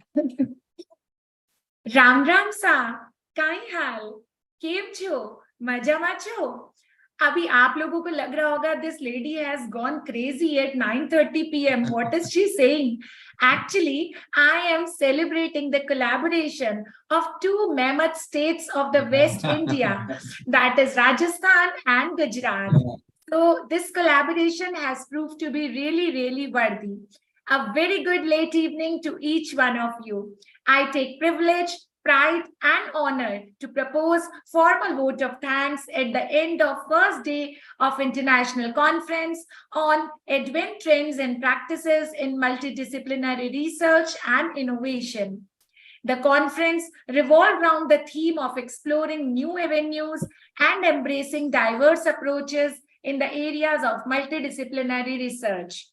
Ram Ram sa, kai hal, kem cho, maja macho. Abhi aap logo ko lag raha hoga, this lady has gone crazy at 9:30 p.m. What is she saying? Actually, I am celebrating the collaboration of two mammoth states of the West India, that is Rajasthan and Gujarat. So this collaboration has proved to be really worthy. A very good late evening to each one of you. I take privilege pride and honor to propose formal vote of thanks at the end of first day of International Conference on Advent Trends and Practices in Multidisciplinary Research and Innovation. The conference revolved around the theme of exploring new avenues and embracing diverse approaches in the areas of multidisciplinary research.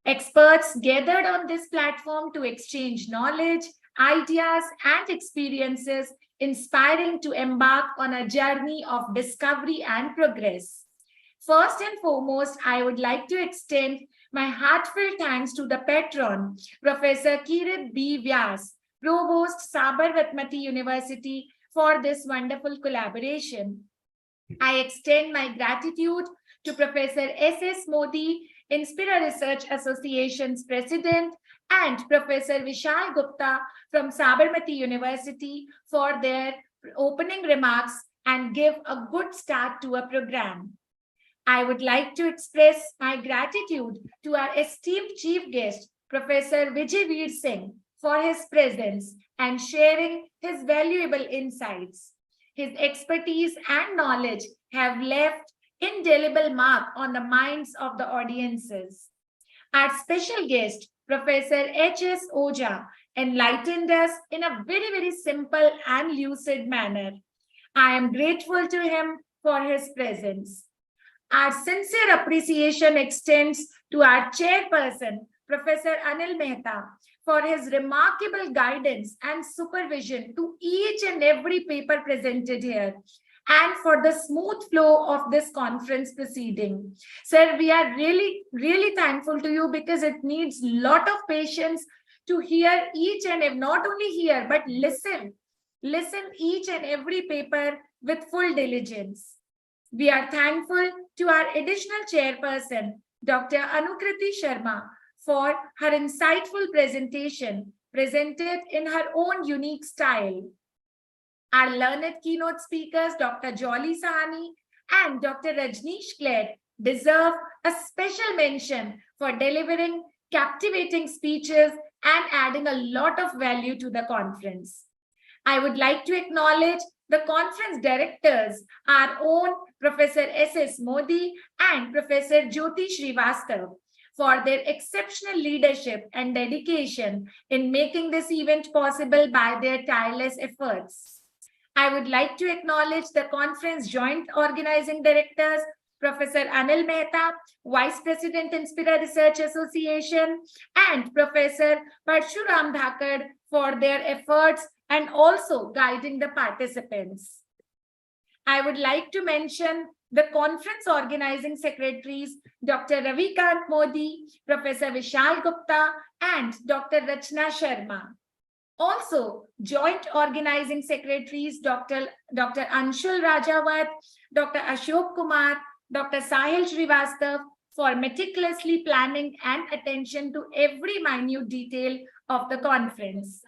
Experts gathered on this platform to exchange knowledge, ideas, and experiences, inspiring to embark on a journey of discovery and progress. First and foremost, I would like to extend my heartfelt thanks to the patron, Professor Kirit B. Vyas, Provost, Sabarmati University, for this wonderful collaboration. I extend my gratitude to Professor S.S. Modi, Inspira Research Association's President, and Professor Vishal Gupta from Sabarmati University for their opening remarks and give a good start to a program. I would like to express my gratitude to our esteemed chief guest, Professor Vijay Veer Singh, for his presence and sharing his valuable insights. His expertise and knowledge have left indelible mark on the minds of the audiences. Our special guest, Professor H.S. Oja, enlightened us in a very, very simple and lucid manner. I am grateful to him for his presence. Our sincere appreciation extends to our chairperson, Professor Anil Mehta, for his remarkable guidance and supervision to each and every paper presented here, and for the smooth flow of this conference proceeding. Sir, we are really, really thankful to you because it needs a lot of patience to hear each and every, not only hear, but listen each and every paper with full diligence. We are thankful to our additional chairperson, Dr. Anukriti Sharma, for her insightful presentation presented in her own unique style. Our learned keynote speakers, Dr. Jolly Sahani and Dr. Rajneesh Clare, deserve a special mention for delivering captivating speeches and adding a lot of value to the conference. I would like to acknowledge the conference directors, our own Professor S.S. Modi and Professor Jyoti Srivastav, for their exceptional leadership and dedication in making this event possible by their tireless efforts. I would like to acknowledge the conference joint organizing directors, Professor Anil Mehta, Vice President, Inspira Research Association, and Professor Parshuram Dhakad for their efforts and also guiding the participants. I would like to mention the conference organizing secretaries, Dr. Ravikant Modi, Professor Vishal Gupta, and Dr. Rachna Sharma. Also, joint organizing secretaries, Dr. Anshul Rajawat, Dr. Ashok Kumar, Dr. Sahil Srivastav, for meticulously planning and attention to every minute detail of the conference.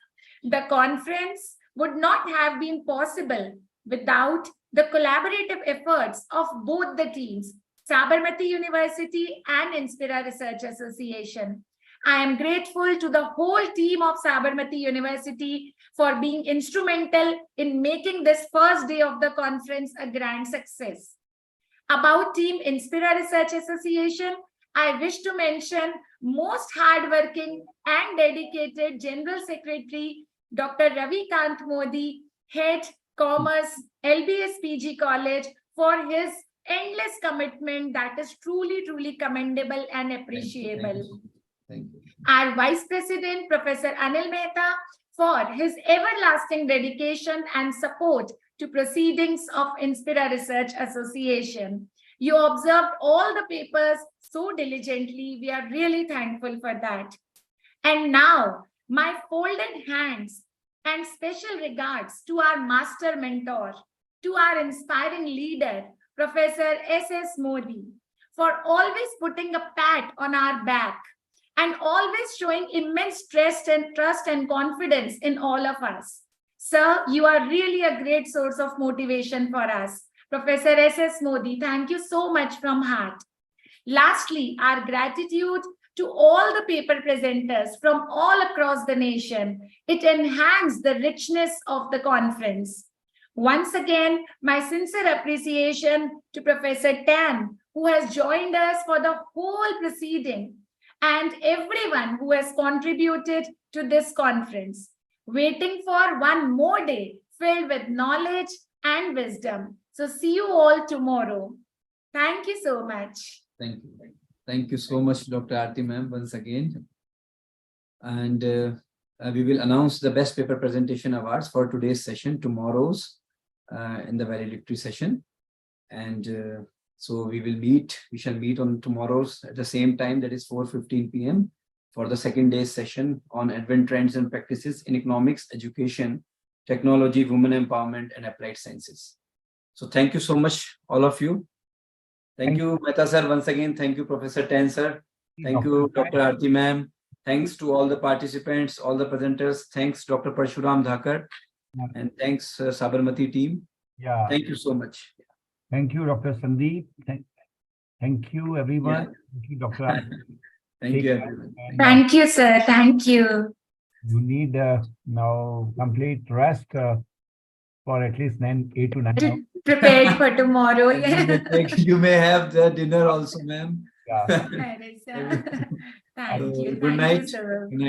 The conference would not have been possible without the collaborative efforts of both the teams, Sabarmati University and Inspira Research Association. I am grateful to the whole team of Sabarmati University for being instrumental in making this first day of the conference a grand success. About Team Inspira Research Association, I wish to mention most hardworking and dedicated General Secretary, Dr. Ravikant Modi, Head Commerce, LBS PG College, for his endless commitment that is truly, truly commendable and appreciable. Thank you. Our Vice President, Professor Anil Mehta, for his everlasting dedication and support to proceedings of Inspira Research Association. You observed all the papers so diligently. We are really thankful for that. And now, my folded hands and special regards to our master mentor, to our inspiring leader, Professor S.S. Modi, for always putting a pat on our back and always showing immense trust and confidence in all of us. Sir, you are really a great source of motivation for us. Professor S.S. Modi, thank you so much from heart. Lastly, our gratitude to all the paper presenters from all across the nation. It enhanced the richness of the conference. Once again, my sincere appreciation to Professor Tan, who has joined us for the whole proceeding, and everyone who has contributed to this conference. Waiting for one more day filled with knowledge and wisdom. So see you all tomorrow. Thank you so much. Thank you. Thank you so much, Dr. Aarti ma'am, once again. And we will announce the best paper presentation awards for today's session, tomorrow's in the valedictory session. And so we shall meet on tomorrow's at the same time, that is 4:15 p.m. for the second day's session on Advent Trends and Practices in Economics, Education, Technology, Women Empowerment, and Applied Sciences. So thank you so much, all of you. Thank you, Mehta sir, once again. Thank you, Professor Tan sir. Thank you, Dr. Aarti ma'am. Thanks to all the participants, all the presenters. Thanks, Dr. Parshuram Dhakar. And thanks, Sabarmati team. Yeah. Thank you so much. Thank you, Dr. Sandeep. Thank you, everyone. Yeah. Thank you, Dr. Aarti. Thank you, everyone. Thank you, sir. Thank you. You need now complete rest for at least 8 to 9 hours. Prepared for tomorrow. You may have the dinner also, ma'am. Yeah. Thank you. Good night. Sir. Good night.